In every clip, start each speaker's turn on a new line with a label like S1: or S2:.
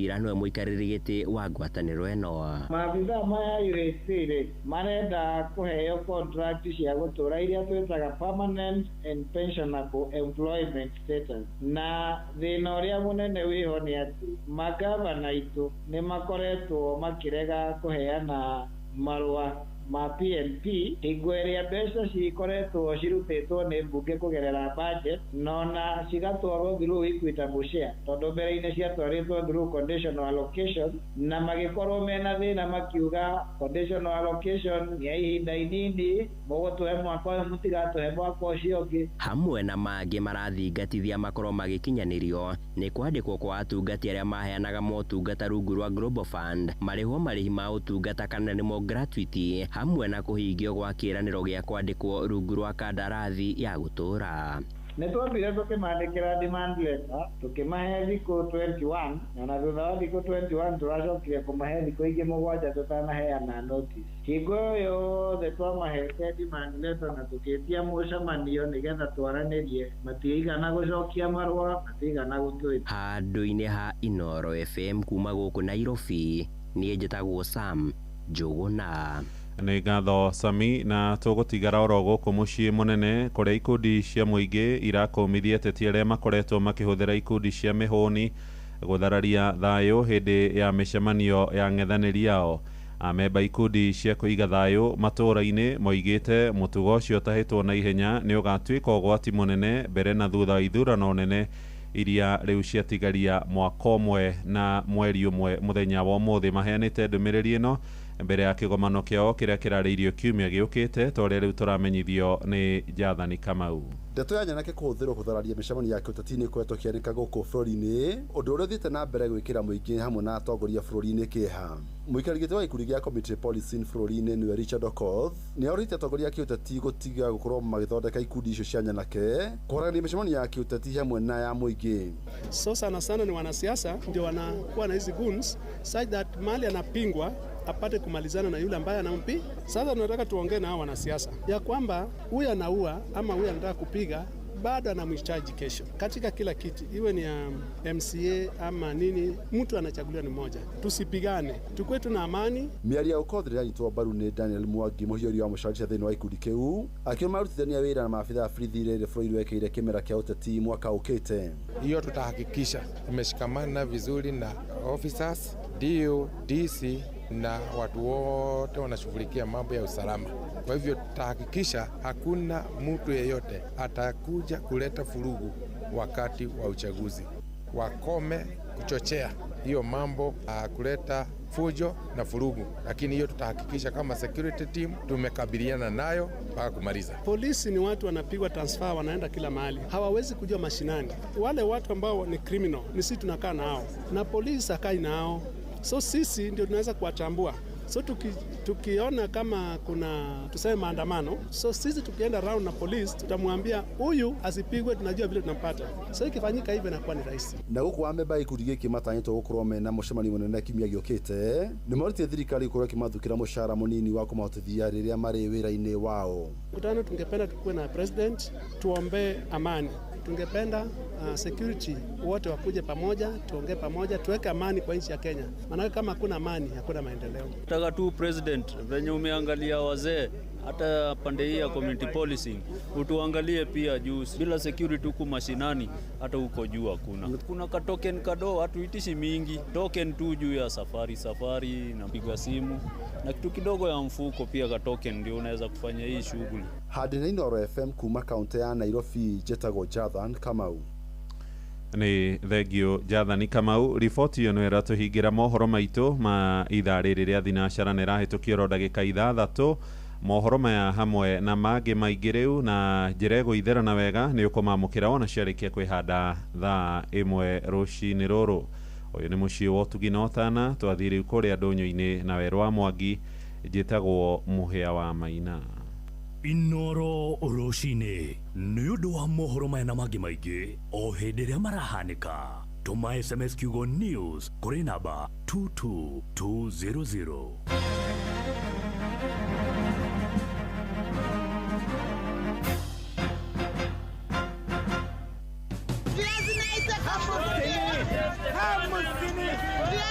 S1: Wachira nwe muikariri giti wa ngwataniro eno.
S2: Maabitha maya irĩtire marenda kũheo contract cia gũtũra iria twĩtaga permanent and pensionable employment status, na thĩna ũrĩa mũnene wĩho nĩ atĩ magavana aitũ nĩ makoretwo makĩrega kũheana marũa ma PNP hingo ĩrĩa mbeca cikoretwo cirutĩtwo nĩ mbunge kũgerera budget na cigatwarwo through Equity Share, tondũ mbere-inĩ ciatwarĩtwo through conditional allocation na magĩkorwo mena thĩna makiuga conditional allocation nĩ ya ihinda inini, mũgũtũhe mwaka ũyũ mũtigatũhe mwaka ũcio ũngĩ.
S1: Hamwe na mangĩ marathingatithia makorwo magĩkinyanĩrio nĩ kwandĩkwo kwa atungati arĩa maheanaga motungata rungu rwa Global Fund, marĩhwo marĩhi ma ũtungata kana nĩmo gratuity, hamwe na kũhingio gwa kĩĩranĩro gĩa kwandĩkwo rungu rwa kandarathi ya gũtũra.
S2: Nĩtwambire tũkĩmandĩkĩra demand letter, tũkĩmahe thikũ 21, na thutha wa thikũ 21 tũracokire kũmahe thikũ ingĩ 7 tũtanaheana notice. Hingo ĩyo yothe twamahete demand letter na tũkĩtia mũcemanio nĩgetha twaranĩrie, matiigana gũcokia marũa, matiigana gũtwĩta. Handũ-inĩ ha Inooro FM kuma gũkũ Nairobi, niĩ njĩtagwo Sam Njũgũna.
S3: Nĩ ngatho Sami, na tũgũtigara oro gũkũ mũciĩ mũnene kũrĩa ikundi cia mũingĩ irakũmithia ateti arĩa makoretwo makĩhũthĩra ikundi cia mĩhũni gũthararia thayũ hĩndĩ ya mĩcemanio ya ng'ethanĩri yao. Amemba ikundi cia kũiga thayũ matũũra-inĩ moigĩte mũtugo ũcio ũtahĩtwo na ihenya nĩ ũgatuĩka ũgwati mũnene mbere na thutha wa ithurano nene iria rĩu ciatigaria mwaka ũmwe na mweri ũmwe mũthenya wa ũmũthĩ. Maheanĩte ndũmĩrĩri ĩno mbere ya kĩgomano kĩao kĩrĩa kĩrarĩirio kiumia gĩũkĩte, ta ũrĩa rĩu tũramenyithio nĩ Jathani Kamau.
S4: Ndeto ya Nyanake kũhũthĩrwo gũthararia mĩcemanio ya kĩũteti nĩ ĩkoretwo ĩkĩoneka gũkũ bũrũri-inĩ, ũndũ ũrĩa ũthiĩte na mbere gwĩkĩra mũingĩ hamwe na atongoria bũrũri-inĩ kĩeha. Mũikarĩri gĩtĩ wa gĩkundi gĩa Community Policy bũrũri-inĩ nĩwe Richard Okoth nĩaũrĩte atongoria a kĩũteti gũtiga gũkorwo magĩthondeka ikundi icio cia Nyanake kũharagĩria mĩcemanio ya kĩũteti hamwe na ya mũingĩ.
S5: So sana sana ni wanasiasa ndio wanakuwa na hizi goons such that mali anapingwa apate kumalizana na yule ambaye anampi. Sasa tunataka tuongee na hao wanasiasa ya kwamba huyu anaua ama huyu anataka kupiga, bado anamhitaji kesho katika kila kiti, iwe ni ya MCA ama nini, mtu anachaguliwa ni mmoja. Tusipigane, tukue tuna amani.
S4: Miaria Okoth yanyitwo mbaru nĩ Daniel Mwangi, mũhiũri wa mũcarĩria thĩinĩ wa ikundi kĩu, akiuma marutithania wĩra na maabitha a borithi rĩrĩ bũrũri wekeire kĩmera kĩa ũteti mwaka ũkĩte.
S6: Hiyo tutahakikisha tumeshikamana vizuri na officers, DO, DC na watu wote wanashughulikia mambo ya usalama. Kwa hivyo tutahakikisha hakuna mtu yeyote atakuja kuleta furugu wakati wa uchaguzi. Wakome kuchochea hiyo mambo kuleta fujo na furugu, lakini hiyo tutahakikisha kama security team tumekabiliana nayo mpaka kumaliza.
S5: Polisi ni watu wanapigwa transfer, wanaenda kila mahali, hawawezi kujua mashinani. Wale watu ambao ni criminal ni sisi tunakaa nao na polisi hakai nao, so sisi ndio tunaweza kuwatambua. So tukiona kama kuna tuseme maandamano, so sisi tukienda round na police tutamwambia huyu asipigwe, tunajua vile tunampata. So ikifanyika hivyo inakuwa ni rahisi.
S4: Na gũkũ amemba ikundi gĩkĩ matanyĩtwo gũkorwo mena mũcemanio mũnene kiumia gĩũkĩte, nĩ morĩtie thirikari gũkorwo ĩkĩmathukĩra mũcara mũnini wa kũmahotithia rĩrĩa marĩ wĩra-inĩ wao.
S5: Mkutano tungependa tukuwe na president, tuombee amani. Tungependa security wote wakuje pamoja, tuongee pamoja, tuweke amani kwa nchi ya Kenya. Maana kama hakuna amani, hakuna maendeleo.
S7: Nataka tu president, venye umeangalia wazee, hata pande hii ya community policy, utuangalie pia juu. Bila security huku mashinani, hata huko juu hakuna. Kuna ka token kado, hatuitishi mingi. Token tu juu ya safari na piga simu. Na kitu kidogo ya mfuko pia ka token ndio unaweza kufanya hii shughuli.
S4: Hadi na Inooro FM kuma kaunti ya Nairobi, njĩtagwo Jathani Kamau.
S3: Nĩ thengio Jathani Kamau. Riboti ĩyo nĩ ĩratũhingĩra mohoro maitũ ma ithaa rĩrĩ rĩa thinacara nĩ ĩrahĩtũkio oro ndagĩka 6. Mohoro maya hamwe na mangĩ maingĩ rĩu na njĩra ĩgũitherana wega nĩ ũkũmamũkĩra wona ciarĩkia kwĩhanda thaa 1 rũcinĩ rũrũ. Ũyũ nĩ mũciĩ wa ũtugi na ũtana, twathiĩ rĩu kũrĩa ndũnyũ-inĩ na Werũ wa Mwangi, njĩtagwo Mũhĩa wa Maina.
S8: Inooro rũcinĩ nĩ ũndũ wa mohoro maya na mangĩ maingĩ o hĩndĩ ĩrĩa marahanĩka. Tũma SMS kiugo news kũrĩ namba 22200.
S9: Viazi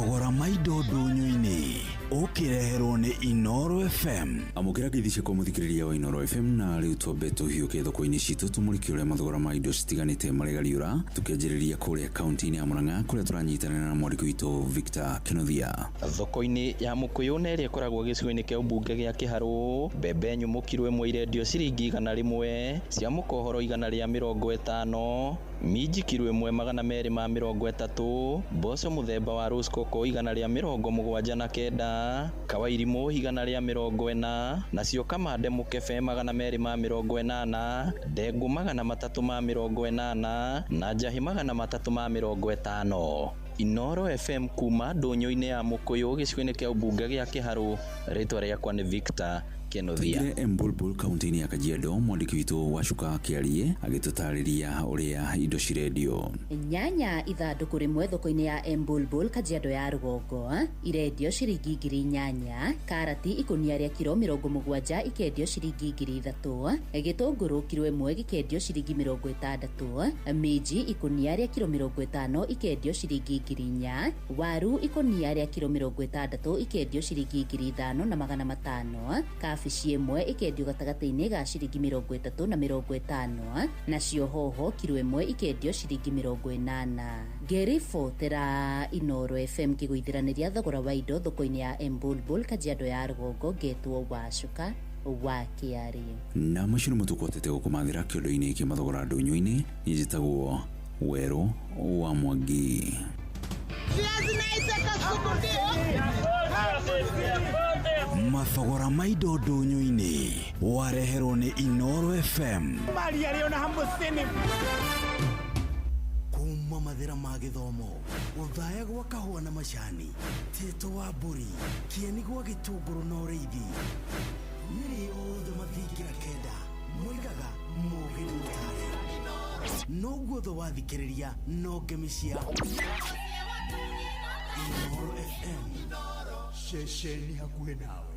S9: Mathogora maido ndunyu-ini ukireherwo ni Inoro FM. Amukira githice kwa muthikiriria wa Inoro FM na riu twambe tuhiuke thoko-ini citu tumurike uria mathogora maido citiganite maregariura tukianjiriria kuria kaunti-ini ya Murang'a kuria turanyitanira na mwandiki witu Victor Kenothia.
S10: Thoko-ini ya Mukuyu na iria ikoragwo gicigo-ini kia ubunge gia Kiharu, mbembe nyumu kiro imwe irendio ciringi 100, cia mukohoro 150, minji kiro imwe 230, mboco muthemba wa Rose Coco 179, kawairimũ 140, nacio kamande mukebe 280, ndengu 380 na njahi 350. Inoro FM kuma ndũnyũ-inĩ ya Mukuyu gĩcigo-inĩ kĩa ubunge gĩa Kiharu, rĩtwa rĩakwa nĩ Victor Kenothia.
S9: Tugire Embulbul kaunti-ini ya Kajiado, mwandiki witu Wacuka Kiarie agitutariria uria indo cirendio.
S11: Nyanya ithanduku rimwe thoko-ini ya Embulbul Kajiado ya Rugongo irendio ciringi 8,000, karati ikunia ria kiro 70 ikendio ciringi 3,000, gitunguru kiro imwe gikendio ciringi 60, minji ikunia ria kiro 50 ikendio ciringi 4,000, waru ikunia ria kiro 60 ikendio ciringi 5,500, kabici imwe ikendio gatagata-ini ga ciringi 30 na 50, nacio hoho kiro imwe ikendio ciringi 80. Ngeribotera Inoro FM kiguithiraniria thogora wa indo thoko-ini ya Embulbul Kajiado ya Rugongo, ngetwo Wacuka wa Kiarie.
S9: Na macio nĩ mũtukotete gũkũmathĩra kĩondo-inĩ kĩa mathogora ndũnyũ-inĩ. Niĩ njĩtagwo Werũ wa Mwangi. Mathogora ma indo ndũnyũ-inĩ wareherwo nĩ Inoro FM. Kuma mathĩra ma gĩthomo, gũthaya gwa kahũa na macani, Tito wa mbũri, kĩeni gwa gĩtũngũrũ na ũrĩithi, nĩ othe mathingira kenda moigaga mũgĩ mũtare. Noguo tho wathikĩrĩria no ngemĩcia Inoro FM, ceceni hakuhĩ nawe.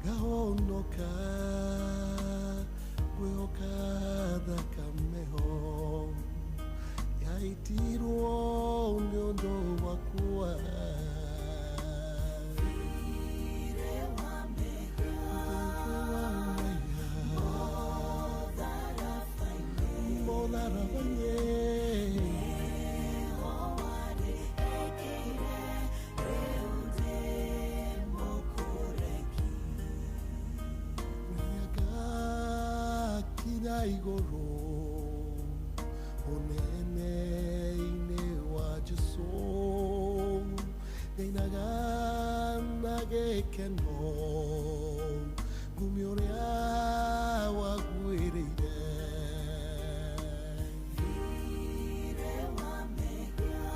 S12: Gahonoka ya igoro unene wa Jesu Ninaga gekeno Gumiorea wa guiride Vire wa mega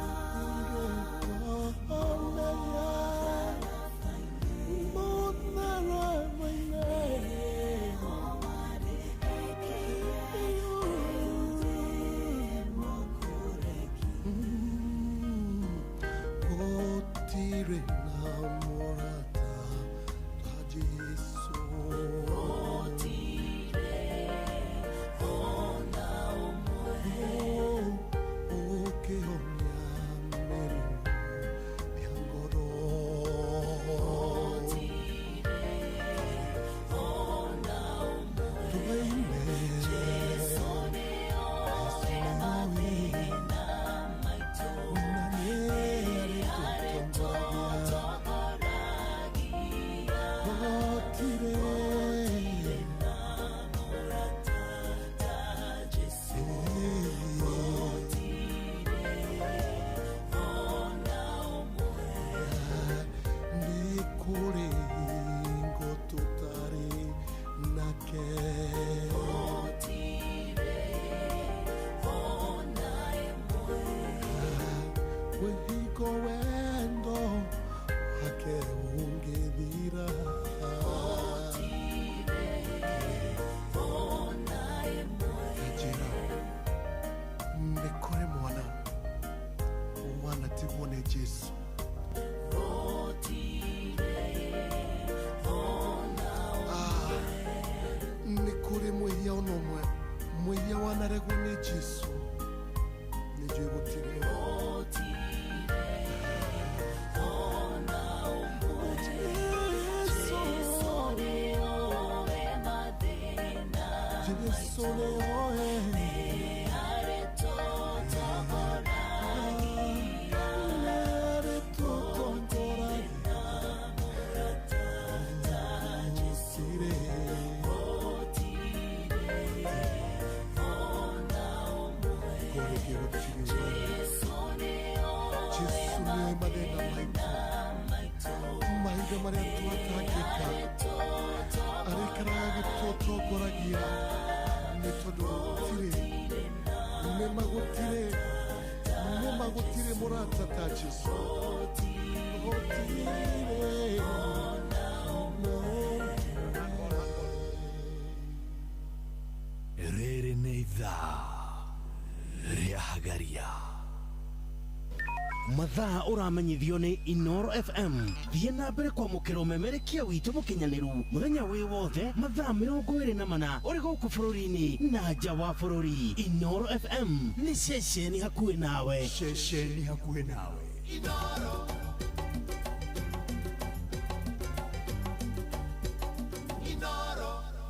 S12: Mathaa uramenyithio ni Inoro FM thiĩ na mbere kwamũkĩra ũmemerekia witũ mũkinyanĩru mũthenya wĩ wothe mathaa 24 ũrĩ gũkũ bũrũri-inĩ na nja wa bũrũri. Inoro FM nĩ ceceni hakuhĩ nawe. Ceceni hakuhĩ nawe. Inoro.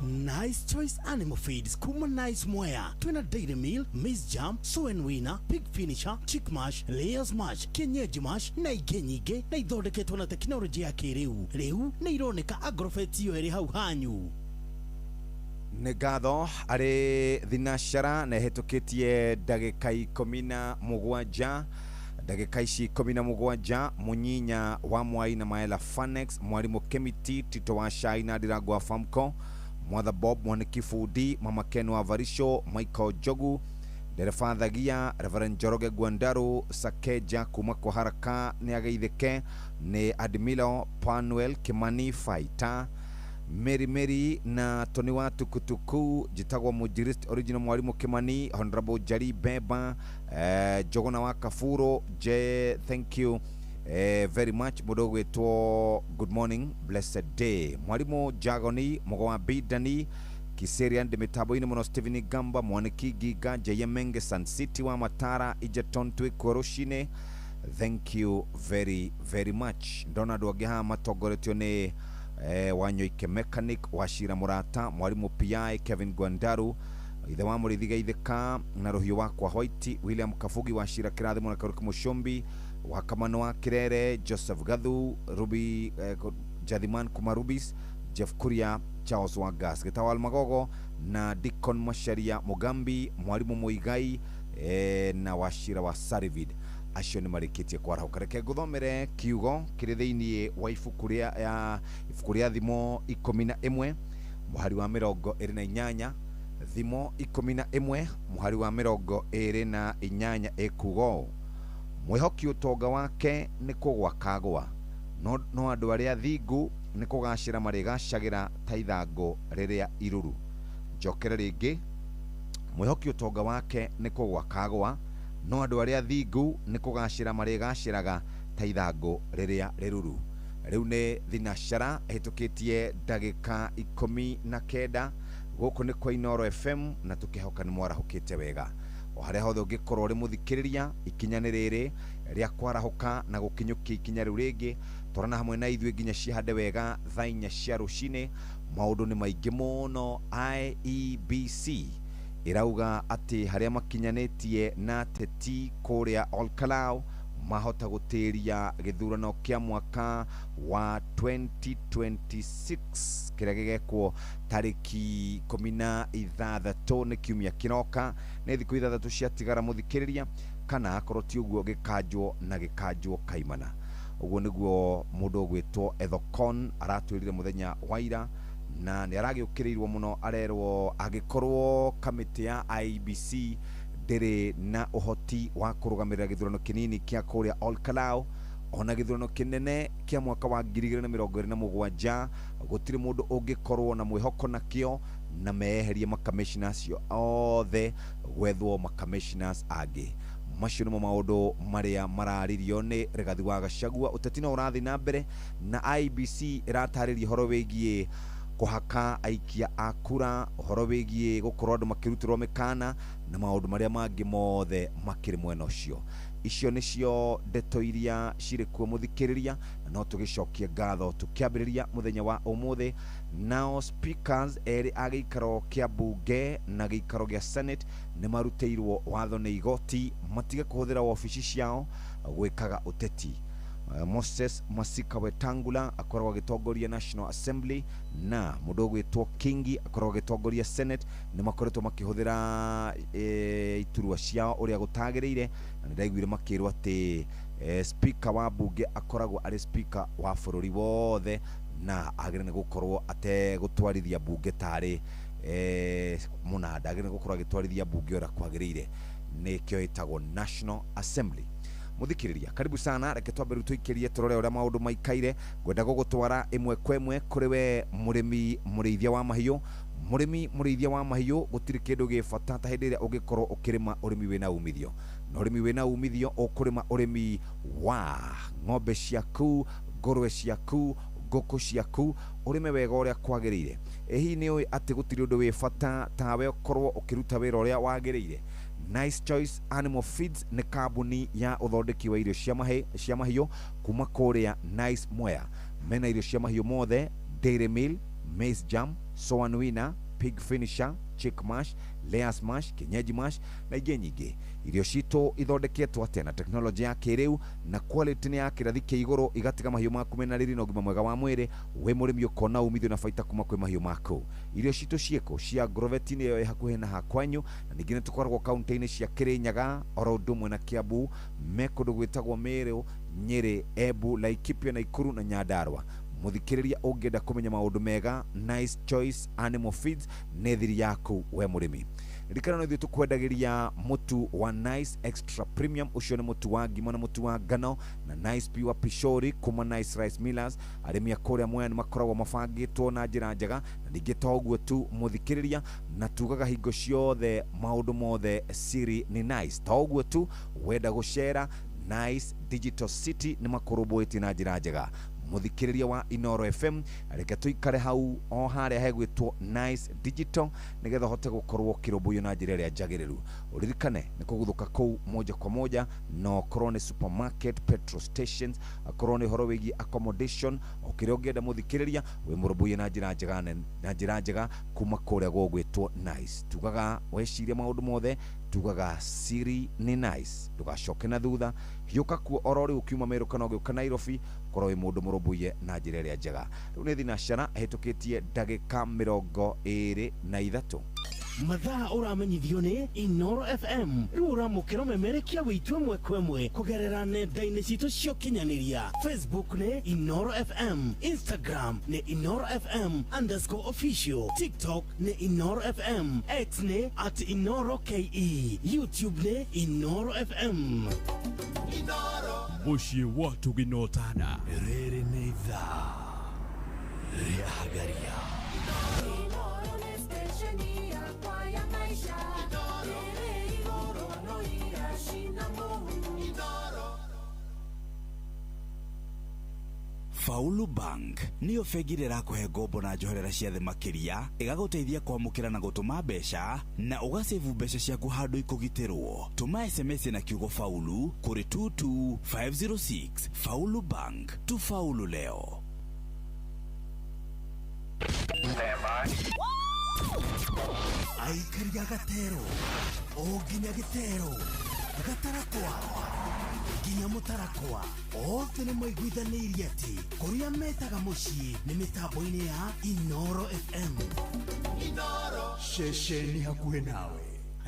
S12: Nice Choice Animal Feeds kuma Nice Mwea. Twina Dairy Meal, Maize Jam, Soen Wina, Pig Finisher, Chick Mash, Layers Mash, Kienyeji Mash na ingĩ nyingĩ na ithondeketwo na tekinoronjĩ ya kĩrĩu. Rĩu nĩ ironeka Agrovet iyo ĩrĩ hau hanyu.
S13: Nĩ ngatho arĩ thinashara na hetũkĩtie ndagĩka 17 ndagĩka ici 17 Munyinya wa Mwai na Maela Fanex Mwalimu Kemiti Tito wa Shai na Ndirangu wa Famco Mother Bob Mwaniki Fudi Mama Ken wa Varisho Michael Jogu Dereva Thagia Reverend Joroge Gwandaru Sakeja kuma kwa haraka ni ageitheke ni Admilo Panuel Kimani Faita Mary na Tony wa Tukutuku jitagwa Mujirist original Mwalimu Kimani Honorable Jari Beba Jogona wa Kafuro thank you very much mudogo to good morning blessed day Mwalimu Jagoni Mugwa Bidani Kiserian de Metaboine Mono Steven Gamba Mwaniki Giga Jayemenge Sun City wa Matara Ijeton Twe Koroshine thank you very very much Donald Wageha Matogoretio ne Wanyoike Mechanic Washira Murata Mwalimu PI Kevin Gwandaru ithe wa Murithiga itheka na ruhiu wakwa White William Kafugi Washira Kirathi Mwana Karuka Mushombi Wakamano wa Kirere Joseph Gathu Ruby Jadhiman Kumarubis Jeff Kuria Charles Wangas, Gitawal Magogo na Deacon Masharia Mugambi, Mwalimu Muigai na Washira wa Sarivid acio nĩ marĩkĩtie kwarahuka. Reke ngũthomere kiugo kĩrĩ thĩinĩ wa ibuku rĩa thimo 11 mũhari wa 28, thimo 11 mũhari wa 28 ekugo mwĩhoki ũtonga wake nĩ kũgwakagwa no andũ arĩa thingu nĩ kũgacĩra marĩgacagĩra ta ithangũ rĩrĩa iruru. Njokere rĩngĩ, mwĩhoki ũtonga wake nĩ kũgwakagwa no andũ arĩa thingu nĩ kũgacĩra marĩgacĩraga ta ithangũ rĩrĩa rĩruru. Rĩu nĩ thinacara ĩhĩtũkĩtie ndagĩka 19 gũkũ nĩ kwa Inooro FM na tũkĩhoka nĩ mwarahũkĩte wega. O harĩa hothe ũngĩkorwo ũrĩ mũthikĩrĩria, ikinya nĩ rĩrĩ rĩa kwarahũka na gũkinyũkia ikinya rĩu rĩngĩ. Twarana hamwe na ithuĩ nginya cihande wega thaa 4 cia rũcinĩ. Maũndũ nĩ maingĩ mũno. IEBC irauga atĩ harĩa makinyanĩtie na teti kũrĩa Olkalau mahota gũtĩria gĩthurano kĩa mwaka wa 2026 kĩrĩa gĩgekwo tarĩki 16 nĩ kiumia kĩroka. Nĩ thikũ 6 ciatigara mũthikĩrĩria, kana akorwo ti ũguo gĩkanjwo kaimana. Ũguo nĩguo mũndũ ũgwĩtwo Ethocon aratwĩrire mũthenya wa ira, na nĩ aragĩũkĩrĩirwo mũno, arerwo agĩkorwo kamĩtĩ ya IEBC ndĩrĩ na ũhoti wa kũrũgamĩrĩra gĩthurano kĩnini kĩa kũrĩa Olkalau ona gĩthurano kĩnene kĩa mwaka wa 2027 gũtirĩ mũndũ ũngĩkorwo na mwĩhoko nakĩo na meherie makamishina acio othe gwethwo makamishina angĩ. Macio nĩmo maũndũ marĩa mararirio nĩ Rigathi wa Gachagua. Ũteti no ũrathiĩ na mbere na IEBC ĩratarĩria ũhoro wĩgiĩ kuhaka aikia a kura, ũhoro wĩgiĩ gũkorwo andũ makĩrutĩrwo mĩkana na maũndũ marĩa mangĩ mothe makĩrĩ mwena ũcio. Icio nĩcio ndeto iria cirĩ kuo mũthikĩrĩria, na no tũgĩcokie ngatho tũkĩambĩrĩria mũthenya wa ũmũthĩ. Nao speakers erĩ a gĩikaro kĩa bunge na gĩikaro gĩa Senate nĩ marutĩirwo watho nĩ igoti matige kũhũthĩra wabici ciao gwĩkaga ũteti. Moses Masika Wetangula akoragwo agĩtongoria National Assembly na mũndũ ũgwĩtwo Kingi akoragwo agĩtongoria Senate nĩ makoretwo makĩhũthĩra iturwa ciao ũrĩa gũtagĩrĩire, na nĩ ndaiguire makĩrwo atĩ speaker wa bunge akoragwo arĩ speaker wa bũrũri wothe na agĩrĩire gũkorwo ategũtwarithia bunge tarĩ mũnanda, agĩrĩire gũkorwo agĩtwarithia bunge ũrĩa kwagĩrĩire, nĩkĩo ĩtagwo National Assembly. Muthikiriria, karibu sana, reke twambe tuikirie turore uria maundu maikaire. Ngwenda gugutwara imwe kwa imwe kuri we murimi murithia wa mahiu. Murimi murithia wa mahiu gutiri kindu gibata ta hindi iria ungikorwo ukirima urimi wina umithio. Na urimi wina umithio ukurima urimi wa ng'ombe ciaku, ngũrwe ciaku, ngũkũ ciaku, urime wega uria kwagĩrĩire. Hihi nĩ ũĩ atĩ gũtirĩ ũndũ wĩ bata tawe ũkorwo ũkĩruta wĩra ũrĩa wagĩrĩire. Nice Choice Animal Feeds nĩ kambuni ya ũthondeki wa irio cia mahiũ kuma kũrĩa Nice Mwea. Mena irio cia mahiũ mothe: Dairy Meal, Maize Jam, Soan Winner, Pig Finisher, Chick Mash, Layers Mash, Kienyeji Mash na ingĩ nyingĩ. Irio citũ ithondeketwo atĩa na teknolojĩ ya kĩrĩu na quality ya kĩrathi kĩa igũrũ, igatiga mahiũ maku mena riri na ũgima mwega wa mwĩrĩ, we mũrĩmi ũkona umithio na baita kuma kwĩ mahiũ maku. Irio citũ ciĩko cia Grovet-inĩ ĩyo hakuhĩ na hakwanyu, na ningĩ nĩ tũkoragwo kaunti-inĩ cia Kĩrĩnyaga, oro ũndũ ũmwe na Kiambu, me kũndũ gwĩtagwo Meru, Nyeri, Embu, Laikipia, Nakuru na Nyandarua. Muthikiriria ũngĩenda kũmenya maũndũ mega, Nice Choice Animal Feeds nĩ thiri yaku we mũrĩmi. Rikana no ithuĩ tũkwendagĩria mũtu wa Nice Extra Premium, ũcio nĩ mũtu wa ngima na mũtu wa ngano, na Nice Pure Pishori kuma Nice Rice Millers. Arĩmi a kũrĩa Mwea nĩ makoragwo mabangĩtwo na njĩra njega, na ningĩ to ũguo tu mũthikĩrĩria, na tugaga hingo ciothe maũndũ mothe siri ni Nice. To ũguo tu, wenda gũcera Nice Digital City nĩ makũrũmbũĩtie na njĩra njega. Muthikiriria wa Inooro FM, reke tuikare hau o haria hegwitwo Nice Digital nigetha hote gukorwo kirumbuyo na njira ria njagiriru. Uririkane ni kuguthuka kou moja kwa moja no korone supermarket, petrol stations, korone horo wigi accommodation, okire ungenda muthikiriria we murumbuyo na njira njega kuma kuria gwitwo Nice. Tugaga weciria maundu mothe tugaga siri ni nice ndugacoke na thutha hiuka kuo orori ukiuma Meru kana ugiuka Nairobi korwo mundu murumbuye na njira iria njega riu ni thinashara hitukitie ndagika 23
S12: mathaa uramenyithio ni Inoro FM riu uramukira memerekia witwe mwekwemwe kugerera nenda-ini citu cio kinyaniria Facebook ni Inoro FM, Instagram ni Inoro FM_official, TikTok ni Inoro FM, X ni @InoroKE, YouTube ni Inoro FM.
S8: Muciĩ watu ginotana rĩrĩ nĩ ithaa rĩa Hagaria.
S14: Faulu Bank niyo bengi ĩrakũhe ngombo na njoherera cia thĩ makĩria ĩgagũteithia kwamũkĩra na gũtũma mbeca na ũgasevu mbeca ciaku handũ ikũgitĩrwo. Tũma SMS na kiugo Faulu kũrĩ 22506. Faulu Bank, tufaulu leo.
S12: Aikari Gatero, nginya Gitero, Gatarakwa, nginya Mutarakwa, othe nĩ maiguithanĩirie atĩ kũrĩa metaga mũciĩ nĩ mĩtambo-inĩ ya Inoro FM. Inoro ceceni hakuhĩ nawe.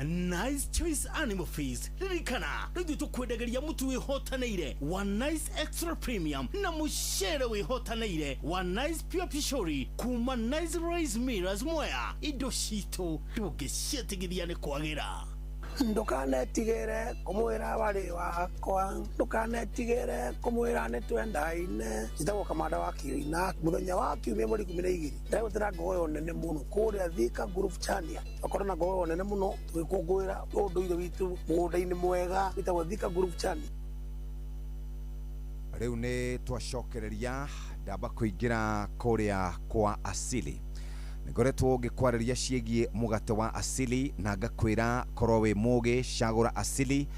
S12: Nice Choice Animal Feast ririkana rĩu tũkwendageria mũtu wĩhotanĩire wa Nice Extra Premium na mũcere wĩhotanĩire wa Nice Pure Pishori kuma Nice Rice Millers Mwea. Indo citũ ndũngĩciĩtigithia nĩ kwagĩra.
S15: Ndukanetigire kumwira wari wakwa, ndukanetigire kumwira ni twendaine. Njitagwo Kamanda wa Kiũina, muthenya wa kiumia mweri 12 ndagutira ngoyo nene muno kuria Thika Group Chania. Akorwo na ngoyo nene muno twikungwira unduire witu mugunda-ini mwega witagwo Thika Group Chania.
S13: Riu ni twacokereria ndamba kuingira kuria kwa Asili. Ngoretwo ngĩkwarĩria ciĩgiĩ mũgate wa Asili na ngakwĩra korwo wĩ mũgĩ cagũra Asili,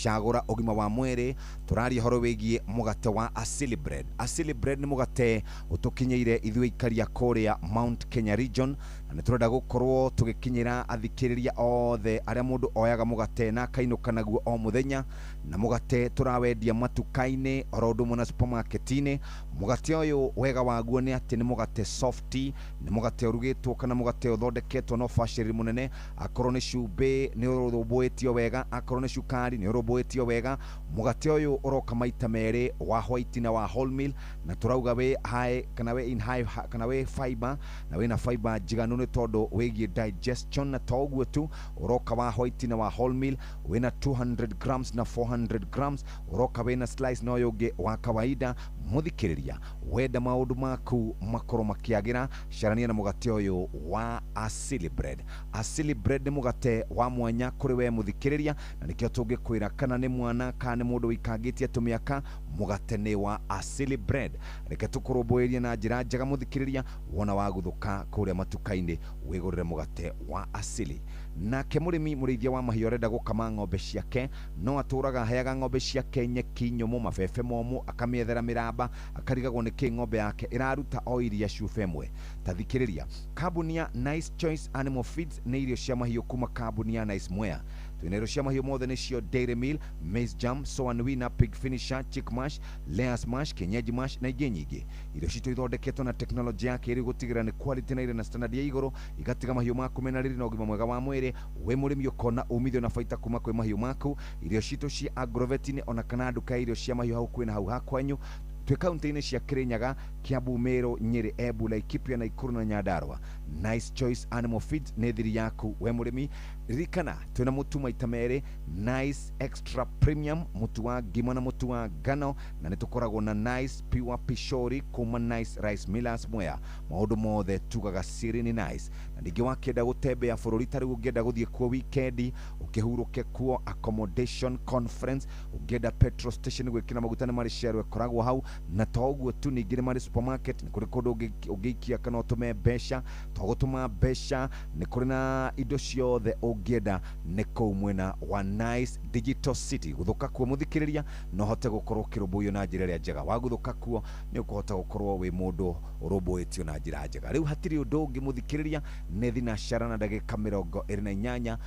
S13: cagũra ũgima wa mwĩrĩ. Tũraria horo wĩgiĩ mũgate wa Asili Bread. Asili Bread nĩ mũgate ũtũkinyĩire ithuĩ ikaria kũrĩa Mount Kenya region, na nĩtũrenda gũkorwo tũgĩkinyĩra athikĩrĩria othe arĩa mũndũ oyaga mũgate na akainũka naguo o mũthenya, na mũgate tũrawendia matuka-inĩ oro ũndũ ũmwe na supermarket-inĩ. Mũgate ũyũ wega waguo nĩ atĩ nĩ mũgate softy, nĩ mũgate ũrugĩtwo kana mũgate ũthondeketwo na ũbacĩrĩri mũnene. Akorwo nĩ cumbĩ nĩ ũrũmbũĩtio wega, akorwo nĩ cukari nĩ ũrũmbũĩtio wega. Mũgate ũyũ ũroka maita merĩ, wa white na wa wholemeal, na tũrauga wĩ high kana wĩ in high kana wĩ fiber, na wĩna fiber njiganu nĩ tondũ wĩgiĩ digestion. Na to ũguo tu, ũroka wa white na wa wholemeal wĩna 200 grams na 400 grams, ũroka wĩna slice na ũyũ ũngĩ wa kawaida. Muthikĩrĩria wenda maũndũ maku makorwo makĩagĩra, carania na mũgate ũyũ wa Asili Bread. Asili Bread nĩ mũgate wa mwanya kũrĩ we muthikĩrĩria, na nĩkĩo tũngĩkwĩra kana nĩ mwana kana nĩ mũndũ wĩkangĩtie tũmĩaka, mũgate nĩ wa Asili Bread. Reke tũkũrũmbũirie na njĩra njega muthikĩrĩria, wona wagũthũka kũrĩa matuka-inĩ wĩgũrĩre mũgate wa Asili. Nake mũrĩmi mũrĩithia wa mahiũ arenda gũkama ng'ombe ciake, no atũraga heaga ng'ombe ciake nyeki nyũmũ, mabebe momũ, akamĩethera mĩramba, akarigagwo nĩkĩ ng'ombe yake ĩraruta o iria cuba ĩmwe. Tathikĩrĩria, kambuni ya Nice Choice Animal Feeds nĩ irio cia mahiũ kuma kambuni ya Nice Mwea. Twĩna irio cia mahiũ mothe nĩcio Dairy Meal, Maize Jam, Soan Winner, Pig Finisher, Chick Mash, Layers Mash, Kienyeji Mash na ingĩ nyingĩ. Irio citũ ithondeketwo na teknolojĩ ya kĩrĩu gũtigĩrĩra nĩ quality na irĩ na standard ya igũrũ, igatiga mahiũ maku mena riri na ũgima mwega wa mwĩrĩ. We mũrĩmi ũkona umithio na baita kuma kwĩ mahiũ maku. Irio citũ cia Agrovet-inĩ ona kana nduka irio cia mahiũ hau kwĩna hau hakwanyu. Twĩ kaunti-inĩ cia Kirinyaga, Kiambu, Meru, Nyeri, Embu, Laikipia, Nakuru na Nyandarua. Nice Choice Animal Feeds nĩ thiri yaku we mũrĩmi. Ririkana twĩna mũtu maita merĩ, Nice Extra Premium, mũtu wa ngima na mũtu wa ngano, na nĩtũkoragwo na Nice Pure Pishori kuma Nice Rice Millers Mwea. Maũndũ mothe tugaga siri nĩ Nice. Na ningĩ wakĩenda gũtembea bũrũri, ta rĩu ũngĩenda gũthiĩ kuo weekend, ũkĩhurũke kuo, accommodation, conference, ũngĩenda petrol station gwĩkĩra maguta nĩ marĩ share ĩkoragwo hau. Na to ũguo tu, ningĩ nĩ marĩ supermarket, nĩ kũrĩ kũndũ ũngĩikia kana ũtũme mbeca, to gũtũma mbeca, nĩ kũrĩ na indo ciothe ũngĩenda nĩ kũu mwena wa Nice Digital City. Gũthũka kuo muthikĩrĩria no hote gũkorwo kĩrũmbũiyo na njĩra ĩrĩa njega. Wagũthũka kuo nĩ ũkũhota gũkorwo wĩ mũndũ ũrũmbũĩtio na njĩra njega. Rĩu hatirĩ ũndũ ũngĩ muthikĩrĩria, nĩ thinacara na ndagĩka 28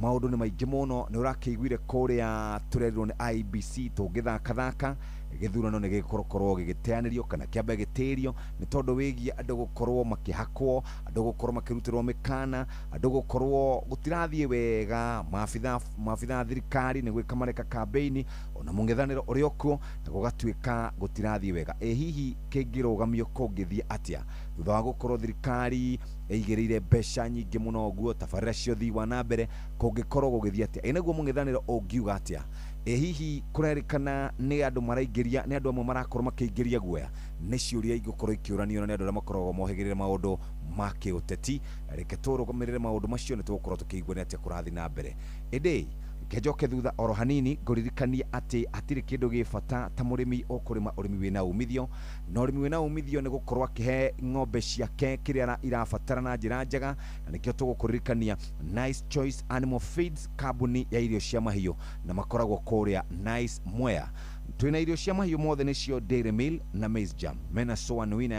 S13: maundu ni maingi muno ni urakiguire kuria turerirwo ni IBC tungithakathaka githurano ni gikorwo gigiteanirio kana kiambe gitirio ni tondu wigie andu gukorwo makihakwo andu gukorwo makirutirwo mikana andu gukorwo gutirathie wega mafitha thirikari ni gwika mareka campaign ona mungithaniro uri okuo na gugatuika gutirathie wega hihi kingirugamio kungithie atia thutha wa gukorwo thirikari eigirire mbeca nyingi muno guo tabarira cio thii wa na mbere kungikorwo gugithie atia inaguo mungithaniro ungiuga atia hihi kurerikana ni andu maraingiria ni andu amwe marakorwo makiingiria guoya ni ciuria igũkorwo ikiuranio ni andu aria makoragwo mohegirire maundu ma kiuteti reke turugamirire maundu macio ni tugukorwo tukiigua ni atia kurathi na mbere indi kejoke thutha oro hanini nguririkania ati atiri kindu gibata ta murimi ukurima urimi wina umithio na urimi wina umithio ni gukorwo akihe ng'ombe ciake kiria irabatara na njira njega na nikio tugukuririkania Nice Choice Animal Feeds kambuni ya irio cia mahiũ na makoragwo kuria Nice Mwea twina irio cia mahiũ mothe nicio Dairy Meal na Maize Jam mena soa nuina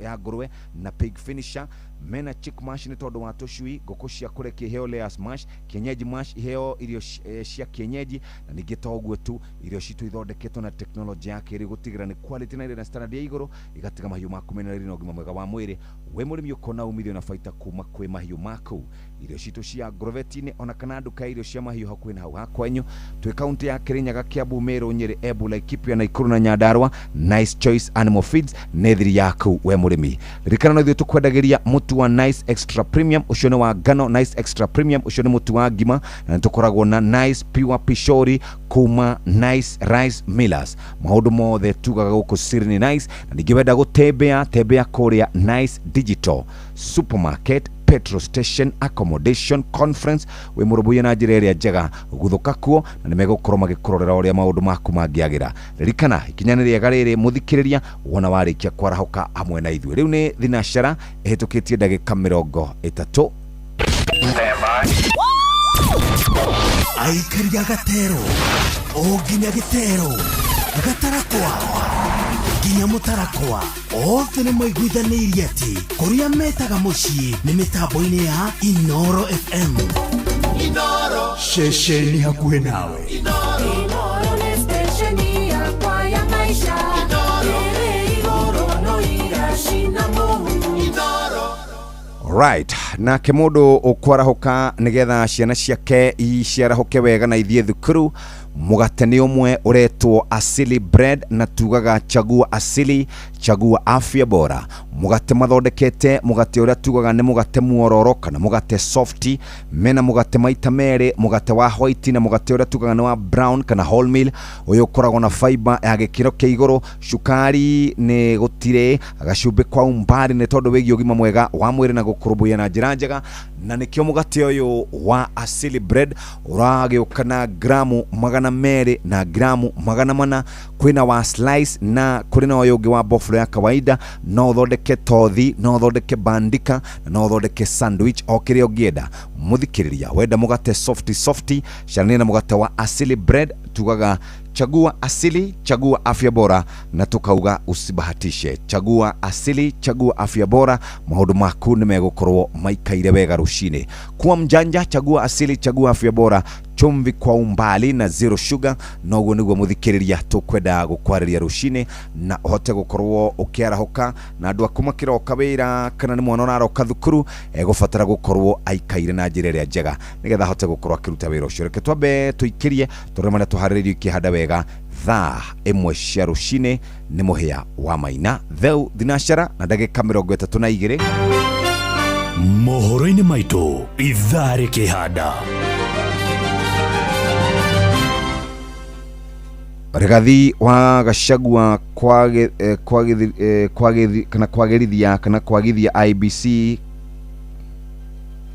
S13: ya ngũrwe na Pig Finisher mena chick mash ni tondu wa tucui ngũkũ cia kũrekia iheo layers mash kienyeji mash iheo irio cia kienyeji na ningĩ to ũguo tu irio citu ithondeketwo na teknolojia ya kĩrĩu gũtigĩrĩra ni quality na na standard ya igũrũ igatiga mahiũ maku mena riri na ũgima mwega wa mwĩrĩ we mũrĩmi ũkona umithio na baita kuma kwĩ mahiũ maku irio citu cia Grovetine ona kana nduka irio cia mahiũ hakuhĩ na hau hakwenyu twĩ kaunti ya Kirinyaga Kiambu Meru Nyeri Embu Laikipia na Ikuru na Nyandarua Nice Choice Animal Feeds nĩ thiri yaku we mũrĩmi ririkana no ithuĩ tũkwendagĩria mutu wa Nice Extra Premium ucio ni wa ngano Nice Extra Premium ucio ni mutu wa ngima na tukoragwo na Nice Pure Pishori kuma Nice Rice Millers maundu mothe tugaga guku Sirni Nice na ningĩ wenda gutembea kuria Nice Digital Supermarket petrol station accommodation conference we murubuye na njira iria njega guthuka kuo na nimegukorwo magikurorera uria maundu maku mangiagira ririkana ikinyani riega riri muthikiriria wona warikia kwarahuka amwe na ithuĩ riu ni thinashara ihitukitie ndagika 30
S9: aikaria gatero oginya gitero gatarakwa nginya mutarakwa othe nĩ maiguithanirie ati kuria metaga mucii ni mitambo-ini ya Inoro FM Inoro shesheni hakuhe nawe Inoro ni stesheni yakwa ya maisha Inoro no igashina muhu Inoro
S13: right na kemudu ukwarahuka nigetha ciana ciake iciarahuke wega na ithie thukuru mugate ni umwe uretwo Asili Bread na tugaga chagua asili chagua afya bora mugate mathondekete mugate uria tugaga ni mugate muororo kana mugate softy mena mugate maita mere mugate wa white na mugate uria tugaga ni wa brown kana wholemeal uyu ukoragwo na fiber ya gikiro kia iguru shukari ni gutire agacumbi kwa umbari ni tondu wigi ugima mwega wa mwiri na gukurubuya na njira njega na nikio mugate uyu wa Asili Bread uragiuka na gramu magana mere na gramu magana mana kwina wa slice na kurina wa yogi wa buffalo ya kawaida no thondeke tothi no thondeke bandika no thondeke sandwich o kire ogienda muthikiriria wenda mugate softy shanina mugate wa Asili Bread tugaga chagua asili chagua afya bora na tukauga usibahatishe chagua asili chagua afya bora maundu maku nimegukorwo maikaire wega rucini kuwa mjanja chagua asili chagua afya bora chumvi kwa umbali na zero sugar noguo niguo muthikiriria tukwenda gukwariria rucini na hote gukorwo ukiarahuka na andu akuma kiroka wira kana ni mwana araroka thukuru egufatara gukorwo aikaire na njira iria njega nigetha hote gukorwo akiruta wira ucio reke twambe tuikirie turemana tuhariririe ikihanda wega thaa imwe cia rucini ni muhia wa maina theu thinashara na ndagika 32
S8: mohoro-ini maitu ithaa rikihanda
S13: Rigathi wa Gachagua kwagithia IBC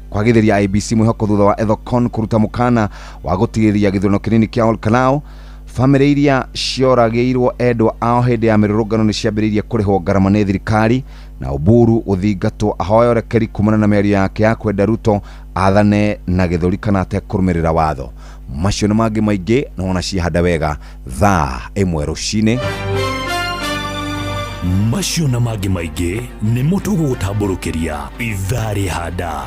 S13: kwagithiria IBC mwihoko thutha wa Ethocon kuruta mukana wa gutigiriria githurano kinini kia Olkalao family iria cioragirwo endwa ao hindi ya mirurungano ni ciambiririe kurihwo ngarama ni thirikari na Oburu uthingatwo ahoyo rekeri kumana na mĩario yake ya kwenda Ruto athane na githuri kana atekurumirira watho macio nĩ mangĩ maingĩ na ona cihanda wega thaa ĩmwe rũcinĩ
S8: macio na mangĩ maingĩ nĩ mũtugo gũtambũrũkĩria ithaa rĩhanda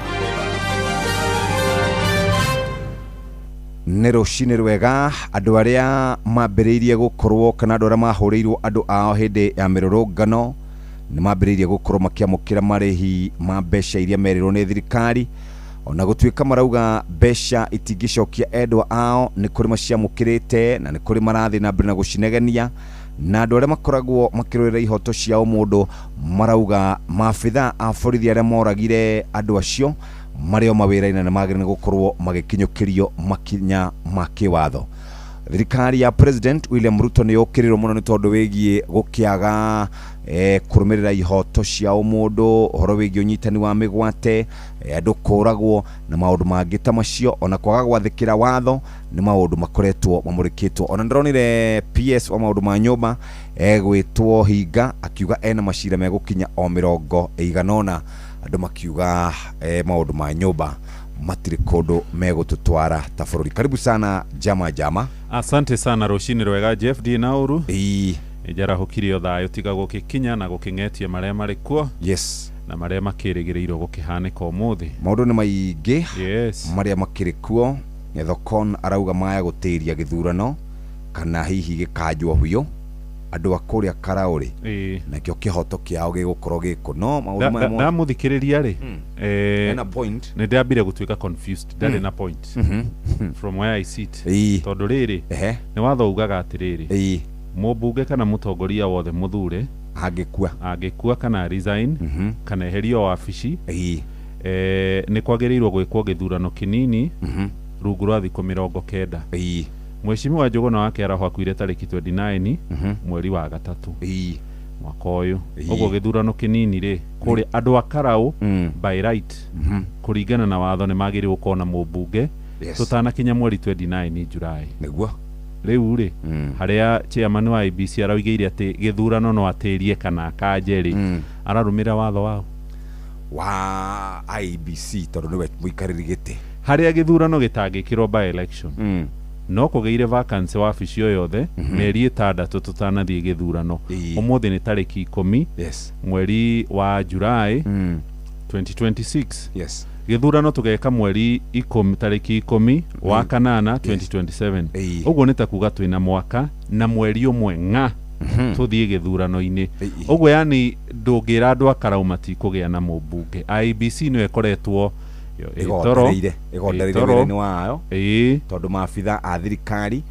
S13: nä rå cinä rwega andå arä a mambä rä irie gå korwo kana andå arä a mahå rä irwo andå ao hä ndä ya mä rå rå ngano nä mambä rä irie gå korwo makä amå kä ra marä hi ma mbeca iria merä rwo nä thirikari ona gå tuä ka marauga mbeca itingä cokia endwa ao nä kå rä maciamå kä rä te na nä kå rä marathiä na mbere na gå cinegenia na andå arä a makoragwo makä rå ä ra ihoto ciao må ndå marauga maabitha a borithi arä a moragire andå acio marä o mawä ra-inä nä magä rä gå korwo magä kinyå kä rio makinya ma kä watho. Thirikari ya President William Ruto nä å kä rä rwo må no nä tondå wä giä gå kä aga kå rå mä rä ra ihoto cia å må ndå å horo wä giä å nyitani wa mä gwate andå kå ragwo na maå ndå mangä ta macio ona kwaga gwathä kä ra watho nä maå ndå makoretwo mamå rä kä two. Ona ndä ronire PS wa maå ndå ma nyå mba egwä two hinga akiuga ena macira megå kinya o 100 andå makiuga maå ndå ma nyå mba matirä kå ndå megå tå twara ta bå rå ri. Karibu sana jama.
S3: Asante sana rå rwega Jeff D Nauru. Ijara hukiri o thayå tiga gå kä kinya na gå kä ng'etie marä a marä kuo na marä a makä rä gä rä irwo gå kä hanä ka å må thä.
S13: Maå ndå nä maingä marä a makä rä kuo. Thokon arauga maya gå tä ria gä thurano kana hihi gä kanjwo biå andå a kå rä a karaå rä na kä o kä hoto kä ao gä gå korwo gä kå no
S3: ndamå thikä rä ria rä nä ndambire gå tuä ka ndarä na point from where I sit tondå rä rä nä watho ugaga atä rä rä må mbunge kana må tongoria wothe må thure angä kua kana resign kana eherio wabici nä kwagä rä irwo gwä kwo gä thurano kä nini rungu rwa thikå 90. Mheshimiwa Njuguna wake araho akuire tariki 29 mweri wa gatatu mwaka uyu ugo githurano kinini ri kuri andu a Karaũ by right kuringana na watho ni magiri gukona mubunge tutana kinya mweri 29 Julai
S13: niguo
S3: riu ri haria chairman wa IBC araugire ati githurano no atirie kana kanjeri ararumira watho wao
S13: wa IBC tondu niwe muikariri gite
S3: haria githurano gitangikirwo by election no kugeire vacancy wabici o yothe meri 6 tutanathie githurano umuthi ni tariki 10 mweri wa Julai 2026 githurano tugeka mweri 10 tariki 10 wa kanana 2027 uguo ni ta kuga twina mwaka na mweri umwe ng'a tuthie githurano-ini uguo yani ndungira andu a Karaũ matikugia na mubunge. IBC no ekoretwo
S13: igondereire-inĩ wayo tondũ maabitha a thirikari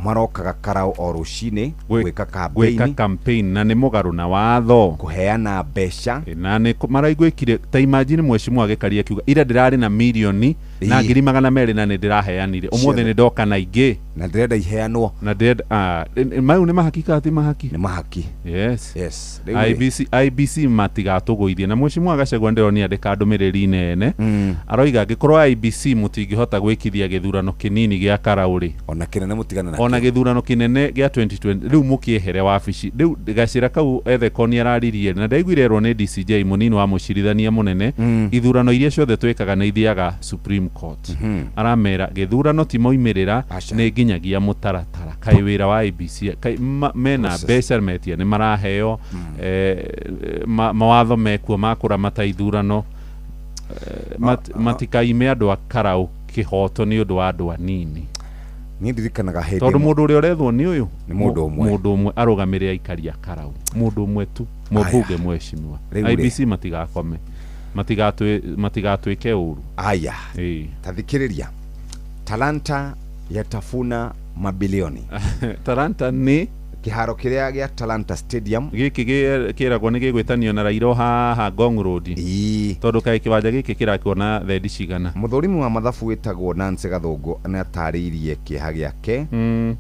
S13: marokaga Karaũ o rũcinĩ gwĩka
S3: campaign na nĩ mũgarũ na watho
S13: kũheana mbeca
S3: na nĩ maraigwĩkire ta imagine mheshimiwa Gĩkaria akiuga ira ndĩrarĩ na milioni na 200 na nĩ ndĩraheanire ũmũthĩ nĩ ndoka na ingĩ
S13: na ndĩrenda iheanwo
S3: na ndĩrenda mau nĩ mahakika ati mahaki
S13: nĩ mahaki
S3: IBC matigatũgũithie na mheshimiwa Gachagua ndĩronia ndĩka ndũmĩrĩri nene aroiga angĩkorwo IBC mũtingĩhota gwĩkithia gĩthurano kĩnini gĩa Karaũ rĩ
S13: ona kĩnene mũtigana nakĩo
S3: ona gĩthurano kĩnene gĩa 2020 rĩu mũkĩehere wabici rĩu Gachira kau ethekoni araririe na ndaiguire erwo nĩ DCJ mũnini wa mũcirithania mũnene ithurano iria ciothe twĩkaga nĩ ithiaga Supreme Court aramera gĩthurano ti moimĩrĩra nĩ nginyagia mũtaratara kaĩ wĩra wa IBC mena mbeca metia nĩ maraheo mawatho mekuo ma kũramata ithurano matikaime andũ a Karaũ kĩhoto nĩ ũndũ wa andũ anini.
S13: Niĩ ndirikanaga hĩndĩ
S3: tondũ mũndũ ũrĩa ũrethwo nĩ ũyũ
S13: nĩ mũndũ
S3: ũmwe arũgamĩrĩre aikari a Karaũ mũndũ ũmwe tu mũmbunge mheshimiwa. IBC matigakome matigatwĩke ũru.
S13: Aya tathikĩrĩria Talanta yatafuna mabilioni
S3: Talanta nĩ
S13: kiharo kiria gia Talanta Stadium
S3: giki kiragwo ni gigwitanio na Rairo haha Ngong Road tondu kai kiwanja giki kirakona thendi cigana.
S13: Muthurimu wa mathabu witagwo Nancy Gathungu anatariirie kiha giake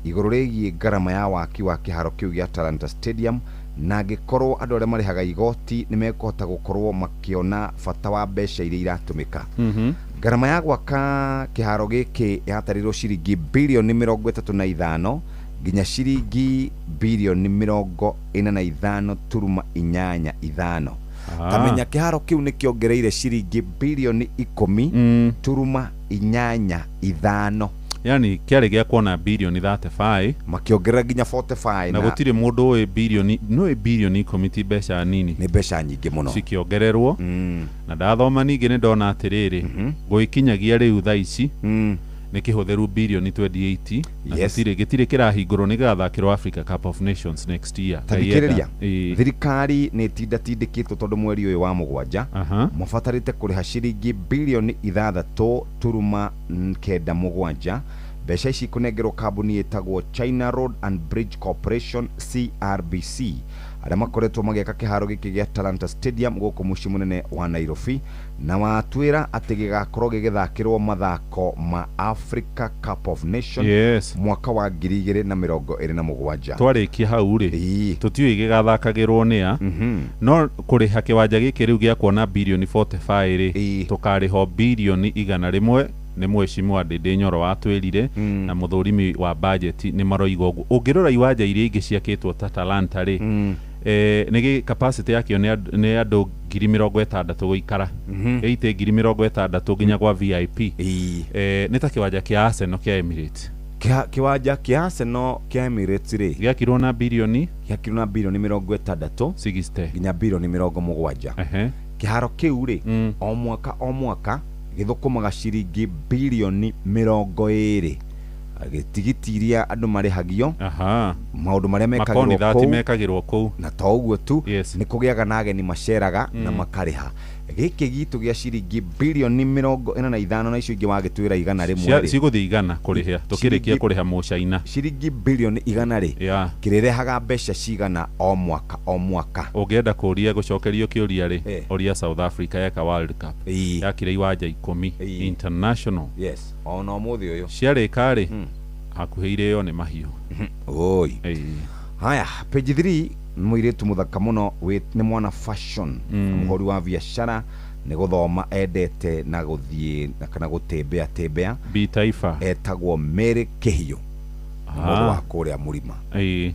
S13: iguru rigie ngarama ya waki wa kiharo kiu gia Talanta Stadium na gikorwo andu aria marihaga igoti ni mekuhota gukorwo makiona bata wa mbeca iria iratumika. Ngarama ya gwaka kiharo giki yatarirwo ciringi bilioni 35 nginya ciringi bilioni 45.85. Tamenya kiharo kiu ni kiongereire ciringi bilioni 10.85.
S3: Yani kiari gia kuona bilioni 35
S13: makiongerera nginya 45
S3: na gutire mundu we bilioni no bilioni committee mbeca nini
S13: ni mbeca nyingi muno
S3: cikiongererwo na ndathoma ningi ni ndona atiriri gwikinyagia riu tha ici nä kä hå theru bilioni 2080 na gätirä kä rahingå nä gathakärwo Africa Cup of Nations next year.
S13: Tathikĩrĩria, thirikari nä tindatindä kä two tondå mweri å yå wa mũgwanja mabatarä te kå rä ha ciringi bilioni 6.97 mbeca ici kũnengerwo kambuni ĩtagwo China Road and Bridge Corporation CRBC arĩa makoretwo magĩaka kĩharo gĩkĩ gĩa Talanta Stadium gũkũ mũciĩ mũnene wa Nairobi na watwĩra atĩ gĩgakorwo gĩgĩthakĩrwo mathako ma Africa Cup of Nations mwaka wa 2027.
S3: Twarĩkia hau rĩ tũtiũĩ gĩgathakagĩrwo nĩa no kũrĩha kĩwanja gĩkĩ rĩu gĩa kuona bilioni 45 rĩ tũkarĩho bilioni 100 nĩ Mheshimiwa Ndindi Nyoro watwĩrire na mũthũrimi wa budget nĩ maroiga ũguo. Ũngĩrora iwanja iria ingĩ ciakĩtwo ta Talanta rĩ nĩ capacity yakĩo nĩ andũ 60,000 gũikara 80,000 nginya gwa VIP. Nĩ ta kĩwanja kĩa Arsenal kĩa Emirates.
S13: Kiwanja kĩa Arsenal kĩa Emirates rĩ
S3: gĩakirwo na bilioni
S13: 60 nginya bilioni 70. Kĩharo kĩu rĩ o mwaka gĩthũkũmaga ciringi bilioni 20 gĩtigiti iria andũ marĩhagio maũndũ marĩa
S3: mekagĩrwo kũu
S13: na to ũguo tu nĩ kũgĩaga na ageni maceraga na makarĩha. Gĩkĩ gitũ gĩa ciringi bilioni 45 na icio ingĩ wagĩtwĩra 100 rĩmwe
S3: cigũthiĩ 100 kũrĩha tũkĩrĩkia kũrĩha mũcaina
S13: ciringi bilioni 100 rĩ kĩrĩrehaga mbeca cigana o mwaka
S3: ũngĩenda kũria gũcokerio kĩũria rĩ oria South Africa yeka World Cup yakire iwanja 10 international
S13: ona ũmũthĩ ũyũ
S3: ciarĩka rĩ hakuhĩ irĩo nĩ mahiũ.
S13: Haya, page 3 mũirĩtu mũthaka mũno nĩ mwana fashion mũhori wa biacara nĩ gũthoma endete na gũthiĩ kana gũtembea
S3: Bitaifa
S13: etagwo Mary Kĩhiũ mũndũ wa kũrĩa Mũrima
S3: nĩ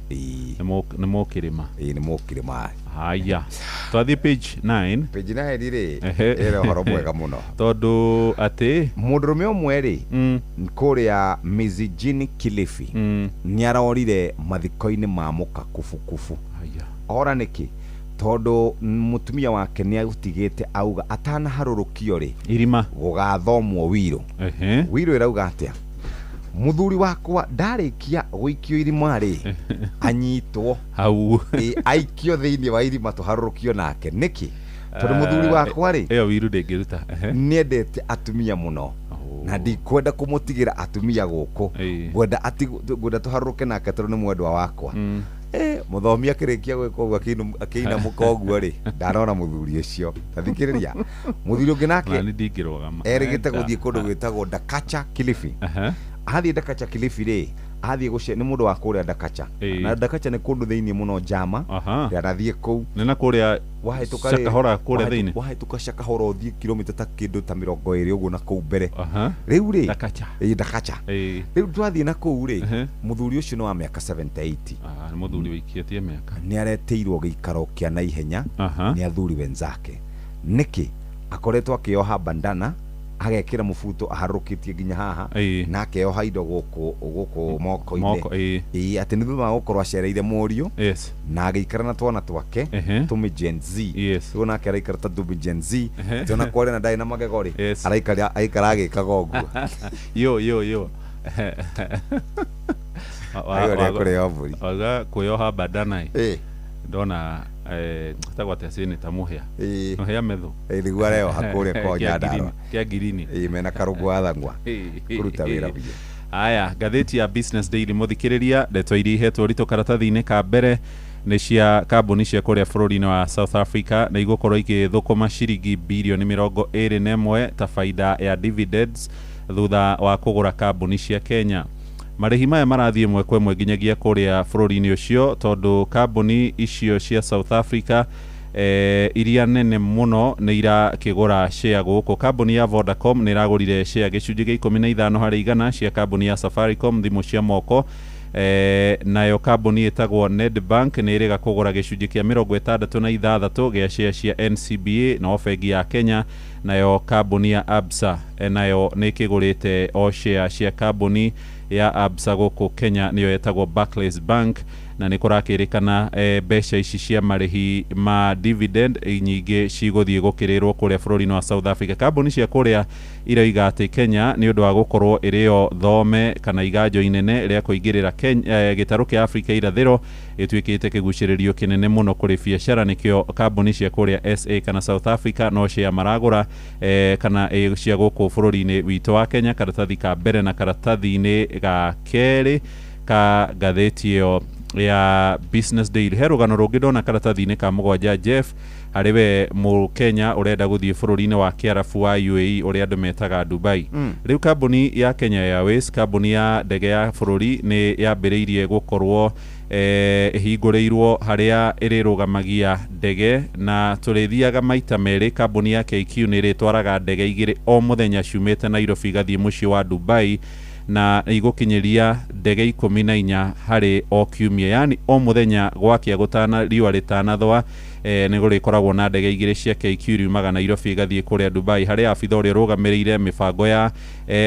S3: mũkĩrĩma. Haya twathiĩ page 9
S13: rĩ ĩrĩ ũhoro mwega mũno
S3: tondũ atĩ
S13: mũndũrũme ũmwe rĩ kũrĩa Mizijini Kilifi nĩarorire mathiko-inĩ ma mũkakubukubu. Ora nĩkĩ tondũ mũtumia wake nĩatigĩte auga atanaharũrũkio rĩ
S3: irima
S13: gũgathomwo wĩrũ ĩrauga atĩa muthuri wakwa ndarĩkia gũikio irima rĩ anyitwo
S3: hau
S13: aikio thĩinĩ wa irima tũharũrũkio nake nĩkĩ tondũ muthuri wakwa rĩ
S3: ĩyo wĩrũ ndĩngĩruta
S13: nĩendete atumia mũno na ndikwenda kũmũtigĩra atumia gũkũ ngwenda tũharũrũke nake tondũ nĩ mwendwa wakwa. Mũthomi akĩrĩkia gwĩka ũguo akĩinamũka ũguo rĩ ndanona mũthuri ũcio. Tathikĩrĩria mũthuri ũngĩ nake erĩgĩte gũthiĩ kũndũ gwĩtagwo Ndakacha Kilifi. Athiĩ Ndakacha Kilifi rĩ athiĩ nĩ mũndũ wa kũrĩa Ndakacha na Ndakacha nĩ kũndũ thĩinĩ mũno Jama ndathiĩ kũu
S3: nĩ na kũrĩa Shakahora kũrĩa thĩinĩ
S13: wahĩtũka Shakahora ũthiĩ kilomita ta kĩndũ ta 20 ũguo na kũu mbere rĩu rĩ Ndakacha rĩu twathiĩ na kũu rĩ mũthuri ũcio nĩ wa mĩaka 78
S3: nĩ mũthuri wĩikĩtie mĩaka
S13: nĩareteirwo gĩikaro kĩa naihenya nĩ athuri wenzake nĩkĩ akoretwo akĩoha bandana agekĩra mũbuto aharũkĩtie nginya haha na akeoha indo gũkũ moko-inĩ atĩ nĩ thutha wa gũkorwo acereire mũriũ na agĩikara na twana twake tũmĩ Gen Z ũguo nake araikara ta tũmĩ Gen Z atĩ ona kwarĩ na ndarĩ na magego rĩ araikara agĩkaga ũguo
S3: yo waga kwĩoha bandana ndona tagwate cini ta muhia muhia metho
S13: nĩguo areoha kũrĩa kwa Nyandarua
S3: kĩa ngirini
S13: mena karũngũ athangwa kũruta wĩra biũ.
S3: Aya ngathĩti ya Business Daily mũthikĩrĩria ndeto iria ihetwo ritũ karatathi-inĩ ka mbere nĩ cia kambuni cia kũrĩa bũrũri-inĩ wa South Africa na igũkorwo igĩthũkũma ciringi bilioni 21 ta faida ya dividends thutha wa kũgũra kambuni cia Kenya. Marĩhi maya marathiĩ ĩmwe kwa ĩmwe nginyagia kũrĩa bũrũri-inĩ ũcio tondũ kambuni icio cia South Africa iria nene mũno nĩ irakĩgũra share gũkũ. Kambuni ya Vodacom nĩ ĩragũrire share gĩcunjĩ gĩa 15% cia kambuni ya Safaricom thimũ cia moko. Nayo kambuni ĩtagwo Nedbank nĩ ĩrĩga kũgũra gĩcunjĩ kĩa 66 gĩa share cia NCBA na bengi ya Kenya. Nayo kambuni ya Absa nayo nĩ ĩkĩgũrĩte o share cia kambuni ya Absa gũkũ Kenya nĩyo yetagwo Barclays Bank na nĩ kũrakĩrĩkana mbeca ici cia marĩhi ma dividend nyingĩ cigũthiĩ gũkĩrĩrwo kũrĩa bũrũri-inĩ wa South Africa. Kambuni cia kũrĩa iroiga atĩ Kenya nĩ ũndũ wa gũkorwo ĩrĩo thome kana iganjo inene rĩa kũingĩrĩra gĩtarũ kĩa Afrika irathĩro ĩtuĩkĩte kĩgucĩrĩrio kĩnene mũno kũrĩ biacara, nĩkĩo kambuni cia kũrĩa SA kana South Africa no cia maragũra kana cia gũkũ bũrũri-inĩ witũ wa Kenya, karatathi ka mbere na karatathi-inĩ ga kerĩ ka ngathĩti ĩyo ya Business Daily. He rũgano rũngĩ ndona karatathi-inĩ ka mũgwanja Jeff, harĩwe Mũkenya ũrenda gũthiĩ bũrũri-inĩ wa Kiarabu wa UAE ũrĩa andũ metaga Dubai. Rĩu kambuni ya Kenya Airways, kambuni ya ndege ya bũrũri, nĩ yambĩrĩirie gũkorwo hingũrĩirwo harĩa ĩrĩrũgamagia ndege, na tũrĩthiaga maita merĩ. Kambuni ya KQ nĩ ĩrĩtwaraga ndege igĩrĩ o mũthenya ciumĩte Nairobi igathiĩ mũciĩ wa Dubai, na igũkinyĩria ndege 14 harĩ o kiumia, yani o mũthenya gwakĩa gũtana riũa rĩtanathwa nĩ gũrĩkoragwo na ndege igĩrĩ cia KQ riumaga Nairobi igathiĩ kũrĩa Dubai. Harĩ abitha ũrĩa ũrũgamĩrĩire mĩbango ya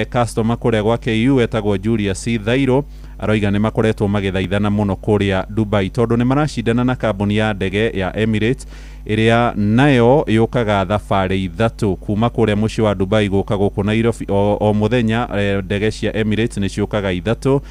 S3: customer kũrĩa gwa KU etagwo Julius Thairo aroiga nĩ makoretwo magĩthaithana mũno kũrĩa Dubai tondũ nĩ maracindana na kambuni ya ndege ya Emirates ĩrĩa nayo yũkaga thabarĩ ithatũ kuma kũrĩa mũciĩ wa Dubai gũka gũkũ Nairobi o mũthenya. Ndege cia Emirates nĩ ciũkaga ithatũ,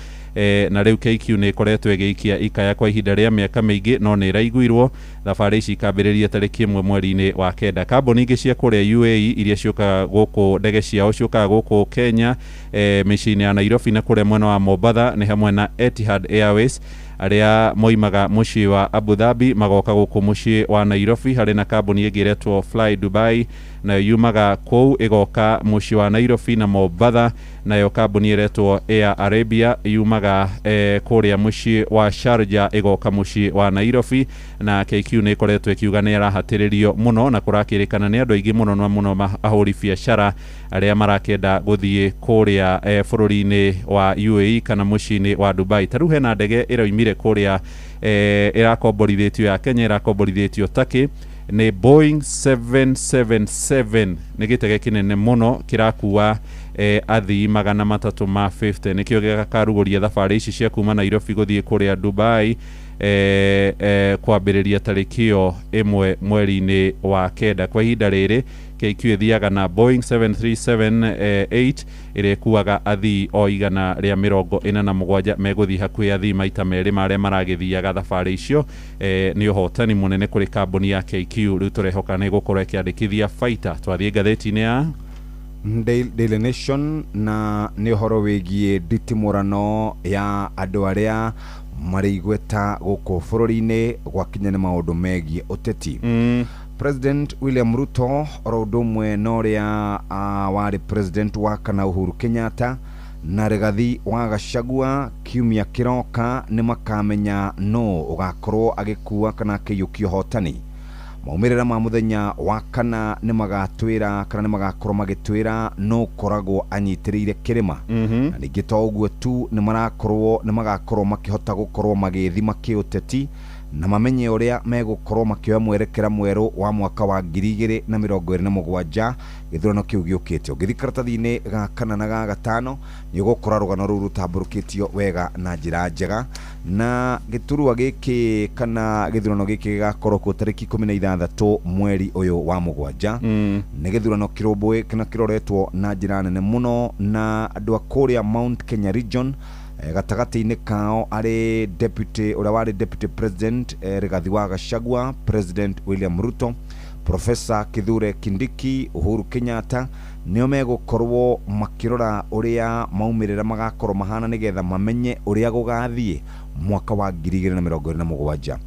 S3: na rĩu KQ nĩ ĩkoretwo ĩgĩikia ikaya kwa ihinda rĩa mĩaka mĩingĩ, no nĩ ĩraiguirwo. Thabarĩ ici ikambĩrĩria tarĩki 1 mweri-inĩ wa kenda. Kambuni ingĩ cia kũrĩa UAE iria ciũkaga gũkũ, ndege ciao ciũkaga gũkũ Kenya mĩciĩ-inĩ ya Nairobi na kũrĩa mwena wa Mombasa nĩ hamwe na Etihad Airways arĩa moimaga mũciĩ wa Abu Dhabi magoka gũkũ mũciĩ wa Nairobi. Harĩ na kambuni ĩngĩ ĩretwo Fly Dubai nayo yumaga kũu ĩgoka mũciĩ wa Nairobi na Mombasa. Nayo kambuni ĩretwo Air Arabia yumaga kũrĩa mũciĩ wa Sharjah ĩgoka mũciĩ wa Nairobi, na KQ nĩ ĩkoretwo ĩkiuga nĩ ĩrahatĩrĩrio mũno na kũrakĩrĩkana nĩ andũ aingĩ mũno na mũno ahũri biacara arĩa marakĩenda gũthiĩ kũrĩa bũrũri-inĩ wa UAE kana mũciĩ-inĩ wa Dubai. Tarĩu hena ndege ĩroimire kũrĩa ĩrakomborithĩtio ya Kenya, ĩrakomborithĩtio Turkey, nĩ Boeing 777, nĩ gĩtege kĩnene mũno kĩrakua athii 350, nĩkĩo gĩgakarugũria thabarĩ ici cia kuma Nairobi gũthiĩ kũrĩa Dubai kwambĩrĩria tarĩki ĩyo 1 mweri-inĩ wa kenda. Kwa ihinda rĩrĩ KQ ĩthiaga na Boeing 737-8 ĩrĩa ĩkuaga athii o 147 megũthiĩ hakuhĩ athii maita merĩ marĩa maragĩthiaga thabarĩ icio. Nĩ ũhotani mũnene kũrĩ kambuni ya KQ. Rĩu tũrehoka nĩ gũkorwo ĩkĩandĩkithia baita. Twathiĩ ngathĩti-inĩ ya
S13: Daily Nation, na nĩ ũhoro wĩgiĩ nditimũrano ya andũ arĩa marĩ igweta gũkũ bũrũri-inĩ gwakinya nĩ maũndũ megiĩ ũteti. President William Ruto oro ũndũ ũmwe na ũrĩa warĩ president wa kana Uhuru Kenyatta na Rigathi wa Gachagua kiumia kĩroka nĩ makamenya no ũgakorwo agĩkua kana akĩiyũkia ũhotani. Maumĩrĩra ma mũthenya wa kana nĩ magatwĩra kana nĩ magakorwo magĩtwĩra no koragwo anyitĩrĩire kĩrĩma. Na ningĩ to ũguo tu nĩ magakorwo makĩhota gũkorwo magĩthima kĩũteti na mamenye ũrĩa megũkorwo makĩoya mwerekera mwerũ wa mwaka wa 2027 gĩthurano kĩu gĩũkĩte. Ũngĩthiĩ karatathi-inĩ ga kana na ga gatano nĩ ũgũkora rũgano rũu rũtambũrũkĩtio wega na njĩra njega, na gĩturwa gĩkĩ kana gĩthurano gĩkĩ gĩgakorwo kuo tarĩki 16 mweri ũyũ wa mũgwanja. Nĩ gĩthurano kĩrũmbũĩ kana kĩroretwo na njĩra nene mũno na andũ a kũrĩa Mount Kenya region, gatagatĩ-inĩ kao arĩ deputy ũrĩa warĩ deputy president Rigathi wa Gachagua, President William Ruto, Professor Kithure Kindiki, Uhuru Kenyatta, nĩo megũkorwo makĩrora ũrĩa maumĩrĩra magakorwo mahana nĩgetha mamenye ũrĩa gũgathiĩ mwaka wa 2027.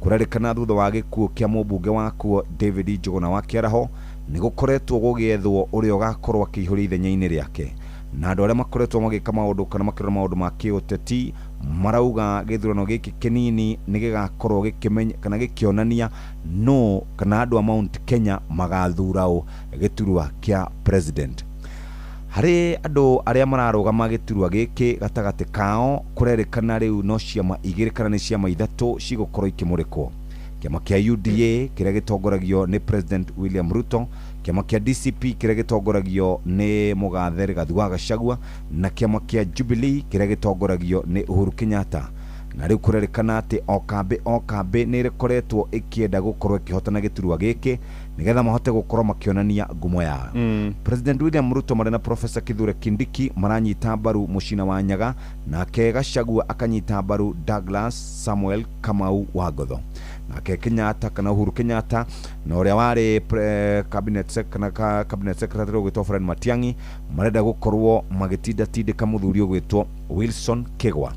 S13: Kũrerĩkana thutha wa gĩkuũ kĩa mũmbunge wa kuo David Njuguna wa Kĩaraho nĩ gũkoretwo gũgĩethwo ũrĩa ũgakorwo akĩihũria ithenya-inĩ rĩake, na andũ arĩa makoretwo magĩka maũndũ kana makĩrora maũndũ ma kĩũteti marauga gĩthurano gĩkĩ kĩnini nĩ gĩgakorwo gĩkĩmenya kana gĩkĩonania no kana andũ a Mount Kenya magathurao gĩturwa kĩa president. Harĩ andũ arĩa mararũgama gĩturwa gĩkĩ gatagatĩ kao kũrerĩkana rĩu no ciama igĩrĩ kana nĩ ciama ithatũ cigũkorwo ikĩmũrĩkwo. Kĩama kĩa UDA kĩrĩa gĩtongoragio nĩ President William Ruto, kĩama kĩa DCP kĩrĩa gĩtongoragio nĩ Mũgathe Rigathi wa Gachagua, na kĩama kĩa Jubilee kĩrĩa gĩtongoragio nĩ Uhuru Kenyatta. na rĩu kũrerĩkana atĩ o kambe nĩ ĩkoretwo ĩkĩenda gũkorwo ĩkĩhotana gĩturwa gĩkĩ nĩgetha mahote gũkorwo makĩonania ngumo yao. President William Ruto marĩ na Professor Kithure Kindiki maranyita mbaru Mũchina wa Nyaga, nake Gachagua akanyita mbaru Douglas Samuel Kamau wa Ngotho. Nake Kenyatta kana Uhuru Kenyatta na ũrĩa warĩ cabinet secretary ũgwĩtwo Fred Matiang'i marenda gũkorwo magĩtindatindĩka mũthuri ũgwĩtwo Wilson Kigwa.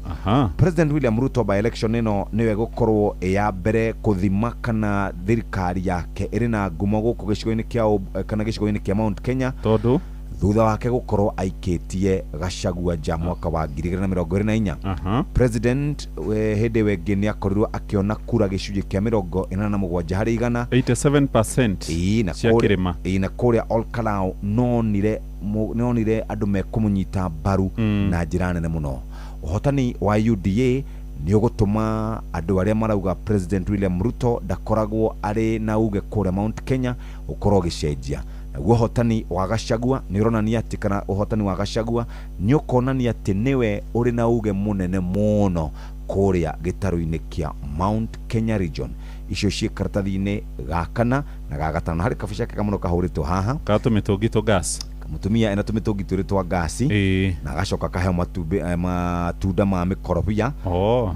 S13: President William Ruto by election ĩno nĩwe gũkorwo ya mbere kũthima kana thirikari yake ĩrĩ na ngumo gũkũ gĩcigo-inĩ kĩa Mount Kenya, tondũ thutha wake gũkorwo aikĩtie Gachagua nja mwaka wa 2024. President hĩndĩ wengĩ nĩ akorirwo akĩona kura gĩcunjĩ kĩa 47 harĩ igana,
S3: 87% cia kĩrĩma.
S13: Na kũrĩa Olkalau nonire andũ mekũmũnyita mbaru na njĩra nene mũno. Ũhotani wa UDA nĩ ũgũtũma andũ arĩa marauga President William Ruto ndakoragwo arĩ na uge kũrĩa Mount Kenya ũkorwo gĩcenjia. Naguo ũhotani wa Gachagua nĩ ũronania atĩ kana ũhotani wa Gachagua nĩ ũkonania atĩ nĩwe ũrĩ na uge mũnene mũno kũrĩa gĩtarũ-inĩ kĩa Mount Kenya region. Icio ciĩ karatathi-inĩ gakana na gagatano harĩ kabica kega mũno kahũrĩtwo haha
S3: gatũmĩtũngitũ gas.
S13: Mutumia ena tũmĩtũngi tũrĩ twa gasi na agacoka kaheo matunda ma mĩkorobia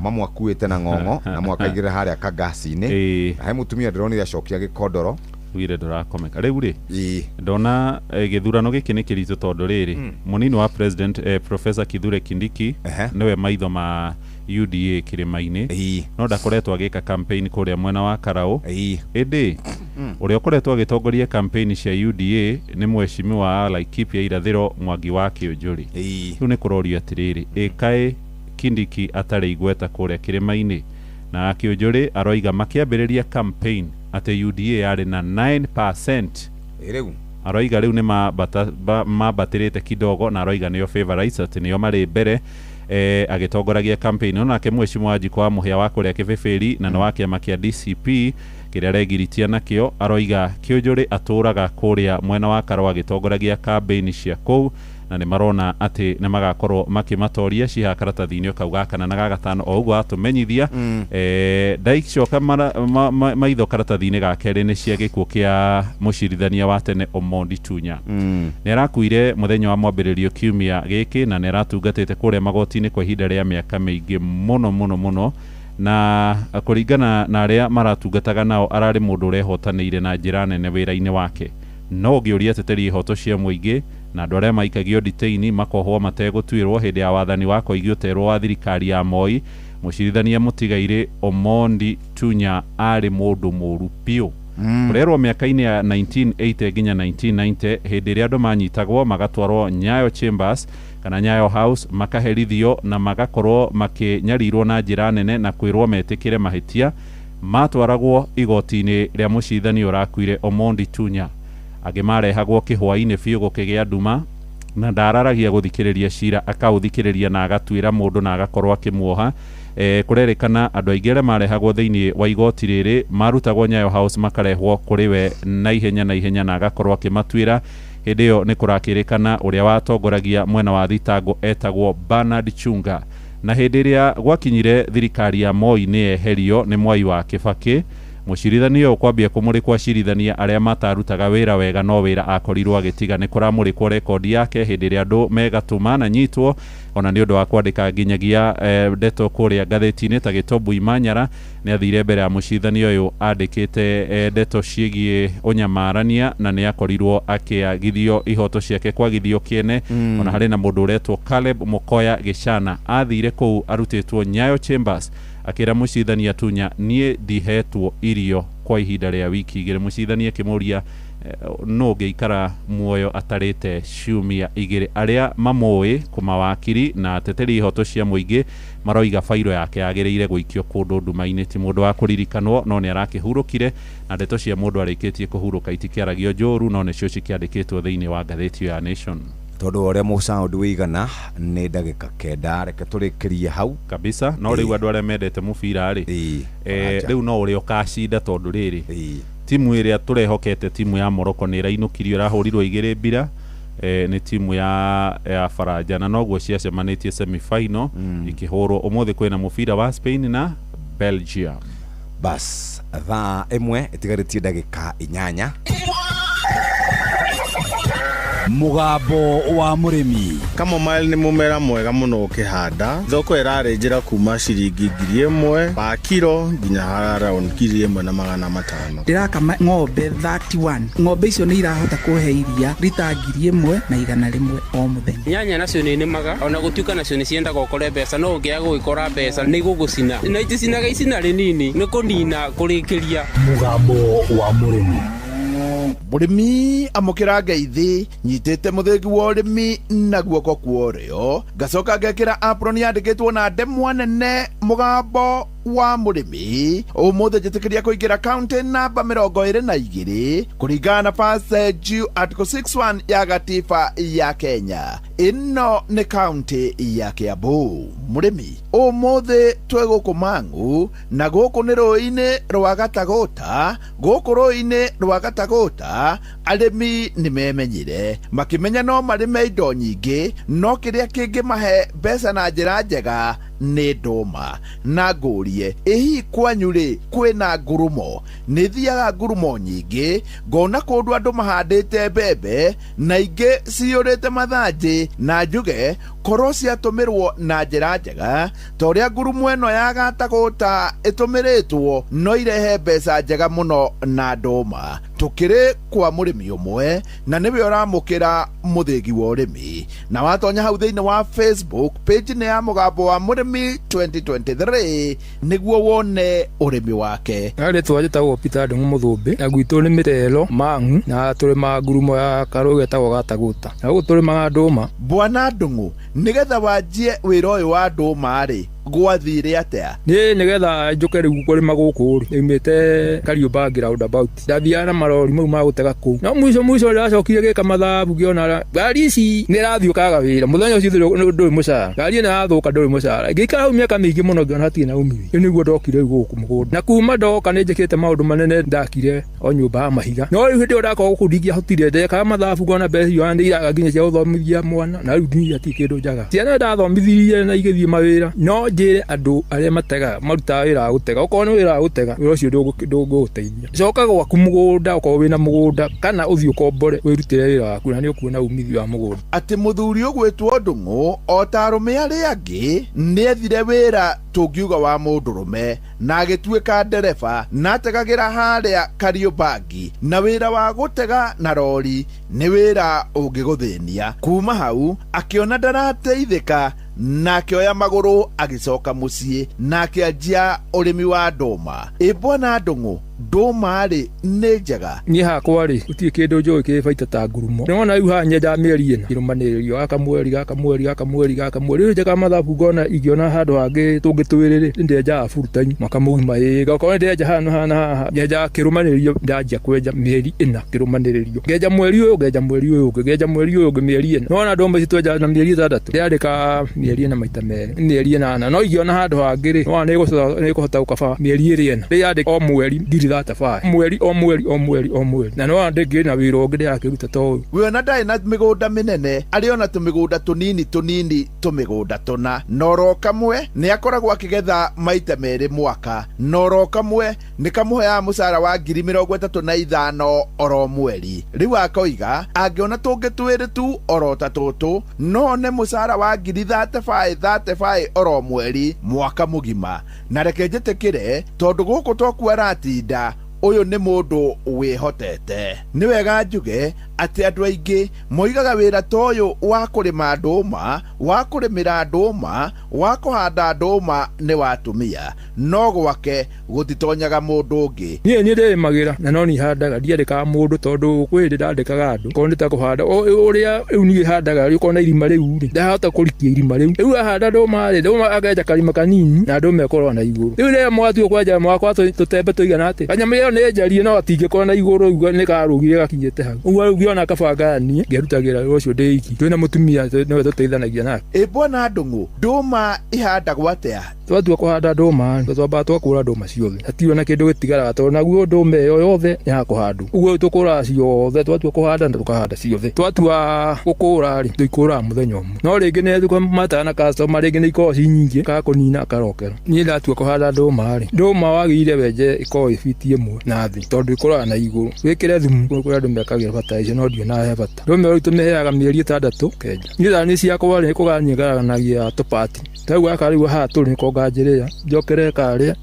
S13: mamwe akuĩte na ng'ong'o na mwakaigĩrĩra harĩa kagasi-inĩ, na he mutumia ndĩronire acokia gĩkondoro
S3: wire ndũrakomeka. Rĩu rĩ ndona gĩthurano gĩkĩ nĩ kĩritũ tondũ rĩrĩ mũnini wa president Professor Kithure Kindiki nĩwe maitho ma UDA kĩrĩma-inĩ, no ndakoretwo agĩka campaign kũrĩa mwena wa Karau. Ĩndĩ ũrĩa ũkoretwo agĩtongoria campaign cia UDA nĩ mheshimiwa wa Laikipia irathĩro Mwangi wa Kĩũnjũrĩ. Rĩu nĩ kũrorio atĩrĩrĩ, ĩkaĩ Kindiki atarĩ igweta kũrĩa kĩrĩma-inĩ, na Kĩũnjũrĩ aroiga makĩambĩrĩria campaign atĩ UDA yarĩ na 9%.
S13: Rĩu
S3: aroiga rĩu nĩ mabatĩrĩte kidogo, na aroiga nĩo favorites atĩ nĩo marĩ mbere agĩtongoragia campaign. Nake mheshimiwa Wanjiku wa Mũhĩa wa kũrĩa Kĩbĩbĩri na nĩ wa kĩama kĩa DCP kĩrĩa aregiritia nakĩo, aroiga Kĩũnjũrĩ atũraga kũrĩa mwena wa Karau agĩtongoragia campaign cia kũu, na nĩ marona atĩ nĩ magakorwo makĩmatoria ciha karatathi-inĩ kauga kana na gagatano o ũguo atũmenyithia. Ndaicoka maitho karatathi-inĩ ga kerĩ nĩ cia gĩkuũ kĩa mũcirithania wa tene Omondi Tunya. Nĩ arakuire mũthenya wa mwambĩrĩrio kiumia gĩkĩ na nĩ aratungatĩte kũrĩa magoti-inĩ kwa ihinda rĩa mĩaka mĩingĩ mũno, na kũringana na arĩa maratungataga nao ararĩ mũndũ ũrehotanĩire na njĩra nene wĩra-inĩ wake. No ũngĩũria ateteri ihoto cia mũingĩ na andũ arĩa maikagio nditĩini makohwo mategũtuĩrwo hĩndĩ ya wathani wa Koigi ũterwo wa thirikari ya Moi, mũcirithania mũtigairĩ Omondi Tunya arĩ mũndũ mũru piũ. Kũrerwo mĩaka-inĩ ya 1980 nginya 1990 hĩndĩ ĩrĩa andũ manyitagwo magatwarwo Nyayo Chambers kana Nyayo House makaherithio na magakorwo makĩnyarirwo na njĩra nene na kwĩrwo metĩkĩre mahĩtia, matwaragwo igoti-inĩ rĩa mũcirithania ũrakuire Omondi Tunya. Angĩ marehagwo kĩhwa-inĩ biũ gũkĩgĩa nduma na ndararagia gũthikĩrĩria cira, akaũthikĩrĩria na agatuĩra mũndũ na agakorwo akĩmuoha. Kũrerĩkana andũ aingĩ arĩa marehagwo thĩinĩ wa igoti rĩrĩ marutagwo Nyayo House makarehwo kũrĩ we na ihenya na agakorwo akĩmatuĩra. Hĩndĩ ĩyo nĩ kũrakĩrĩkana ũrĩa watongoragia mwena wa thitango etagwo Bernard Chunga, na hĩndĩ ĩrĩa gwakinyire thirikari ya Moi nĩ eherio nĩ Mwai wa Kĩbakĩ, mũcirithania ũkwambia kũmũrĩkwo acirithania arĩa matarutaga wĩra wega no wĩra akorirwo agĩtiga. Nĩ kũramũrĩkwo rekondi yake hĩndĩ ĩrĩa andũ megatũma na nyitwo, ona nĩ ũndũ wa kwandĩka nginyagia ndeto kũrĩa ngathĩti-inĩ ta Gĩtombu Imanyara. Nĩ athire mbere ya mũcirithania ũyũ andĩkĩte ndeto ciĩgiĩ ũnyamarania na nĩ akorirwo akĩagithio ihoto ciake kwagithio kĩene. Ona harĩ na mũndũ ũretwo Caleb Mukoya Gĩchana athire kũu arutĩtwo Nyayo Chambers akĩra mũcirithania Tunya niĩ ndihetwo irio kwa ihinda rĩa wiki igĩrĩ. Mũcirithania akĩmũria no ngĩikara muoyo atarĩte ciumia igĩrĩ. Arĩa mamũĩ kũmawakiri na ateteri ihoto cia mũingĩ maroiga fairo yake yagĩrĩire gũikio kũndũ nduma-inĩ. Ti mũndũ wa kũririkanwo no nĩ arakĩhurũkire, na ndeto cia mũndũ arĩkĩtie kũhurũka itikĩaragio njũru, no nĩcio cikĩandĩkĩtwo thĩinĩ wa ngathĩti ya Nation.
S13: Tondũ ũrĩa mũsound wĩigana nĩ ndagĩka kenda, reke tũrĩkĩrie hau
S3: kabisa. No rĩu andũ arĩa mendete mũbira rĩ, rĩu no ũrĩa ũkacinda tondũ rĩrĩ timu ĩrĩa tũrehokete timu ya Morocco nĩ ĩrainũkirio ĩrahũrirwo 2-0, nĩ timu ya Faranja na noguo ciacemanĩtie semi-final ikĩhũrwo ũmũthĩ kwĩna mũbira wa Spain na Belgium.
S13: Bas thaa ĩmwe ĩtigarĩtie ndagĩka 8.
S14: Mugambo wa mũrĩmi.
S16: Kamomile nĩ mũmera mwega mũno ũkĩhanda. Thoko ĩrarĩnjĩra kuma ciringi 1,000 pa kilo nginya around 1,500.
S17: Ndĩrakama ng'ombe 31. Ng'ombe icio nĩ irahota kũhe iria rita 1,100 o mũthenya.
S18: Nyanya nacio nĩ nĩmaga ona gũtuĩka nacio nĩ ciendaga ũkore mbeca no ũngĩaga gũgĩkora mbeca nĩ gũgũcina. Na iticinaga icina rĩnini nĩ kũnina kũrĩkĩria.
S8: Mugambo wa mũrĩmi.
S19: Mũrĩmi amũkĩra ngeithi nyitĩte mũthĩgi wa ũrĩmi na guoko kuorio ngacoka ngekĩra apron yandĩkĩtwo na ndemwa nene Mugambo wa mũrĩmi ũmũthĩ njĩtĩkĩria kũingĩra kaunti namba 22 kũringana na passage article 61 ya gatiba ya Kenya. Ĩno nĩ kaunti ya Kiambu. Mũrĩmi ũmũthĩ twĩ gũkũ Mang'u na gũkũ nĩ rũĩ-inĩ rwa Gatagũta. Gũkũ rũĩ-inĩ rwa Gatagũta arĩmi nĩ memenyire makĩmenya no marĩme indo nyingĩ no kĩrĩa kĩngĩmahe mbeca na njĩra njega nĩ ndũma. Na ngũrie ĩhi kwanyu rĩ kwĩna ngurumo? Nĩ thiaga ngurumo nyingĩ ngona kũndũ andũ mahandĩte mbembe na ingĩ ciyũrĩte mathanjĩ na njuge korwo ciatũmĩrwo na njĩra njega ta ũrĩa ngurumo ĩno ya Gatagũta ĩtũmĩrĩtwo no irehe mbeca njega mũno na ndũma. Tukĩrĩ kwa mũrĩmi ũmwe na nĩwe ũramũkĩra mũthĩgi wa ũrĩmi na watonya hau thĩinĩ wa Facebook page nĩ ya Mugambo wa mũrĩmi 2023 nĩguo wone ũrĩmi wake.
S20: Arĩ twajĩtagwo Peter Ndung'u Mũthũmbĩ na gwitũ nĩ Mĩtelo Mang'u na tũrĩma ngurumo ya karũĩ getagwo Gatagũta na gũkũ tũrĩmaga ndũma. Bwana Ndung'u nĩgetha wanjie wĩra ũyũ wa ndũma rĩ gwathire atĩa? Nĩgetha njoke rĩu kũrĩma gũkũ rĩ nyumĩte Kariobangi roundabout ndathiaga na marori mau ma gũtega kũu no mũico ndĩracokire gĩka mathabu ngĩona ngari ici nĩrathiũkaga wĩra mũthenya ũcio ndũrĩ mũcara ngari ĩno yathũka ndũrĩ mũcara ngĩikara hau mĩaka mĩingĩ mũno ngĩona hatirĩ na umithio. Rĩu nĩguo ndokire rĩu gũkũ mũgũnda na kuma ndoka nĩnjĩkĩte maũndũ manene ndakire o nyũmba ya mahiga no rĩu hĩndĩ ĩyo ndakorwo gũkũ ndingĩahotire ndekaga mathabu ngona mbeca icio nĩiraga nginya cia gũthomithia mwana na rĩu nginya hatirĩ kĩndũ njaga. Ciana ndathomithirie na igĩthiĩ mawĩra no njĩre andũ arĩa matega marutaga wĩra wa gũtega okorwo nĩ wĩra wa gũtega wĩra ũcio ndũgũgũteithia. Coka gwaku mũgũnda okorwo wĩna mũgũnda kana ũthiĩ ũkombore wĩrutĩre wĩra waku na nĩ ũkuona umithio wa mũgũnda. Atĩ mũthuri ũgwĩtwo Ndung'u o ta arũme arĩa angĩ nĩethire wĩra tũngiuga wa mũndũrũme na agĩtuĩka ndereba na ategagĩra harĩa Kariobangi na wĩra wa gũtega na rori nĩ wĩra ũngĩgũthĩnia. Kuma hau akĩona ndarateithĩka na akĩoya magũrũ agĩcoka mũciĩ na akĩanjia ũrĩmi wa ndũma. Bwana Ndung'u ndũma rĩ nĩ njega? Niĩ hakwa rĩ gũtirĩ kĩndũ njũĩ kĩ baita ta ngurumo. Nĩwona rĩu haha nyenja mĩeri ĩna irũmanĩrĩrio gaka mweri rĩu njega mathabu ngona ingĩona handũ hangĩ tũngĩtwĩrĩ nĩndenjaga full time mwaka mũgima gakorwo nĩndenja haha nyenja kĩrũmanĩrĩrio ndanjia kwenja mĩeri 4 kĩrũmanĩrĩrio ngenja mweri ũyũ ngenja mweri ũyũ ũngĩ ngenja mweri ũyũ ũngĩ mĩeri 4. Nĩwona ndũma ici twenja na mĩeri 6 ndĩrandĩka mĩeri 4 maita merĩ mĩeri 8 no ingĩona handũ hangĩ rĩ nĩkũhota gũkaba mĩeri 4 ndĩyandĩka o mweri ngiri 35 mweri o mweri na no ndĩngĩ na wĩra ũngĩ ndĩrakĩruta to ũyũ. We ona ndarĩ na mĩgũnda mĩnene arĩ ona tũmĩgũnda tũnini tũmĩgũnda tũna noro kamwe nĩ akoragwo akĩgetha maita merĩ mwaka noro kamwe nĩ kamũheaga mũcara wa 35,000 oro mweri. Rĩu akoiga angĩona tũngĩ twĩrĩ tu oro ta tũtũ no nĩ mũcara wa 35 oro mweri mwaka mũgima. Na reke njĩtĩkĩre tondũ gũkũ tokuo aratinda ũyũ nĩ mũndũ wĩhotete. Nĩ wega njuge atĩ andũ aingĩ moigaga wĩra ta ũyũ wa kũrĩma ndũma wa kũrĩmĩra ndũma wa kũhanda ndũma nĩ watumia no gwake gũtitonyaga mũndũ ũngĩ. Niĩ ndĩrĩmagĩra na no nihandaga ndiandĩkaga mũndũ tondũ kwĩ hĩndĩ ndandĩkaga andũ korwo nĩ ta kũhanda ũrĩa rĩu niĩ handaga rĩu korwo na irima rĩu rĩ ndahota kũrikia irima rĩu ahanda ndũma rĩ ndũma akenja karima kanini na ndũma ĩkorwo na igũrũ. Rĩu rĩrĩa mwatuo kwenja mwakwa tũtembe tũigana atĩ kanyamũ ĩyo nĩ njarie no atingĩkorwo na igũrũ nĩ karũgire gakinyĩte hau. Ũguo ingĩona kabanga niĩ ngĩrutagĩra ũcio ndĩ iki twĩna mũtumia nĩwe tũteithanagia nake.
S19: Bwana Ndung'u, ndũma ihandagwo atĩa?
S20: Twatua kũhanda ndũma twambaga twakũra ndũma ciothe, hatirĩ na kĩndũ gĩtigaraga tondũ naguo ndũma ĩyo yothe nĩ ya kũhandwo. Ũguo tũkũraga ciothe, twatua kũhanda na tũkahanda ciothe. Twatua gũkũra rĩ tũikũraga mũthenya ũmwe, no rĩngĩ nĩ tũkamata na customer rĩngĩ nĩ ikoragwo ci nyingĩ kaga kũnina akarokera. Niĩ ndatua kũhanda ndũma rĩ, ndũma wagĩrĩire wenje ĩkorwo ĩ biti ĩmwe na thĩ tondũ ĩkũraga na igũrũ. Wĩkĩre thumu kũrĩa andũ mekagĩra fertilizer no ndio nahe bata. Ndũma ĩyo tũmĩheaga mĩeri 6 kenja. Niĩ nĩ ciakwa rĩ nĩkũgania ngaraganagia tũpati. Tau gaka rĩu haha tũrĩ nĩko nganjĩrĩra njokere karĩa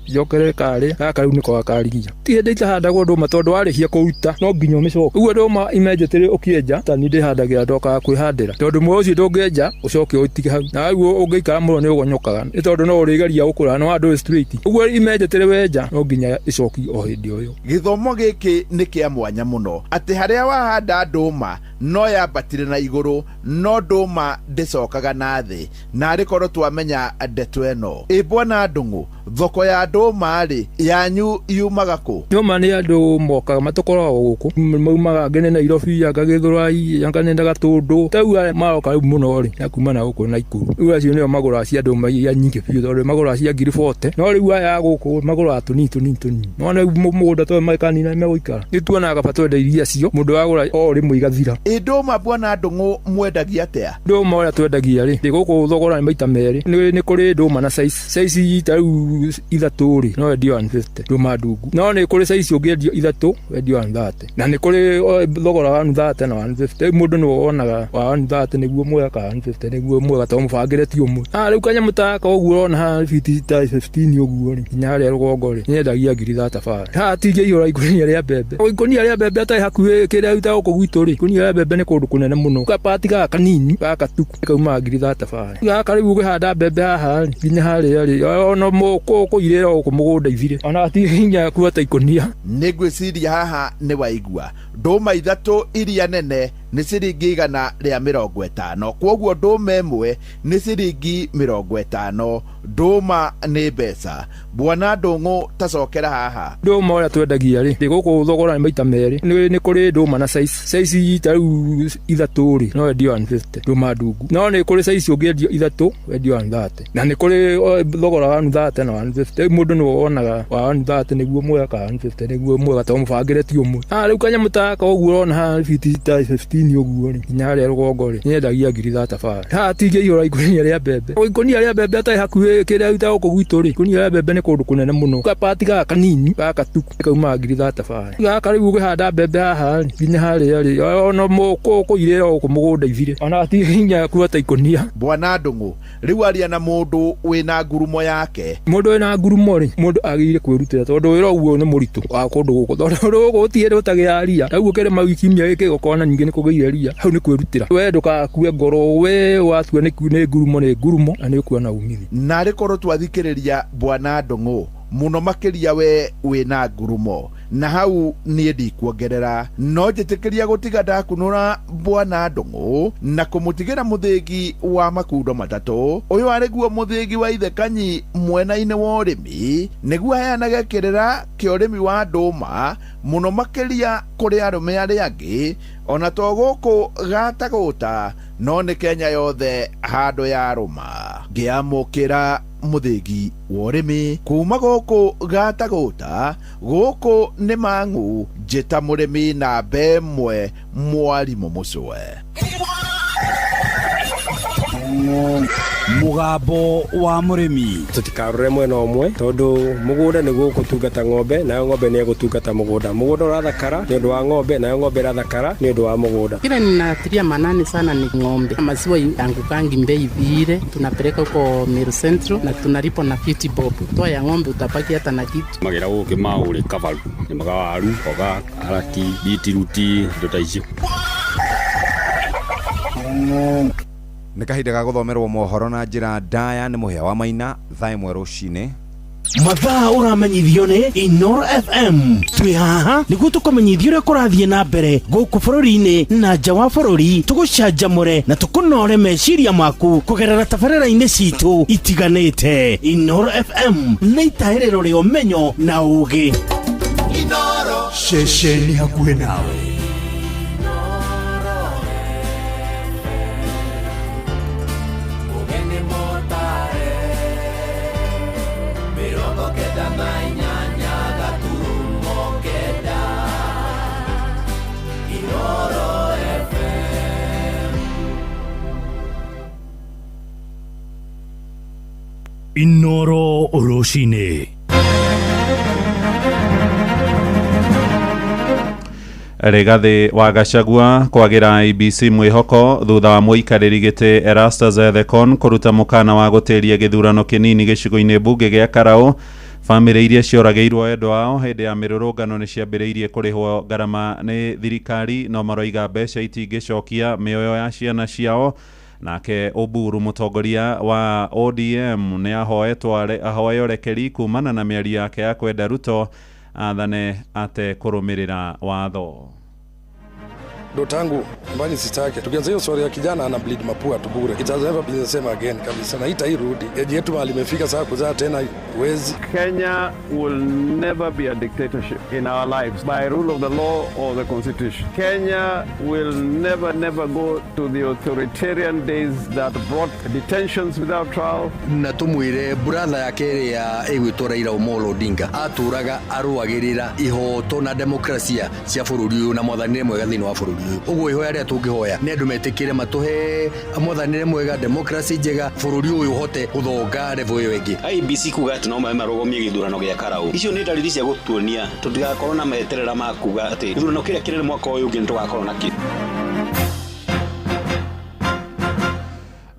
S20: gaka rĩu nĩko gakarigia. Ti hĩndĩ itahandagwo ndũma tondũ warĩkia kũruta no nginya ũmĩcoke. Ũguo ndũma immediately ũkĩenja ta niĩ ndĩhandagĩra ndokaga kwĩhandĩra tondũ mũndũ ũcio ndũngĩenja ũcoke ũtige hau. Na ũguo ũngĩikara mũno nĩ ũgonyokaga nĩ tondũ no ũrĩgeria gũkũra no andũ straight. Ũguo immediately wenja no nginya ĩcoki o hĩndĩ o ĩyo.
S19: Gĩthomo gĩkĩ nĩ kĩa mwanya mũno atĩ harĩa wahanda ndũma no yambatire na igũrũ no ndũma ndĩcokaga na thĩ, na arĩkorwo twamenya ndeto ĩno. Bwana Ndung'u, thoko ya ndũma rĩ yanyu yumaga kũ?
S20: Ndũma nĩ andũ mokaga matokoragwo gũkũ, maumaga ngene Nairobi, anga Gĩthũrai, anga nenda Gatũndũ. Tau maroka rĩu mũno rĩ na kuma na gũkũ na Ikuru. Rĩu acio nĩo magũraga cia ndũma iria nyingĩ biũ tondũ magũraga cia 40,000 no rĩu aya gũkũ magũraga tũnini. No nĩ mũgũnda tondũ makanina megũikara. Nĩ tuonaga kaba twende iria cio mũndũ wagũra o rĩmwe igathira.
S19: Ndũma Bwana Ndung'u mwendagia atĩa?
S20: Ndũma ũrĩa twendagia rĩ gũkũ thogora nĩ maita merĩ. Nĩ kũrĩ ndũma na size ta rĩu 3 rĩ no endio 150 ndũma ndungu, no nĩ kũrĩ size ũngĩendio 3 endio 130, na nĩ kũrĩ thogora wa 130 na 150. Mũndũ nĩ wonaga wa 130 nĩguo mwega ka 150 nĩguo mwega tondũ mũbangĩre ti ũmwe. Rĩu kanyamũ taka ũguo ũrona haha biti ta 15 ũguo rĩ nginya harĩa rũgongo rĩ nyendagia 30,000. Haha tingĩihũra ikũnia rĩa mbembe. Ikũnia rĩa mbembe atarĩ hakuhĩ kĩrĩa gĩtagwo gũkũ gwitũ rĩ ikũnia rĩa mbembe nĩ kũndũ kũnene mũno. Kapati gaka kanini gaka tu kauma 30,000. Gaka rĩu ũkĩhanda mbembe haha rĩ nginya harĩa rĩ ona kũirĩra gũkũ mũgũnda ithire ona tihinya kuota ikũnia.
S19: Nĩ ngwĩciria haha nĩ waigua ndũma 3 iria nene nĩ ciringi 150, kwoguo ndũma ĩmwe nĩ ciringi 50. Ndũma nĩ mbeca. Bwana Ndung'u tacokera haha.
S20: Ndũma ũrĩa twendagia rĩ gũkũ thogora nĩ maita merĩ. Nĩ kũrĩ ndũma na size ta rĩu 3 rĩ no endio 150 ndũma ndungu, no nĩ kũrĩ size ũngĩendio 3 endio 130, na nĩ kũrĩ thogora wa 130 na 150. Mũndũ nĩ wonaga wa 130 nĩguo mwega ka 150 nĩguo mwega tondũ mũbangĩre ti ũmwe. Rĩu kanyamũ taka ũguo ũrona haha biti ta 15 ũguo rĩ nginya harĩa rũgongo rĩ nyendagia 30,000. Haha tingĩihũra ikũnia rĩa mbembe. Ikũnia rĩa mbembe atarĩ hakuhĩ kĩrĩa gĩtagwo gũkũ gwitũ rĩ ikũnia rĩa mbembe nĩ kũndũ kũnene mũno. Kapati gaka kanini gaka tu kauma 30,000. Gaka rĩu ũkĩhanda mbembe haha rĩ nginya harĩa rĩ ona kũirĩra gũkũ mũgũnda ithire ona tihinya kuota ikũnia.
S19: Bwana Ndung'u, rĩu aria na mũndũ wĩna ngurumo yake.
S20: Mũndũ wĩna ngurumo rĩ mũndũ agĩrĩire kwĩrutĩra tondũ wĩra ũguo nĩ mũritũ wa kũndũ gũkũ tondũ gũkũ ti hĩndĩ ũtagĩa ria. Rĩu ũkĩrĩ mawiki mĩa gĩkĩgokona ningĩ nĩ kũgĩire ria, hau nĩ kwĩrutĩra. We ndũgakue ngoro, we watua nĩ ngurumo na nĩ ũkuona umithio.
S19: Na rĩkorwo twathikĩrĩria Bwana Ndung'u muno makĩria we wĩna ngurumo na hau niĩ ndikuongerera, no njĩtĩkĩria gũtiga ndakunũra Bwana Ndung'u na kũmũtigĩra mũthĩgi wa makundo 3 ũyũ arĩ guo mũthĩgi wa Ithe Kanyi mwena-inĩ wa ũrĩmi nĩguo aheanage kĩrĩra kĩa ũrĩmi wa ndũma mũno makĩria kũrĩ arũme arĩa angĩ ona to gũkũ Gatagũta no nĩ Kenya yothe handũ ya rũma. Ngĩamũkĩra mũthĩgi wa ũrĩmi kuma gũkũ Gatagũta, gũkũ nĩ Mang'u, njĩta mũrĩmi namba 1 Mwarimũ Mũcwe.
S14: Mũgambo wa mũrĩmi.
S21: Tutikarore mwena ũmwe tondu mũgũnda nĩguo gũtungata ng'ombe nayo ng'ombe nĩ gũtungata mũgũnda. Mũgũnda ũrathakara nĩ ũndũ wa ng'ombe nayo ng'ombe ĩrathakara nĩ ũndũ wa mũgũnda.
S22: Kile ninatilia manani sana ni ng'ombe. Maziwa yangukangi mbei vile, tunapeleka huko Meru Central na tunalipo na 50 bob. Toa ya ng'ombe utapaki hata na kitu.
S21: Magira gũkĩ maũrĩ kavaru nĩ magawaru oga arati bitiruti ndota icio.
S13: Nĩ kahinda ga gũthomerwo mohoro na njĩra ndaya nĩ Mũhĩa wa Maina. Thaa ĩmwe rũcinĩ
S12: mathaa ũramenyithio nĩ Inooro FM. Twĩ haha nĩguo tũkũmenyithia ũrĩa kũrathiĩ na mbere gũkũ bũrũri-inĩ na nja wa bũrũri, tũgũcanjamũre na tũkũnore meciria maku kũgerera tabarĩra-inĩ citũ itiganĩte. Inooro FM nĩ itahĩrĩro rĩa ũmenyo na ũũgĩ.
S9: Inooro ceceni hakuhĩ nawe.
S8: Inoro Oroshine.
S3: Rigathi wa Gachagua kwagira IEBC mwihoko thutha wa muikariri giti Erastus Ethekon kuruta mukana wa guteria githurano kinini gicigo-ini bunge gia Karau. Family iria cioragirwo endo ao hindi ya mirurungano ni ciambiriirie kurihwo garama ni thirikari no maroiga mbeca itingicokia mioyo ya ciana ciao. Nake Oburu mutongoria wa ODM ni ahoya rekeri kumana na miario yake ya kwenda Ruto athane ate kurumirira watho.
S1: Ndoto yangu mbali sitake. Tukianza hiyo story ya kijana ana bleed mapua tu bure. It has never been the same again kabisa. Na itairudi. Eji yetu mahali imefika sasa kuzaa tena wezi.
S2: Kenya will never be a dictatorship in our lives by rule of the law or the constitution. Kenya will never go to the authoritarian days that brought detentions without trial.
S23: Na tumwire brother yake ya egwitwo Raila Omolo Odinga aturaga aruagirira ihoto na demokrasia cia bururi uyu na mwathanire mwega thini wa bururi. Uguo ihoya ria tungihoya ni andu metikire matuhe mwathanire mwega demokrasi njega bururi uyu hote guthonga revo iyo ingi.
S24: IEBC kuga ati no marogomie githurano gia Karau. Icio ni dalili cia gutuonia tutigakorwo na meterera makuga ati githurano kiria kirere mwaka uyu ngi ntugakorwo na kindu.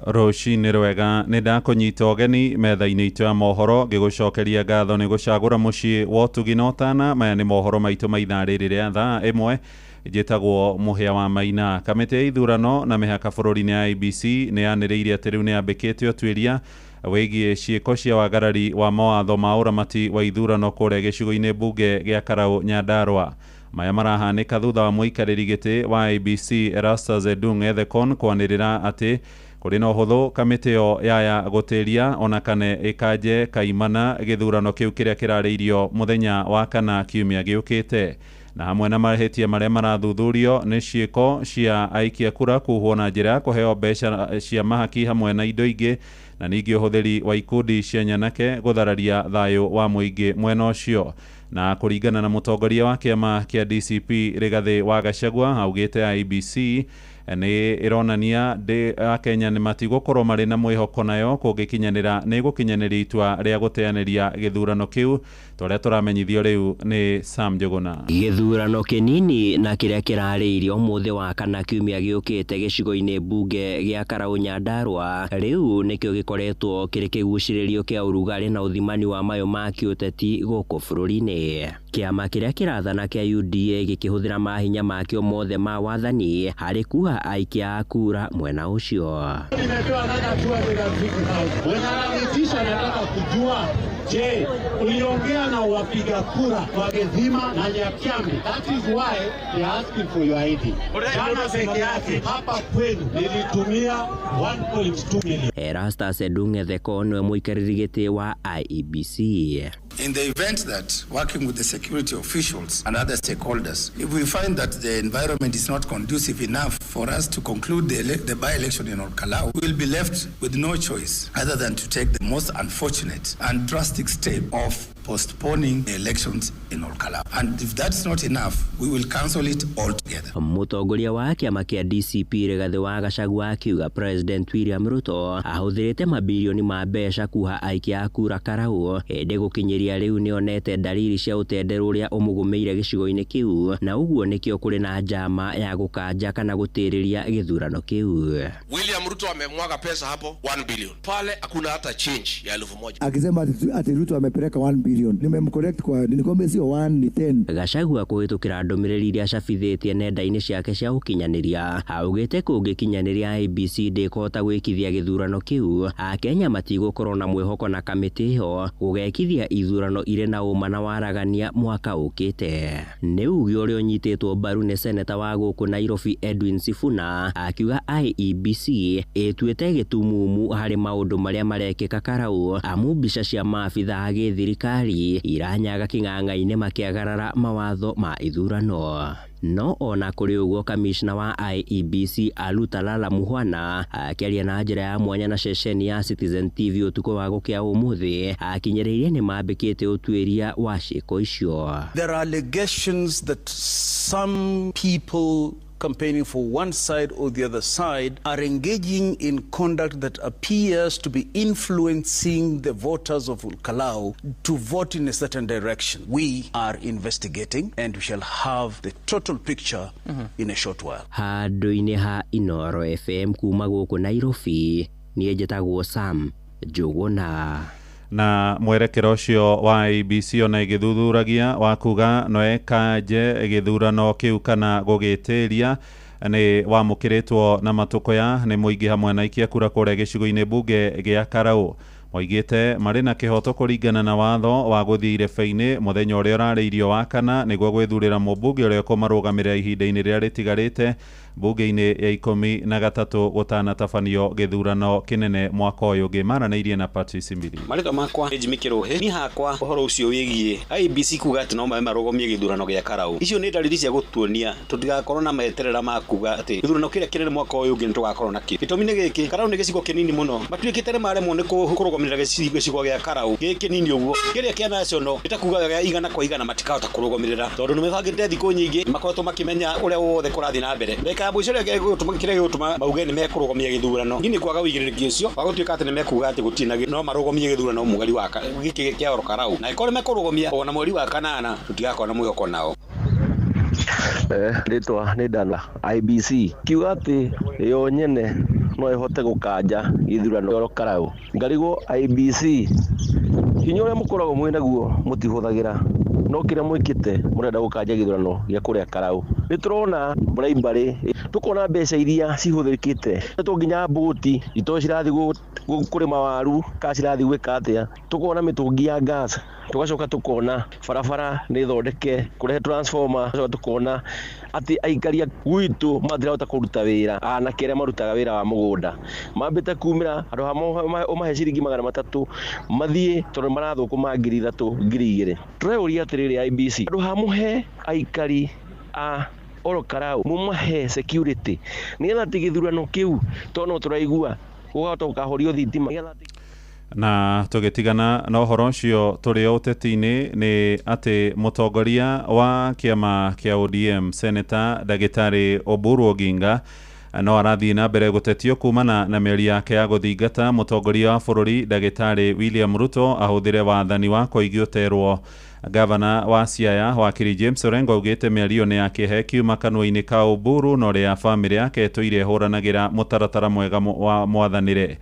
S3: Roshine rwega nindakunyita ogeni metha-ini itu ya mohoro ngigucokeria ngatho ni gucagura mucii wa Tuginotana. Maya ni mohoro maitu ma ithaa riri ria thaa imwe njitagwo Muhia wa Maina. Kamiti ya ithurano na mihaka bururi-ini ya IEBC ni yaniriire ati riu ni yambikite utwiria wigie ciiko cia wagarari wa mawatho ma uramati wa ithurano kuria gicigo-ini bunge gia Karau Nyandarua. Maya marahanika thutha wa muikariri giti wa IEBC Erastus Ethekon kwanirira ati kuri no huthu kamiti yo yaya guteria ona kane ikaje kaimana githurano kiu kiria kirariirio muthenya wa kana kiumia giukite. Na hamwe na mahitia maria marathuthurio ni ciiko cia aikia kura kuhwo na njira kuheo mbeca cia mahaki hamwe na indo ingi na ningi uhuthiri wa ikundi cia nyanake guthararia thayo wa muingi mwena ucio. Na kuringana na mutongoria wa kiama kia DCP Rigathi wa Gachagua augite IEBC ni ironania Kenya ni matigokorwo mari na mwihoko nayo kungikinyanira ni gukinyaniria itua ria guteaniria githurano kiu toria turamenyithio riu ni Sam Njuguna.
S25: Githurano kinini na kiria kirariirio muthi wa kana kiumia giukite gicigo-ini bunge gia Karau Nyandarua riu nikio gikoretwo kiri kiguciririo kia urugari na uthimani wa mayo ma kiuteti guku bururi-ini. Kiama kiria kirathana kia UDA gikihuthira mahinya makio mothe ma wathani hari kuha aikia kura mwena ucio.
S26: Wanaitisha nataka kujua, je, uliongea na wapiga kura kwa Githima na Nyakyambi? That is why they are asking for your ID. Jana peke yake hapa kwenu nilitumia 1.2 million.
S25: Erastus Ethekon we muikariri giti wa IEBC.
S27: In the event that working with the security officials and other stakeholders, if we find that the environment is not conducive enough for us to conclude the by-election in Olkalau, we will be left with no choice other than to take the most unfortunate and drastic step of postponing the elections in Olkalau. And if that's not enough, we will cancel it altogether.
S25: Mutongoria wa kiama kia DCP Rigathi wa Gachagua akiuga President William Ruto ahuthirite mabilioni ma mbeca kuha aikia kura Karau hindi gukinyiria riu nionete dalili cia utenderu uria umugumeire gicigo-ini kiu na uguo nikio kuri na njama ya gukanja kana gutiriria githurano kiu.
S28: William Ruto amemwaga pesa hapo 1 billion. Pale hakuna hata change ya 1000.
S29: Akisema ati Ruto amepeleka 1 billion. Nimemcorrect kwa nikombe sio 1 ni 10.
S25: Gachagua kuhitukira ndumiriri iria cabithitie nenda-ini ciake cia ukinyaniria augite kungikinyaniria IEBC ndikota gwikithia githurano kiu Akenya matigukorwo na mwihoko na kamiti ho gugekithia ithurano ire na uma na waragania mwaka ukite. Ni ugi uria unyititwo mbaru ni seneta wa guku Nairobi Edwin Sifuna akiuga IEBC etuite gitumumu hari maundu maria marekika Karau amu mbica cia maabitha githirikari iranyaga king'ang'a-ini makiagarara mawatho ma ithurano. No ona kuri uguo kamishna wa IEBC Alutalala Muhwana akiaria na njira ya mwanya na ceceni ya Citizen TV utuko wa gukia umuthi akinyeririe ni mambikite utwiria wa ciiko icio.
S30: There are allegations that some people
S4: campaigning for one side or the other side are engaging in conduct that appears to be influencing the voters of Kalau to vote in a certain direction. We are investigating and we shall have the total picture in a short while.
S25: Handu-ini ha Inoro FM kuma guku Nairobi nie njĩtagwo Sam Njuguna.
S3: Na mwerekero ũcio wa IEBC ona igithuthuragia wa kuga no ekanje githurano kiu kana gugitiria ni wamukiritwo na matukoya ni muingi hamwe na ikia kura kure gicigo-ini bunge gia Karau. Moigite mari na kihoto kuringana na watho wa guthire feini muthenya uria urariirio wa kana niguo gwithurira mubunge uria kumarugamirira ihinda-ini riria ritigarite bunge-ini ya 13 gutanatabanio githurano kinene mwaka uyu ngimaranairie na Patrice Mbiri.
S24: Marito makwa Jimmy Kiruhe ni hakwa uhoro ucio wigie IEBC kuga ati no marugomie githurano gia Karau. Icio ni dalili cia gutuonia tutigakorwo na meterera makuga ati githurano kiria kinene mwaka uyu ngi tugakorwo naki. Gitumi ni giki Karau ni gicigo kinini muno matuikite maremwo ni kurugomirira gicigo gia Karau giki nini uguo kiria kia national itakuga igana kwa igana matikahota kurugomirira tondu nimebangite thikũ nyingi makoretwo makimenya uria wothe kurathi na mbere reka mwicore gutuma kiria gutuma mauge ni mekurugomia githurano ngini kwaga wigirĩrĩki ucio wagutuika ati ni mekuga ati gutina no marugomie githurano mweri wa giki kia Karau na ikore mekurugomia ona mweri wa kanana tutigakorwo na mwihoko nao.
S5: Ritwa ni Dana IEBC kiuga ati yo nyene no ihote gukanja githurano Karau ngarigwo IEBC hinya uria mukoragwo mwina guo mutihuthagira no kiria mwikite murenda gukanja githurano gia kuria Karau ni turona bribery tukona mbeca iria cihuthikite tunginya boti ito cirathi kuri mawaru ka cirathi gwika atia tukona mitungi ya gas tugacoka tukona barabara ni thondeke kurehe transformer tukona ati aikaria gwitu mathirahota kuruta wira na kiria marutaga wira wa mugunda mambite kumira andu hamwe umahe ciringi 300 mathie tondu marathukuma 3,200 tureuria atiriri IEBC andu hamuhe aikari a Karau mumahe security nigetha tigithurano kiu tono turaigua gugahota gukahorio thitima
S3: na tugitigana na uhoro ucio turi uteti-ini ni ati mutongoria wa kiama kia ODM Senator Dagitari Oburu Oginga no arathi na mbere gutetio kumana na meri yake ya guthingata mutongoria wa bururi Dagitari William Ruto ahuthire wathani wa kuigioterwo. Gavana wa Siaya wakiri James Orengo augite mĩario ni yakihe kiuma kanua-ini ka Oburu no ria family yake tuire huranagira mutaratara mwega wa mwathanire.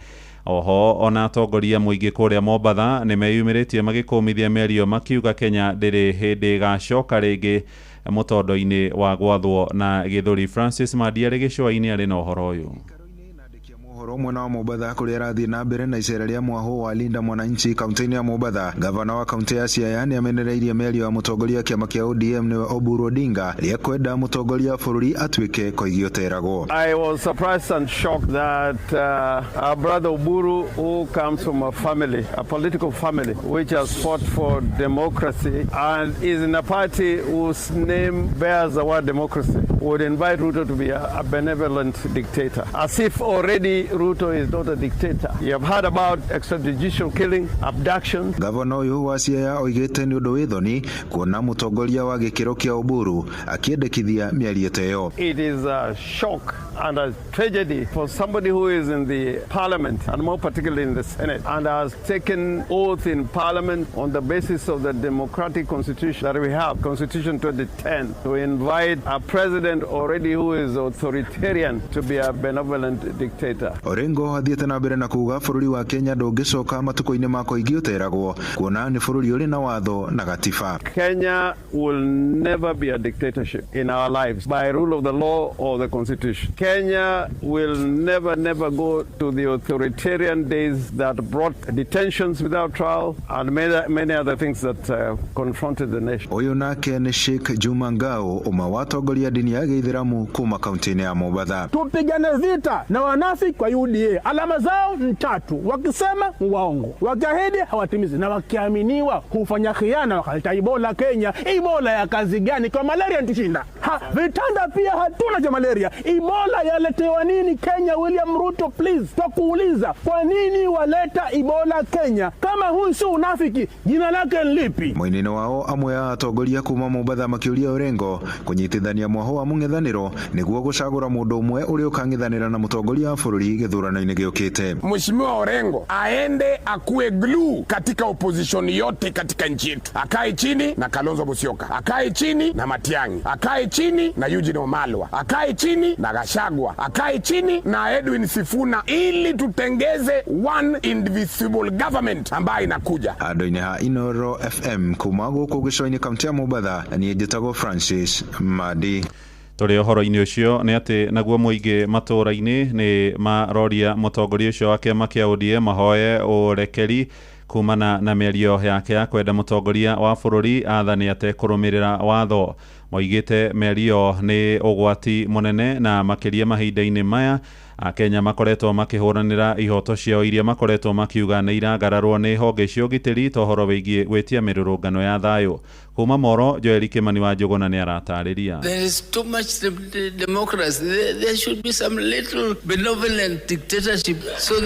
S3: Oho ona atongoria muingi kuria Mombatha ni meyumiritie magikumithia mĩario makiuga Kenya ndiri hindi gacoka ringi mutondo-ini wa gwathwo na githuri. Francis Madiare gicua-ini ari na uhoro uyu.
S6: Uhoro mwena wa Mombatha kuria arathi na mbere na icera ria mwaho wa Linda Mwananchi kaunti-ini ya Mombatha. Gavana wa kaunti ya Siaya ni amenereirie mĩario ya mutongoria kiama kia ODM ni Oburu Odinga ria kwenda mutongoria wa bururi atuike koigioteragwo.
S2: I was surprised and shocked that our brother Oburu, who comes from a family, a political family which has fought for democracy and is in a party whose name bears the word democracy, would invite Ruto to be a benevolent dictator, as if already Ruto is not a dictator. You have heard about extrajudicial killing, abduction.
S6: Gavana uyu wa Siaya oigite ni undu withoni kuona mutongoria wa gikiro kia Oburu akiendekithia mĩario ta ĩyo.
S2: It is a shock and a tragedy for somebody who is in the parliament and more particularly in the Senate and has taken oath in parliament on the basis of the democratic constitution that we have, Constitution 2010, to invite a president already who is authoritarian to be a benevolent dictator.
S6: Orengo athiete na mbere na kuga bururi wa Kenya ndungicoka matuko-ini ma kuigioteragwo kuona ni bururi uri na watho na gatiba.
S2: Kenya will never be a dictatorship in our lives by rule of the law or the constitution. Kenya will never go to the authoritarian days that brought detentions without trial and many other things that confronted the nation.
S6: Uyu nake ni Sheikh Juma Ngao umawatongoria dini ya Gĩithĩramu kuma kaunti-ini ya Mombatha.
S7: Tupigane vita na wanafiki kwa UDA alama zao ni 3, wakisema waongo, wakiahidi hawatimizi, na wakiaminiwa hufanya khiana. Wakaleta Ebola Kenya. Ebola ya kazi gani? Kwa malaria ntushinda. Vitanda pia hatuna cha malaria. Ebola yaletewa nini Kenya? William Ruto, please, tukuuliza, kwa nini waleta Ebola Kenya? Kama huyu si unafiki, jina lake lipi?
S6: Mwenendo wao amwe ya atongoria kuma Mombasa makiuria urengo kunyitithania mwaho wa mung'ethaniro niguo gucagura mundu umwe uri ukang'ethanira na mutongoria wa bururi githurano-ini giukite.
S10: Mheshimiwa Orengo aende akuwe glue katika opposition yote katika nchi yetu. Akae chini na Kalonzo Musyoka, akae chini na Matiang'i, akae chini na Eugene Wamalwa, akae chini na Gachagua, akae chini na Edwin Sifuna, ili tutengeze one indivisible government ambayo inakuja.
S6: Adoine ha Inoro FM kuma guku gicoini kaunti ya Mombasa, ni njitagwo Francis Madi.
S3: Turi uhoro-ini ucio ni ati naguo muingi matura-ini ni maroria mutongoria ucio wa kiama kia ODM mahoye urekeri kumana na mĩario yake ya kwenda mutongoria wa bururi athani ate kurumirira watho. Moigite mĩario ni ugwati munene na makiria mahinda-ini maya Akenya makoretwo makihuranira ihoto ciao iria makoretwo makiuga na iragararwo ni honge cia ugitiri tohoro wigie gwetia mirurungano ya thayo. Kuma Moro, Joel Kimani wa Njuguna ni aratariria.
S11: There is too much democracy. There should be some little benevolent dictatorship so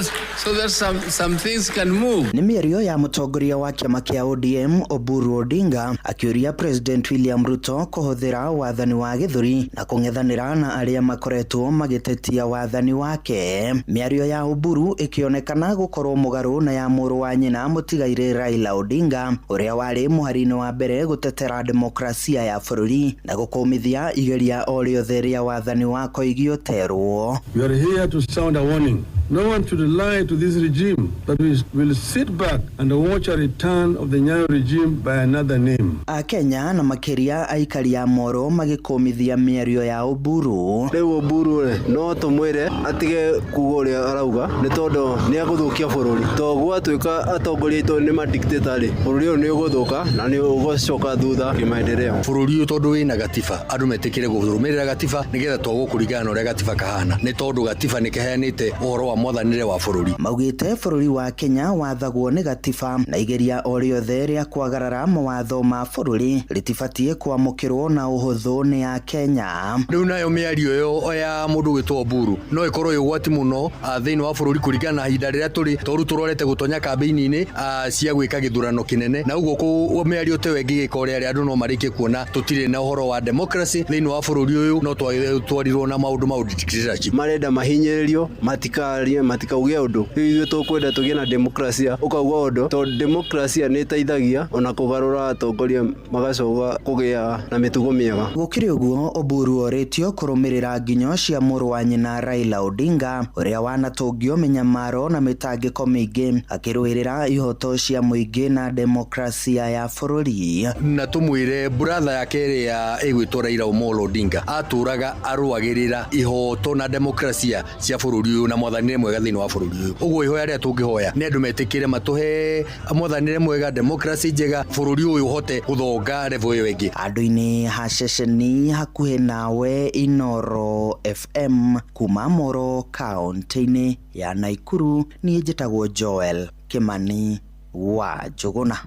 S11: that some things can move.
S15: Ni mĩario ya mutongoria wa kiama kia ODM Oburu Odinga akiuria President William Ruto kuhuthira wathani wa githuri na kung'ethanira na aria makoretwo magitetia wathani wake. Mĩario ya Oburu ikionekana gukorwo mugaru na ya muru wa nyina mutigaire Raila Odinga uria wari muharini wa mbere gutetera demokrasia ya bururi na gukumithia igeria o riothe ria wathani wako igioterwo.
S16: We are here to sound a warning. No one should lie to this regime, but we will sit back and watch a return of the Nyayo regime by another name.
S15: Kenya na makiria aikari ya Moro magikumithia mĩario ya Oburu.
S17: Rĩu Oburu no tumwire atige kugoria arauga ni tondu ni aguthukia bururi. Toguo atuika atongoria itu ni madictator ri. Bururi uyu ni uguthuka na ni ugocoka thutha kimaendeleo.
S23: Bururi uyu tondu wina gatiba, andu metikire gurumirira gatiba nigetha twagukuringana na uria gatiba kahana. Ni tondu gatiba ni keheanite uhoro wa mothanire wa bururi.
S15: Maugite bururi wa Kenya wathagwo ni gatiba na igeria o riothe ria kwagarara mawatho ma bururi ritibatie kwamukirwo na uhuthu ni ya Kenya.
S23: Riu nayo mĩario yo ya mundu gwitwo Oburu no ikorwo yugwati muno thiini wa bururi kurigana na hinda riria turi toru turorete gutonya kambeini-ini cia gwika githurano kinene na uguo ku mĩario te wengi gikore ari andu no marike kuona tutire na uhoro wa democracy thiini wa bururi uyu no twarirwo na maundu ma dictatorship.
S17: Marenda mahinyĩrĩrio matikarie matikauge undu. Ithuĩ tukwenda tugie na demokrasia ukauga undu to demokrasia ni iteithagia ona kugarura atongoria magacoka kugia na mitugo miega.
S15: Gukiri uguo Oburu oretio kurumirira nginyo cia muru wa nyina Raila Odinga uria wanatungio minyamaro na mitangiko mingi akiruirira ihoto cia muingi na demokrasia ya bururi.
S23: Na tumwire brother yake ya egwitwo Raila Odinga aturaga aruagirira ihoto na demokrasia cia bururi uyu na mothanire mwega thiini wa bururi uyu. Uguo ihoya ria tungihoya ni andu metikire matuhe mothanire mwega demokrasia njega bururi uyu hote guthonga revo iyo ingi.
S15: Andu-ini ha ceceni hakuhe nawe Inoro FM kuma Moro kaunti-ini ya Naikuru. Ni njitagwo Joel Kimani wa Njuguna.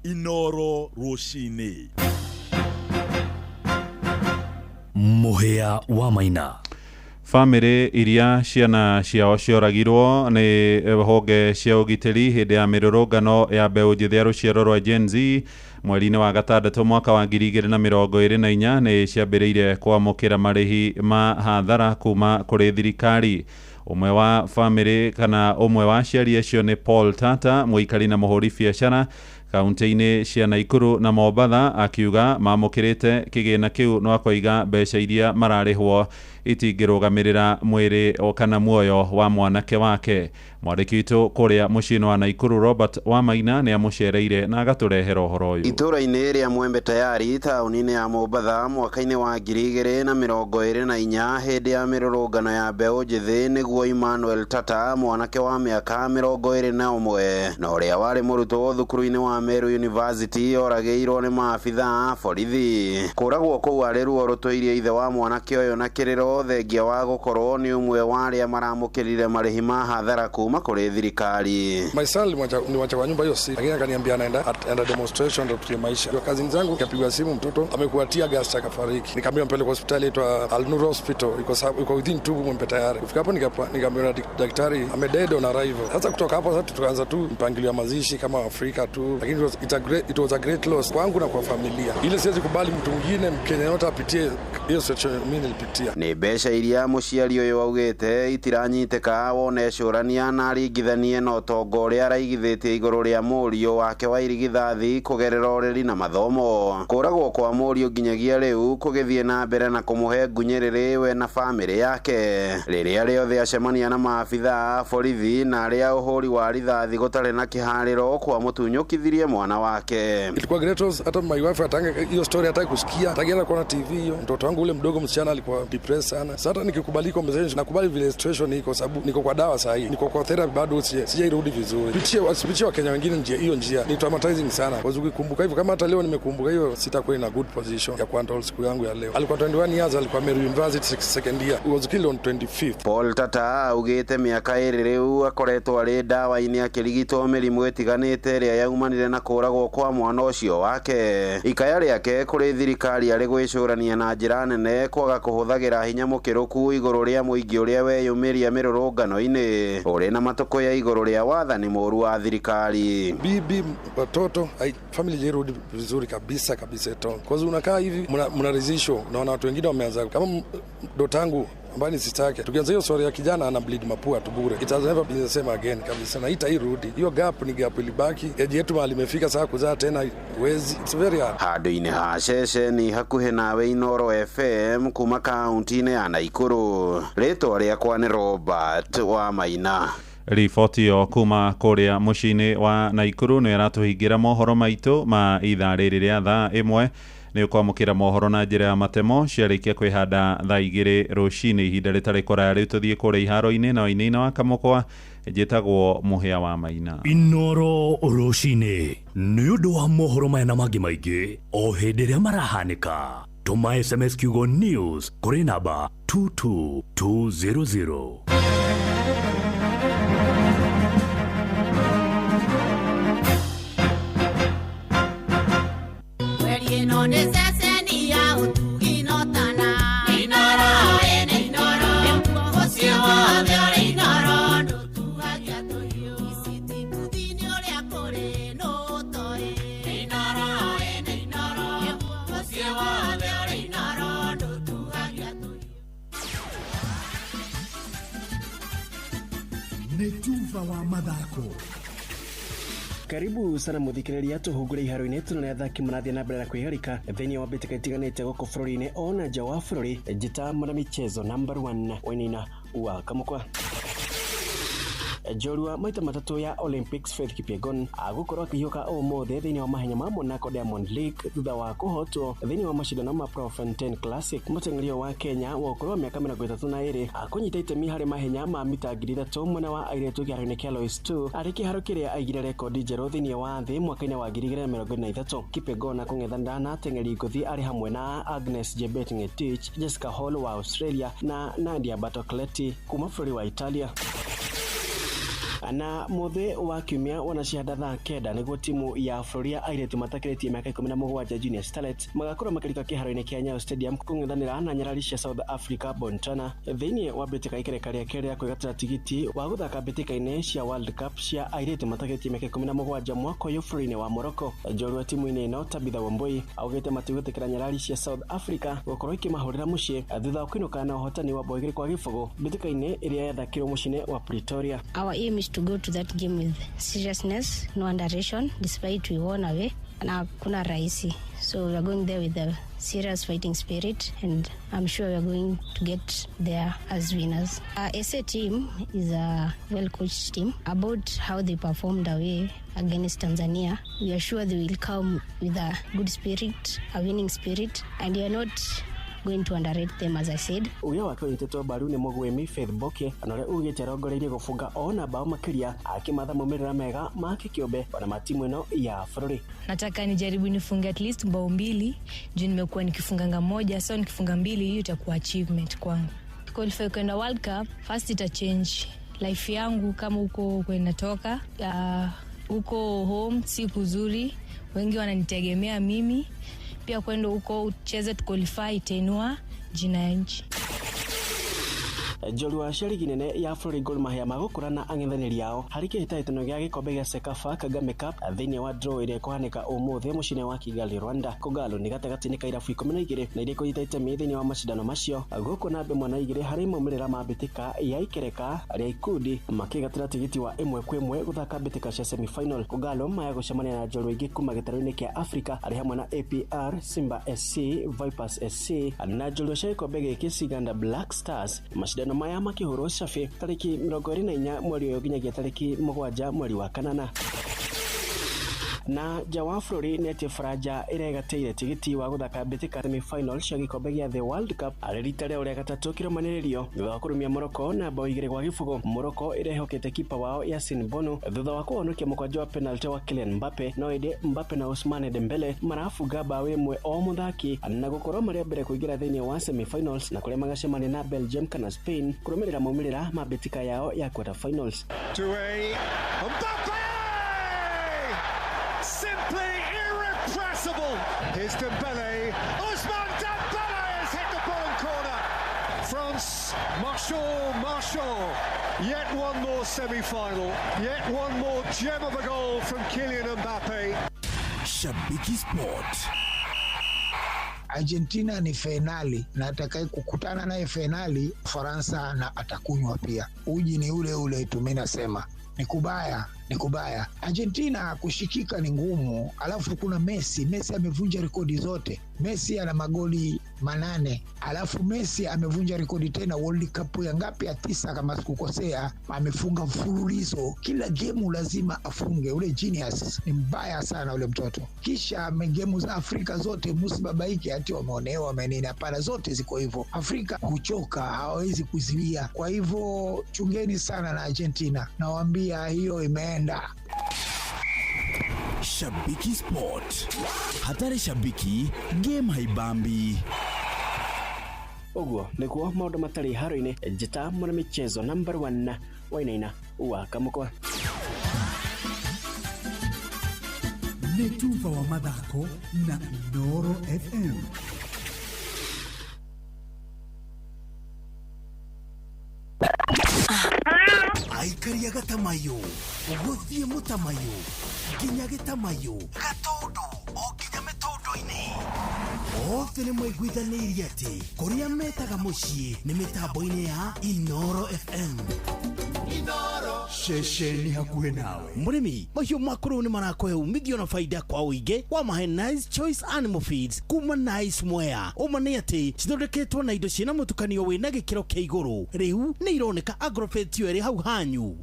S8: Inoro rucini. Muhia wa Maina.
S3: Family iria ciana ciao cioragirwo ni honge cia ugitiri hindi ya mirurungano ya mbeu njithi ya ruciaro rwa Gen Z mweri-ini wa gatandatu mwaka wa 2024 ni ciambiriire kwamukira marihi ma hathara kuma kuri thirikari. Umwe wa family kana umwe wa aciari acio ni Paul Tata, muikari na muhuri biacara kaunti-ini cia Naikuru na Mombasa, akiuga mamukirite kigina kiu no akoiga mbeca iria mararihwo itingirugamirira mwiri o kana muoyo wa mwanake wake. Mwandiki witu kuria mucini wa Naikuru Robert Wamaina ni amucereire na agaturehera uhoro uyu.
S18: Itura-ini ria Mwembe Tayari tauni-ini ya Mombasa mwaka-ini wa 2024 hindi ya mirurungano ya mbeu njithi niguo Emmanuel Tata, mwanake wa miaka 21 na uria wari murutwo thukuru-ini wa Meru University oragiirwo ni maabitha borithi. Kuragwo kuu ari ruo rutuirie ithe wa mwanake uyu na kiriro ũguo thengia wa gũkorwo nĩ ũmwe wa arĩa maramũkĩrire marĩhi ma hathara kuma kũrĩ thirikari.
S16: My son niwacha kwa nyumba hiyo si, lakini akaniambia anaenda demonstration ndio tutie maisha. Kwa kazi zangu kapigwa simu, mtoto amekuatia gas akafariki. Nikamwambia mpeleke hospitali itwa Al Nur Hospital, iko within 2 mpe tayari. Kufika hapo nikamwambia daktari amedead on arrival. Sasa kutoka hapo sasa tukaanza tu mpangilio wa mazishi kama Afrika tu, lakini it was a great loss kwangu na kwa familia. Ile siwezi kubali mtu mwingine Mkenya yote apitie hiyo situation mimi nilipitia.
S18: Ni mbeca iria muciari uyu augite itiranyiteka wone cũrania na ringithanie no tongo ria araigithitie iguru ria mũriũ wake wa irigithathi kugerera ũreri na mathomo. Kũragwo kwa mũriũ nginyagia riu kũgĩthie na mbere na kũmũhe ngunyĩrĩrĩ we na family yake. Rĩrĩa rĩothe acemania na maabitha borithi na arĩa ũhũri wa rithathi gũtarĩ na kĩharĩro kwa mũtunyũkithirie mwana wake.
S16: Ilikuwa great loss, hata my wife atanga hiyo story hataki kusikia, atakienda kuona TV hiyo. Mtoto wangu ule mdogo msichana alikuwa depressed sana. Sasa nikikubali conversation nakubali vile situation iko, sababu niko kwa dawa sasa hivi, niko kwa therapy bado sijairudi vizuri. Pichia wa Kenya wengine njia ni traumatizing sana. Kwa sababu kumbuka hivyo, kama hata leo nimekumbuka hiyo sitakuwa in a good position ya kuanza siku yangu ya leo. Alikuwa 21 years, alikuwa Meru University second year. He was killed on 25th.
S18: Paul Tata augite miaka ĩrĩ rĩu akoretwo arĩ ndawa-inĩ akĩrigitwo mĩrimũ ĩtiganĩte ĩrĩa yaumanire na kũragwo kwa mwana ũcio wake. Ikaya rĩake kũrĩ thirikari arĩ gwĩcũrania na njĩra nene kwaga kũhũthagĩra hinya mũkĩrũku igũrũ rĩa mũingĩ ũrĩa weyumĩria mĩrũrũngano-inĩ ũrĩ na matũkũ ya igũrũ rĩa wathani mũru wa thirikari.
S16: Bibi watoto family jirudi vizuri kabisa eto. Kwa sababu unakaa hivi mnaridhishwa na watu wengine wameanza kama dotangu ambaye ni sister yake. Tukianza hiyo story ya kijana ana bleed mapua tu bure. It has never been the same again kabisa. Na itairudi. Hiyo gap ni gap ilibaki. Age yetu mahali imefika sasa kuzaa tena wezi. It's very hard.
S18: Handũ-inĩ ha ceceni hakuhĩ nawe Inoro FM kuma kaunti-inĩ ya Naikuru. Rĩtwa rĩakwa nĩ Robert wa Maina.
S3: Riboti yo kuma kũrĩa mũciĩ-inĩ wa Naikuru nĩ ĩratũhingĩra mohoro maitũ ma ithaa rĩrĩ rĩa thaa ĩmwe. Nĩ kwamũkĩra mohoro na njĩra ya matemo ciarĩkia kwĩhanda thaa 2 rũcinĩ ihinda rĩtarĩ kũraya rĩu tũthiĩ kũrĩa iharo-inĩ na waina-inĩ wa Kamũkwa. Njĩtagwo Mũhĩa wa Maina.
S8: Inoro rũcinĩ nĩ ũndũ wa mohoro maya na mangĩ maingĩ o hĩndĩ ĩrĩa marahanĩka. Tũma SMS kiugo news kũrĩ namba 22200.
S1: wa mathako. Karibu sana muthikiriria tuhungure iharo-inĩ tunone athaki marathie na mbere na kwĩharĩka thĩinĩ wa mbĩtĩka itiganĩte gũkũ bũrũri-inĩ ona nja wa bũrũri. Njĩta mwana michezo number 1 wainaina wa Kamũkwa. Njorua maita matatu ya Olympics Faith Kipyegon agũkorwo akĩhiũka ũmũthĩ thĩinĩ wa mahenya ma Monaco Diamond League thutha wa kũhotwo thĩinĩ wa macindano ma Profontaine Classic. Mũteng'erio wa Kenya wa ũkũrũ wa mĩaka 32 akũnyita itemi harĩ mahenya ma mita 3000 mwena wa airĩtu kĩharo-inĩ kĩa Lois 2 arĩ kĩharo kĩrĩa aigire rekondi njerũ thĩinĩ wa thĩ mwaka-inĩ wa 2023. Kipyegon akũng'ethanĩra na ateng'eri ngũthi arĩ hamwe na Agnes Jebet Ngetich, Jessica Hall wa Australia na Nadia Bartocletti kuma bũrũri wa Italia. Na mũthĩ wa kiumia wanacihanda thaa 9 nĩguo timu ya Floria airĩtu matakĩrĩtie mĩaka 17 Junior Starlets magakorwo makĩrika kĩharo-inĩ kĩa Nyayo Stadium kũng'ethanĩra na nyarari cia South Africa Bontana thĩinĩ wa mbĩtĩka ikereka rĩa kerĩ rĩa kwĩgatĩra tigiti wa gũthaka mbĩtĩka-inĩ cia World Cup cia airĩtu matakĩrĩtie mĩaka 17 mwaka ũyũ bũrũri-inĩ wa Morocco. Njorua timu-inĩ ĩno Tabitha Wambui augĩte matigũtĩkĩra nyarari cia South Africa gũkorwo ikĩmahũrĩra mũciĩ thutha wa kũinũka na ũhotani wa bao 2-0 mbĩtĩka-inĩ ĩrĩa yathakĩrwo mũciĩ-inĩ wa Pretoria.
S9: Our aim is to go to that game with seriousness, no underration, despite we won away na kuna rahisi. So we are going there with a serious fighting spirit, and I'm sure we are going to get there as winners. SA team is a well-coached team. About how they performed away against Tanzania, we are sure they will come with a good spirit, a winning spirit, and we are not going to underrate them, as I said.
S1: Uyo wake unyitetwo mbaru nĩ mũgwĩmi Faith Boke anore ugĩte arongoreirie gũbunga ona bao makĩria akĩmatha maumĩrĩra mega ma kĩkĩũmbe ona matimu ĩno ya bũrũri.
S12: Nataka nijaribu nifunge at least bao 2 juu nimekuwa nikifunganga moja, so nikifunga 2 hiyo itakuwa achievement kwangu. qualify kwenda World Cup, first ita change life yangu kama huko kwenda toka. Huko home si kuzuri, wengi wananitegemea mimi. Pia kwenda huko ucheze tu qualify tenua jina ya nchi.
S1: Njorua cia ligi nene ya Flori Gor Mahia magũkũrana ang'ethanĩri yao harĩ kĩhĩtahĩtano gĩa gĩkombe gĩa Sekafa Kagame Cup thĩinĩ wa draw ĩrĩa ĩkũhanĩka ũmũthĩ mũciĩ wa Kigali Rwanda. Kogalo nĩ gatagatĩ-inĩ ka irabu 12 na iria ikũnyita itemi thĩinĩ wa macindano macio. Gũkũ na mbe mwana igĩrĩ harĩ maumĩrĩra ma mbĩtĩka ya ikereka arĩa ikundi makĩgatĩra tigiti wa 1-1 gũthaka mbĩtĩka cia semi-final. Kogalo maya gũcemania na njorua ingĩ kuma gĩtarũ-inĩ kĩa Afrika arĩ hamwe na APR, Simba SC, Vipers SC na njorua cia gĩkombe gĩkĩ Siganda Black Stars. Macindano maya makĩhũrwo cabi tarĩki 24 mweri ũyũ nginyagia tarĩki 7 mweri wa kanana. Na Jawa Flori neti Faraja iregateire tigiti wa guthaka mbĩtĩka semi-final cia gĩkombe gĩa The World Cup arĩ rita rĩao rĩa gatatũ kĩrũmanĩrĩrio thutha wa kũrũmia Morocco na bao 2-0. Morocco ĩrehokete kipa wao Yasin Bono thutha wa kũhonokia mũkwanjũ wa penalty wa Kylian Mbappe, no ĩndĩ Mbappe na Ousmane Dembele marafunga bao ĩmwe o mũthaki na gũkorwo marĩ mbere kũingĩra thĩinĩ wa semi-finals na kũrĩa magacemania na Belgium kana Spain kũrũmĩrĩra maumĩrĩra ma mbĩtĩka yao ya quarter finals.
S13: Simply irrepressible. Here's Dembele. Ousmane Dembele has hit the bottom corner. France, Marchand. Yet one more semi-final. Yet one more gem of a goal from Kylian Mbappe.
S14: Shabiki Sport.
S19: Argentina ni finali na atakaye kukutana naye finali Faransa na atakunywa pia. Uji ni ule tumenasema. Ni kubaya. Argentina kushikika ni ngumu. Alafu kuna Messi amevunja rekodi zote. Messi ana magoli 8. Alafu Messi amevunja rekodi tena World Cup ya ngapi ya 9 kama sikukosea. Amefunga mfululizo. Kila game lazima afunge. Ule genius ni mbaya sana ule mtoto. Kisha game za Afrika zote msibabaike ati wameonewa wamenini. Hapana, zote ziko hivyo. Afrika kuchoka hawezi kuziwia. Kwa hivyo chungeni sana na Argentina. Nawaambia hiyo imeenda.
S14: Shabiki Sport. Hatari shabiki, game haibambi.
S1: Uguo nĩguo maũndũ matarĩ haro-inĩ. Njĩta mwana michezo number 1 Wainaina wa Kamũkwa.
S14: Nĩ Tuva wa mathako na Noro FM. Aikaria gatamayo, uguthie mutamayo, ginya gitamayo, gatondo, o ginya metondo-ini. Othe nĩ mwaiguithanirie atĩ kũrĩa metaga mũciĩ nĩ mĩtambo-inĩ ya Inoro FM. Inoro shesheni hakuhĩ nawe. Mũrĩmi, mahiũ makũrũ nĩ marakũhe umithio na faida kwa ũingĩ wa mahe Nice Choice Animal Feeds kuma Nice Mwea. Ũma nĩ atĩ cithondeketwo na indo ciĩna mũtukanio wĩna gĩkĩro kĩa igũrũ. Rĩu nĩ ironeka Agrovet ĩrĩ hau hanyu.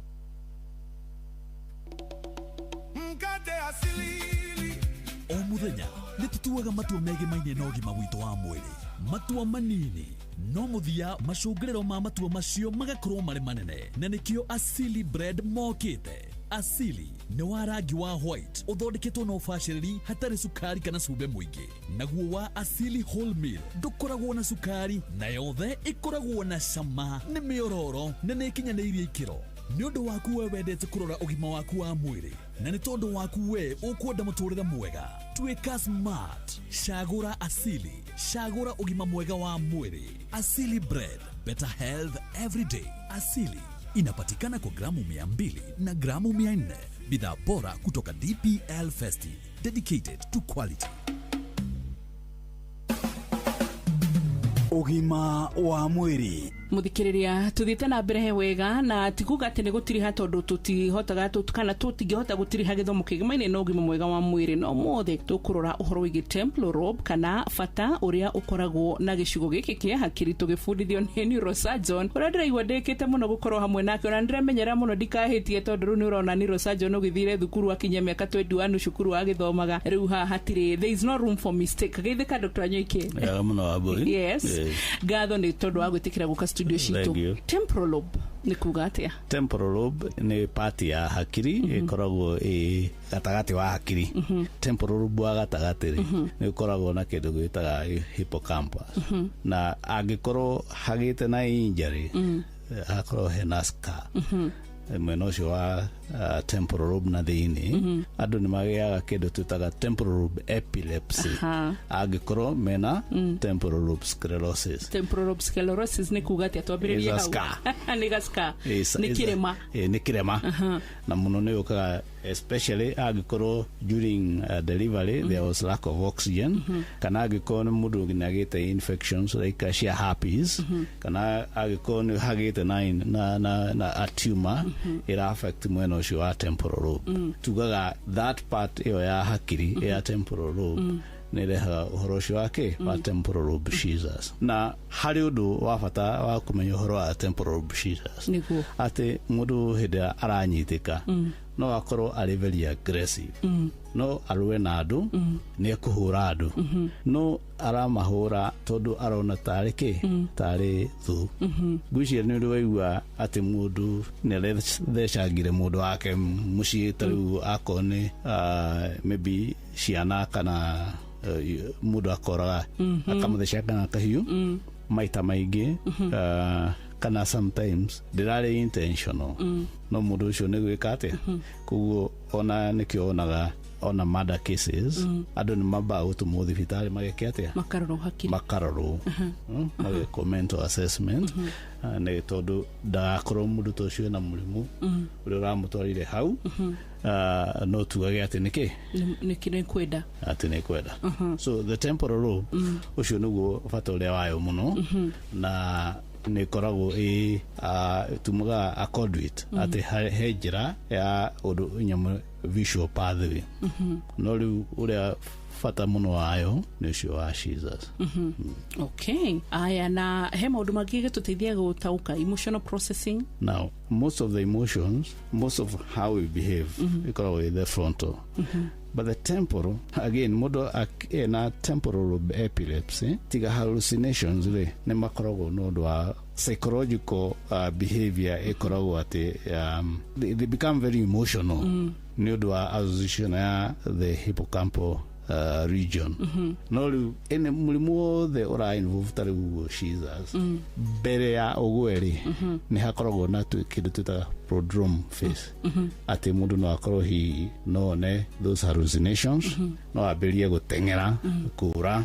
S8: O muthenya nĩ tũtuaga matua megemainie na ũgima witũ wa mwĩrĩ. Matua manini no mũthia macũngĩrĩro ma matua macio magakorwo marĩ manene, na nĩkĩo Asili Bread mokĩte. Asili nĩ wa rangi wa white ũthondeketwo na ũbacĩrĩri hatarĩ sukari kana cumbe mũingĩ. Naguo wa Asili Whole Meal ndũkoragwo na sukari na yothe ĩkoragwo na cama, nĩ mĩororo na nĩ ĩkinyanĩirie ikĩro. Nĩ ũndũ waku we wendete kũrora ũgima waku wa mwĩrĩ, na nĩ tondũ waku we ũkwenda mũtũrĩre mwega. Tuĩka smart, cagũra Asili, cagũra ũgima mwega wa mwĩrĩ. Asili Bread, better health every day. Asili inapatikana kwa gramu 200 na gramu 400. Bidhaa bora kutoka DPL Festi, dedicated to quality.
S14: Ũgima wa mwĩrĩ.
S20: Muthikiriria tuthiite na mbere wega na tikuga ati ni gutiriha tondu tutihotaga kana tutingihota gutiriha githomo kigemaine na ũgima mwega wa mwĩrĩ. No mothe tukurora uhoro wigi temporal lobe kana bata uria ukoragwo na gicigo giki kia hakiri tugibundithio ni neurosurgeon uria ndiraigua ndikite muno gukorwo hamwe nake na ndiremenyera muno ndikahitie tondu riu ni urona neurosurgeon ugithire thukuru akinya miaka 21 cukuru agithomaga riu ha hatire, there is no room for mistake. Geithika Dr. Anyoike.
S21: Muno aboi.
S20: Yes. Gatho ni tondu wa gwitikira guka studio shitu. Temporal lobe Nĩ kuga atĩa?
S4: Temporal lobe nĩ part ya hakiri ĩkoragwo gatagati wa hakiri. Temporal lobe wa gatagati nĩ ũkoragwo na kĩndũ gwĩtaga hippocampus. Na angĩkorwo hagĩte na injury hakorwo hena scar mwena ũcio wa temporal lobe na thĩinĩ andũ nĩ magĩaga kĩndũ twĩtaga temporal lobe epilepsy angĩkorwo mena temporal lobe sclerosis.
S20: Temporal lobe sclerosis nĩ kuga atĩa twambĩrĩrie hau? Nĩ ga-scar. Nĩ kĩrema. Nĩ
S4: kĩrema. Na mũno nĩ ũkaga especially angĩkorwo during delivery there was lack of oxygen kana angĩkorwo nĩ mũndũ nagĩte infections like cia herpes kana angĩkorwo nĩ hagĩte na a tumor it affect mwena ũcio wa temporal lobe. Tugaga that part ĩyo ya hakiri ya temporal lobe nĩrehaga ũhoro ũcio wake wa temporal lobe seizures. Na harĩ ũndũ wa bata wa kũmenya ũhoro wa temporal lobe seizures atĩ mũndũ hĩndĩ aranyitĩka no akorwo arĩ very aggressive. No arũe na andũ nĩ ekũhũra andũ no aramahũra tondũ arona tarĩ kĩ tarĩ thũ. Ngwĩciria nĩ ũndũ waigua atĩ mũndũ nĩ arethecangire mũndũ wake mũciĩ tarĩu akorwo nĩ maybe ciana kana mũndũ akoraga akamũthecanga na kahiũ maita maingĩ kana sometimes ndirarĩ intentional no mũndũ ũcio nĩ gwĩka atĩa. Koguo ona nĩkĩo onaga ona murder cases andũ nĩ mambaga gũtũmwo thibitarĩ mageke atĩa makarorwo magekwo mental assessment nĩ tondũ ndagakorwo mũndũ ta ũcio na mũrimũ ũrĩa ũramũtwarire hau no tugage atĩ nĩkĩ
S20: nĩ kwenda
S4: atĩ nĩ kwenda. So the temporal lobe ũcio nĩguo bata ũrĩa wayo mũno na nĩ koragwo tumaga a conduit atĩ he njĩra ya ũndũ nyamũ visual pathway no rĩu ũrĩa fata mũno wayo nĩ ũcio wa seizures.
S20: Okay. Aya na he maũndũ mangĩ gĩtũteithia gũtaũka emotional processing.
S4: Now most of the emotions, most of how we behave ikoragwo in the frontal. But the temporal, again, mũndũ ena temporal lobe epilepsy tiga hallucinations nĩ makoragwo no ũndũ wa psychological behavior ikoragwo atĩ they become very emotional nĩ ũndũ wa association ya the hippocampal region. No rĩu ene mũrimũ wothe ũra-involve tarĩ guo seizures mbere ya ũgweri nĩ hakoragwo na kĩndũ twĩtaga prodrome phase atĩ mũndũ no akorwo hihi no one those hallucinations no ambĩrĩrie gũteng'era kũra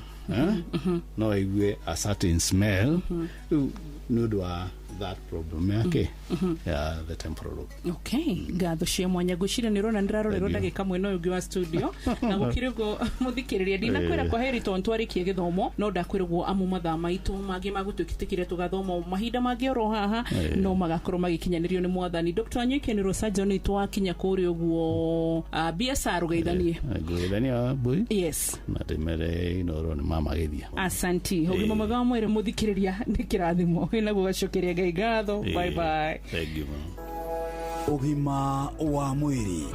S4: no aigue a certain smell rĩu nĩ ũndũ wa that problem yake ya the temporal lobe.
S20: Okay, ngatho cia mwanya ngwĩciria nĩ ũrona ndĩrarorerwo ndagĩka mwena ũyũ ũngĩ wa studio na gũkĩrĩ ũguo mũthikĩrĩria ndinakwĩra kwa heri tondũ twarĩkie gĩthomo no ndakwĩrwo amu mathaa maitũ mangĩ magũtwĩkĩtĩkĩre tũgathoma mahinda mangĩ oro haha no magakorwo magĩkinyanĩrio nĩ mwathani Dr. Anyukenero surgeon twakinya kũrĩ ũguo BSR ũgeithania
S4: boy.
S20: Yes
S4: na ndĩmere inoro nĩ mamagĩthia.
S20: Asanti ũgima mwega wa mwĩrĩ mũthikĩrĩria nĩ kĩrathimo na gũgacokeria ngatho. Bye bye.
S4: Thank you.
S8: Ũgima wa mwĩrĩ.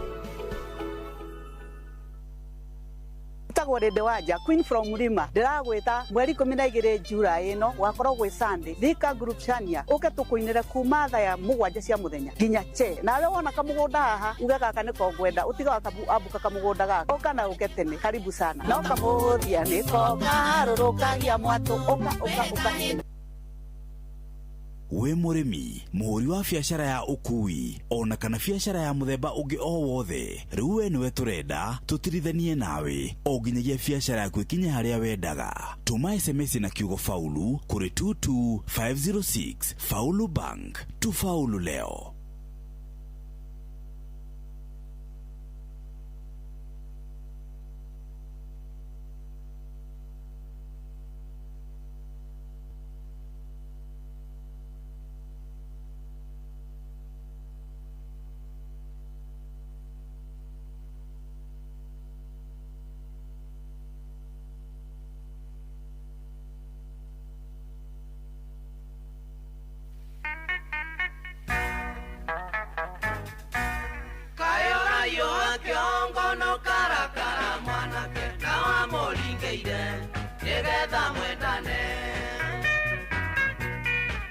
S21: Tagwo Dede Wanja Queen from Murima ndiragwita mweri 12 Julai ino wakorwo gwe Sunday Thika Group Chania uke tukuinire kuma thaa ya 7 cia muthenya nginya che nawe wona kamugunda haha uge gaka niko gwenda utiga abuka kamugunda gaka uka na uke tene karibu sana no kamuthia niko karurukagia mwatu uka
S8: we mũrĩmi mũhũri wa biacara ya ũkui ona kana biacara ya mũthemba ũngĩ o wothe rĩu we nĩwe tũrenda tũtirithanie nawe o nginyagia biacara yaku ĩkinye harĩa wendaga. Tuma SMS na kiugo faulu kũrĩ 22506 Faulu Bank tufaulu leo.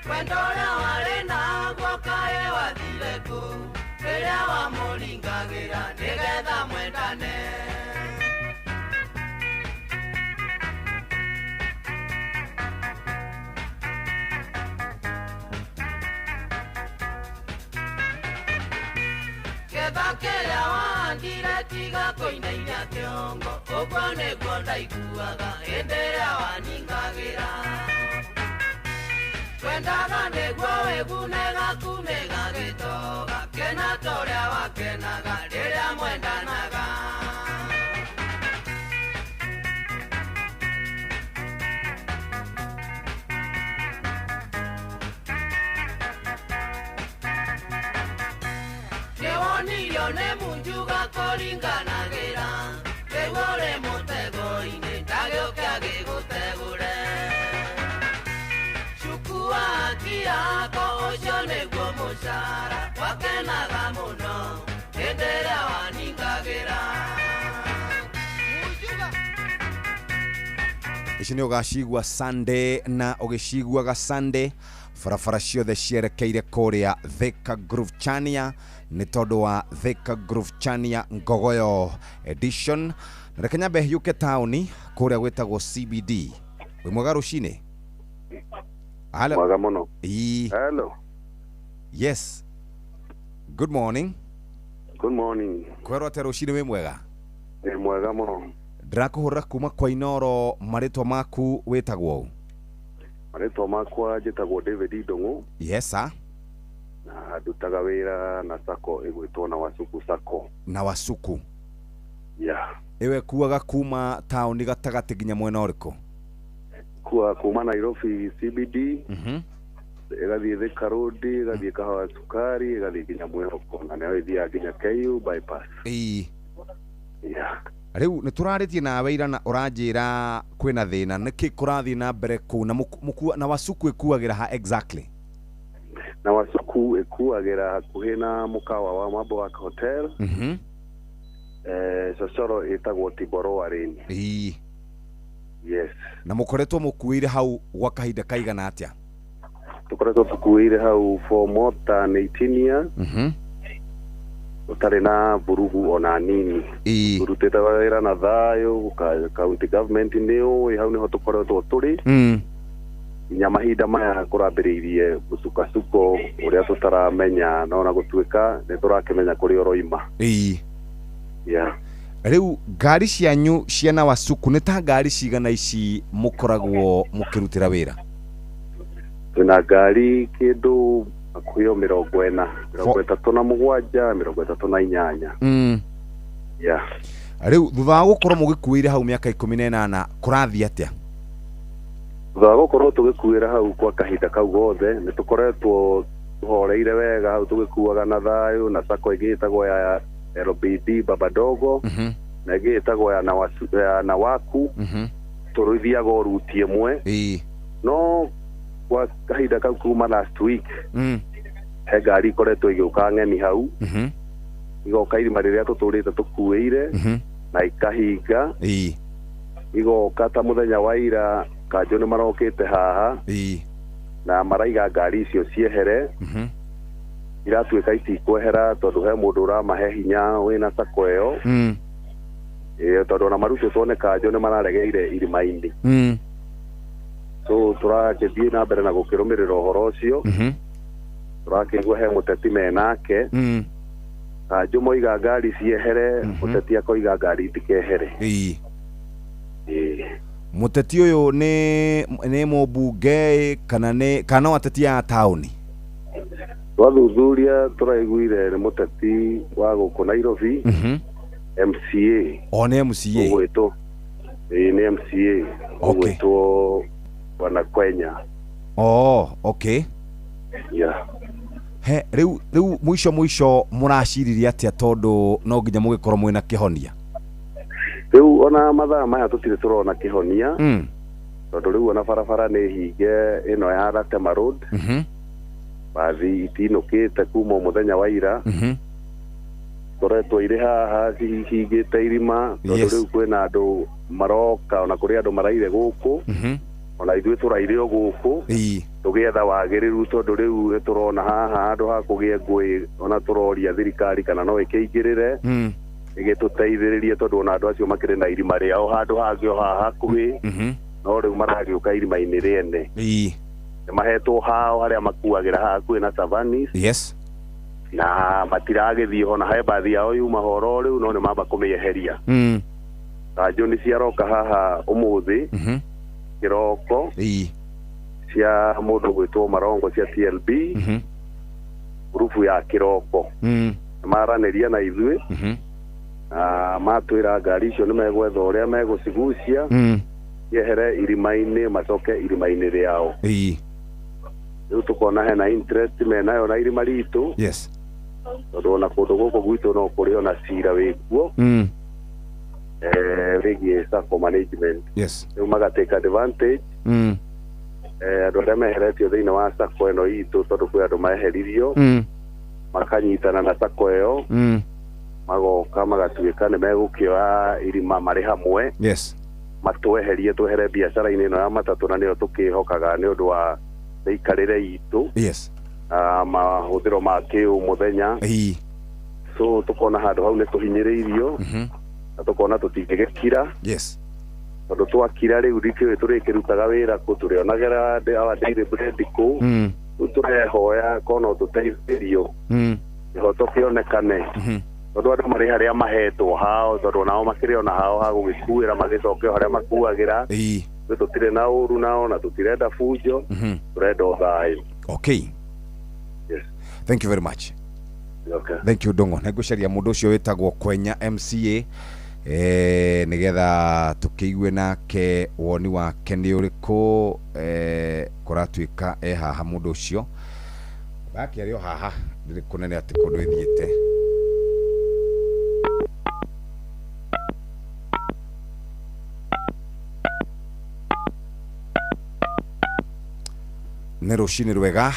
S22: Wendora wale na kwa
S2: twendane. Kethakeria wandire tiga koinainia kiongo, uguo niguo ndaiguaga hĩndĩ ĩrĩa waningagira. Twendaga nĩguo wĩgunega kumĩga gĩtoga, kena torĩa wakenaga rĩrĩa mwendanaga. Nĩwonirio nĩ munjuga kũringanagĩra, rĩu ũrĩ mũtego-inĩ ndagĩũke agĩgũtegũre. Chukua haki yako, ũcio nĩguo mũcara, wakenaga mũno hĩndĩ ĩrĩa waningagĩra.
S5: Ici nĩ ũgacigua Sunday na ũgĩciguaga Sunday barabara ciothe cierekeire kũrĩa Thika Groove Chania nĩ tondũ wa Thika Groove Chania Ngogoyo edition. Reke nyambe hiũke taũni kũrĩa gwĩtagwo CBD. Wĩ mwega rũcinĩ?
S22: Mwega mũno.
S5: Hello. Yes. Good morning.
S22: Good morning.
S5: Kwerwo atĩa rũcinĩ wĩ mwega?
S22: Wĩ mwega mũno.
S5: Ndĩrakũhũrĩra kuma kwa Inoro, marĩtwa maku wĩtagwo?
S22: Marĩtwa makwa njĩtagwo David Ndung'u.
S5: Yes sir.
S22: Na ndutaga wĩra na sako ĩgwĩtwo na Wasuku Sako.
S5: Na Wasuku.
S22: Yeah.
S5: Ewe kuaga kuma taũni gatagatĩ nginya mwena ũrĩkũ?
S22: Kuma Nairobi CBD. Ĩgathiĩ Thika Road, ĩgathiĩ Kahawa Sukari, ĩgathiĩ nginya Mwĩhoko, na nĩyo ĩthiaga nginya KU bypass. Yeah.
S5: Rĩu nĩ tũrarĩtie nawe ira na ũranjĩra kwĩna thĩna, nĩkĩ kũrathiĩ na mbere kũu na Wasuku ĩkuagĩra ha exactly?
S22: Na Wasuku ĩkuagĩra hakuhĩ na mũkawa wa Mambo Wak Hotel. Cocoro ĩtagwo Tiboro Arena. Yes.
S5: Na mũkoretwo mũkuĩire hau gwa kahinda kaigana atĩa?
S22: Tũkoretwo tũkuĩire hau for more than 18 years. Ũtarĩ na burugu ona nini. Tũrutĩte wĩra na thayũ, county government nĩyo hau nĩho tũkoretwo tũrĩ. Nginya mahinda maya kũrambĩrĩirie gũcukacuko ũrĩa tũtaramenya, no na gũtuĩka nĩ tũrakĩmenya kũrĩa ũroima. Yeah.
S5: Rĩu ngari cianyu ciana Wasuku nĩ ta ngari cigana ici mũkoragwo mũkĩrutĩra wĩra?
S22: Twĩna ngari kĩndũ hakuhĩ 40, 37, 38. Yeah.
S5: Rĩu thutha wa gũkorwo mũgĩkuĩire hau mĩaka 18 kũrathiĩ atĩa?
S22: Thutha wa gũkorwo tũgĩkuĩra hau kwa kahinda kau gothe nĩ tũkoretwo tũhoreire wega hau tũgĩkuaga na thayũ, na sako ĩngĩ ĩtagwo ya LBD Babadogo, na ĩngĩ ĩtagwo ya na Waku. Tũrũthiaga ũruti ĩmwe. No kwa kahinda kau kuma last week he ngari ikoretwo igĩũka ng'eni hau, igoka irima rĩrĩa tũtũrĩte tũkuĩire na ikahinga, igoka ta mũthenya wa ira kanjũ nĩ marokĩte haha na maraiga ngari icio ciehere. Iratuĩka itikwehera tondũ he mũndũ ũramahe hinya wĩna sako ĩyo, tondũ ona marutĩtwo nĩ kanjũ nĩ mararegeire irima-inĩ. So tũrakĩthiĩ na mbere na gũkĩrũmĩrĩra ũhoro ũcio. Tũrakĩigua he mũteti menake, kanjũ moiga ngari ciehere, mũteti akoiga ngari itikehere.
S5: Mũteti ũyũ nĩ mũmbunge kana ateti a taũni?
S22: Twathuthuria tũraiguire nĩ mũteti wa gũkũ Nairobi, MCA.
S5: Nĩ MCA?
S22: Ũgwĩtwo nĩ MCA ũgwĩtwo Bwana Kwenya.
S5: Okay.
S22: Yeah.
S5: Rĩu mũico mũraciririe atĩa tondũ no nginya mũgĩkorwo mwĩna kĩhonia?
S22: Rĩu ona mathaa maya tũtirĩ tũrona kĩhonia, tondũ rĩu ona barabara nĩ hinge ĩno ya Ratema Road. Bathi itinũkĩte kuma mũthenya wa ira. Tũretwo irĩ haha cihingĩte irima, tondũ rĩu kwĩna andũ maroka ona kũrĩ andũ maraire gũkũ, ona ithuĩ tũraire o gũkũ tũgĩetha wagĩrĩru, tondũ rĩu nĩtũrona haha andũ ha kũgĩa ngũĩ, ona tũroria thirikari kana no ĩkĩingĩrĩre igituteithiririe tondu ona andu acio makire na irima riao handu hangi o haha hakuhi no riu maragiuka irima-ini riene mahetwo hao haria makuagira hakuhi na Savanis
S5: yes
S22: na matiragithie ona he bathi yao yuma horo riu no ni mamba kumeyeheria kanjo ni ciaroka haha umuthi kiroko cia mundu gwitwo Marongo cia TLB grupu ya kiroko maraniria na ithui matwira ngari icio ni megwetha uria megucigucia yehere irima-ini macoke irima-ini riao riu tukona hena interest menayo na irima ritu
S5: yes
S22: tondu ona kundu guku gwitu no kuri ona cira wikuo wigie sacco management
S5: yes
S22: riu magatake advantage andu aria meheretio thiini wa sacco ino itu tondu kwi andu maheririo makanyitana na sacco iyo magoka magatuika ni megukioya irima mari hamwe
S5: yes
S22: matweherie twehere biacara-ini ino ya matatu na nio tukihokaga ni undu wa ikarire itu
S5: yes
S22: mahuthiro ma kiu muthenya so tukona handu hau ni tuhinyiriirio na tukona tutingigikira
S5: yes
S22: tondu twakira riu rikio turikirutaga wira ku turionagera awa daily bread ku turehoya kono tuteithirio ihoto kionekane tondu andu mari haria mahetwo hao tondu nao makiriona hao ha gugikuira magicokio haria makuagira tutire na uru nao na tutirenda fujo turenda uthayo
S5: okay
S22: yes
S5: thank you very much
S22: okay
S5: thank you Dongo negucaria mundu ucio witagwo Kwenya MCA nigetha tukiigue nake woni wake ni uriku kuratuika haha mundu ucio baki ario haha ndiri kunene ati kundu ithiite nä rå cinä rwega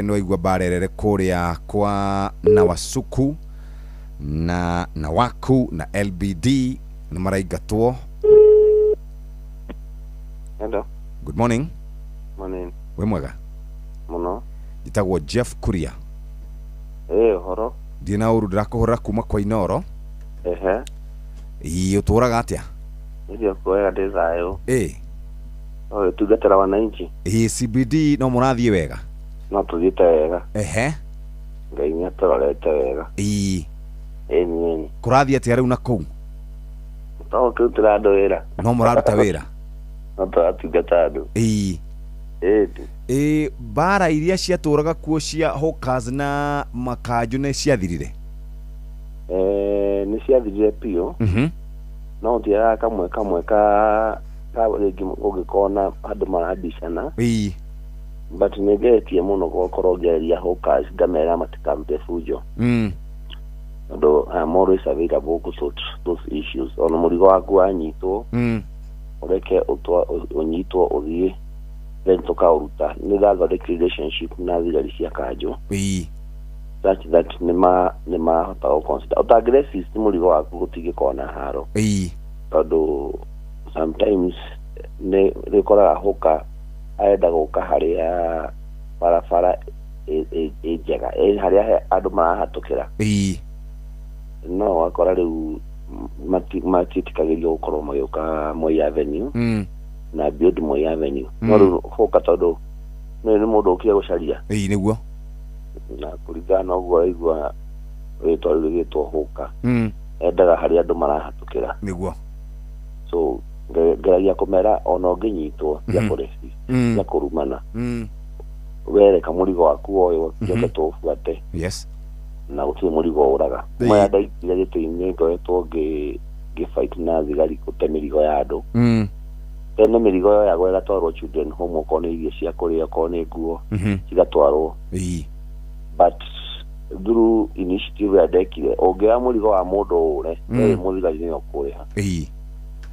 S5: no igua mbarerere kårä kwa Nawasuku na Nawaku na LBD nä maraingatwo.
S22: Hello.
S5: Good morning.
S22: Morning.
S5: We mwega
S22: muno
S5: njitagwo Jeff Kuria.
S22: Horo
S5: ndĩ na ũru ndĩrakũhũrĩra kuma kwa Inoro. Ũtũraga atĩa?
S22: Ndio kwega ndĩ thayũ.
S5: Tungatĩra wananchi. CBD no mũrathiĩ wega?
S22: No tũthiĩte wega.
S5: Ngai
S22: nĩ atũrorete wega. Ĩni.
S5: Kũrathiĩ atĩa rĩu na kũu?
S22: No tũrutĩra andũ wĩra.
S5: No mũraruta wĩra?
S22: No tũratungata andũ.
S5: Bara iria ciatũraga kuo cia hawkers na makanjũ nĩ ciathirire?
S22: Nĩ ciathirire piũ. No thiaga kamwe ka rĩngĩ ũngĩkona andũ marabicana. But nĩngeretie mũno gũkorwo ngĩaria hawkers ngamera matikarute fujo. Tondũ I'm always available to sort those issues. Ona mũrigo waku wanyitwo ũreke ũnyitwo ũthiĩ then tukauruta nĩ gathondeka relationship na thigari cia kanjũ such that nĩma hota gũconsider ũtangĩresi mũrigo waku gũtigĩkorwo na haro tondũ sometimes nĩ rĩkoraga hoka aenda gũka harĩa barabara njega harĩa andũ marahatũkĩra no wakora rĩu matiĩtĩkagĩrio gũkorwo magĩũka Moi Avenue na build Moi Avenue no rĩu hoka tondũ nĩ mũndũ ũkire gũcaria
S5: nĩguo
S22: na kũringana ũguo aigua rĩtwa rĩu rĩgĩtwo hoka endaga harĩa andũ marahatũkĩra
S5: nĩguo
S22: so ngeragia kũmera ona ũngĩnyitwo cia kũrumana wereka mũrigo waku woywo njoke tũbuate na gũtirĩ mũrigo ũraga maya ndaikire gĩtĩ-inĩ ngoretwo ngĩfight na thigari gũte mĩrigo ya andũ tene mĩrigo yo yagwo ĩgatwarwo children home okorwo nĩ irio cia kũrĩa okorwo nĩ nguo cigatwarwo but through initiative ya ndekire ũngĩoya mũrigo wa mũndũ ũre mũthigari nĩ ũkũrĩha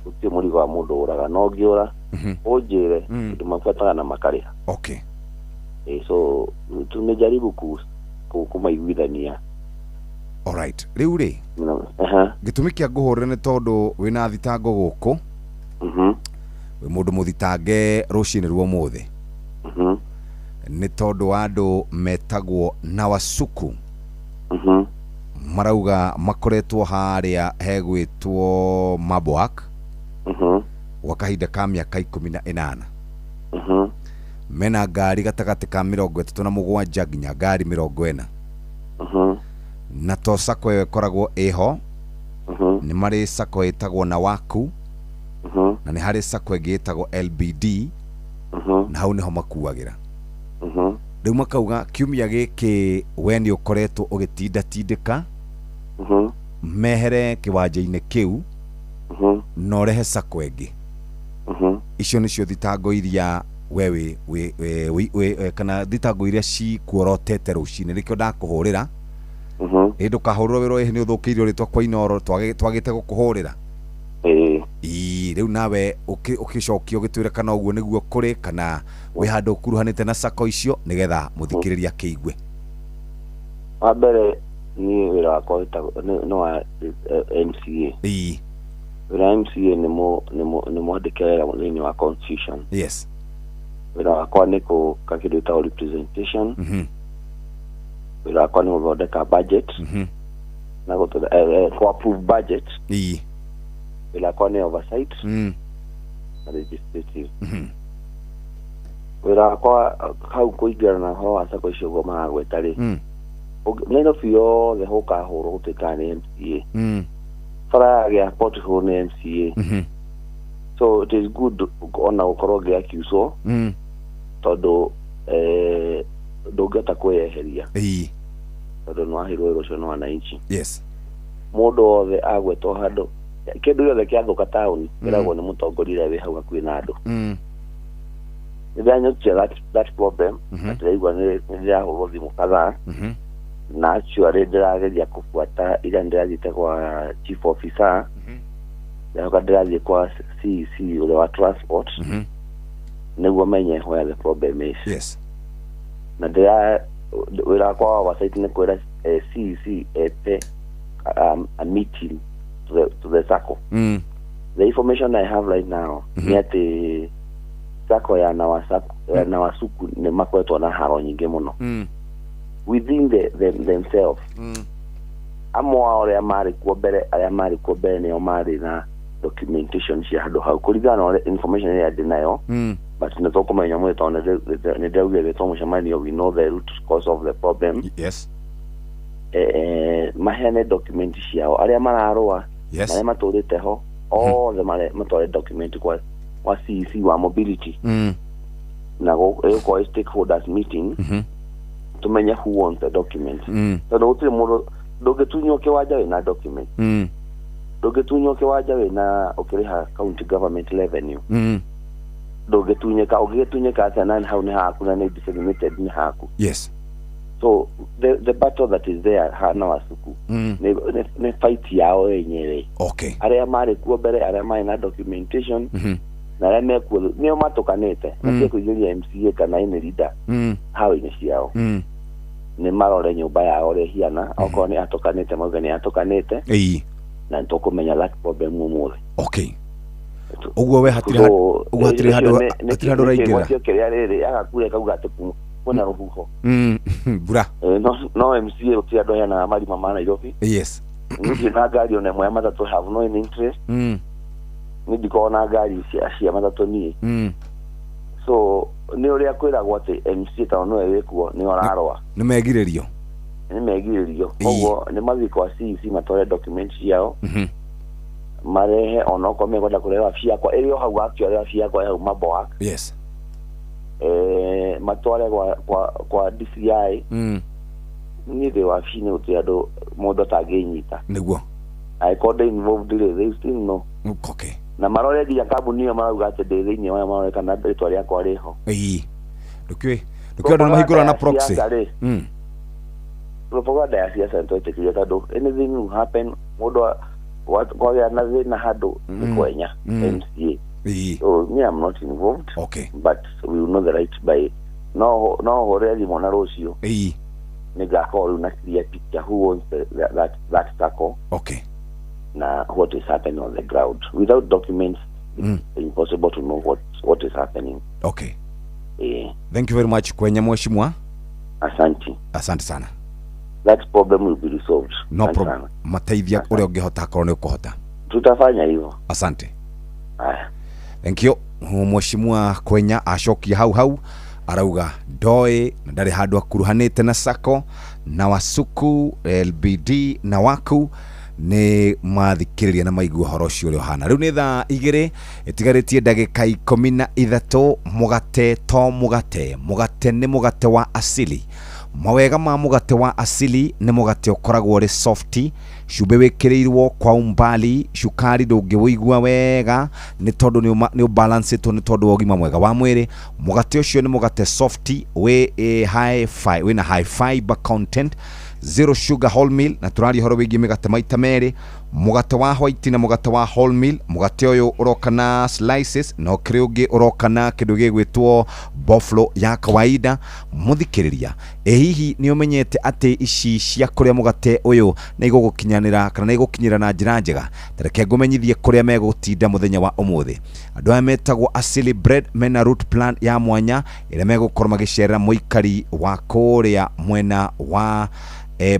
S22: gũtirĩ mũrigo wa mũndũ ũraga no ũngĩũra ũnjĩre andũ mabuataga na makarĩha so tumejaribu kumaiguithania.
S5: Alright, rĩu rĩ gĩtũmi kĩa ngũhũrĩre nĩ tondũ wĩna thitango gũkũ wĩ mũndũ mũthitange rũcinĩ rwa ũmũthĩ nĩ tondũ wa andũ metagwo Nawasuku marauga makoretwo haria hegwitwo Mabwak wakahinda ka miaka 18 mena ngari gatagati ka 37 nginya ngari 40 na to sako ĩyo ĩkoragwo ĩho nĩ marĩ sako ĩtagwo na waku na nĩ harĩ sako ĩngĩ ĩtagwo LBD na hau nĩho makuagĩra rĩu makauga kiumia gĩkĩ we nĩ ũkoretwo ũgĩtinda mehere kĩwanja-inĩ kĩu na ũrehe sako ĩngĩ icio nĩcio thitango iria wewe kana thitango iria cikuorotete rũcinĩ nĩkĩo ndakũhũrĩra ndũkahũrĩrwo wĩrwo nĩ ũthũkĩirio rĩtwa kwa Inoro twagĩte gũkũhũrĩra rĩu nawe ũkĩcokia ũgĩtwĩre kana ũguo nĩguo kũrĩ kana wĩ handũ ũkuruhanĩte na sako icio nĩgetha mũthikĩrĩria kĩigue.
S6: Wa mbere niĩ wĩra wakwa nĩ wa MCA. Wĩra MCA nĩ mwandĩke wĩra thĩinĩ wa constitution.
S5: Yes.
S6: Wĩra wakwa nĩ kũka kĩndũ gĩtagwo representation. Wĩra wakwa nĩ gũthondeka budget na to approve budget. Wĩra wakwa nĩ oversight na legislative. Wĩra wakwa hau kũingĩrana na ũhoro wa sako icio ũguo maragweta rĩ Nairobi yothe hũkahũrwo gũtuĩka nĩ MCA bara yagĩa pothole nĩ MCA so it is good ona gũkorwo ngĩakiucwo tondũ ndũngĩhota kwĩyeheria tondũ nĩ wahĩrwo wĩra ũcio nĩ wananchi. Mũndũ wothe agwetwo handũ kĩndũ gĩothe kĩathũka taũni kĩragwo nĩ mũtongoria ũrĩa wĩ hau hakuhĩ na andũ. Nĩndĩranyokia that problem na ndĩraigua nĩndĩrahũrwo thimũ kadhaa na actually ndĩrageria kũbuata iria ndĩrathiĩte kwa chief officer ndaroka ndĩrathiĩ kwa CEC ũrĩa wa transport nĩguo menye where the problem is. Na wĩra wakwa wa oversight nĩ kwĩra CEC ete a meeting to the SACCO. The information I have right now nĩ atĩ SACCO ya Nawasuku nĩ makoretwo na haro nyingĩ mũno within themselves. Amwe arĩa marĩ kuo mbere nĩo marĩ na documentation cia handũ hau kũringana na information ĩrĩa ndĩ nayo but nĩ tũkũmenya mũno tondũ nĩ ndĩraugĩrĩtwo mũcemanio we know the root cause of the problem. Maheane document ciao arĩa mararũa arĩa matũrĩte ho othe matware document kwa CEC wa mobility na gũkora stakeholders meeting tumenye who wants the document tondũ gũtirĩ mũndũ ndũngĩtunywo kĩwanja wĩna document ndũngĩtunywo kĩwanja wĩna ũkĩrĩha county government revenue ndũngĩtunyĩka ũngĩtunyĩka atĩa na hau nĩ haku na nĩ designated nĩ haku. So the battle that is there Nawasuku nĩ fight yao yenyewe. Arĩa marĩ kuo mbere arĩa marĩ na documentation na arĩa mekuo nĩo matũkanĩte na kũingĩria MCA kana ĩnĩ leader hau-inĩ ciao nĩ marore nyũmba yao ũrĩa hiana okorwo nĩ atũkanĩte mauge nĩ atũkanĩte na nĩtũkũmenya that problem ũmũthĩ.
S5: Ũguo we hatirĩ handũ ũraingĩra
S6: kĩrĩa rĩrĩ agakuire kauga atĩ kwĩna rũhuho
S5: mbura
S6: no MCA gũtirĩ andũ hena marima ma Nairobi. Nĩngĩ na ngari ona ĩmwe ya matatũ have no interest nĩndikoragwo na ngari cia matatũ niĩ so nĩ ũrĩa kwĩragwo atĩ MCA tondũ nĩwe wĩkuo nĩ ũrarũa
S5: nĩ megirĩrio
S6: koguo nĩ mathiĩ kwa CEC matware document ciao marehe onokorwo mekwenda kũrehe wabici yakwa ĩrĩ o hau actually wabici yakwa hau Mabwak matware kwa DCI niĩ ndĩ wabici-inĩ gũtirĩ andũ mũndũ atangĩnyita
S5: nĩguo
S6: angĩkorwo ndĩ involved rĩ they still know na marore nginya kambuni ĩyo marauga atĩ ndĩ thĩinĩ wayo marore kana rĩtwa rĩakwa rĩho
S5: ndũkĩũĩ andũ nĩ mahingũra na proxy
S6: propaganda ya siasa nĩtwetĩkĩria tondũ anything will happen mũndũ kwagĩa na thĩna handũ nĩ kwenya MCA. So me I'm not involved but we will know the right by no hore thimũ na rũciũ nĩngakorwo rĩu na clear picture who wants that SACCO na what is happening on the ground. Without documents it's impossible to know what is happening.
S5: Thank you very much kwenye mheshimiwa.
S6: Asante
S5: sana.
S6: that problem will be resolved.
S5: No problem. Mateithia ule ungehota korwo ni ukuhota.
S6: Tutafanya hivyo.
S5: Asante. Thank you. Mheshimiwa Kwenya acokia hau arauga ndoe na ndari handu akuruhanite na sako na wasuku LBD na waku ni mathikiriria na maigua horo ucio uri hana. Riu ni thaa 2 itigaritie ndagika 13 mugate ni mugate wa asili. Mawega ma mugate wa asili ni mugate ukoragwo uri softi, cumbi wikirirwo kwa umbali, cukari ndungiwigua wega ni tondu ni balance to ni tondu ogima mwega wa mwiri. Mugate ucio ni mugate softi we na high fiber content, zero sugar wholemeal na turari horo wigi migate maita meri. Mugate wa white na mugate wa wholemeal, mugate uyu urokana slices no kriugi urokana kindu gigwitwo buffalo ya kawaida. Muthikiriria hihi ni umenyete ati ici cia kuria mugate uyu na igugukinyanira kana na igukinyira na njira njega? Tareke ngumenyithie kuria megutinda muthenya wa umuthi. Andu aya metagwo Asili Bread mena root plant ya mwanya ire megukorwo magicerera muikari wa kuria mwena wa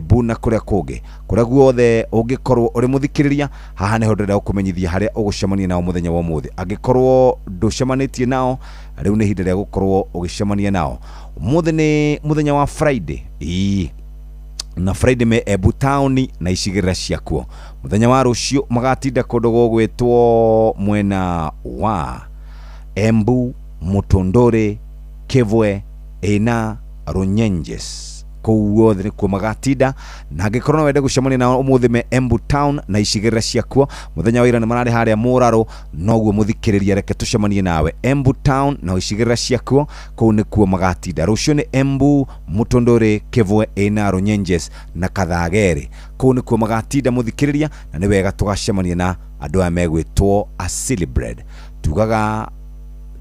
S5: buna kuria kuge kuria guothe ungikorwo uri muthikiriria. Haha niho ndenda gukumenyithia haria ugucemania nao muthenya wa umuthi. Angikorwo nducemanitie nao, riu ni hinda ria gukorwo ugicemania nao. Umuthi ni muthenya wa Friday na Friday me Embu town na icigirira ciakuo. Muthenya wa rucio magatinda kundu gugwitwo mwena wa Embu, Mutondore, Kivwe ina Runyenjes. Kuo thini ku magatinda na angikorwo wende gucemania na umuthi me Embu town na icigirira ciakuo muthenya wa ira ni marari haria Muraro, noguo muthikiriria reke tucemanie nawe Embu town na icigirira ciakuo kuu ni kuo magatinda. Rucio ni Embu, Mutondore, Kivwe ina Runyenjes na Kathagere, kuu ni kuo magatinda muthikiriria. Na ni wega tugacemania na andu aya megwitwo Asili Bread. Tugaga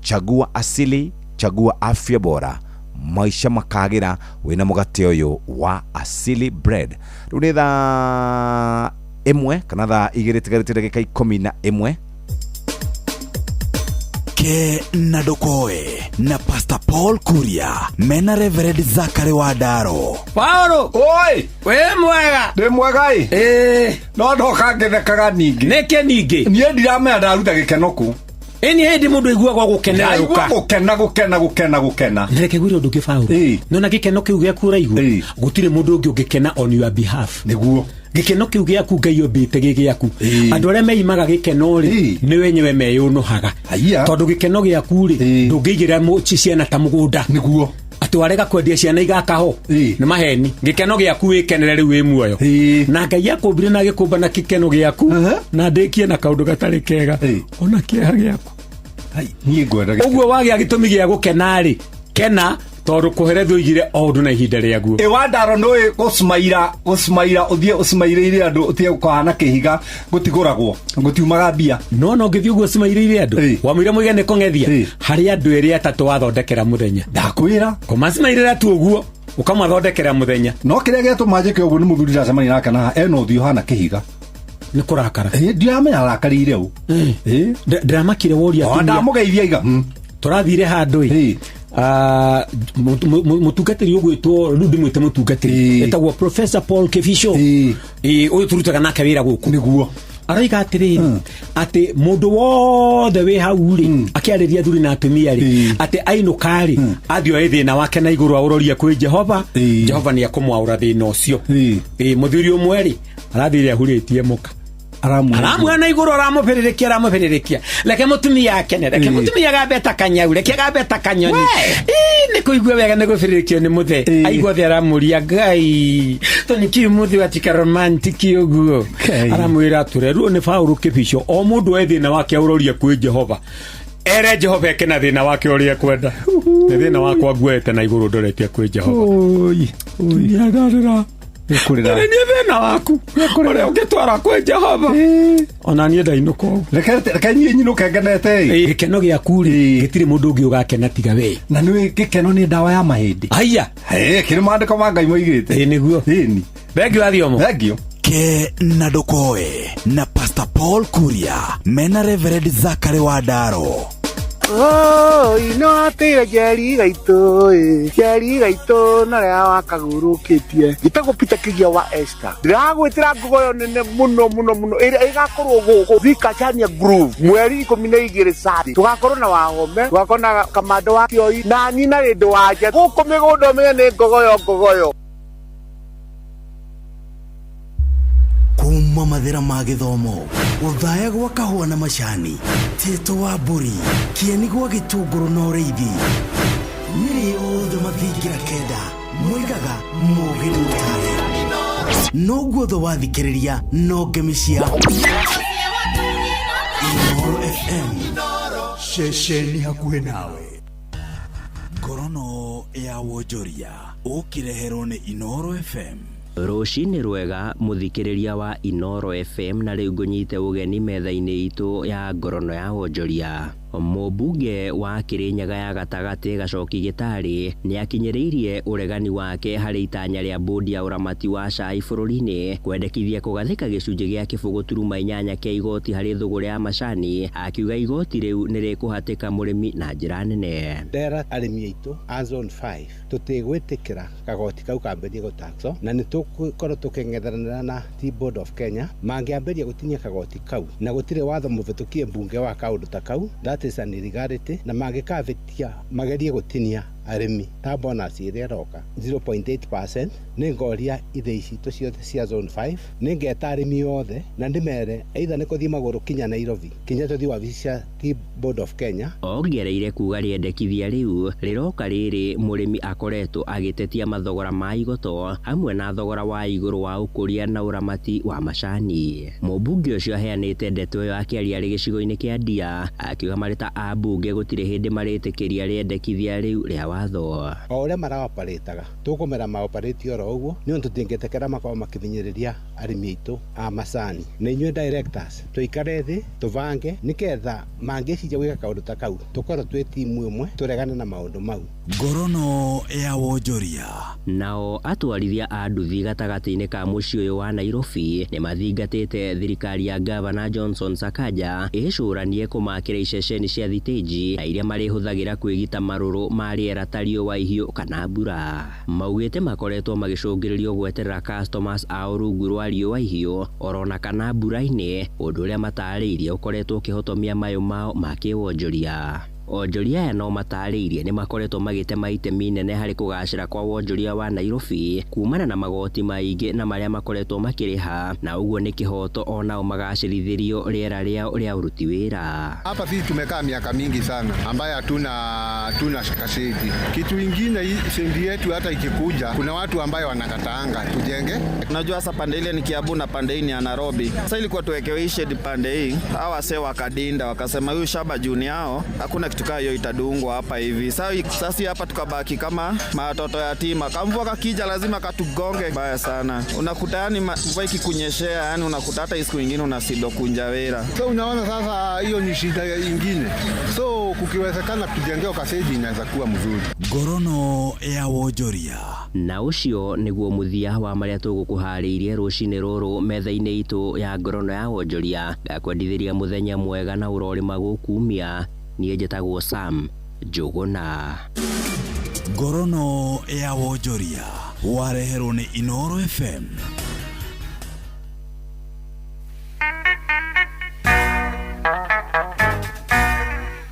S5: chagua asili, chagua afya bora, maisha makagira wina mugate uyu wa Asili Bread. Riu ni thaa 1 kana thaa 2 tigarite ndagika 11
S14: ke na dokoe na Pastor Paul Kuria mena Reverend Zakari Wadaro.
S7: Paulo, oi, we mwega. Ndi mwega no ndoka ngethekaga ningi. Neke ningi. Nie ndiramenya ndaruta gikenoku. Eni hindi mundu igua gwa gukenera ruka. Gukena. Ndireke gwire undu Paulo. Nona gikeno kiu gya kura igua. Gutire mundu ungi ungikena on your behalf. Niguo. Gikeno kiu gyaku Ngai ombite gigyaku. Andu aria meimaga gikeno ri ni wenyewe meyunuhaga. Tondu gikeno gyaku ri ndungigira ciana ta mugunda. Niguo. Atwarega kwendia ciana igakaho ni maheni. Gikeno gyaku wikenere riu wi muoyo. Na Ngai akumbire na gikumba na gikeno gyaku na ndikie na kaundu gatari kega ona kieha gyaku. Nie ngwenda uguo wagia gitumi gya gukena ri kena tondu kuheretho igire o ndu na ihinda riaguo. Wadaro noi gusmaira uthie usmairire andu uthie ukahana kihiga gutiguragwo gutiumaga mbia no ngithio guo usmairire andu wamwire muigane kongethia hari andu eri atatu wathondekera muthenya ndakwira kumasmairira tu uguo ukamathondekera muthenya no kiria giatumanjike uguo ni muthuri ndacemania nake na eno uthio hana kihiga ni kurakara ndiramenya arakarire u ndamakire woria tu ndamugeithia iga turathire handu mutungatiri ugwitwo rundu mwite mutungatiri etagwo Professor Paul Kefisho uyu turutaga nake wira guku niguo araiga atiriri ati mundu wothe wi hau ri akiariria thuri na atumia ri ati ainuka ri athio ethina wake na iguru auroria kwi Jehova ni akumwaura thina ucio muthuri umwe ri arathire ahuritie muka aramwana iguru aramupiririkia leke mutumia akenere leke mutumia gabeta kanyau leke gabeta kanyoni ni kuigua wega ni gufirikio ni muthe aigua the aramuria Ngai toni ki muthi watika romantic uguo aramwira tureru ni Paulo Kefisho o mundu ethina wake auroria kwi Jehova ere Jehova ekena thina wake uria kwenda thina wakwa gwete na iguru ndoretie kwi Jehova oi yagarira kurira ni thina waku kurira ungitwara kwi Jehova ona nie ndainuko reke nyinuke ngenete gikeno gyaku ri gitire mundu ungi ugakena tiga we na ni gikeno ni ndawa ya mahindi aya kiri mandiko ma Ngai moigite niguo ni thengio athiomo thengio
S14: ke na dokoe na Pastor Paul Kuria mena Reverend Zakari Wadaro.
S10: ino atira jeri gaito na ria wakagurukitie gitagupita kigia wa Esther ndiragwitira ngogoyo nene muno igakorwo guku Thika Chania Groove mweri 12 Sadi tugakorwo na wahome tugakona kamando wa kioi na nina rindu wanje guku migundo mene ngogoyo
S14: kuma mathira ma githomo uthaya gwa kahua na macani Tito wa Mburi Kieni gwa Gitunguru na Ureithi niri othe mathingira kenda mwigaga mugiru tare no guotho wathikiriria no ngemisia Inoro FM shesheni hakuhe nawe Ngorono ya Wonjoria ukireherwo ni Inoro FM.
S11: Rũcinĩ rwega mũthikĩrĩria wa Inoro FM na rĩu ngũnyite ũgeni metha-inĩ itũ ya Ngorono ya Wonjoria. Mũmbunge wa Kĩrĩnyaga ya gatagatĩ Gacoki Gĩtarĩ nĩakinyĩrĩirie ũregani wake harĩ itanya rĩa bodi ya ũramati wa cai bũrũri-inĩ kwendekithia kũgathĩka gĩcunjĩ gĩa kĩbũgũ turuma 8 kĩa igoti harĩ thũgũrĩ ya macani, akiuga igoti rĩu nĩrĩkũhatĩka mũrĩmi na njĩra nene.
S10: Ndera arĩmi aitũ a zone 5 tũtigwĩtĩkĩra kagoti kau kambĩrĩrie gũtaxo na nĩtũgũkorwo tũkĩng'ethanĩra na Tea Board of Kenya mangĩambĩrĩria gũtinia kagoti kau na gũtirĩ watho mũbĩtũkie mbunge wa kaũndũ ta kau is an illegality na mangĩkavetia magerie gũtinia arĩmi ta bonus ĩrĩa roka 0.8% nĩngoria ithĩ citũ ciothe cia zone 5 nĩngeta arĩmi othe na ndĩmere either nĩkũthiĩ magũrũ kinya Nairobi kinya tũthiĩ wabici cia Tea Board of Kenya.
S11: Ongereire kuga rĩendekithia rĩu rĩroka rĩrĩ mũrĩmi akoretwo agĩtetia mathogora ma igoto hamwe na thogora wa igũrũ wa ũkũria na ũramati wa macani. Mũmbunge ũcio aheanĩte ndeto ĩyo akĩaria arĩ gĩcigo-inĩ kĩa Ndia akiuga marĩ ta ambunge gũtirĩ hĩndĩ marĩtĩkĩria rĩendekithia rĩu rĩa watho.
S10: O ũrĩa maraoparĩtaga tũkũmera maoparĩti oro ũguo nĩ tũtingĩtekera makorwo makĩhinyĩrĩria arĩmi aitũ a macani. Nĩ inyuĩ directors tũikare thĩ tũbange nĩgetha mangĩciria gwĩka kaũndũ ta kau tũkorwo twĩ timu ĩmwe tũregane na maũndũ mau.
S14: Ngorono ya Wonjoria.
S11: Nao atwarithia a nduthi gatagatĩ-inĩ ka mũciĩ ũyũ wa Nairobi nĩ mathingatĩte thirikari ya Gavana Johnson Sakaja ĩcũranie kũmakĩra iceceni cia thitĩnji na iria marĩhũthagĩra kwĩgita marũrũ ma rĩera ta riũa ihiũ kana mbura. Maugĩte makoretwo magĩcũngĩrĩrio gweterera customers ao rungu rwa riũa ihiũ orona kana mbura-inĩ, ũndũ ũrĩa matarĩirie ũkoretwo ũkĩhotomia mayũ mao ma kĩwonjoria. Onjoria aya no matarĩirie nĩ makoretwo magĩtema itemi inene harĩ kũgacĩra kwa wonjoria wa Nairobi kumana na magoti maingĩ na marĩa makoretwo makĩrĩha, na ũguo nĩ kĩhoto onao magacĩrithirio rĩera rĩao rĩa uruti wĩra.
S17: Hapa sisi tumekaa miaka mingi sana ambaye hatuna kaseti. Kitu ingine sendi yetu hata ikikuja kuna watu ambayo wanakataanga tujenge.
S24: Unajua sasa pande ile ni Kiambu na pande hii ni ya Nairobi. Sasa ilikuwa tuwekewe shade pande hii. Hawa wase wakadinda wakasema huyu shamba juni yao hakuna tukaa hiyo itadungwa hapa hivi. Sasa hapa tukabaki kama matoto yatima. Kamvua kakija lazima katugonge baya sana. Unakuta yani mvua ikikunyeshea yani unakuta hata siku nyingine unasido kunjawera.
S17: So unaona sasa hiyo ni shida nyingine. So kukiwezekana tujengeo kaseti inaweza kuwa mzuri.
S14: Ngorono ya Wonjoria.
S11: Na ũcio nĩguo mũthia wa marĩa tũgũkũharĩirie rũcinĩ rũrũ metha-inĩ itũ ya Ngorono ya Wonjoria. Ngakwendithĩria mũthenya mwega na ũrorĩma gũkumia. Niĩ njĩtagwo Sam Njũgũna.
S14: Ngorono ya Wonjoria wareherwo nĩ Inoro FM.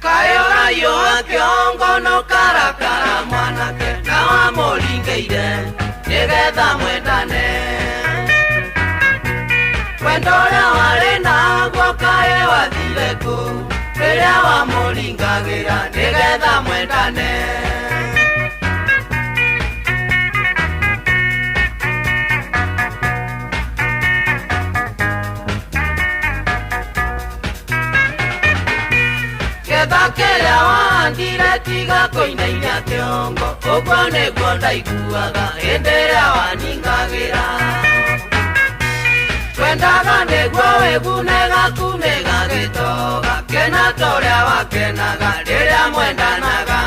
S2: Kayora yo kiongo no karakara mwanake na wa mũringeire nĩgetha mwendane. Wendo ũrĩa warĩ naguo kaĩ wathire kũ rĩrĩa wamũringagĩra nĩgetha mwendane. Getha kĩrĩa wahandire tiga kũinainia kĩongo, ũguo nĩguo ndaiguaga hĩndĩ ĩrĩa waningagĩra. Twendaga nĩguo wĩgunega kumĩga gĩtoga, kena torĩa wakenaga rĩrĩa mwendanaga.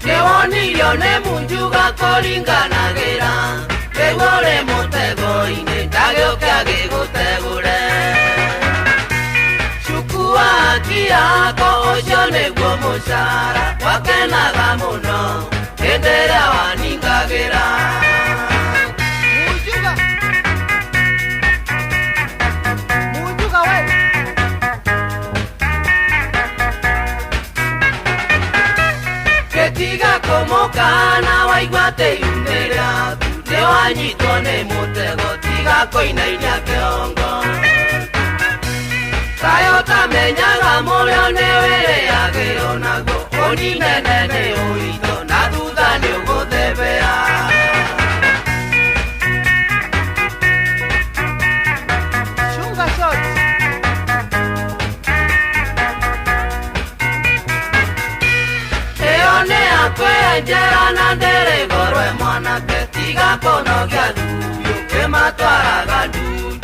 S2: Nĩwonirio one munjuga kũringanagira Tegore mũtego-inĩ ndagĩũke agĩgũtegũre Chukua haki yako ũcio nĩguo mũcara wakenaga mũno hĩndĩ ĩrĩa waningagĩra Munjuga we Ketiga kũmoka na waigua atĩ iume rĩaku nĩ wanyitwo nĩ mũtego tiga kũinainia kĩongo Kayo tamenyaga mũrĩo nĩ wĩrĩagĩrwo naguo ũninene nĩ ũritũ na thutha nĩ ũgũthebea Chunga shot Ĩyo nĩ yakwenjera na ndĩrĩgorwe mwanake tiga kũnogia thuyo kĩmatwaraga ndudu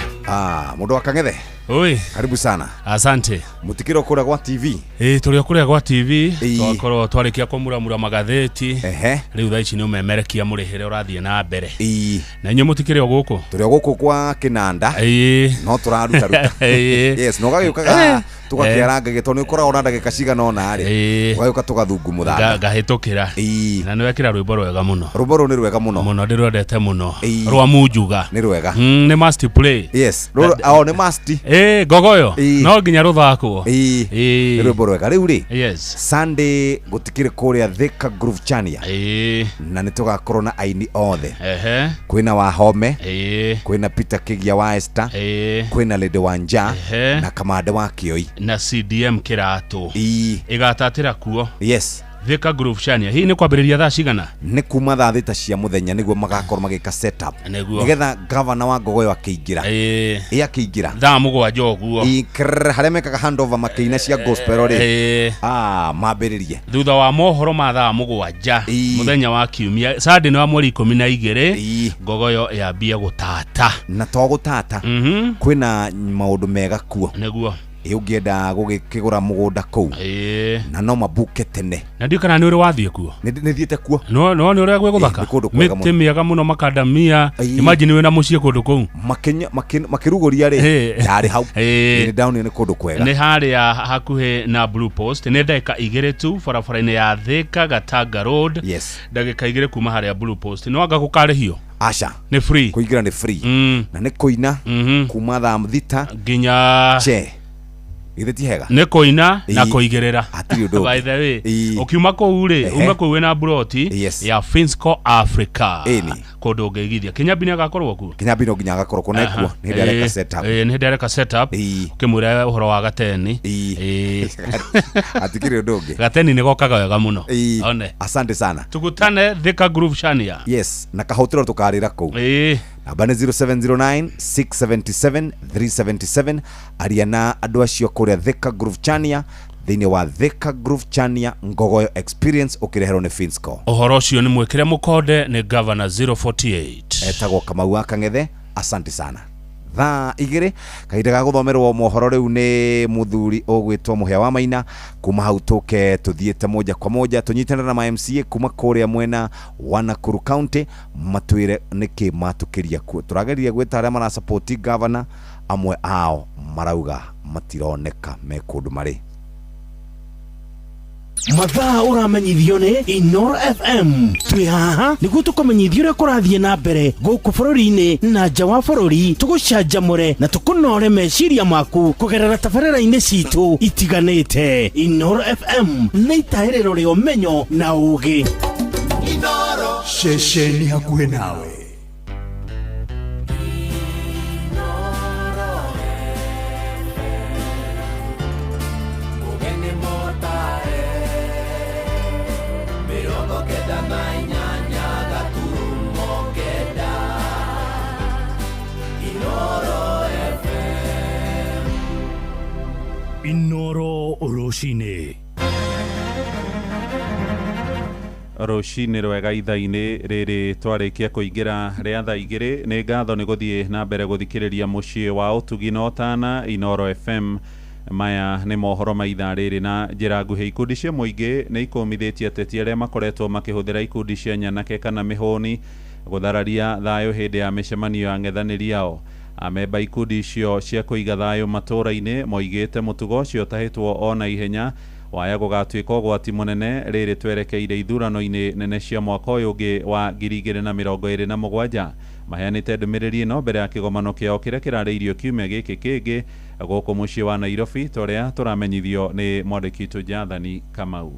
S5: Mũndũ wa Kang'ethe
S15: Oi,
S5: karibu sana.
S15: Asante.
S5: Mutikiro kura kwa TV.
S15: Tulio kura kwa TV, twakorwo twarikia kumuramura magatheti. Riu thaa ici ni umemerekia murihere urathie na mbere. Na inyo mutikire guku.
S5: Turi guku kwa Kinanda. No turaruta. Yes, no gagiukaga tugakiaranga gitoni ukora ona ndagika cigana ona ari. Wayuka tugathungu muthanga. Gahitukira. Na ni wekira rwimbo rwega muno. Rwimbo ru ni rwega muno. Muno ndirwendete muno. Rwa Munjuga. Ni rwega. Ni must play. Yes. Ni must. Gogoyo no nginya ruthakwo rwimbo rwega riu ri Sunday gutikire kuria Thika Groove Chania na nitugakorwo na aini othe kwina Wahome kwina Peter Kigia wa Esther kwina Lady Wanja na Kamande wa Kioi na CDM Kirato igatatira kuo. Yes, Thika Groove Chania hii ni kwambiriria thaa cigana? Ni kuma thaa thita cia muthenya niguo magakorwo magika setup nigetha governor wa Ngogoyo akiingira akiingira thaa mugwanja uguo haria mekaga handover makiina cia gospel ri mambiririe thutha wa mohoro ma thaa mugwanja muthenya wa kiumia Sunday wa mweri 12 Ngogoyo yambia gutata na to gutata kwina maundu mega kuo niguo ungienda gugikigura mugunda kuu na no mabuke tene na ndio kana ni uri wathie kuo ni thiete kuo no ni uri gwe guthaka miti miega muno makadamia imagine we na mucie kundu kuu makiruguria ri yari hau ni down ni kundu kwega ni hari ya hakuhe na Blue Post ni ndagika 2 tu barabara-ini ya Thika Gatanga Road. Yes, ndagika 2 kuma hari ya Blue Post no anga gukarihio Asha ni free kuingira ni free na ni kuina kuma thaa thita nginya Hega. Neko ina na kuigerera by the way ukiuma ko ure uma ko wena broti ya Finsco Africa kodo ngegithia Kinyabini agakorwo ku Kinyabini nginya agakorwo ku nekuo ni ndireka setup ni ndireka setup kimure uhoro wa gateni atikire ndonge gateni ni gokaga wega muno one asante sana tukutane Thika Groove Chania. Yes, na kahotero tukarira ku namba ni 0709 677 377 ariana andu acio kuria Thika Groove Chania thini wa Thika Groove Chania Ngogoyo Experience ukireherwo ni Finsco. Uhoro ucio ni mwekire mukode ni Governor 048 etagwo Kamau wa Kang'ethe. Asante sana. Thaa igiri kahinda ga guthomerwo mohoro riu ni muthuri ogwitwo Muhia wa Maina kuma hau tuke tuthiete moja kwa moja tunyitana na MCA kuma kuria mwena wa Nakuru County matwire niki matukiria ku turageria gwita aria mara support governor amwe ao marauga matironeka mekundu mari
S14: mathaa uramenyithio ni Inoro FM twi haha niguo tukumenyithio uria kurathie na mbere guku bururi-ini na nja wa bururi tugucanjamure na tukunore meciria maku kugerera tabarĩra-inĩ citu itiganĩte. Inoro FM nĩ itaĩrĩro rĩa ũmenyo na ũũgĩ. Inoro ceceni hakuhĩ nawe. Inoro Roshine
S3: Roshine rwega itha-ini riri twarikia kuingira ria thaa igiri ni ngatho ni guthie na mbere guthikiriria mucii wa utugi na utana Inoro FM maya nĩ mohoro ma ithaa rĩrĩ na njĩra nguhĩ. Ikundi cia mũingĩ nĩ ikumithĩtie ateti arĩa makoretwo makĩhũthĩra ikundi cia nyanake kana mĩhũni gũthararia thayũ hĩndĩ ya mĩcemanio ya ng'ethanĩri yao. Amemba ikundi icio cia kũiga thayũ matũũra-inĩ moigĩte mũtugo ũcio ũtahĩtwo ona ihenya waya gũgatuĩka ũgwati mũnene rĩrĩ twerekeire ithurano-inĩ nene cia mwaka ũyũ ũngĩ wa 2027. Maheanĩte ndũmĩrĩri ĩno mbere ya kĩgomano kĩao kĩrĩa kĩrarĩirio kiumia gĩkĩ kĩngĩ gũkũ mũciĩ wa Nairobi, torĩa tũramenyithio nĩ mwandĩki witũ Jathani Kamau.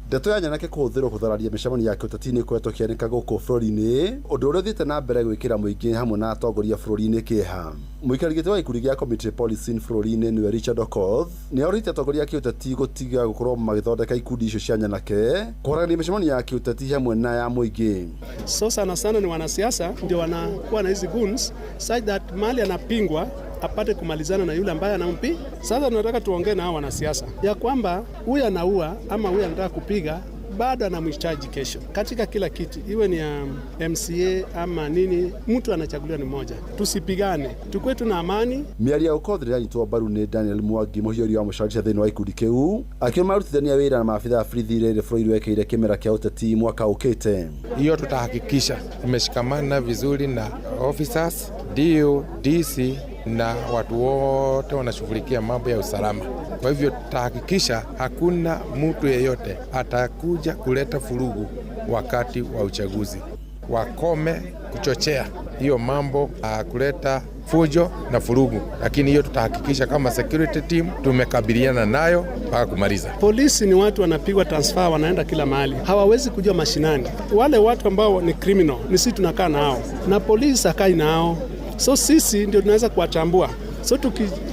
S9: Ndeto ya nyanake kũhũthĩrwo gũthararia mĩcemanio ya kĩũteti-inĩ ĩkoretwo ĩkĩoneka gũkũ bũrũri-inĩ, ũndũ ũrĩa ũthiĩte na mbere gwĩkĩra mũingĩ hamwe na atongoria bũrũri-inĩ kĩeha. Mũikarĩri gĩtĩ wa gĩkundi gĩa Community Policing bũrũri-inĩ nĩwe Richard Okoth nĩ aũrĩte atongoria a kĩũteti gũtiga gũkorwo magĩthondeka ikundi icio cia nyanake kũharagania mĩcemanio ya kĩũteti hamwe na ya mũingĩ.
S16: So sana sana ni wanasiasa ndio wanakuwa na hizi goons such that mali anapingwa apate kumalizana na yule ambaye anampi. Sasa tunataka tuongee na hao wanasiasa ya kwamba huyu anaua ama huyu anataka kupiga bado anamhitaji kesho katika kila kiti, iwe ni ya MCA ama nini, mtu anachaguliwa ni mmoja. Tusipigane, tukue tuna amani.
S9: Mĩario Okoth yanyitwo mbaru nĩ Daniel Mwangi, mũhiũri wa mũcarĩria thĩinĩ wa ikundi kĩu, akiuma arutithania wĩra na maabitha a borithi rĩrĩ bũrũri wekeire kĩmera kĩa ũteti mwaka ũkĩte.
S18: Hiyo tutahakikisha tumeshikamana vizuri na officers, DO, DC na watu wote wanashughulikia mambo ya usalama. Kwa hivyo tutahakikisha hakuna mtu yeyote atakuja kuleta furugu wakati wa uchaguzi. Wakome kuchochea hiyo mambo kuleta fujo na furugu, lakini hiyo tutahakikisha kama security team tumekabiliana nayo mpaka kumaliza.
S16: Polisi ni watu wanapigwa transfer, wanaenda kila mahali, hawawezi kujua mashinani. Wale watu ambao ni criminal ni sisi tunakaa nao na polisi hakai nao, so sisi ndio tunaweza kuwatambua. So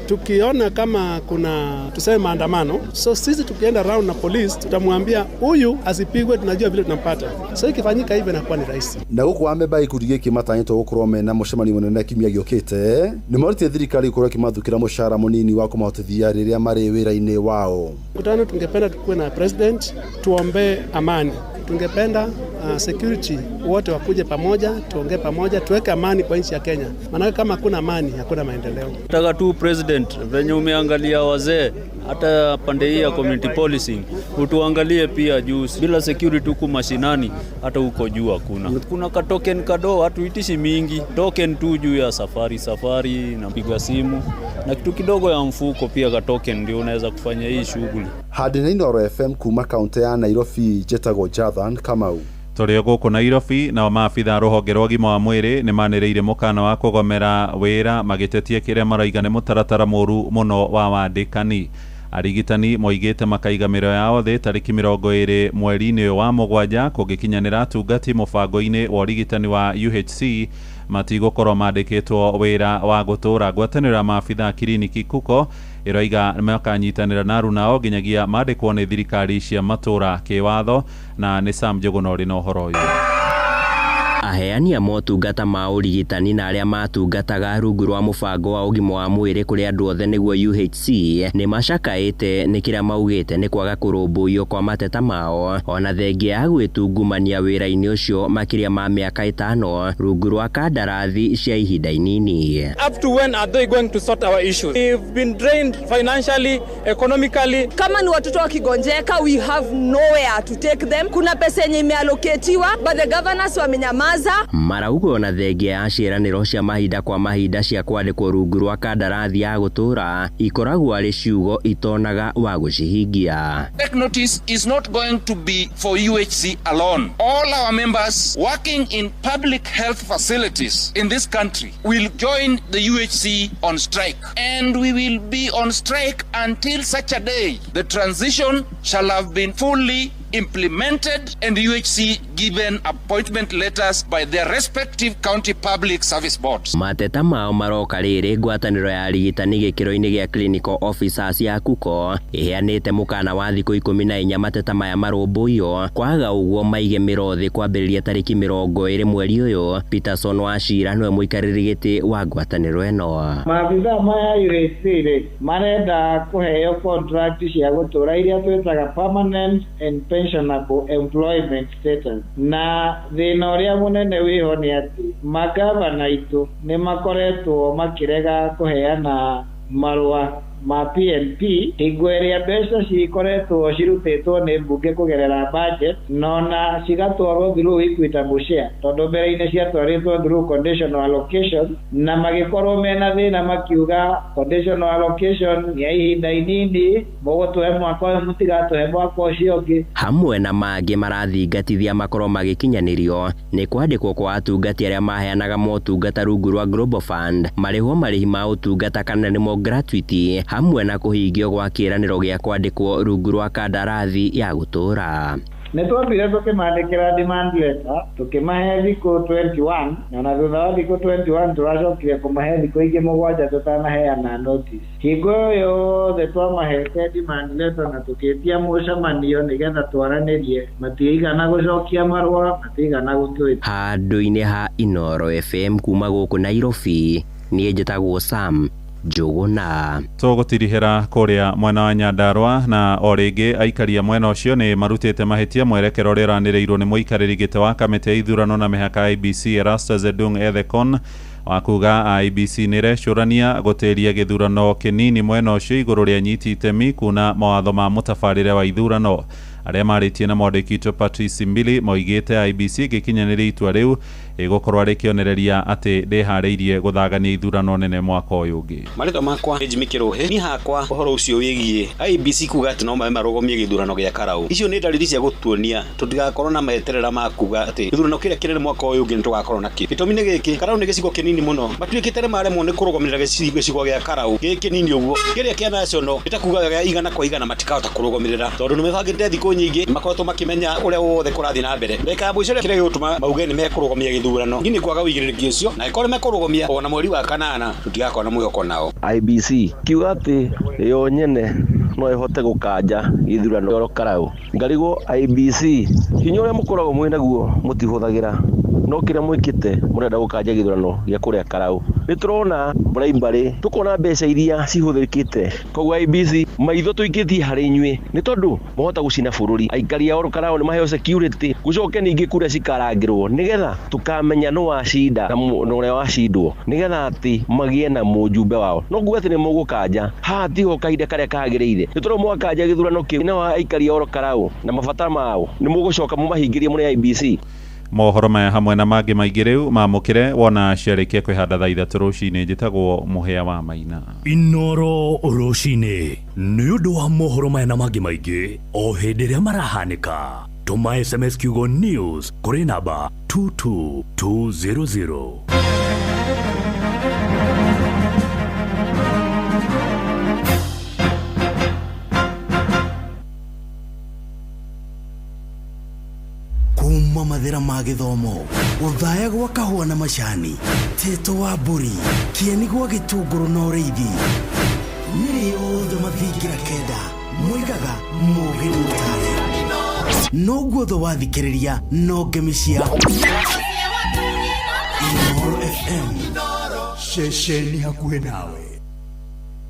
S16: tukiona kama kuna tuseme maandamano, so sisi tukienda round na police tutamwambia huyu asipigwe, tunajua vile tunampata. So ikifanyika hivyo inakuwa ni rahisi.
S9: Na gũkũ amemba ikundi gĩkĩ matanyĩtwo gũkorwo mena mũcemanio mũnene kiumia gĩũkĩte, nĩ morĩtie thirikari gũkorwo ĩkĩmathukĩra mũcara mũnini wa kũmahotithia rĩrĩa marĩ wĩra-inĩ wao.
S16: Mkutano tungependa tukuwe na president, tuombe amani. Tungependa security wote wakuje pamoja, tuongee pamoja, tuweke amani kwa nchi ya Kenya. Maana kama hakuna amani, hakuna maendeleo.
S23: Nataka tu president, venye umeangalia wazee, hata pande hii ya community policing, utuangalie pia juu. Bila security huku mashinani, hata huko juu hakuna. Kuna ka token kado, hatuitishi mingi. Token tu juu ya safari na piga simu. Na kitu kidogo ya mfuko pia ka token ndio unaweza kufanya hii shughuli.
S9: Hadi Inooro FM kuma kaunti ya Nairobi, Jetago Jathan Kamau.
S3: Tũrĩ gũkũ Nairobi na maabitha rũhonge rwa ũgima wa mwĩrĩ nĩ manĩrĩire mũkana wa kũgomera wĩra magĩtetia kĩrĩa maraiga nĩ mũtaratara mũru mũno wa wandĩkani. Arigitani moigĩte makaiga mĩro yao thĩ tarĩki 20 mweri-inĩ wa Mũgwanja kũngĩkinyanĩra atungati mũbango-inĩ wa ũrigitani wa UHC matigũkorwo mandĩkĩtwo wĩra wa gũtũũra. Ngwatanĩro ya maabitha kiriniki Kuko ĩroiga makanyitanĩra na aruna nginyagia mandĩkwo nĩ thirikari cia matũũra kĩwatho, na nĩ Sam Njũgũna ũrĩ na ũhoro ũyũ.
S11: Aheani a motungata ma ũrigitani na arĩa matungataga rungu rwa mũbango wa ũgima wa mwĩrĩ kũrĩ andũ othe nĩguo UHC nĩ macakaĩte nĩ kĩrĩa maugĩte nĩ kwaga kũrũmbũiyo kwa mateta mao ona thengia ya gwĩtungumania wĩra-inĩ ũcio makĩria ma mĩaka 5 rungu rwa kandarathi cia ihinda inini.
S25: Up to when are they going to sort our issues? We've been drained financially, economically.
S26: Kama ni watoto wakigonjeka, we have nowhere to take them. Kuna pesa yenye imeallocatiwa but the governors wamenyamaza.
S11: Maraugo na thengia ya ciĩranĩro cia mahinda kwa mahinda cia kwandĩkwo rungu rwa kandarathi ya gũtũũra ikoragwo arĩ ciugo itonaga wa gũcihingia.
S27: Take notice is not going to be for UHC alone. All our members working in public health facilities in this country will join the UHC on strike, and we will be on strike until such a day the transition shall have been fully implemented and the UHC given appointment letters by their respective county public service boards.
S11: Mateta mao maroka rĩrĩ ngwatanĩro ya arigitani gĩkĩro-inĩ gĩa clinical officers ya Kuko ĩheanĩte mũkana wa thikũ 14 mateta maya marũmbũiyo, kwaga ũguo maige mĩro thĩ kwambĩrĩria tarĩki 20 mweri ũyũ. Peterson Wachira nĩwe mũikarĩri gĩtĩ wa ngwatanĩro ĩno.
S28: Maabitha maya UHC marenda kũheo contract cia gũtũũra iria twĩtaga permanent and pensionable employment status, na thĩna ũrĩa mũnene wĩho nĩ atĩ magavana aitũ nĩ makoretwo makĩrega kũheana marũa ma PNP hingo ĩrĩa mbeca cikoretwo cirutetwo nĩ mbunge kũgerera budget nona cigatwarwo through Equity Bushare tondũ mbere-inĩ ciatwarĩtwo through conditional allocation na magĩkorwo mena thĩna makiuga conditional allocation ya ihinda inini mũgũtũhe mwaka ũyũ mũtigatũhe mwaka ũcio ũngĩ.
S11: Hamwe na mangĩ marathingatithia makorwo magĩkinyanĩrio nĩ kwandĩkwo kwa atungati arĩa maheanaga motungata rungu rwa Global Fund marĩhwo marĩhi ma ũtungata kana nĩmo gratuity hamwe na kũhingio gwa kĩĩranĩro gĩa kwandĩkwo rungu rwa kandarathi ya gũtũũra.
S28: Nĩtwambire tũkĩmandĩkĩra demand letter tũkĩmahe thikũ 21 na thutha wa thikũ 21 tũracokire kũmahe thikũ ingĩ 7 tũtanaheana notice. Hingo yothe twamahete demand letter na tũkĩtia mũcemanio nĩgetha twaranĩrie matiigana gũcokia marũa matiigana gũtwĩta. Handũ-inĩ ha Inooro FM kuma gũkũ Nairobi niĩ njĩtagwo Sam Njuguna.
S3: Tũgũtirihĩra kũrĩa mwena wa Nyandarua na o rĩngĩ aikaria mwena ũcio nĩ marutĩte mahĩtia mwerekero ũrĩa ũranĩrĩirwo nĩ mũikarĩri gĩtĩ wa kamĩtĩ ya ithurano na mĩhaka IEBC Erastus Edung Ethekon wa kuga IEBC nĩ ĩrecũrania gũtĩria gĩthurano kĩnini mwena ũcio igũrũ rĩa nyiti itemi kuna mawatho ma mũtabarĩre wa ithurano. Arĩa marĩtie na mwandĩki witũ Patrice Mbili moigĩte IEBC ĩgĩkinyanĩria itua rĩu ĩgũkorwo rĩkĩonereria atĩ ndĩharĩirie gũthagania ithurano nene mwaka ũyũ ũngĩ.
S1: Marĩtwa makwa nĩ Jimmy Kĩrũhĩ. Niĩ hakwa ũhoro ũcio wĩgiĩ IEBC kuga atĩ no marũgamie gĩthurano gĩa Karau. Icio nĩ ndariri cia gũtuonia tũtigakorwo na meterera ma kuga atĩ gĩthurano kĩrĩa kĩnene mwaka ũyũ ũngĩ nĩtũgakorwo nakĩo. Gĩtũmi nĩ gĩkĩ, Karau nĩ gĩcigo kĩnini mũno. Matuĩkĩte nĩ maremwo nĩ kũrũgamĩrĩra gĩcigo gĩa Karau gĩkĩ kĩnini ũguo. Kĩrĩa kĩa national ĩtakugaga igana kwa igana matikahota kũrũgamĩrĩra tondũ nĩ mebangĩte thikũ nyingĩ makoretwo makĩmenya ũrĩa wothe kũrathiĩ na mbere. Reka mũico kĩrĩa gĩgũtũma mauge nĩ mekũrũgamia gĩthurano nĩ kwaga ũigĩrĩrĩki ũcio na ĩkorwo mekũrũgamia ona mweri wa kanana tũtigakorwo na mwĩhoko nao.
S4: IEBC kiuga atĩ yo nyene no ĩhote gũkanja gĩthurano gĩa Karau. Ngarigwo IEBC hinya ũrĩa mũkoragwo mwĩ naguo mũtihũthagĩra no kĩrĩa mwĩkĩte mũrenda gũkanja gĩthurano gĩa kũrĩa Karau. Nĩ tũrona bribery, tũkona mbeca iria cihũthĩkĩte. Koguo IEBC maitho tũikĩtie harĩ inyuĩ nĩ tondũ mũhota gũcina bũrũri. Aikari a Karau nĩ maheo security gũcoke ningĩ kura cikarangĩrwo nĩgetha tũkamenya nũ wacinda na ũrĩa wacindwo nĩgetha atĩ magĩe na mũjumbe wao. No nguga atĩ nĩ mũgũkanja haha tiho kahinda karĩa kagĩrĩire. Nĩ tondũ mwakanja gĩthurano kĩu na wa aikari a Karau na mabata mao nĩ mũgũcoka mũmahingĩrie mũrĩ IEBC.
S3: Mohoro maya hamwe na mangĩ maingĩ rĩu mamũkĩre wona ciarĩkia kwĩhanda thaa 3 rũcinĩ. Njĩtagwo Mũhĩa wa Maina.
S8: Inooro rũcinĩ nĩ ũndũ wa mohoro maya na mangĩ maingĩ o hĩndĩ ĩrĩa marahanĩka. Tũma SMS kiugo news kũrĩ namba 22200.
S14: Kuma mathĩra ma gĩthomo, gũthaya gwa kahũa na macani, Teto wa Mbũri, Kĩeni gwa Gĩtũngũrũ na ũrĩithi. Nĩ yothe mathingira kenda, moigaga mũgĩ mũtare. No guotho wathikĩrĩria no ngemĩcia. Inooro FM, ceceni hakuhĩ nawe.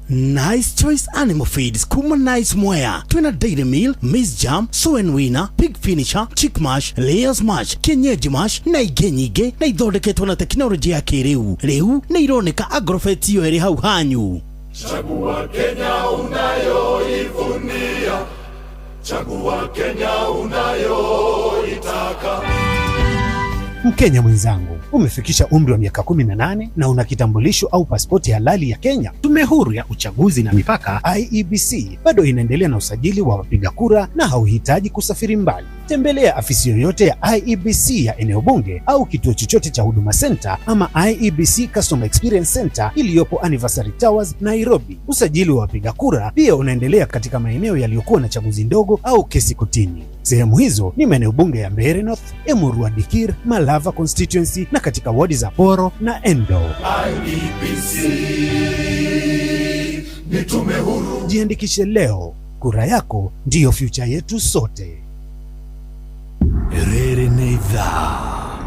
S14: Nice Choice Animal Feeds kuma Nice Mwea. Twina Dairy Meal, Maize Jam, Soen Wina, Pig Finisher, Chick Mash, Layers Mash, Kienyeji Mash na ingĩ nyingĩ na ithondeketwo na tekinoronjĩ ya kĩrĩu. Rĩu nĩ ironeka Agrofert iyo ĩrĩ hau hanyu.
S12: Chagua Kenya unayoivunia, chagua Kenya unayoitaka.
S13: Mkenya mwenzangu, umefikisha umri wa miaka 18 na una kitambulisho au pasipoti halali ya Kenya? Tume Huru ya Uchaguzi na Mipaka IEBC bado inaendelea na usajili wa wapiga kura na hauhitaji kusafiri mbali. Tembelea afisi yoyote ya IEBC ya eneo bunge au kituo chochote cha Huduma Center ama IEBC Customer Experience Center iliyopo Anniversary Towers, Nairobi. Usajili wa wapiga kura pia unaendelea katika maeneo yaliyokuwa na chaguzi ndogo au kesi kotini. Sehemu hizo ni maeneo bunge ya Mbeere North, Emurua Dikir, Malava Constituency na katika wadi za Poro na Endo.
S12: IEBC ni tume huru.
S13: Jiandikishe leo, kura yako ndiyo future yetu sote.
S14: Rĩrĩ nĩ ithaa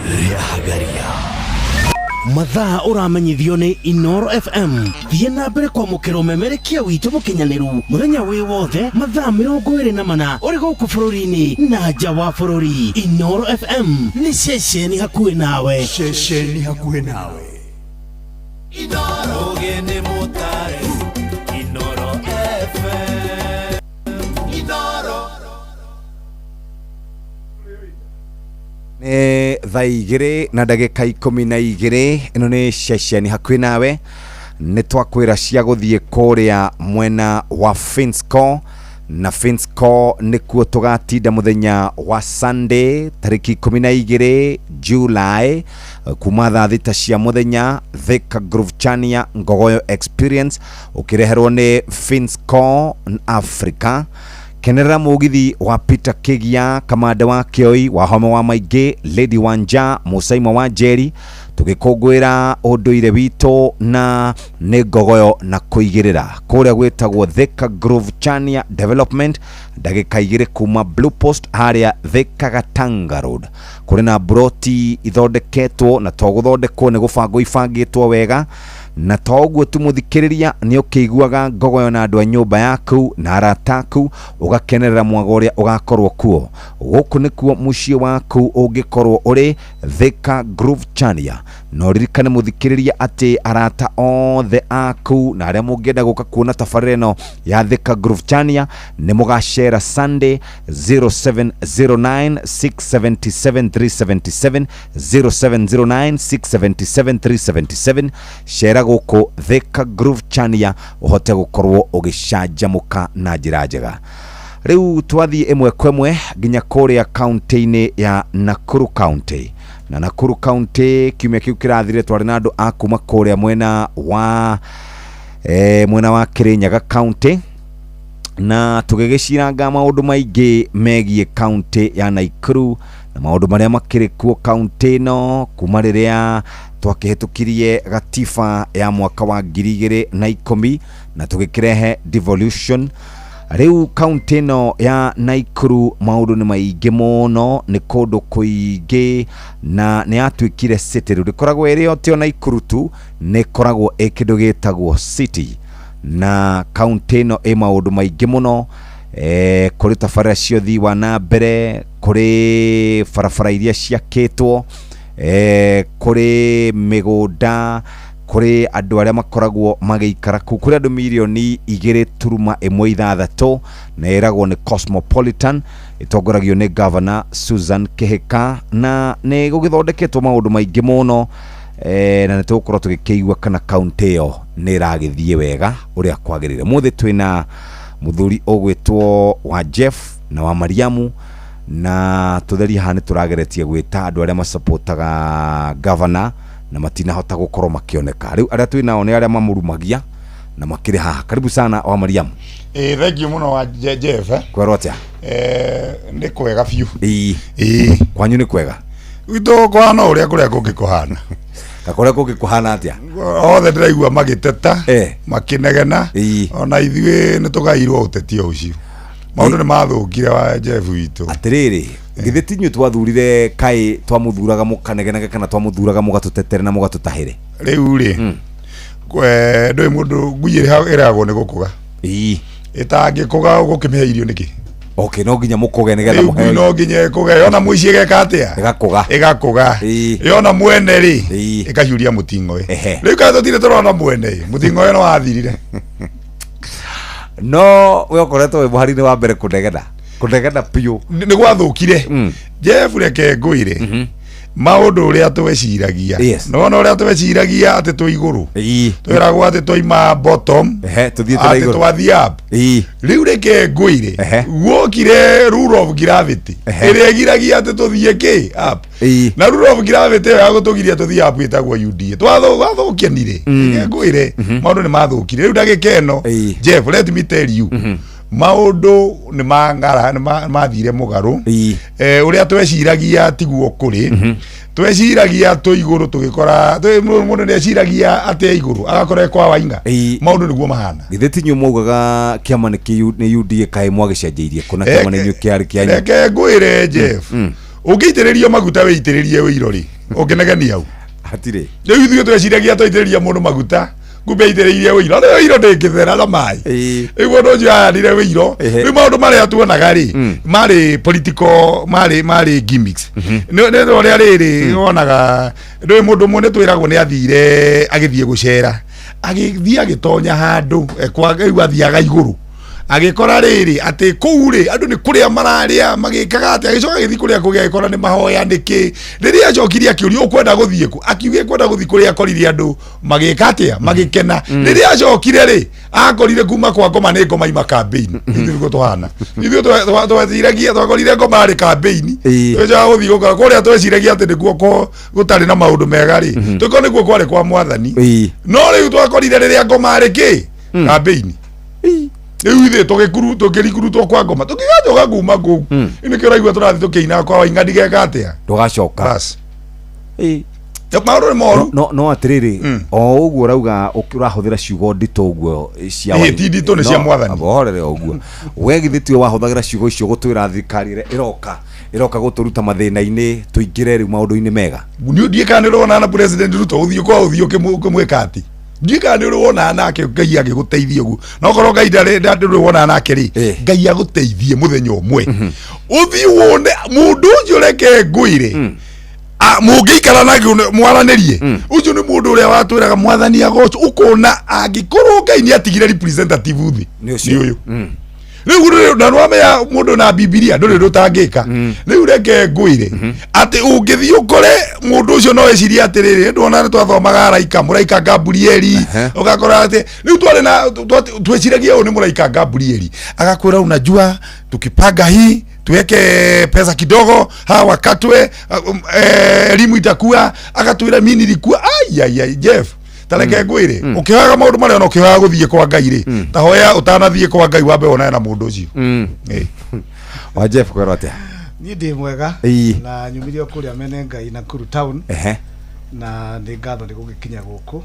S14: rĩa Hagaria. Mathaa ũramenyithio nĩ Inooro FM. Thiĩ na mbere kwamũkĩra ũmemerekia witũ mũkinyanĩru mũthenya wĩ wothe mathaa 24 ũrĩ gũkũ bũrũri-inĩ na nja wa bũrũri. Inooro FM nĩ ceceni hakuhĩ nawe.
S12: Ceceni hakuhĩ nawe.
S2: Inooro gene motare
S5: thaa igĩrĩ na ndagĩka 12 ĩno nĩ ceceni hakuhĩ nawe nĩ twakwĩra cia gũthiĩ kũrĩa mwena wa Finsco na Finsco nĩkuo tũgatinda mũthenya wa Sunday tarĩki 12 July kuma thaa thita cia mũthenya Thika Groove Chania Ngogoyo Experience ũkĩreherwo nĩ Finsco Africa. Kenerera mũgithi wa Peter Kigia, kamanda wa Kioi, Wahome wa Maingĩ, Lady Wanja, Musaima wa Njeri, tũgĩkũngũĩra ũndũire witũ na nĩ ngogoyo na kũigĩrĩra kũrĩa gwĩtagwo Thika Groove Chania Development, ndagĩka 2 kuma Blue Post harĩa Thika Gatanga Road. Kũrĩ na broti ithondeketwo na togũthondekwo nĩ gũbangwo ibangĩtwo wega, na toguo tumuthikiriria ni ukiguaga ngogoyo na andu a nyumba yaku na arata aku ugakenerera mwaga uria ugakorwo kuo. Guku nikuo muciĩ waku ungikorwo uri Thika Groove Chania. No ririkane muthikiriria ati arata othe aku na aria mungienda guka kuona tabarĩra ĩno ya Thika Groove Chania ni mugacera Sunday 0709677377 0709677377 share gũkũ Thika Groove Chania uhote gukorwo ugicanjamuka na njĩra njega. Riu twathie ĩmwe kwa ĩmwe nginya kũrĩa county-inĩ ya Nakuru County. Na Nakuru County kiumia kiu kirathire twarĩ na andu a kuma kũrĩa mwena wa Kirinyaga County na tugĩgĩciranga maũndũ maingĩ megiĩ county ya Nakuru na maũndũ marĩa makĩrĩ kuo county no kuma rĩrĩa twakĩhetũkirie gatiba ya mwaka wa 2010 na tũgĩkĩrehe devolution. Riu county no ya Nakuru maũndũ nĩ maingĩ mũno, nĩ kũndũ kũingĩ na nĩ atuĩkire city. Riu ndĩkoragwo ĩrĩ o tio Nakuru tu, nĩ koragwo kĩndũ gĩtagwo city, na county no ĩ maũndũ maingĩ mũno. Kũrĩ tabarĩra cia ũthii wa na mbere, kũrĩ barabara iria ciakĩtwo, kũrĩ mĩgũnda, kũrĩ andũ arĩa makoragwo magĩikara kũu, kũrĩ andũ milioni 2.16 na eragwo nĩ Cosmopolitan itongoragio nĩ Governor Susan Kihika, na nĩ gũgĩthondeketwo maũndũ maingĩ mũno na nĩ tũgũkorwo tũgĩkĩigua kana county ĩyo nĩ ĩragĩthiĩ wega ũrĩa kwagĩrĩire. Mũthĩ twĩna muthuri ũgwĩtwo wa Jeff na wa Mariamu, na tũtheri haha nĩ tũrageretie gwĩta andũ arĩa masupportaga governor na matinahota gũkorwo makĩoneka. Rĩu arĩa twĩnao nĩ arĩa mamũrumagia na makĩrĩ haha. Karibu sana wa Mariamu.
S6: Thank you muno wa Jeff.
S5: Kwero atĩa?
S6: Nĩ kwega biũ.
S5: Kwanyu nĩ kwega?
S6: Gwitũ kũhana ũrĩa kũrĩa kũngĩ kũhana.
S5: Kakũrĩa kũngĩ kũhana atĩa?
S6: Othe ndĩraigua magĩteta, makĩnegena, ona ithuĩ nĩ tũgairwo ũteti ũcio. Maũndũ nĩ mathũkire wa Jeff witũ.
S5: Atĩrĩrĩ, githĩ ti inyuĩ twathurire kaĩ twamũthuraga mũkanegenaga kana twamũthuraga mũgatũtetere na mũgatũtahĩre?
S6: Rĩu rĩ, ndũĩ mũndũ ngui ĩragwo nĩ gũkũga. Ĩtangĩkũga ũgũkĩmĩhe irio nĩkĩ?
S5: Okay, no nginya mũkũge nĩgetha mũhe.
S6: No nginya ĩkũge, yona mũici ĩgeka atĩa? Ĩgakũga. Yona mwene rĩ, ĩkahiũria mũting'o ĩ. Rĩu kaĩ tũtirĩ tũrona mwene, mũting'o ĩno wathirire.
S5: No we ukoretwo Buhari ni wa mbere kunegena piu
S6: ni gwathukire. Jeff reke ngwire maundu uria tweciragia, no uria tweciragia ati twi iguru, twiragwo ati twaima bottom, ati twathi up. Riu reke ngwire wokire rule of gravity iria igiragia ati tuthie ki up, na rule of gravity ya gutugiria tuthie up itagwo UDA twathukianire. Ngwire maundu ni mathukire. Riu ndagika eno Jeff, let me tell you, maundu ni mangara ni mathire mugaru. Uria tweciragia tiguo kuri, tweciragia tu iguru tugikora mundu ni eciragia ati iguru agakora kwa wainga. Maundu niguo mahana.
S5: Githĩ ti nyuĩ maugaga kiama nĩ UDA kaĩ mwagicenjeirie kuna kiama nĩ nyuĩ kĩarĩ kĩanyu?
S6: Reke ngwire Jeff, ũngĩitĩrĩria maguta wĩitĩrĩrie wĩirori ũngĩnegenia hau
S5: hatirĩ.
S6: Rĩu ithuĩ tweciragia twaitĩrĩria mũndũ maguta kumbe itĩrĩirie wĩiro, na wĩiro ndĩngĩthera na maĩ. Ĩguo ndũnjũ ahandire wĩiro. Rĩu maũndũ marĩa tuonaga rĩ marĩ political, marĩ gimmicks. Nĩ ũrĩa rĩrĩ wonaga ndũĩ mũndũ ũmwe nĩ twĩragwo nĩ athire agĩthiĩ gũcera, agĩthiĩ agĩtonya handũ kwa rĩu athiaga igũrũ agikora riri ati kuuri andu ni kuria mararia magikaga ati agicoka githi kuria kugia agikora ni mahoya niki riria acokirie akiuria ukwenda guthie ku akiuge kwenda guthie kuria akoririe andu magika atia magikena riria acokire ri akorire kuma kwa ngoma ni ngoma ima campaign ithuĩ tuhana ithuĩ tweciragia twakorire ngoma rĩ campaign twecaga gũthiĩ gũkora kũrĩa tweciragia atĩ nĩkuo gũtarĩ na maũndũ mega rĩ tũko nĩkuo kwarĩ kwa mwathani no rĩu twakorire rĩrĩa ngoma rĩ kĩ campaign rĩu ithuĩ tũkĩrikurutwo kwa ngoma tũkĩgacoka kuma kũu nĩkĩo ũraigua tũrathiĩ tũkĩinaga kwa Wainga ndigeka atĩa
S5: ndũgacoka no atiriri o uguo rauga ukirahuthira ciugo ndito uguo cia
S6: wa ti ndito ni cia mwathani
S5: bohorere uguo wegithitio wahuthagira ciugo icio gutwira thirikari iroka guturuta mathina-ini tuingire riu maundu-ini mega
S6: ni ndiekana rona na president Ruto uthio kwa uthio kimweka ati ndiekana rona nake Ngai agiguteithia uguo no korwo Ngai ndari wona nake ri Ngai aguteithie muthenya umwe uthi wone mundu ucio reke ngwire mungiikara nagio mwaranirie ucio ni mundu uria watwiraga mwathani agoco ukona angikorwo Ngai ni atigire representative uthi ni uyu riu na nwamenya mundu na Biblia nduri rutangika riu reke ngwire ati ungithii ukore mundu ucio no eciria atiriri ndona twathomaga araika muraika Gabrieli ugakora ati riu twari na tweciragia uyu ni muraika Gabrieli agakwira unajua tukipanga hii tuweke pesa kidogo wakatwe elimu itakuwa akatwira mimi nilikuwa ai Jeff taleke ngwire ukihaga maundu maria no kihaga guthie kwa Ngai ri tahoya utanathie kwa Ngai wambe ona na mundu ucio
S5: wa Jeff kwerote
S7: ni ndi mwega na nyumirio kuria Menengai na Nakuru town na ndi ngatho ndi gugikinya guku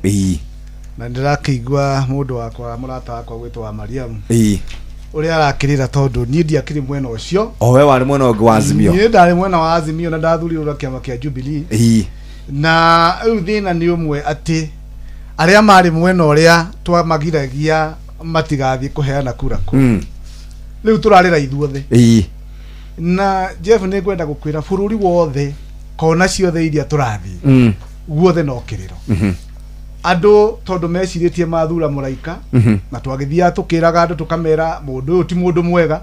S7: na ndirakigwa mundu wakwa murata wakwa gwitwa Mariam uria arakirira tondu ni ndiakiri mwena ucio
S5: we wari mwena ungi wa Azimio
S7: ni ndari mwena wa Azimio na ndathurirwo kiama kia Jubilee na riu thina ni umwe ati aria mari mwena uria twamagiragia matigathie kuheana kura ku riu turarira ithuothe na Jeff ni kwenda gukwira bururi wothe kona ciothe iria turathie guothe no kiriro andu tondu meciritie mathura muraika na twagithia tukiraga andu tukamera mundu uyu ti mundu mwega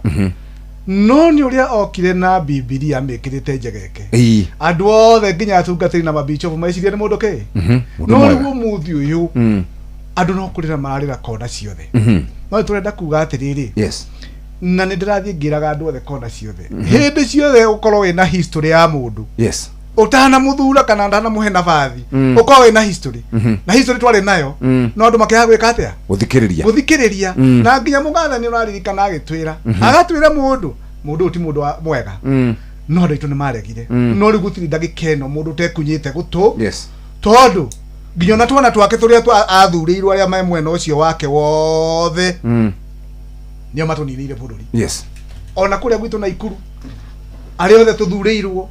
S7: no ni uria okire na Biblia amekirite njegeke andu othe nginya atungatiri na mabichofu meciria ni mundu ke no riu muthi uyu andu no kurira mararira kona ciothe no turenda kuga atiriri na ni ndirathie ngiraga andu othe kona ciothe hindi ciothe ukorwo wina history ya mundu utana muthura kana ndana muhe nabathi ukorwo wina history na history twari nayo no andu makiha gwika atia guthikiriria na nginya mugathani uraririkana agitwira agatwira mundu uti mundu mwega no andu itu ni maregire no riu gutiri ndagikeno mundu tekunyite gutu tondu nginya na twana twake turia athurirwo aria mai mwena ucio wake wothe nio matuninire bururi ona kuria gwitu na Ikuru aria othe tuthurirwo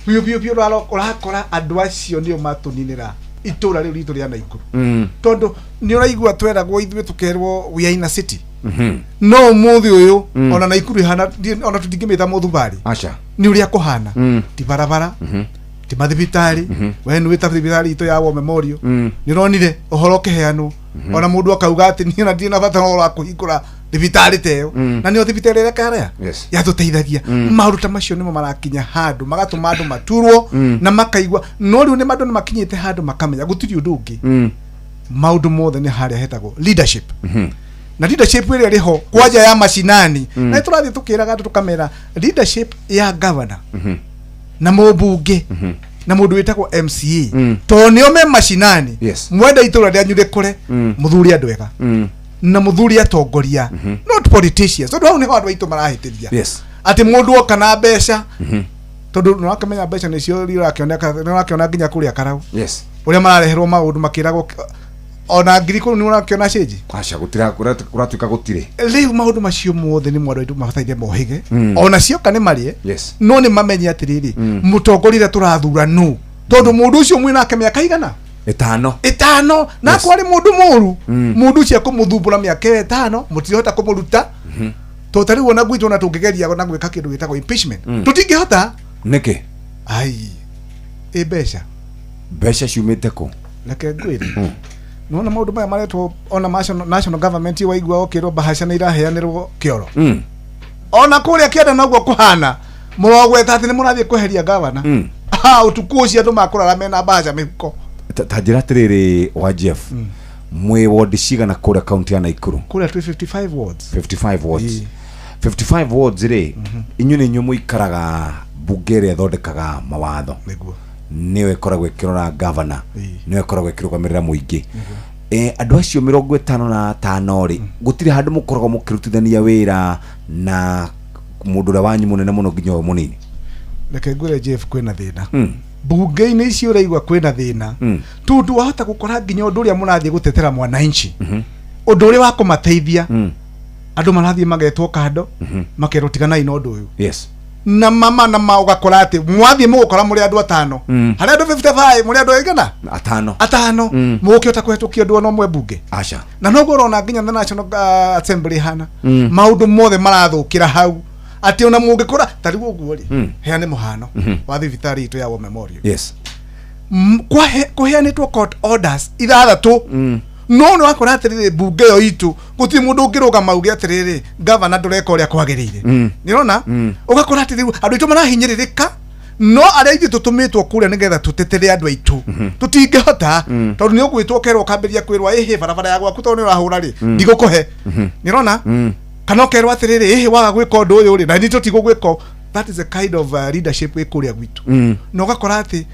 S7: piu urakora andu acio nio matuninira itura riu ritu ria Naikuru tondu ni uraigua tweragwo ithuĩ tukerwo we are in a city no muthi uyu ona Naikuru hana ona tutingimita muthubari ni uria kuhana ti barabara ti mathibitari we ni wita thibitari itu ya War Memorial ni ronire uhoro kiheanwo ona mundu akauga ati ni ona ndina bata no ra kuhingura thibitari teo na ni thibitari ria karia ya tuteithagia maundu ta macio nimo marakinya handu magatuma andu maturwo na makaigwa no riu ni mandu ni makinyite handu makamenya gutiri undu ungi maundu mothe ni haria hetagwo leadership na leadership iri riho kwanja ya mashinani na turathi tukiraga andu tukamera leadership ya governor na mubunge na mundu witagwo MCA to nio me mashinani mwenda itura ria nyude kure muthuri andu ega na muthuri atongoria not politicians so hau ni andu aitu marahitiria ati mundu oka na mbeca tondu no akamenya mbeca nicio rirakioneka nginya kuria karau uria marareherwo maundu makiragwo ona ngirikuru ni urakiona change
S5: acha gutira kuratuika gutire
S7: riu maundu macio mothe ni mwandu aitu mabataire mohige ona cioka ni marie no ni mamenye atiriri mutongorire turathura nu tondu mundu ucio mwina akemenya kaigana itano na kwari mundu muru mundu cia kumuthumbura miaka 5 mutirihota kumuruta to tari wona gwitu na tungigeria na gwika kindu gitagwo impeachment tutingihota
S5: niki
S7: ai mbeca
S5: ciumite ku
S7: reke ngwire nona maundu maya maretwo ona national government waigua okirwo bahasha na iraheanirwo kioro ona kuria kienda naguo kuhana murogweta ati ni murathie kuheria governor utuku ucio andu makurara mena bahasha mihuko
S5: tajira tiriri wa Jeff mwe ward cigana kuria county ya Naikuru
S7: kuria 55 wards
S5: 55 wards ri inyune nyumu ikaraga bungere thondekaga mawatho
S7: niguo
S5: niwe koragwe kirora governor niwe koragwe kirugamirira muingi andu acio 55 ri gutire handu mukoragwo mukirutithania wira na mundu ura wanyu munene muno nginya we munini
S7: reke ngure Jeff kwina thina bunge-ini icio uraigua kwina thina tundu wahota gukora nginya undu uria murathie gutetera mwananchi undu uria wa kumateithia andu marathie magetwo kando makerotigana ina undu uyu
S5: yes
S7: na mama na maugakora ati mwathie mugukora muri andu 5 hari andu 55 muri andu aigana 5 mukiota kwetukia andu no mwe bunge
S5: acha
S7: na no gorona nginya the National Assembly hana maundu mothe marathukira hau ati ona mungikora tari guguo ri heane muhano wa thibitari itu ya War Memorial
S5: yes
S7: kuheanitwo court orders ithathatu no wakora atiriri bunge yo itu guti mundu ungiruga mauge atiriri governor ndureka uria kwagirire nirona ugakora atiriri andu itu marahinyiririka no aria ithi tutumitwo kuria nigetha tutetere andu aitu tutingihota tondu ni ugwitwo kerwo kambiria kwirwa ehe barabara ya gwaku tondu urahura ri ndigukuhe nirona kana kerwo atiriri ehe waga gwika undu uyu ri na ni tutigugwika. That is a kind of leadership we kuria gwitu no ugakora ati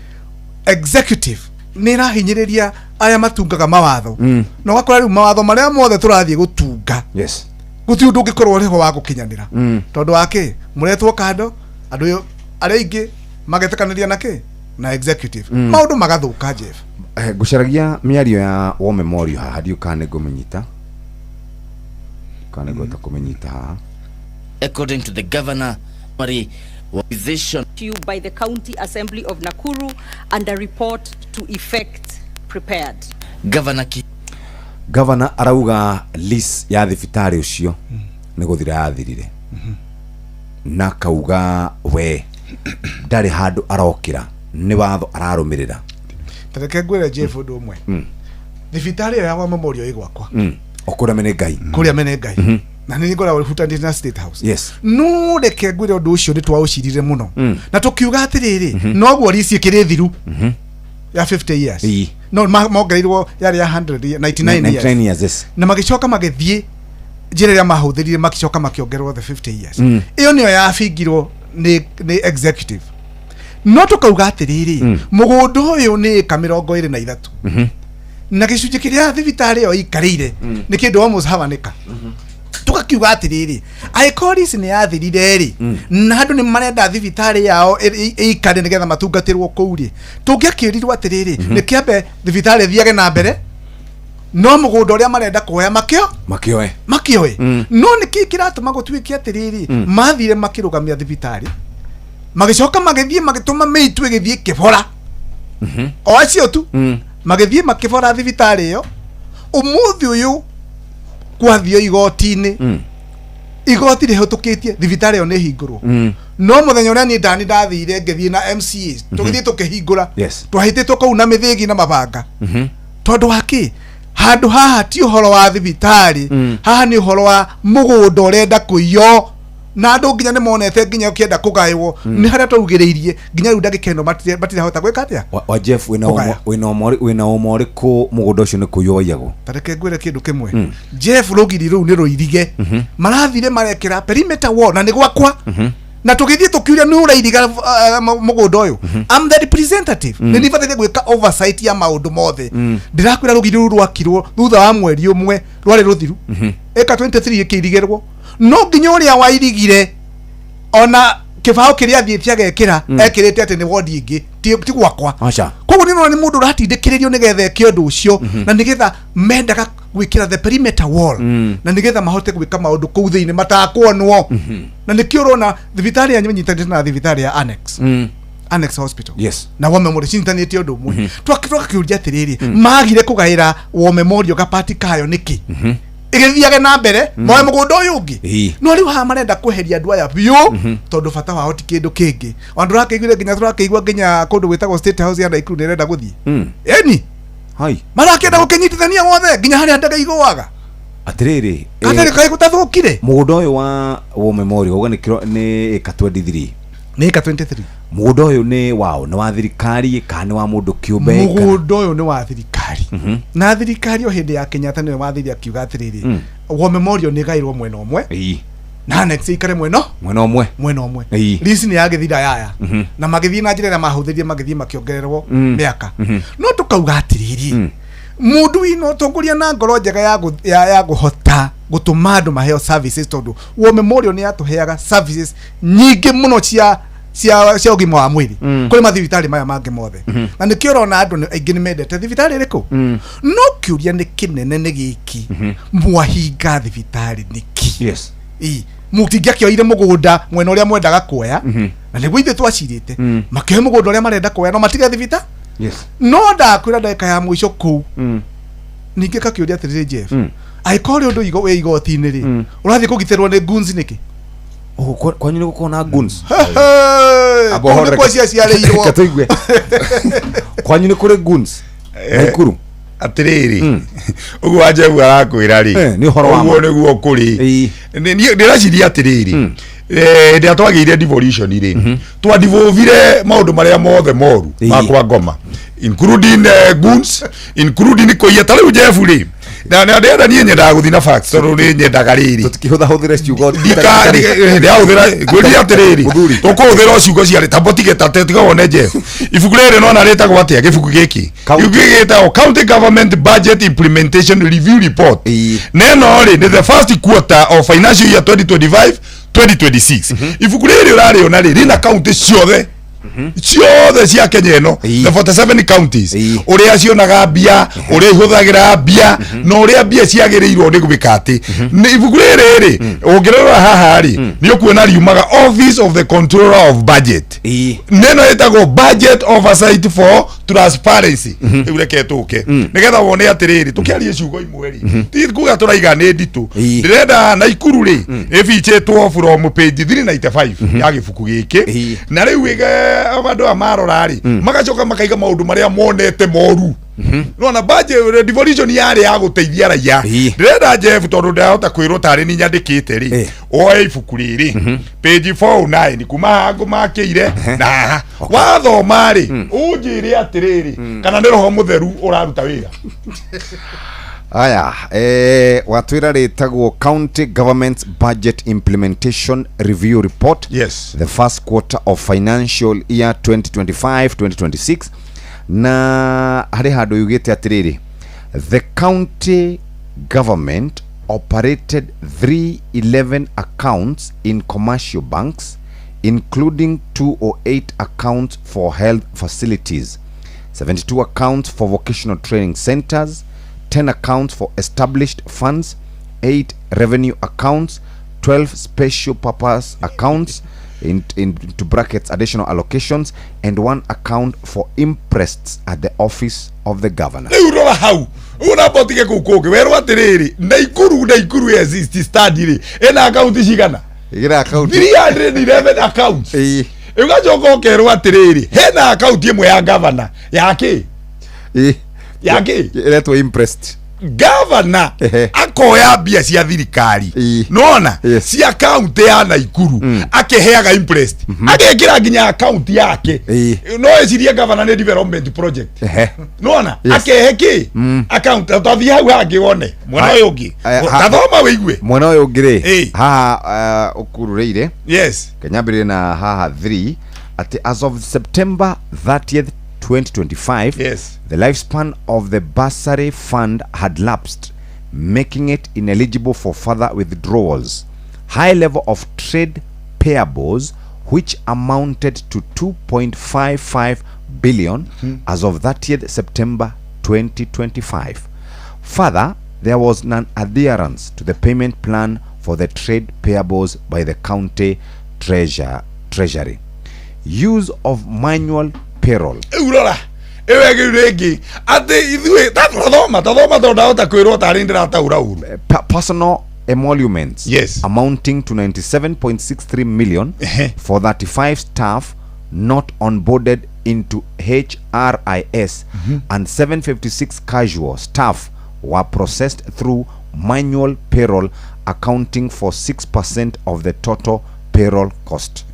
S7: executive nira hinyiriria aya matungaga mawatho no gakora riu mawatho maria mothe turathie gutunga
S5: yes
S7: guti undu ngikorwo riho wa gukinyanira tondu wake muretwo kando andu aria ingi magetekaniria nake na executive maundu magathuka Jeff
S5: gucaragia miario ya War Memorial hadi ukane gumenyita kana gota kumenyita
S10: according to the governor Marie organization
S15: to you by the County Assembly of Nakuru and a report to effect prepared.
S5: Governor arauga list ya thibitari ucio ni guthira yathirire na kauga we ndari handu arokira ni watho ararumirira
S7: tareke ngwira Jeff undu umwe thibitari ya War Memorial igwakwa
S5: okura Menengai
S7: kuria Menengai na ni ngora hutandi na State House
S5: yes
S7: no reke ngwire undu ucio ni twaucirire muno na tukiuga atiriri no gwo risi kire thiru ya 50 years no mongerirwo yari ya 199
S5: years yes
S7: na magicoka magithie njira ya mahuthirire magicoka makiongerwo the 50 years iyo niyo ya figirwo ni executive no tukauga atiriri mugundu uyu ni kamirongo 23 na gicunje kiria thibitari yo ikarire ni kindu almost havanika tukakiuga atiriri aikorisi ni yathirire ri na andu ni marenda thibitari yao ikare nigetha matungatirwo kuuri tungiakirirwo atiriri ni kiambe thibitari thiage na mbere no mugundo uria marenda kuoya makioe no niki kiratuma gutwiki atiriri mathire makirugamia thibitari magicoka magithie magituma meitu igithie kibora o acio tu magithie makibora thibitari yo umuthi uyu kwathio igoti-ini igoti rihutukitie thibitari yo ni hingurwo no muthenya uria ni ndani ndathire ngithie na MCA tugithie tukihingura twahititwo kau na mithigi na mabanga tondu waki handu haha ti uhoro wa thibitari haha ni uhoro wa mugundo urenda kuiyo na andu nginya ni monete nginya ukienda kugaiwo ni haria twaugireirie nginya riu ndagikeno matire hota gwika atia
S5: wa Jeff wina omori ku mugundo ucio ni kuyoyagwo
S7: tareke ngwire kindu kimwe Jeff rugiri riu ni ruirige marathire marekera perimeter wall na ni gwakwa na tugithie tukiuria ni urairiga mugundo uyu I'm the representative ni nibatire gwika oversight ya maundu mothe ndirakwira rugiri riu rwakirwo thutha wa mweri umwe rwari ruthiru eka 23 ikirigerwo no nginya uria wairigire ona kibao kiria thietia gekira ekirite ati ni wodi ingi ti gwakwa koguo ni noni mundu ratindikiririo nigetha kiondu ucio na nigetha mendaga gwikira the perimeter wall na nigetha mahote gwika maundu kuu thiini matakwonwo na nikio urona thibitari ya nyitanite na thibitari ya Annex Hospital na War Memorial cintanite undu umwe twakiuria atiriri magire kugaira War Memorial gapati kayo niki igithiage na mbere moe mugundo uyu ungi no riu ha marenda kuheria andu aya biu tondu bata wao ti kindu kingi andu rakiguire nginya turakeigua nginya kundu gwitagwo State House ya Naikuru nirenda guthie eni
S5: hai
S7: marakenda gukinyitithania wothe nginya haria ndaga igwaga
S5: atiriri
S7: atari kai gutathukire
S5: mugunda uyu wa memorial uga ni eka 23
S7: ni eka 23
S5: mugunda uyu ni wao ni wa thirikari kana wa mundu kiumbe
S7: mugunda uyu ni wa thirikari na thirikari o hindi ya Kenyatta ni wathiria akiuga atiriri wa memorial ni gairwo mwena umwe na next ikare mwena umwe lisi ni yagithira yaya na magithii na njira ya mahuthirie magithii makiongererwo miaka no tukauga atiriri mundu ino tongoria na ngoro njega ya guhota gutuma andu maheo services tondu wo memorial ni atuheaga services nyingi muno cia ugima wa mwiri kuri mathibitari maya mangi mothe na nikio urona andu aingi ni mendete thibitari riku no kiuria ni kinene ni giki mwahinga thibitari niki mutingia kioire mugunda mwena uria mwendaga kuoya na niguo ithe twacirite makihe mugunda uria marenda kuoya no matiga thibita no ndakwira ndeka ya mwisho ku ninge kakiuria atiriri Jeff aikore undu we igoti-ini ri urathi kugiterwo ni guns niki
S5: kwanyu ni gukona guns
S7: abo kwa cia reirwo
S5: katuigwe kwanyu ni kuri guns Naikuru
S6: atiriri uguo ajebu arakwira ri
S5: ni horo wa
S6: uguo niguo kuri ndiraciria atiriri ndia twagire devolution ri twa devolvire maundu maria mothe moru makwa ngoma including guns including koia tariu Jefu ri na ndenda nie nyenda guthina facts tondu ni nyendaga riri
S5: tutikihutha huthire ciugo
S6: ndia huthira gwiri atiriri tukuhuthira ciugo ciari tabotige tatetiga wone Jeff ibuku riri no na rita gwatia gibuku giki yugigita County Government Budget Implementation Review Report neno ri ni the first quarter of financial year 2025-2026 ibuku riri urari ona riri na county ciothe ciothe cia Kenya ino the 47 counties uria cionaga mbia uria ihuthagira mbia no uria mbia ciagirirwo ni gwika ati ni ibuku riri ungirora haha ri ni ukuona riumaga Office of the Controller of Budget neno etagwo Budget Oversight for Transparency ureke tuke nigetha wone atiriri tukiarie ciugo imwe ri ti kuga turaiga ni nditu ndirenda Naikuru ri ifichetwo from page 395 ya gibuku giki na riu abandu amarora ri magacoka makaiga maundu maria monete moru no na budget devolution yari ya guteithia raia ndirenda Jeff tondu ndahota kwirwo tari ni nyandikite ri oe ibuku riri page 409 kuma hangu makiire na wathoma ri unjire atiriri kana ni roho mutheru uraruta wira
S5: aya watwira ritagwo County Government Budget Implementation Review Report the first quarter of financial year 2025-2026 na hari handu yugite atiriri the county government operated 311 accounts in commercial banks including 208 accounts for health facilities, 72 accounts for vocational training centers, 10 accounts for established funds, 8 revenue accounts, 12 special purpose accounts into brackets additional allocations, and 1 account for imprests at the office of the governor.
S6: Urora hau una botige kukoge werwa tiriri Naikuru exist study ri ena account cigana
S5: igira account
S6: 311 accounts ugacoka ukerwa tiriri hena account imwe ya governor yake yake
S5: iretwo impressed
S6: governor akoya mbia cia thirikari nona cia account ya Naikuru akeheaga impressed agekira nginya account yake no ecirie governor ni development project nona akeheki account tathi hau hangi wone mwana uyu ungi tathoma wigue
S5: mwana uyu ungi ri haha ukurureire kenyambire na haha 3 at as of September 30th 2025 the lifespan of the bursary fund had lapsed, making it ineligible for further withdrawals. High level of trade payables, which amounted to 2.55 billion as of 30th September 2025. Further, there was non-adherence to the payment plan for the trade payables by the county treasury. Use of manual payroll.
S6: Urora ewegiregi ate idwe tathoma tonda kwirwo tari ndira taura uru
S5: personal emoluments amounting to 97.63 million for 35 staff not onboarded into HRIS and 756 casual staff were processed through manual payroll, accounting for 6% of the total payroll cost.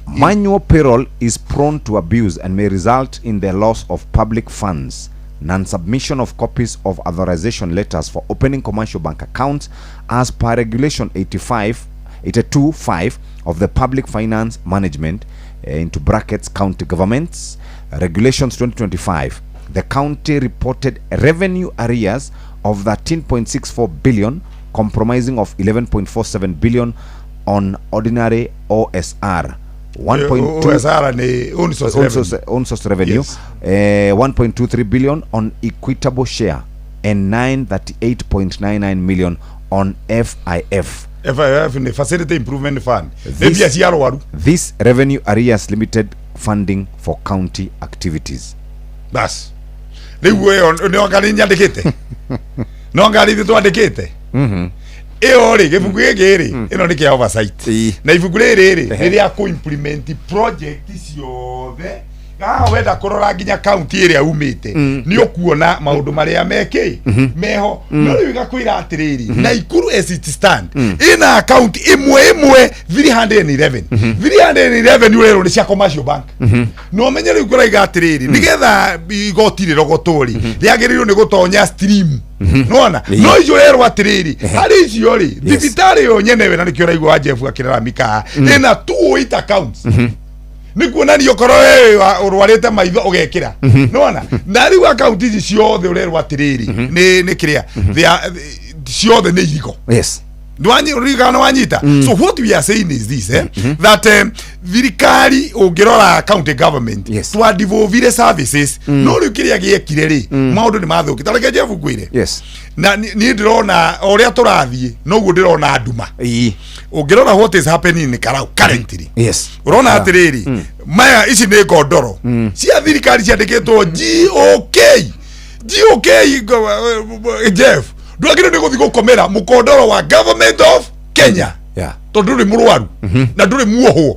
S5: Manual payroll is prone to abuse and may result in the loss of public funds. Non-submission of copies of authorization letters for opening commercial bank accounts as per Regulation 82.5 of the Public Finance Management into brackets County Governments Regulations 2025. The county reported revenue arrears of 13.64 billion, comprising of 11.47 billion on ordinary OSR, 1.2
S6: OSR
S5: own source revenue, yes. 1.23 billion on equitable share, and 938.99 million on FIF.
S6: FIF in the Facility Improvement Fund.
S5: This revenue arrears limited funding for county activities.
S6: Bas. No ngari vitu andikite. Eri gibuku gigiri ino ni kia oversight. Na ibuku riri riria ku implement project ciothe wenda kurora nginya county area umite ni ukuona maundu maria meki meho no riga kwira atiriri na Ikuru as it stand ina account imwe 311 urero ni cia commercial bank no menye riu kura iga atiriri nigetha igotire rogotori riagirirwo ni gutonya stream nona no ijurero atiriri hari icio ri thibitari yo nyenewe na nikio raigwa Jeff akiraramika ina 208 accounts nikuonanio koro urwarite maitho ugekira nona na riu account ici ciothe urero atiriri ni kiria ciothe ni iriko.
S5: Yes.
S6: So what we are saying is this, that thirikari ungirora county government to devolve services no rikiria giekire ri maundu ni mathuki tareke Jeff gwire na ni ndirona oria turathie no guo ndirona nduma ungirora what is happening in Karau currently urona atiriri maya ici ni ngondoro cia thirikari ciandikitwo GOK Jeff ndwagire ni guthi gukomera mukondoro wa government of Kenya tondu ri murwaru na nduri muoho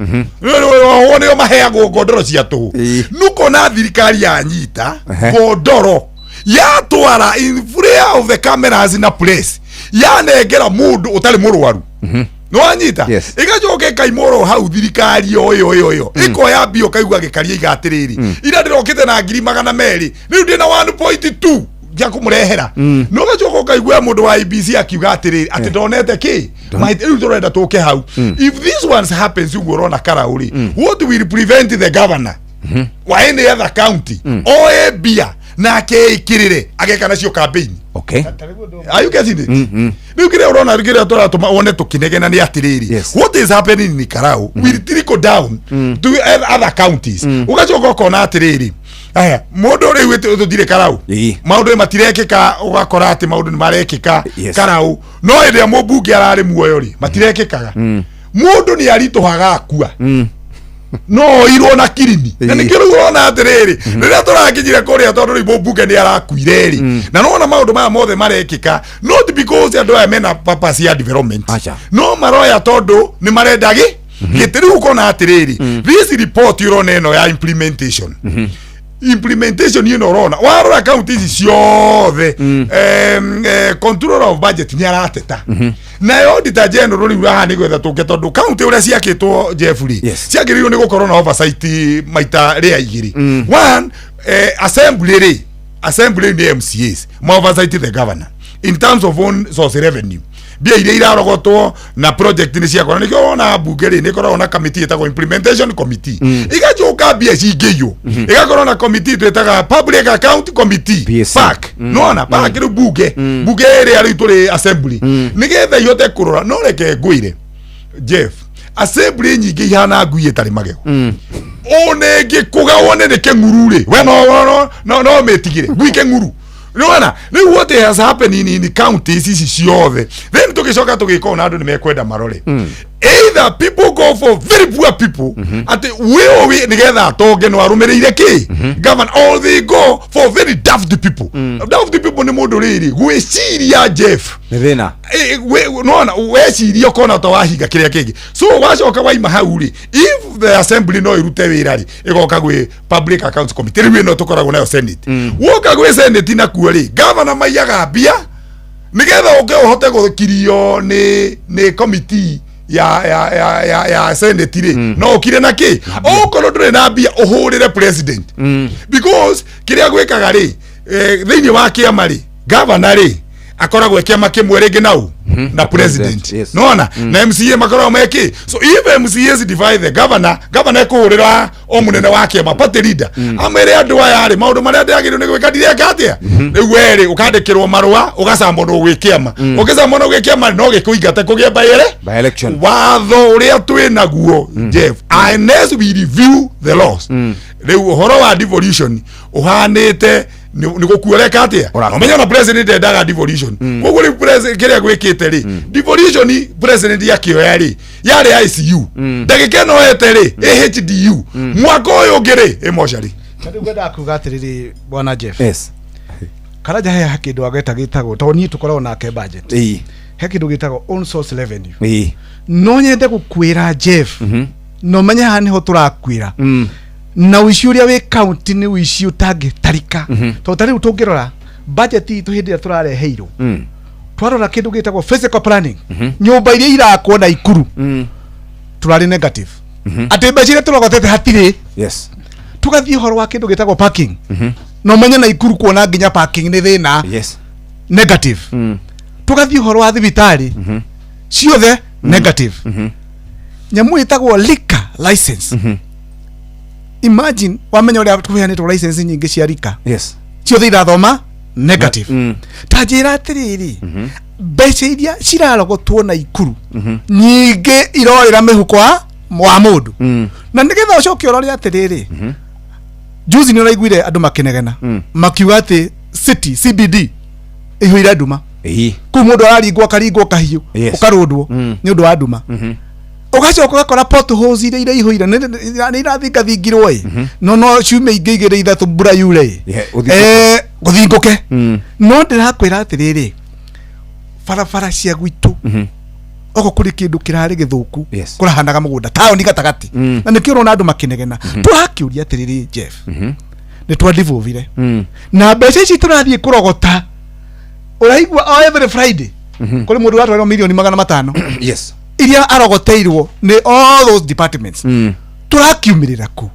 S6: wone maheagwo ngondoro cia tu nuko na thirikari yanyita ngondoro yatwara in front of the cameras in a place yanengera mundu utari murwaru no anyita igajoke kaimoro hau thirikari oyo ikoya bio kaigwa gikaria igatiriri ira ndirokite na 200,000 riu ndina 1.2 ya kumurehera no gacoko kaigwa mundu wa IBC akiuga atiriri ati ndonete ki riu turenda tuke hau if this ones happens ugorona Karauri what will prevent the governor wa any other county oebia na keikirire ageka nacio campaign?
S5: Okay,
S6: are you getting it? Riu kire urona rigira tora tuma one tukinegena ni atiriri what is happening in Karau will trickle down to other counties ugacoka kona atiriri aya mundu ri witu tuthire Karau maundu matirekeka ugakora ati maundu ni marekeka Karau no ende mubunge arari muoyo ri matirekekaga mundu ni arituhaga akua no irwo na kirimi na nikiro urona atiriri riria turakinyire kuria tondu ri mubunge ni arakuire ri na nona maundu maya mothe marekeka not because andu aya mena purpose ya development no maroya tondu ni marendagi gitiriu kona atiriri this report urona eno ya implementation you know rona warora account ici ciothe controller of budget ni arateta na auditor general ri urahani gwetha tuke tondu county uria ciakitwo Jeffrey ciagiririo ni gukorwo na oversight maita ria igiri one assembly ni MCAs ma oversight the governor in terms of own source revenue bia iria irarogotwo na project ni ciakora nikio ona bungeri ni korwo na committee etagwo implementation committee igajoka bia cingiyo igakorwo na committee twetaga public account committee PAC nona PAC ri bunge iri ari turi assembly nigetha yote kurora no reke nguire Jeff assembly nyingi ihana ngui etari magego one ngikuga wone ni kengururi we no metigire ngui kenguru Rwana, what has happened in the counties is ciothe. Then tugicoka tugiko na andu ni mekwenda marore. Either people go for very poor people at we nigetha atoge no arumirire ki govern all they go for very daft people. Daft people ni mundu riri gwiciria Jeff.
S5: Nithina.
S6: no weciria kona to wahinga kiria kingi so wacoka waima hau ri if the assembly no irute wira ri igoka gwi public accounts committee ri no tukoragwo nayo senate woka gwi senate na kuo ri governor maiyaga mbia nigetha uhote gukirio ni committee ya senate ri no kire na ki okorwo ndure na mbia uhurire president because kiria gwikaga ri thiini wa kiama ri governor ri akoragwo kiama kimwe ringi nau na president nona na MCA makoragwo meki so if MCAs divide the governor ekuhurira o munene wa kiama party leader amere andu aya ri maundu maria ndagirwo ni gwika ndireka atia riu weri ukandikirwo marua ugacambo no gwikiama ukicambo no gwikiama no gikuingate kugie by election watho uria twina guo Jeff unless we review the laws riu uhoro wa devolution uhanite ni gukuoreka atia omenya na president endaga devolution koguo ri president kiria gwikite ri devolution president yakioya ri yari ICU ndagike no ete ri HDU mwaka uyu ngiri emoshari
S7: kandi gwenda kuga atiriri bwana Jeff karaja he kindu ageta gitagwo to ni tukorwo nake budget he kindu gitagwo on source revenue no nyende gukwira Jeff no menya hani ho turakwira na wici uria wi county ni wici utangi tarika to tari utungirora budget itu hindi ya turareheirwo twarora kindu gitagwo physical planning nyumba iria irakwo na ikuru turari negative ati mbeca turogotete hatire tugathie horo wa kindu gitagwo parking no menya na ikuru kuona nginya parking ni thina negative tugathie horo wa thibitari ciothe negative nyamu itagwo liquor license imagine wamenya uria tuheanitwo license nyingi cia rika ciothe irathoma negative tajira atiriri mbeca iria cirarogotwo na ikuru nyingi iroira mihuko wa mundu na nigetha ucoke urori atiriri juzi ni uraiguire andu makinegena makiuga ati city CBD ihuire nduma ku mundu araringwo karingwo kahiu ukarundwo ni undu wa nduma ugacoka ugakora potholes iria ihuire ni irathinga thingirwo no ciume ingĩ igĩrĩ ithatũ mbura yure guthinguke no ndirakwira atiriri barabara cia gwitu oko kuri kindu kirari githuku kurahanaga mugunda taoni gatagati na nikio urona andu makinegena turakiuria atiriri Jeff ni twadivovire na mbeca ici turathie kurogota uraigwa o every Friday kuri mundu watwarwo milioni 500 iria arogoteirwo ni all those departments turakiumirira ku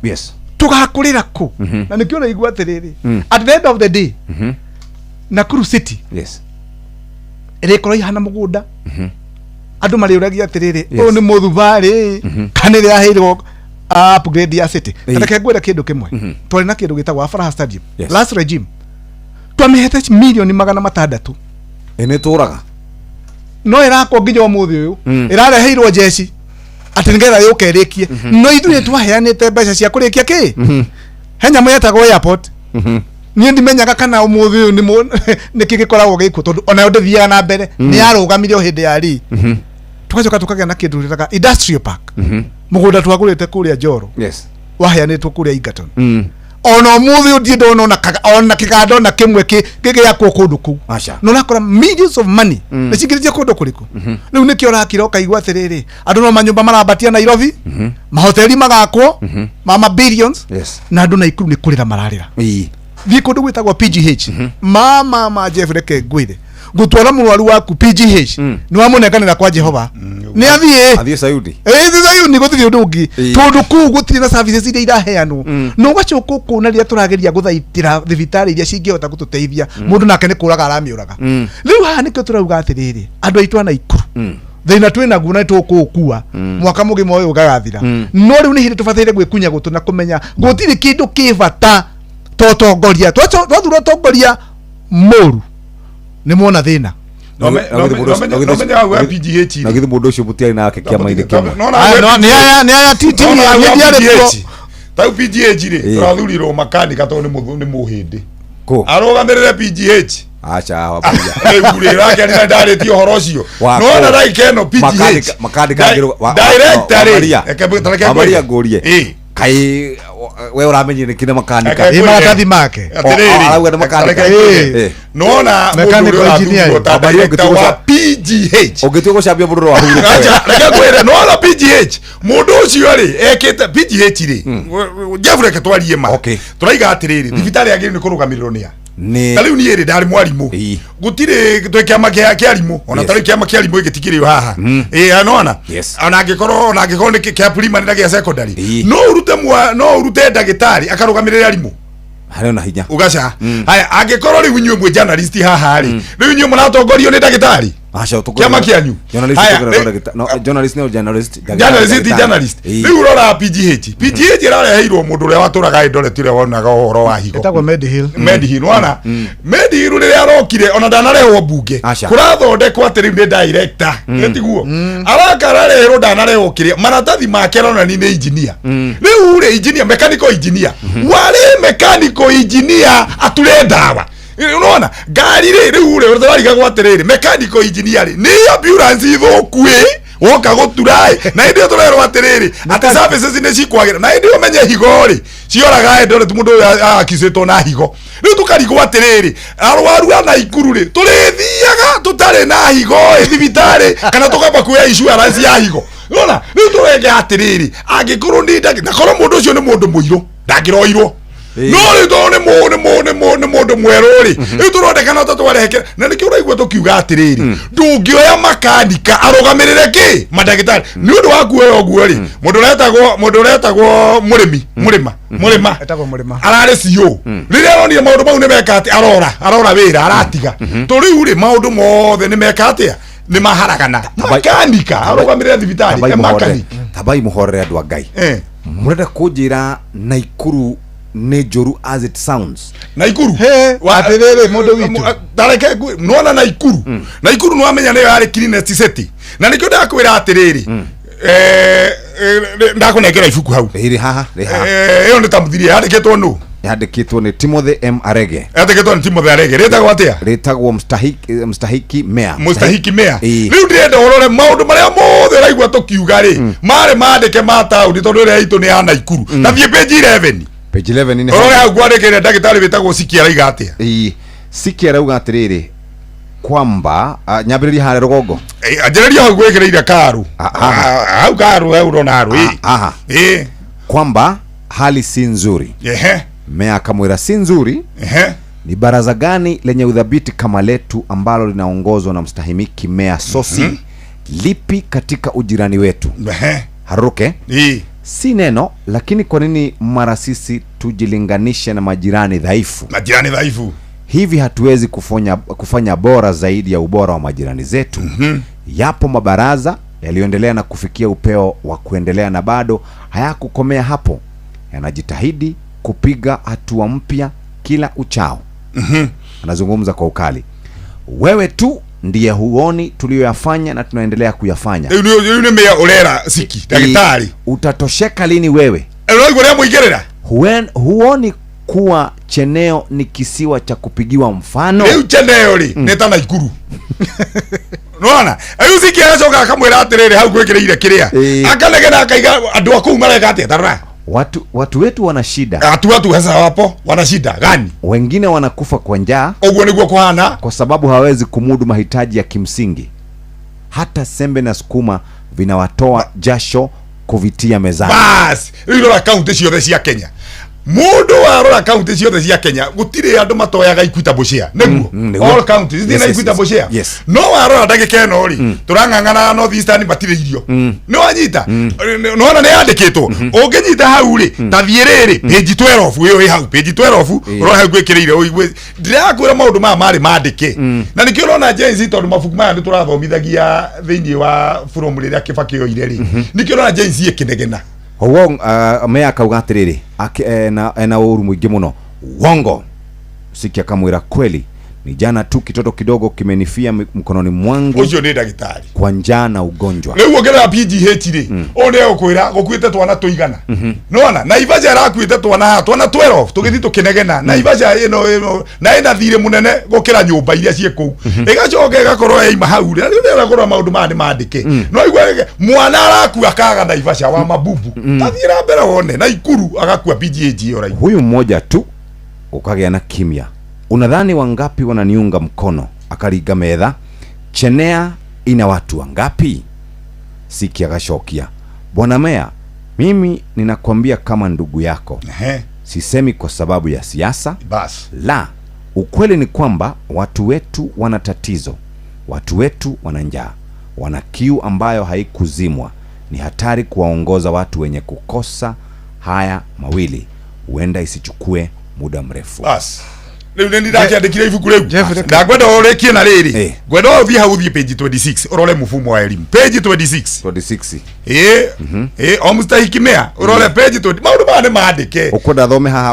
S7: tugakurira ku na nikio uraigwa atiriri at the end of the day Nakuru City irekoro ihana mugunda andu mari uragia atiriri o ni muthubari kanire yaheirwo upgrade ya city tatake gwira kindu kimwe twari na kindu gitagwa Afraha Stadium last regime twamihete milioni 600
S5: ene turaga
S7: no irakwo nginya umuthi uyu irareheirwo jeshi ati nigetha yukerikie no ithuĩ twaheanĩte mbeca cia kurikia ki henya mwetagwo airport ni ndimenyaga kana umuthi uyu ni kigikoragwo giko tondu ona yo ndithiaga na mbere ni arugamirio hindi ya ri tukacoka tukagĩa na kindu gitaga industrial park mugunda twagurite kuria Njoro waheanĩtwo kuria Egerton ona umuthi uthie ona kigando na kimwe gigĩakwo kundu kuu no nakora millions of money nicigiritie kundu kuriku riu nikio rakiroka igwa atiriri andu no manyumba marabatia Nairobi mahoteli magakwo mama billions na andu na ikuru ni kurira mararira thie kundu gwitagwo PGH mama Jeff reke ngwire gutwara murwaru waku PGH ni wamunekanira kwa Jehova ni athie
S5: Sayudi
S7: Sayudi guthiri undu ungi tondu kuu gutiri na services iria iraheanwo no gacoka kuna ria turageria guthaitira thibitari iria cingihota gututeithia mundu nake ni kuraga aramiuraga riu haha nikio turauga atiriri andu aitu ana ikuru thina twina guna tukukua mwaka mugima uyu gagathira no riu ni hindi tubathaire gwikunya gutu na kumenya gutiri kindu kibata totongoria twathura tongoria moru ni mona thina
S6: no menya wa PGH
S5: na githu mundu ucio mutiari nake kiama-ini kimwe
S7: ni aya titi
S6: tau PGH ri turathurirwo makanika tondu ni muhindi arugamirire PGH
S5: acha
S6: wabuya uri rake ni ndarĩtio horo ucio no na raikeno PGH
S5: makanika
S6: director
S5: Maria ngurie kai we uramenye ni kina makanika
S7: ni maratathi make
S5: arauga ni makanika
S6: nona
S7: mechanical engineer
S6: wa PGH
S5: ugitwe gucambia mundu wa huru
S6: reke kwire nona PGH mundu ucio ri ekite PGH ri Jeffrey ketwarie ma turaiga atiriri thibitari agiri ni kurugamiriro nia
S5: ni
S6: taliu ni ri ndari mwarimu gutire twekama kia arimu ona tari kiama kia arimu gitikiri haha anona ona angikoro ni kia primary na kia secondary no urute ndagitari akarugamirira arimu
S5: hano na hinya
S6: ugaca haya angikoro ri winywe mwe journalist haha ri winywe muratongorio ni ndagitari
S5: acha
S6: kiama kianyu
S5: journalist
S6: riu rora PGH irareheirwo mundu uria waturaga Eldoret uria wonaga uhoro wa higo
S7: etagwo
S6: Medihill wana Medihill riria arokire ona ndanarehwo mbunge kurathondekwo atiri ni director etiguo arakararehwo ndanarehwo kiria maratathi make rona ni engineer riu ri engineer mechanical engineer wale mechanical engineer aturendawa unaona gari riu ri urariga gwatiriri mechanical engineer ni ambulance ithukui woka guturai na ndio turero atiriri ati services ni cikwagira na ndio menye higori cioraga ndio mundu akiseto na higo riu tukarigwo atiriri arwaru ana ikuru ri turithiaga tutari na higo thibitari kana tukamba kuya insurance ya higo unaona riu turege atiriri angikuru ndi na koro mundu ucio ni mundu muiro ndagiroirwo no ri tone mundu mweruri iturodekana tatwarehekera na nikio uraigwa tukiuga atiriri ndungioya makanika arugamirire ki madagitari ni undu waku wewe oguo ri mundu retagwo murima
S7: etagwo murima
S6: arare cio riria aronire maundu mau ni mekati arora wira aratiga turiu ri maundu mothe ni mekati ni maharagana makanika arugamirire thibitari makanika
S5: tabai muhorere andu ngai murenda kunjira Naikuru ni njuru as it sounds
S6: Naikuru
S7: atiriri mundu witu
S6: dareke nona Naikuru no amenya ni yari cleanest city na nikyo ndakwira atiriri ndakunengera ibuku hau
S5: iri haha
S6: iyo nditamuthirie yandikitwo nu
S5: yandikitwo ni Timothy M Arege
S6: yandikitwo ni Timothy Arege retagwo atia
S5: retagwo mstahiki mayor
S6: riu ndirenda urore maundu maria mothe uraigwa tukiuga ri mari mandike ma tauni tondu ria itu ni ya Naikuru na thie page 11
S5: page 11 ni
S6: ora gwandikire ndagitari bitagwo Sikia raiga atia
S5: Sikia rauga atiriri kwamba nyambiriria hare rugongo
S6: anjiriria hau gwekereire karu hau karu urona haru
S5: kwamba hali si nzuri Meya akamwira si nzuri ni baraza gani lenye udhabiti kama letu ambalo linaongozwa na mstahimiki Meya Sosi lipi katika ujirani wetu haruke si neno lakini kwa nini mara sisi tujilinganishe na majirani dhaifu hivi hatuwezi kufanya bora zaidi ya ubora wa majirani zetu yapo mabaraza yaliyoendelea na kufikia upeo wa kuendelea na bado hayakukomea hapo yanajitahidi kupiga hatua mpya kila uchao anazungumza kwa ukali wewe tu ndiye huoni tuliyoyafanya na tunaendelea kuyafanya
S6: yule meya Olera Siki daktari
S5: utatosheka lini wewe huoni kuwa Cheneo ni kisiwa cha kupigiwa mfano
S6: leo Cheneo ri neta Naikuru nona ayu Siki acoka akamwira atiriri hau gwekereire kiria akanegena akaiga andu aku mareka atia tarara
S5: watu wetu wana shida
S6: watu hasa wapo wana shida gani
S5: wengine wanakufa kwa njaa
S6: oguo niguo kuhana
S5: kwa sababu hawezi kumudu mahitaji ya kimsingi hata sembe na sukuma vinawatoa jasho kuvitia mezani
S6: bas ilo account ciothe cia Kenya mundu warora account ciothe cia Kenya gutire andu matoyaga equitable share neguo all counties thina equitable share no warora ndagika eno ri turangangana North Eastern batire irio no anyita no na ne yandikitwo unginyita hau ri tathierere page 12 iyo hau page 12 ro hau gwekireire oigwe ndirakwira maundu ma mari mandike na nikio rona Jenzi tondu mabuku maya ni turathomithagia thiini wa from riria Kibaki oire ri nikio rona Jenzi ekinegena
S5: Owo Meya akauga atiriri na uru mwingi muno wongo Sikia akamwira kweli Ni jana tu kitoto kidogo kimenifia mkononi mwangu.
S6: Ucio ni ndagitari.
S5: Kwa njaa na ugonjwa.
S6: Leo ngera PGH ri. One ukwira gukwite twana tuigana. Nona Naivasha arakwite twana 12 tugithi tukinegena. Naivasha ino na ina thire munene gukira nyumba iria cie ku. Igacoke gakorwo yaima hau ri. Riu ndirakorwo maundu mandi mandike. No igwe mwana araku akaga Naivasha wa mabubu. Tathira mbere wone na Ikuru agakua PGH ora.
S5: Huyu mmoja tu ukagea na kimya. Unadhani wangapi wananiunga mkono? Akariga medha. Chenea ina watu wangapi? Siki akashokia. Bwana Meya, mimi ninakwambia kama ndugu yako. Sisemi kwa sababu ya siasa. La, ukweli ni kwamba watu wetu wana tatizo. Watu wetu wana njaa. Wana kiu ambayo haikuzimwa. Ni hatari kuwaongoza watu wenye kukosa haya mawili. Huenda isichukue muda mrefu.
S6: Leo ndio ndakiandikira ibuku leo. Na gwenda orekie na riri. Gwenda uthi hauthi page 26. Urole mfumo wa elimu. Page 26. Omustahiki Meya. Urole page 20. Maundu mane maandike.
S5: Ukwenda thome ha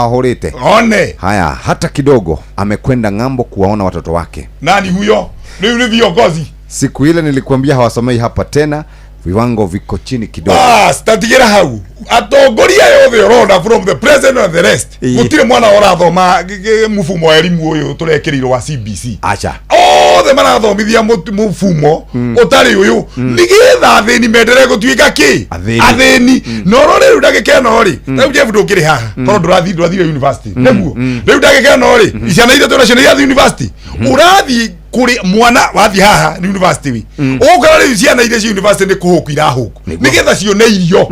S5: horete.
S6: One.
S5: Haya, hata kidogo amekwenda ngambo kuwaona watoto wake.
S6: Nani huyo? Ni viongozi.
S5: Siku ile nilikwambia hawasomei hapa tena. Viwango viko chini kidogo.
S6: Statigira hau. Atongoria yothe urona from the president and the rest. Gutire mwana urathoma mufumo wa elimu uyu turekirirwo wa CBC.
S5: Acha.
S6: Othe marathomithia mufumo utari uyu. Nigetha thini mendere gutuika ki? Athini. No rore ru ndagikeno ri. Riu Jeff ndukiri haha. Toro ndurathire university. Neguo. Riu ndagikeno ri. Iciana ire turacioneria university. Urathi kuri mwana wathi haha ni university wi. Ukara ri ciana ire ci university ni kuhuku irahuku. Nigetha cione irio.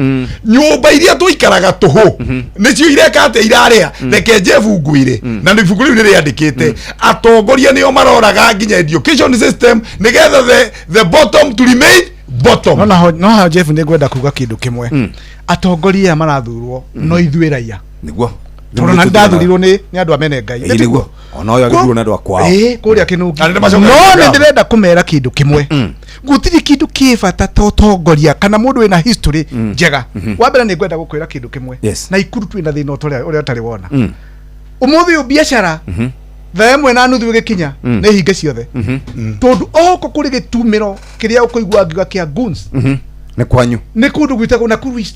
S6: Nyumba iria tuikaraga tuhu. Nicio ireka ate irarea. Reke Jeff ngwire. Na ndibuku riu nire yandikite. Atongoria nio maroraga nginya education system nigetha the bottom to remain bottom.
S7: No Jeff ndigwenda kuga kindu kimwe. Atongoria marathurwo no ithuĩ raia.
S5: Niguo.
S7: Toro na ndathurirwo ni andu amene Ngai.
S5: Niguo. Ona uyo agithurwo na andu akwao.
S7: Kuria kinungi. No ndirenda kumera kindu kimwe. Gutiri kindu kibata totongoria kana mundu wina history njega. Wa mbere ni ngwenda gukwira kindu kimwe. Na Ikuru twina thina uria utari wona. Umuthi biashara. Themwe na nuthu gikinya ni hinge ciothe. Tondu oko kuri gitumiro kiria ukoigwa ngiga kia guns.
S5: Ni kwanyu.
S7: Ni kundu gwitagwo na Kuruist.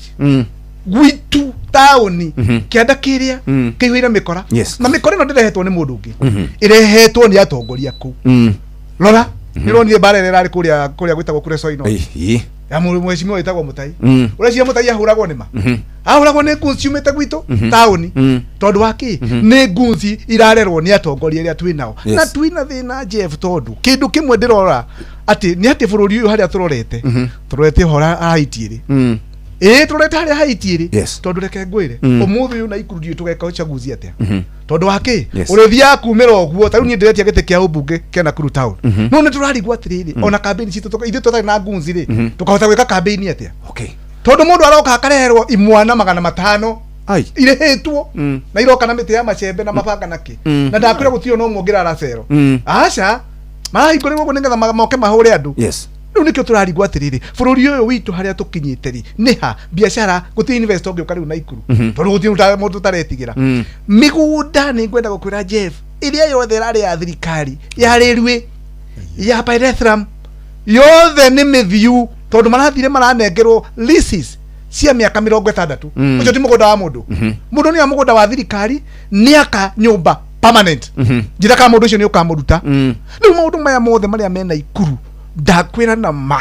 S7: Gwitu taoni kianda kiria kiwira mikora na mikora no ndirehetwo ni mundu ungi irehetwo ni atongoria ku lora nironi barere rari kuria gwitagwo kure soino ya mheshimiwa witagwo Mutai uracia Mutai ahuragwo nima ahuragwo ni ngunci umete gwitu taoni tondu waki ni ngunci irarerwo ni atongoria iria twinao na twina thina Jeff tondu kindu kimwe ndirora ati ni ati bururi uyu haria turorete hora aitiiri turete haria haitiiri tondu reke ngwire umuthi uyu na Ikuru dio tugeka uchaguzi atia tondu waki urithia kumira oguo tariu ni ndiretia gite kia ubunge kia Nakuru town no ni turarigwa atiriri ona campaign citu ithu tutari na ngunzi ri tukahota gwika campaign atia tondu mundu aroka akareherwo imwana 500 irehetwo na iroka na miti ya macembe na mabanga naki na ndakwira gutio no mwongira aracero aca mahingũrĩrwo guo nigetha moke mahure andu riu nikio turarigwa atiriri bururi uyu witu haria tukinyite ri niha biashara guti invest onge riu na Ikuru tondu guti mundu taretigira migunda ni ngwenda gukwira Jeff iria yothe rari ya thirikari ya railway ya Pyrethrum yothe ni mithiu tondu marathire maranengerwo leases cia miaka 60 ucio ti mugunda wa mundu mundu ni wa mugunda wa thirikari ni aka nyumba permanent njithaka mundu ucio ni ukamuruta riu maundu maya mothe maria mena Ikuru ndakwira na ma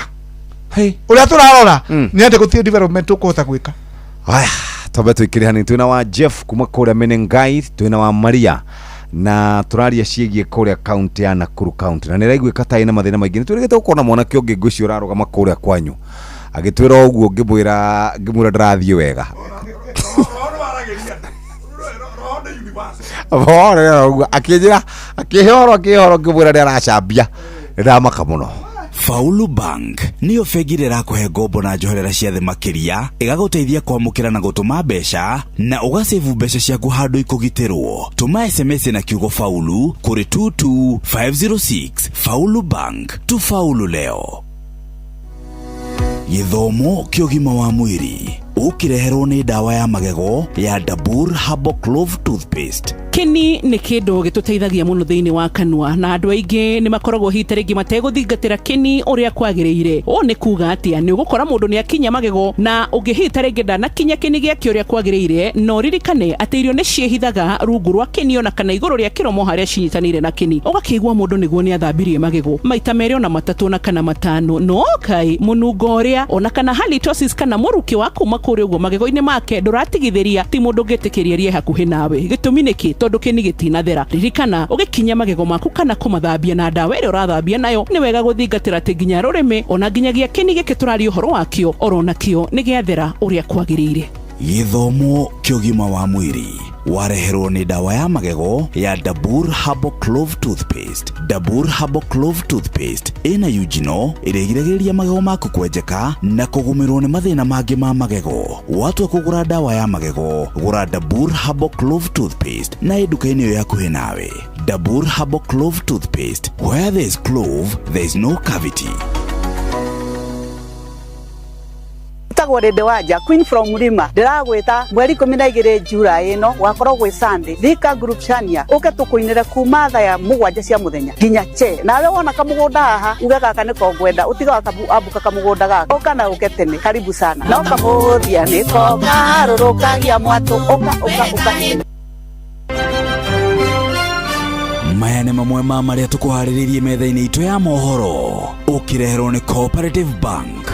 S7: uria turarora ni ande gutie development ukuhota gwika
S5: aya tobe tuikire hani twina wa Jeff kuma kuria Menengai twina wa Maria na turaria ciegie kuria county ya Nakuru county na niraigwika ta ina mathina maingi nitwirigite ukona mwana kio ngigucio urarugama kuria kwanyu agitwira uguo ngimwira ndarathie wega akihoro ngimwira ndaracambia ndamaka muno.
S16: Faulu Bank niyo fegire rakuhe ngombo na njoherera cia thĩ makiria igaguteithia kwamukira na gutuma mbeca na ugasevu mbeca ciaku handu ikugitirwo. Tuma SMS na kiugo Faulu kuri 22506. Faulu Bank, tufaulu leo. Githomo kiogima wa mwiri ukireherwo ni dawa ya magego ya Dabur Herbal Clove Toothpaste.
S17: kini nĩ kĩndũ gĩtũteithagia mũno thĩinĩ wa kanua na andũ aingĩ nĩ makoragwo hita rĩngĩ mategũthingatĩra kini ũrĩa kwagĩrĩire. Ũũ nĩ kuga atĩa nĩ ũgũkora mũndũ nĩ akinya magego na ũngĩhita rĩngĩ ndanakinya kini gĩake ũrĩa kwagĩrĩire, no ririkane atĩ irio nĩ ciĩhithaga rungu rwa kini ona kana igũrũ rĩa kĩromo harĩa cinyitanĩire na kini. Ũgakĩigua mũndũ nĩguo nĩ athambirie magego maita merĩ ona matatũ na kana matano. No kai mũnungo ũrĩa ona kana halitosis kana mũrukĩ wa kuma kũrĩa ũguo magego-inĩ make ndũratigithĩria ti mũndũ ũngĩtĩkĩria rie hakuhĩ nawe. Gĩtũmi nĩkĩ? Tondũ kini gĩtinathera. Ririkana ũgĩkinya magego maku kana kũmathambia na ndawa ĩrĩa ũrathambia nayo nĩ wega gũthingatĩra atĩ nginya rũrĩmĩ ona nginyagia kini gĩkĩ tũraria ũhoro wakĩo oro nakĩo nĩ gĩathera ũrĩa kwagĩrĩire.
S16: Gĩthomo kĩa ũgima wa mwĩrĩ wareherwo nĩ ndawa ya magego ya Dabur Herbal Clove Toothpaste. Dabur Herbal Clove Toothpaste ĩna eugenol ĩrĩa ĩgiragĩrĩria magego maku kwenjeka na kũgũmĩrwo nĩ mathĩna mangĩ ma magego. Watua kũgũra ndawa ya magego, gũra Dabur Herbal Clove Toothpaste na nduka-inĩ ĩyo yakuhĩ nawe. Dabur Herbal Clove Toothpaste, where there is clove, there is no cavity.
S18: Tagwo Rede Wanja, Queen from Murima. Ndiragwita mweri 12 Julai ino wakorwo gwi Sunday. Thika Group Chania uke tukuinire kuma thaa ya 7 cia muthenya nginya che. Nawe wona kamugunda haha uge gaka niko ngwenda utiga abuka kamugunda gaka. Uka na uke tene. Karibu sana. Na ukamuthia niko karurukagia mwatu uka.
S16: Maya nĩ mamwe ma marĩa tũkũharĩrĩirie metha-inĩ itũ ya mohoro ũkĩreherwo nĩ Cooperative Bank.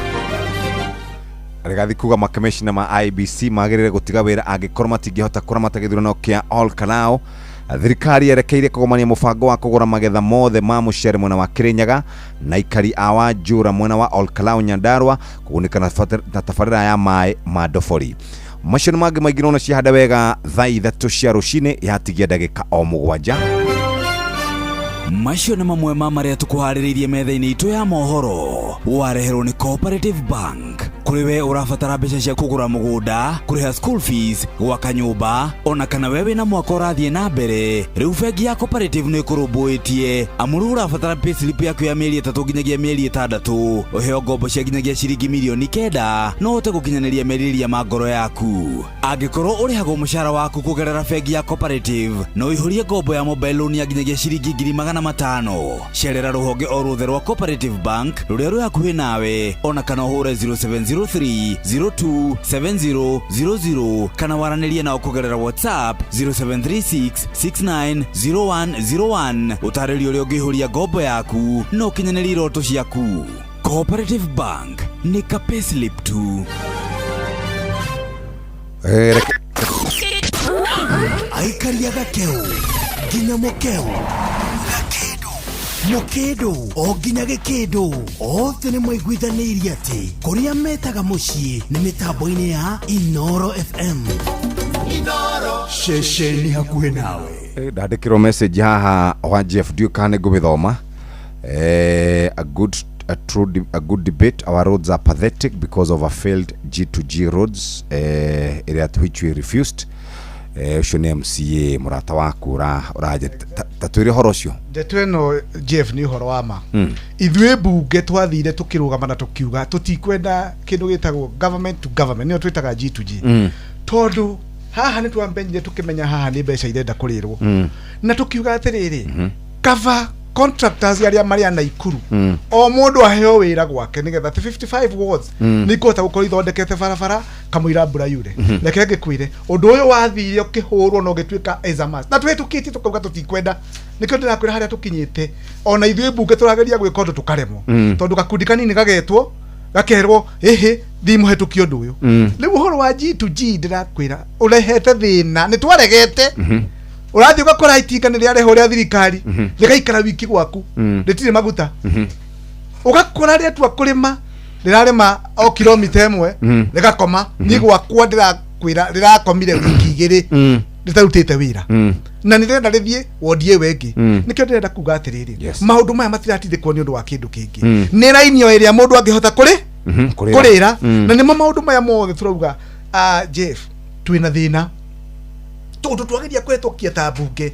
S5: Regathi kuga makamishina ma IBC magĩrĩire gũtiga wĩra angĩkorwo matingĩhota kũramata gĩthurano kĩa Ol Kalou. Thirikari yerekeire kũgomania mũbango wa kũgũra magetha mothe ma mũcere mwena wa Kirinyaga na ikari a Wanjura mwena wa Ol Kalou Nyandarua kũgunĩka na tabarĩra ya maĩ ma Ndobori. Macio nĩ mangĩ maingĩ no ciahanda wega thaa 3 cia rũcinĩ yatigia ndagĩka o 7.
S16: Macio nĩ mamwe ma marĩa tũkũharĩrĩirie metha-inĩ itũ ya mohoro wareherwo nĩ Cooperative Bank. Kuri we urabatara mbeca cia kugura mugunda, kuriha school fees, gwaka nyumba, ona kana wewe na mwaka ũrathiĩ na mbere, riu bengi ya Cooperative nĩ ĩkũrũmbũĩtie amuru urabatara payslip yaku ya mĩeri 3 nginyagia mĩeri 6, ũheo ngombo cia nginyagia ciringi mirioni 9 no ũhote gũkinyanĩria merirĩria ma ngoro yaku. Angĩkorwo ũrĩhagwo mũcara waku kũgerera bengi ya Cooperative no ihũrie ngombo ya mobile loan ya nginyagia ciringi 500,000. Cerera rũhonge o rũthe rwa Cooperative Bank rũrĩa rwĩ hakuhĩ nawe, ona kana ũhũre 0703027000 kana waranĩrie nao kũgerera WhatsApp 0736690101 ũtarĩrio ũrĩa ũngĩihũria ngombo yaku no ũkinyanĩrie iroto ciaku. Cooperative Bank nĩ ka payslip tu.
S14: Aikaria gakeu nginya mukeu Mukedo o nginya gĩkĩndũ othe nĩ maiguithanĩirie atĩ kũrĩa metaga mũciĩ nĩ mĩtambo-inĩ ya Inoro FM. Inoro ceceni hakuhĩ nawe.
S5: Ndandĩkĩrwo message haha wa Jeff Duke nĩ ngũmĩthoma. A good debate. Our roads are pathetic because of a failed G2G roads area to which we refused. Ucio nĩ MCA murata waku ũraje tatwĩre horo ũcio.
S7: Ndeto ĩno Jeff nĩ ũhoro wa ma. Ithuĩ mbunge twathire tũkĩrũgama na tũkiuga tũtikwenda kĩndũ gĩtagwo government to government nĩyo twĩtaga G2G. Tondũ haha nĩ twambenyire tũkĩmenya haha nĩ mbeca irenda kũrĩrwo. Na tũkiuga atĩrĩrĩ cover contractors arĩa marĩ na Ikuru o mũndũ aheo wĩra gwake nĩgetha 55 wards nĩ kũhota gũkorwo ithondekete barabara kamũira mbura yure. Reke ngĩkwĩre ũndũ ũyũ wathire ũkĩhũrwo no gĩtuĩka examas na twĩtũkĩtie tũkauga tũtikwenda nĩkĩo ndĩrakwĩra harĩa tũkinyĩte ona ithuĩ mbunge tũrageria gwĩka ũndũ tũkaremwo tondũ gakundi kanini gagetwo gakerwo thimũhetũkie ũndũ ũyũ. Rĩu ũhoro wa G2G ndĩrakwĩra ũrehete thĩna nĩ twaregete. Urathi ugakora itinga nĩ rĩareho rĩa thirikari rĩgaikara wiki gwaku rĩtirĩ maguta. Ugakora rĩatua kũrĩma rĩrarĩma o kilomita 1 rĩgakoma ni gwakwa ndĩrakwĩra rĩrakomire wiki 2 rĩtarutĩte wĩra na nĩ rĩenda rĩthiĩ wodie wengi. Nĩkĩo ndĩrenda kuga atĩrĩrĩ maũndũ maya matiratindĩkwo nĩ ũndũ wa kĩndũ kĩngĩ nĩ rainio ĩrĩa mũndũ angĩhota kũrĩra na nĩmo maũndũ maya mothe turauga Jeff twĩna thĩna tondũ twageria kwetũkia ta mbunge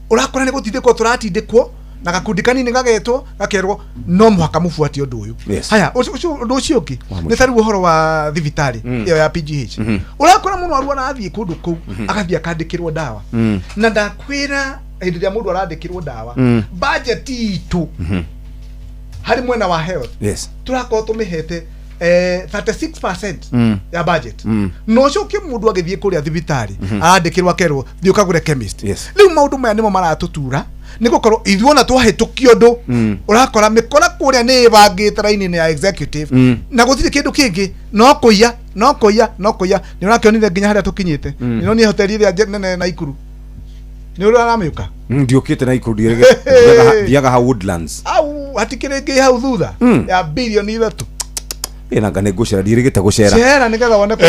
S7: urakora nĩ gũtindĩkwo turatindĩkwo na gakundi kanini gagetwo gakerwo no muhaka mufuatie undu uyu haya undu ucio ungi ni taru uhoro wa thibitari iyo ya PGH urakora muno arua na athie kundu ku agathie akandikirwo dawa na ndakwira hindi ya mundu arandikirwo dawa budget itu hari mwena wa health turakorwo tumihete 36% ya budget no cio kimundu agithie kuria thibitari arandikirwo akerwo thio kagure chemist riu maundu maya nimo maratutura nigukorwo ithuona twahitukio ndu urakora mikora kuria ni ibangite raini ya executive na guthire kindu kingi no kuya ni urakionire nginya haria tukinyite no ni hoteli ria nene na Ikuru ni uraramyuka
S5: ndiokite na Ikuru diaga ha Woodlands
S7: au hatikirenge hau thutha ya bilioni 3
S5: ina ngane gucera dirigite gucera
S7: cera nigetha wone ko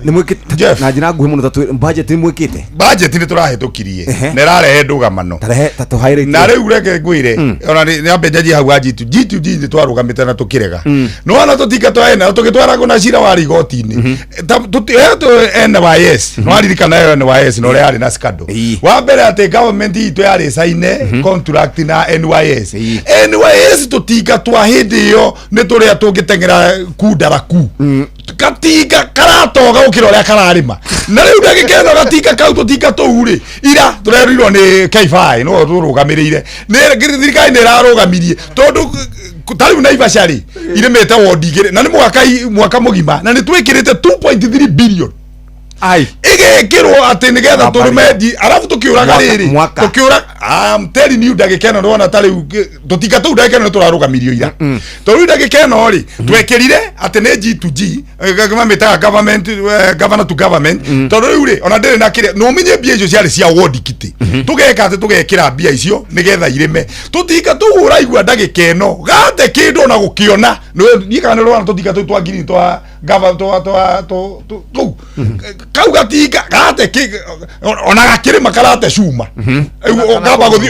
S5: ni mwikite na njira nguhi muno tatu budget ni mwikite
S6: budget ni turahitukirie ne rarehe ndugamano
S5: tarehe tatu highlight
S6: na riu reke ngwire ona ni ambejaji hau ajitu G2G twarugamite na tukirega no ana tutika twaena tugitwara kuna cira wa rigoti-ini NYS no aririkana NYS no ri ari na scandal wa mbere ati government itu yari saine contract na NYS tutika twa hindi yo ni turia tungitengera kudaraku katika karatoga ukira uria kararima na riu ndagikeno katika kauto tika tuuri ira turerirwo ni K5 no turugamirire ni thirikari ni rarugamirie tondu tariu na ibashari iremete wodi igire na ni mwaka mugima na ni twikirite 2.3 billion ai igekirwo ati nigetha turumedi arafu tukiuraga riri tukiura I'm telling you ndagikeno ndona tari tutika tu ndagikeno turarugamirio ira tondu ndagikeno ri twekirire ati ni G2G government to government tondu riu ri ona ndiri na kire no menye bia icio ciari cia ward kiti tugeka ati tugekira bia icio nigetha irime tutika tu uraigua ndagikeno gate kindu na gukiona no nika ni rwana tutika tu twa ngiri twa government tu kauga tika gate ona gakirima karate cuma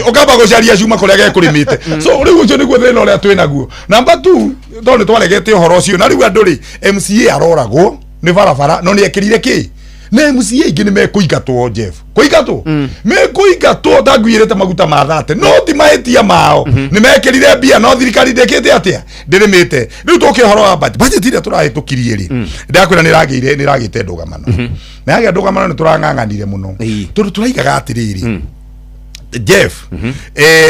S6: okaba gocaria cuma kuria gekurimite so riu ucio niguo thina uria twina guo number 2 toni twaregete uhoro ucio na riu andu ri MCA aroragwo ni barabara no ni ekirire ki na MCA ingi ni mekuigatwo Jeff kuigatwo mekuigatwo tangwirete maguta ma thate no ti mahetia mao ni mekirire bia no thirikari ndekete atia ndirimite riu toke horo wa budget ira turahitukirie ri ndakwira ni ragite ndugamano na yagia ndugamano ni turang'ang'anire muno turaigaga atiriri Jeff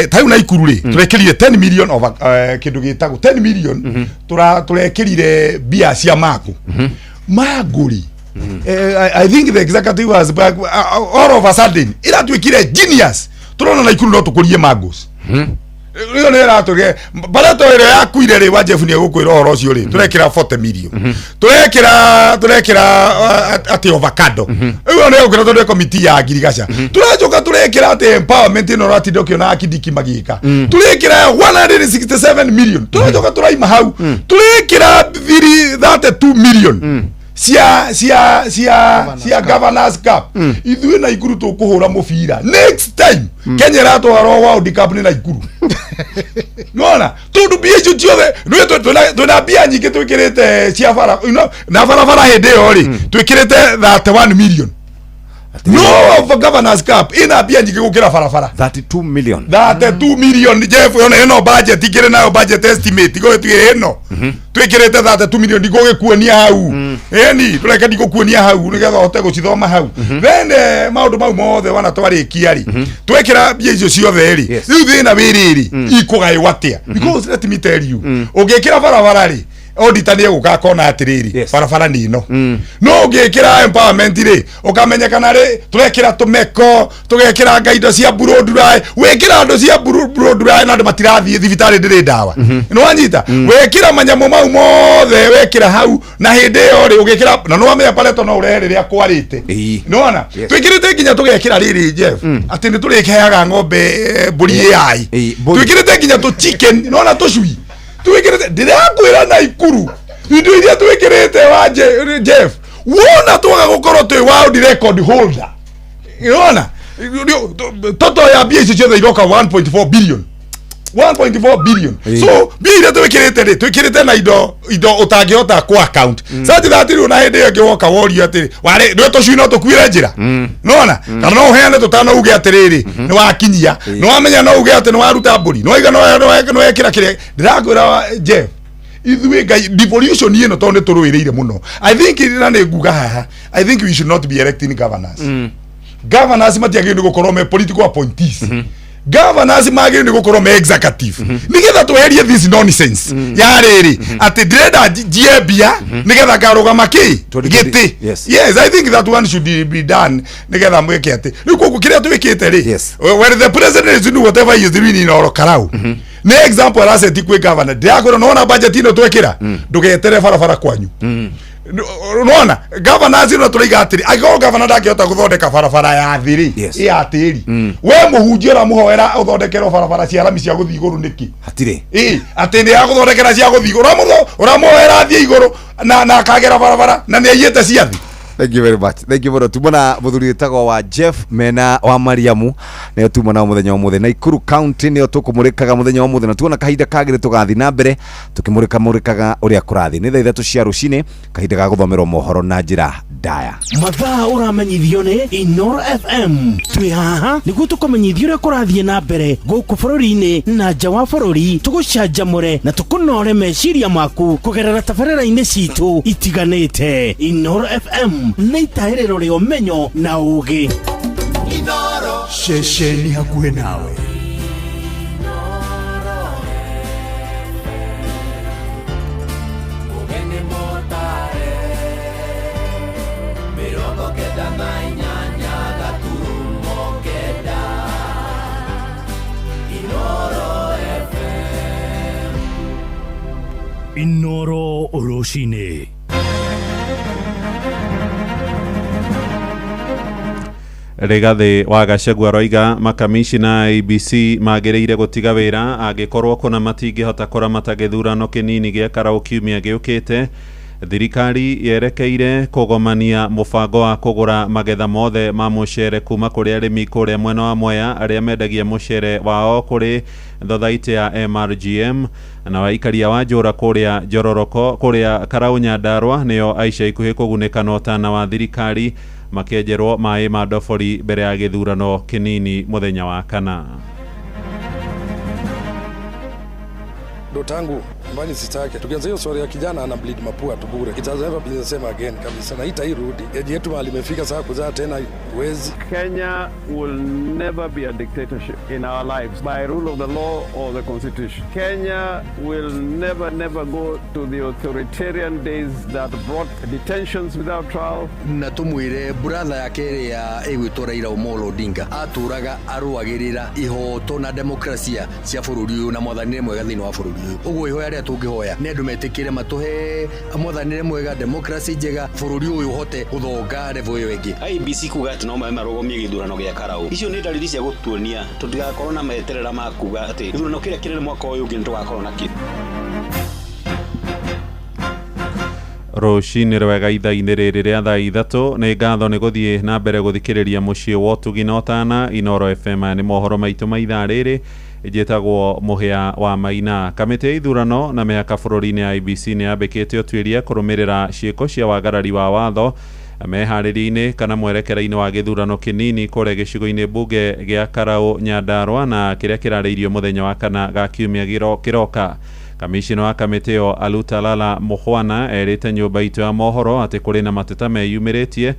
S6: tayu na Ikuru ri turekirire 10 million over kindu gitago 10 million turekirire bia cia maku maguri I think the executive was back all of a sudden ila twikire genius turona na Ikuru no tukurie magos iyo ne ratuge barato ire yakuire ri wa Jeff ni gukwira horo cio ri turekira 40 million turekira ati avocado iyo ne ukira tondu committee ya girigasha turajoka turekira ati empowerment no rati dokio na akidiki magika turekira 167 million turajoka turaima hau turekira 32 million cia governors cup ithuĩ na Ikuru tukuhura mubira next time Kenya ratwaro World Cup ni na Ikuru nona tondu bia icio ciothe twina bia nyingĩ twikirite cia bara na barabara hindi yo ri twikirite 31 million no for governors cup ina bia nyingĩ gukira barabara
S5: 32 million
S6: Jeff ona eno budget ikire nayo budget estimate go twire eno twikirite 32 million digoge kuonia hau eni tureka digukuonia hau nigetha hote gucithoma hau then maundu mau mothe wana twarikia ri twekira bia icio ciothe ri riu thina wiriri ikugayo atia because let me tell you ugekira barabara ri auditor ni guka kona atiriri barabara nino no ugekira empowerment ri ukamenyekana ri turekira tumeko tugekira ngaindo cia burodrai wekira ando cia burodrai na ando matirathie thibitari ndiri dawa no anyita wekira manyamo mau mothe wekira hau na hindi yo ri ugekira na no amenya paleto no urere ria kwarite no ana twikirite nginya tugekira riri Jeff ati ni turikeaga ng'ombe mburi ai twikirite nginya tu chicken no na tucui twikirite ndirakwira na Ikuru indo iria twikirite wa Jeff wona twaga gukorwo twi world record holder yona toto ya bia icio ciothe iroka 1.4 billion 1.4 billion so bile twikirite na indo utangihota ku account sasa thatiri una hende yake woka worio atiri ware ndio to shino to kwira njira nona kana no heane tutana uge atiriri ni wakinyia no wamenya no uge ati ni waruta mburi no iga no ekira kire ndirakwira Jeff ithuĩ ngai devolution ino tondu turuiriire muno I think ina ne nguga haha I think we should not be electing governors governors matiagĩrĩirwo gũkorwo me political appointees governors magĩrĩirwo gũkorwo me executive nigetha tweherie this nonsense ya rĩrĩ atĩ ndĩrenda jiebia nigetha ngarũgama gĩtĩ yes I think that one should be done nigetha mwĩke atĩ rĩu kũguo kĩrĩa twĩkĩte rĩ where the president is doing whatever he is doing in Oro Karau ne example araseti kwe governor ndiakorwo nona budget ino twekira ndugetere barabara kwanyu nona governors ino turaiga atiri agikorwo governor ndangihota guthondeka barabara ya thiri ya tiri we muhunjira muhoera uthondekero barabara cia rami cia guthi iguru niki hatire ati ni ya guthondekera cia guthi iguru uramuhoera athie iguru na akagera barabara na ni ayete ciathi.
S5: Thank you very much. Thank you bro. Tumona muthuri witagwo wa Jeff Mena wa Mariamu ne tumona muthenya wa muthe na Ikuru County ne tukumurikaga muthenya wa muthe na tuona kahinda kagire tugathi na mbere tukimurikaga uria kurathi ni thaa 3 cia rucine kahinda ga guthomerwo mohoro na njira ndaya
S14: mathaa uramenyithio ni Inoro FM twi haha niguo tukumenyithio uria kurathie na mbere guku bururi-ini na nja wa bururi tugucanjamure na tukunore meciria maku kugerera tabarĩra-inĩ citu itiganĩte. Inoro FM neitahĩrĩro rĩa ũmenyo na ũgĩ Inoro ceceni hakuhĩ nawe.
S8: Inoro Oroshine.
S3: Rigathi wa Gachagua roiga makamishina IEBC magĩrĩire gũtiga wĩra angĩkorwo kuna matingĩhota kũramata gĩthurano kĩnini gĩa Karau kiumia gĩũkĩte. Thirikari yerekeire kũgomania mũbango wa kũgũra magetha mothe ma mũcere kuma kũrĩ arĩmi kũrĩa mwena wa Mwea arĩa mendagia mũcere wao kũrĩ thothaitĩ ya MRGM na waikaria wa Njũra kũrĩa Njororoko kũrĩa Karau Nyandarua nĩo aica ikuhĩ kũgunĩka na ũtana wa thirikari makĩenjerwo maĩ ma ndobori mbere ya gĩthurano kĩnini mũthenya wa kana.
S9: Ndoto yangu mbali sitake. Tukianza hiyo story ya kijana ana bleed mapua tu bure. It has never been the same again kabisa. Na itairudi. Eji yetu mahali imefika sasa kuzaa tena wezi.
S19: Kenya will never be a dictatorship in our lives by rule of the law or the constitution. Kenya will never go to the authoritarian days that brought detentions without trial.
S20: Na tumwire brother yake ya egwitwo Raila Omolo Odinga aturaga aruagirira ihoto na demokrasia cia bururi uyu na mwathanire mwega thini wa bururi uyu. Uguo ihoya ria tungihoya ni andu metikire matuhe mwathanire mwega demokrasia njega bururi uyu hote guthonga revo iyo ingi.
S1: IEBC kuga ati no mawe marogomie githurano gia Karau. Icio ni dalili cia gutuonia tutigakorwo na meterera ma kuga ati githurano kiria kinene mwaka uyu ngi tugakorwo na kindu.
S3: Rũcinĩ rwega ithaa-inĩ rĩrĩ rĩa thaa ithatũ nĩ ngatho nĩ gũthiĩ na mbere gũthikĩrĩria mũciĩ wa ũtugi na ũtana. Inoro FM nĩ mohoro maitũ ma ithaa rĩrĩ njĩtagwo Mũhĩa wa Maina. Kamĩtĩ ya ithurano na mĩhaka bũrũri-inĩ ya IEBC nĩ yambĩkĩte ũtuĩria kũrũmĩrĩra ciĩko cia wagarari wa watho meharĩria-inĩ kana mwerekera-inĩ wa gĩthurano kĩnini kũrĩa gĩcigo-inĩ mbunge gĩa Karau Nyandarua na kĩrĩa kĩrarĩirio mũthenya wa kana ga kiumia kĩroka. Kamishina wa kamĩtĩ ĩyo Alutalala Mukhwana erĩte nyũmba itũ ya mohoro atĩ kũrĩ na mateta meyumĩrĩtie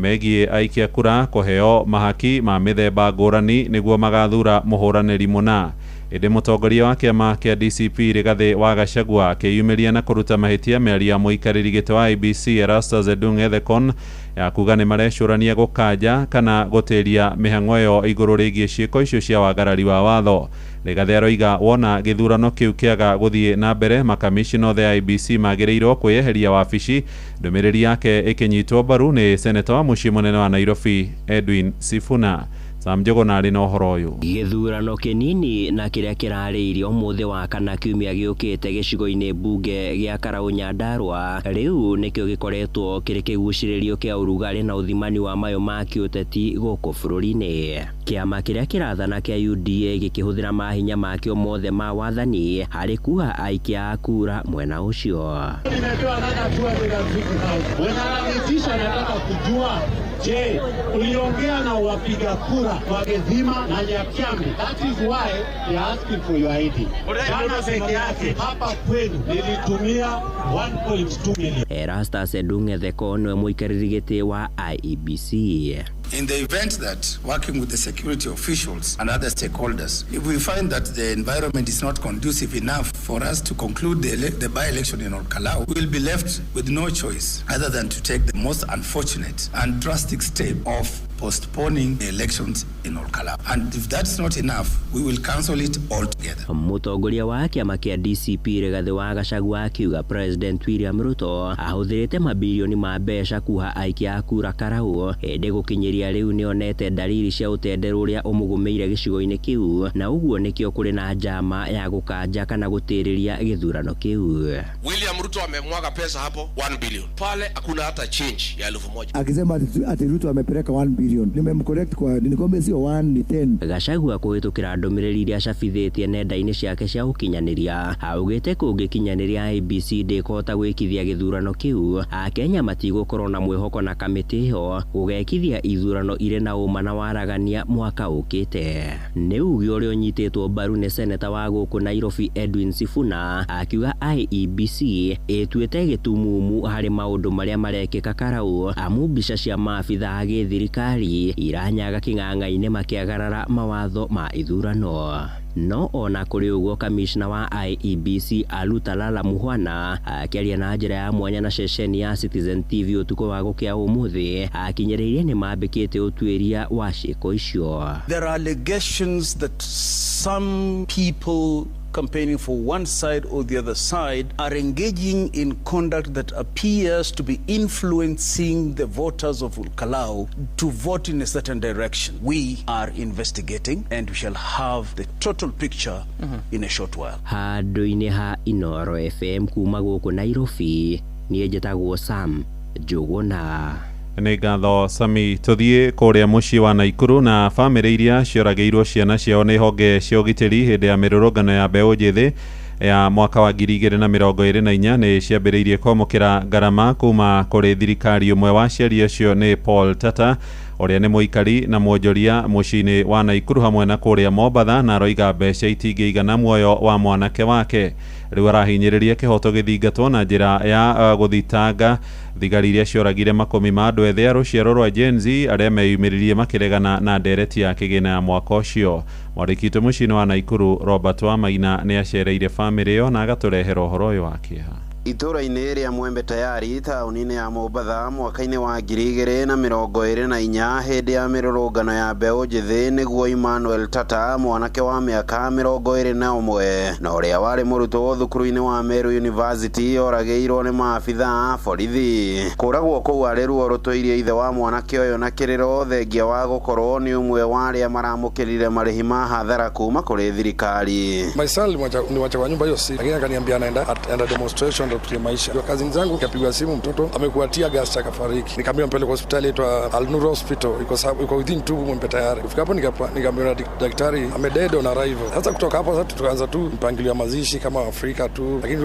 S3: megiĩ aikia kura kũheo mahaki ma mĩthemba ngũrani nĩguo magathura mũhũranĩri mũna. Ĩndĩ mũtongoria wa kĩama kĩa DCP Rigathi wa Gachagua akĩyumĩria na kũruta mahĩtia mĩario ya mũikarĩri gĩtĩ wa IEBC Erastus Edung Ethekon ya kuga nĩ marecũrania gũkanja kana gũtĩria mĩhang'o ĩyo igũrũ rĩgiĩ ciĩko icio cia wagarari wa watho. Rigathi aroiga wona gĩthurano kĩu kĩaga gũthiĩ na mbere makamishina othe ya IEBC magĩrĩirwo kwĩyeheria wabici. Ndũmĩrĩri yake ĩkĩnyitwo mbaru nĩ seneta wa mũciĩ mũnene wa Nairobi Edwin Sifuna. Sam Njuguna ari na uhoro uyu.
S11: Githurano kinini na kiria kirariirio muthe wa kana kiumia giukite gicigo-ini bunge gia Karau Nyandarua riu nikio gikoretwo kiri kiguciririo kia urugari na uthimani wa mayo ma kiuteti guku bururi-ini. Kiama kiria kirathana kia UDA gikihuthira mahinya makio mothe ma wathani hari kuha aikia kura mwena ucio.
S21: Nataka kujua, je, uliongea na wapiga kura wa Gezima na Nyakyambi? That is why they are asking for your ID. Jana peke yake hapa kwenu nilitumia 1.2 million.
S11: Erastus Edunge Theko nwe muikariri giti wa IEBC.
S22: In the event that working with the security officials and other stakeholders, if we find that the environment is not conducive enough for us to conclude the by-election in Olkalau, we will be left with no choice other than to take the most unfortunate and drastic step of postponing the elections in Olkalau. And if that's not enough, we will cancel it altogether.
S11: Mutongoria wa kiama kia DCP Rigathi wa Gachagua akiuga President William Ruto ahuthirite mabilioni ma mbeca kuha aikia kura Karau ende gukinyiria riu nionete dalili cia utenderu uria umugumeire gicigo-ini kiu na uguo nikio kuri na njama ya gukanja kana gutiriria githurano kiu.
S23: William Ruto amemwaga pesa hapo 1 billion. Pale hakuna hata change ya 1000.
S24: Akisema ati Ruto amepeleka 1 billion. Nimemcorrect kwa nikombe sio 1 ni 10.
S11: Gachagua kuhitukira ndumiriri iria cabithitie nenda-ini ciake cia ukinyaniria augite kungikinyaniria IEBC ndikota gwikithia githurano kiu Akenya matigukorwo na mwihoko na kamiti ho gugekithia ithurano ire na uma na waragania mwaka ukite. Ni ugi uria unyititwo mbaru ni seneta wa guku Nairobi Edwin Sifuna akiuga IEBC etuite gitumumu hari maundu maria marekika Karau amu mbica cia maabitha a githirikari iranyaga king'ang'a-ini makiagarara mawatho ma ithurano. No ona kuri uguo kamishna wa IEBC Aluta Lala Muhwana akiaria na njira ya mwanya na ceceni ya Citizen TV utuko wa gukia umuthi akinyeririe ni mambikite utwiria wa ciiko icio.
S25: There are allegations that some people campaigning for one side or the other side are engaging in conduct that appears to be influencing the voters of Olkalau to vote in a certain direction. We are investigating and we shall have the total picture in a short while.
S11: Handu-ini ha Inoro FM kuma guku Nairobi ni njitagwo Sam Njuguna.
S3: Nĩ ngatho Sami. Tuthie kuria mucii wa Naikuru na family iria cioragĩirwo ciana ciao nĩ honge cia ũgitĩri hĩndĩ ya mĩrũrũngano ya mbeũ njĩthĩ ya mwaka wa 2024 nĩ ciambĩrĩirie kwamũkĩra ngarama kuma kũrĩ thirikari. Ũmwe wa aciari acio nĩ Paul Tata ũrĩa nĩ mũikari na mwonjoria mũciĩ-inĩ wa Naikuru hamwe na kũrĩa Mombatha na aroiga mbeca itingĩigana muoyo wa mwanake wake. Rĩu arahinyĩrĩria kĩhoto gĩthingatwo na njĩra ya gũthitanga thigari iria cioragire makumi ma andũ ethĩ a rũciaro rwa Gen Z arĩa meyumĩririe makĩregana na ndereti ya kĩgĩna ya mwaka ũcio. Mwandĩki witũ mũciĩ-inĩ wa Naikuru Robert Wamaina nĩ acereire family ĩyo na agatũrehera ũhoro ũyũ wa kĩeha.
S1: Itũra-inĩ rĩa Mwembe Tayari taũni-inĩ ya Mombatha mwaka-inĩ wa 2024 hĩndĩ ya mĩrũrũngano ya mbeũ njĩthĩ nĩguo Emmanuel Tata mwanake wa mĩaka 21 na ũrĩa warĩ mũrutwo thukuru-inĩ wa Meru University oragĩirwo nĩ maabitha a borithi. Kũragwo kũu arĩ ruo rũtũirie ithe wa mwanake ũyũ na kĩrĩro thengia wa gũkorwo nĩ ũmwe wa arĩa maramũkĩrire marĩhi ma hathara kuma kũrĩ thirikari.
S9: My son ni wacha wa nyumba hiyo si lakini akaniambia anaenda demonstration ya maisha. Kwa kazi zangu kapigwa simu mtoto amekuatia gas akafariki. Nikamwambia mpeleke hospitali inaitwa Al Nur Hospital iko within 2 Mwembe Tayari. Kufika hapo nikamwambia daktari amedead on arrival. Sasa kutoka hapo sasa tukaanza tu mpangilio wa mazishi kama Afrika tu. Lakini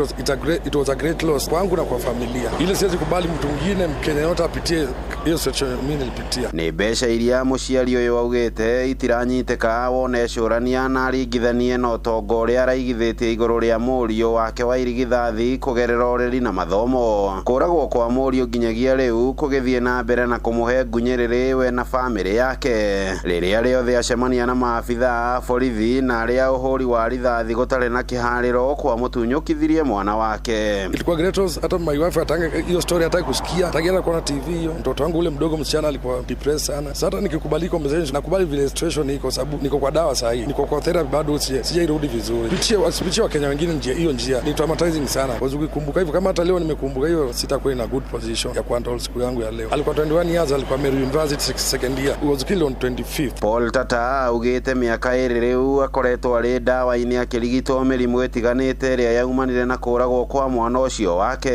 S9: it was a great loss kwangu na kwa familia. Ile siwezi kubali mtu mwingine Mkenya yote apitie hiyo situation mimi nilipitia.
S1: Ni mbeca iria muciari uyu augite itiranyitĩka wone cũrania na aringithanie na ũtongo ũrĩa araigithĩtie igũrũ rĩa mũriũ wake wa irigithathi kũgerera ũreri na mathomo. Kũragwo kwa mũriũ nginyagia rĩu kũgĩthiĩ na mbere na kũmũhe ngunyĩrĩrĩ we na famĩlĩ yake. Rĩrĩa rĩothe acemania na maabitha a borithi na arĩa ũhũri wa rithathi gũtarĩ na kĩharĩro kwa mũtunyũkithirie mwana wake.
S9: Ilikuwa great loss. Hata my wife atanga hiyo story hataki kusikia. Atakienda kuona TV hiyo. Mtoto wangu ule mdogo msichana alikuwa depressed sana. Sasa nikikubali conversation nakubali vile situation iko sababu niko kwa dawa sasa hivi. Niko kwa therapy bado sijairudi vizuri. Pitia wa Kenya wengine hiyo njia ni traumatizing sana. Kwa sababu nimekumbuka hivyo, kama hata leo nimekumbuka hiyo, sitakuwa in a good position ya kuandol siku yangu ya leo. Alikuwa 21 years, alikuwa Meru University second year. He was killed on 25th.
S1: Paul Tata augite miaka iri riu akoretwo ari ndawa-ini akirigitwo mirimu itiganite ria yaumanire na kuragwo kwa mwana ucio wake.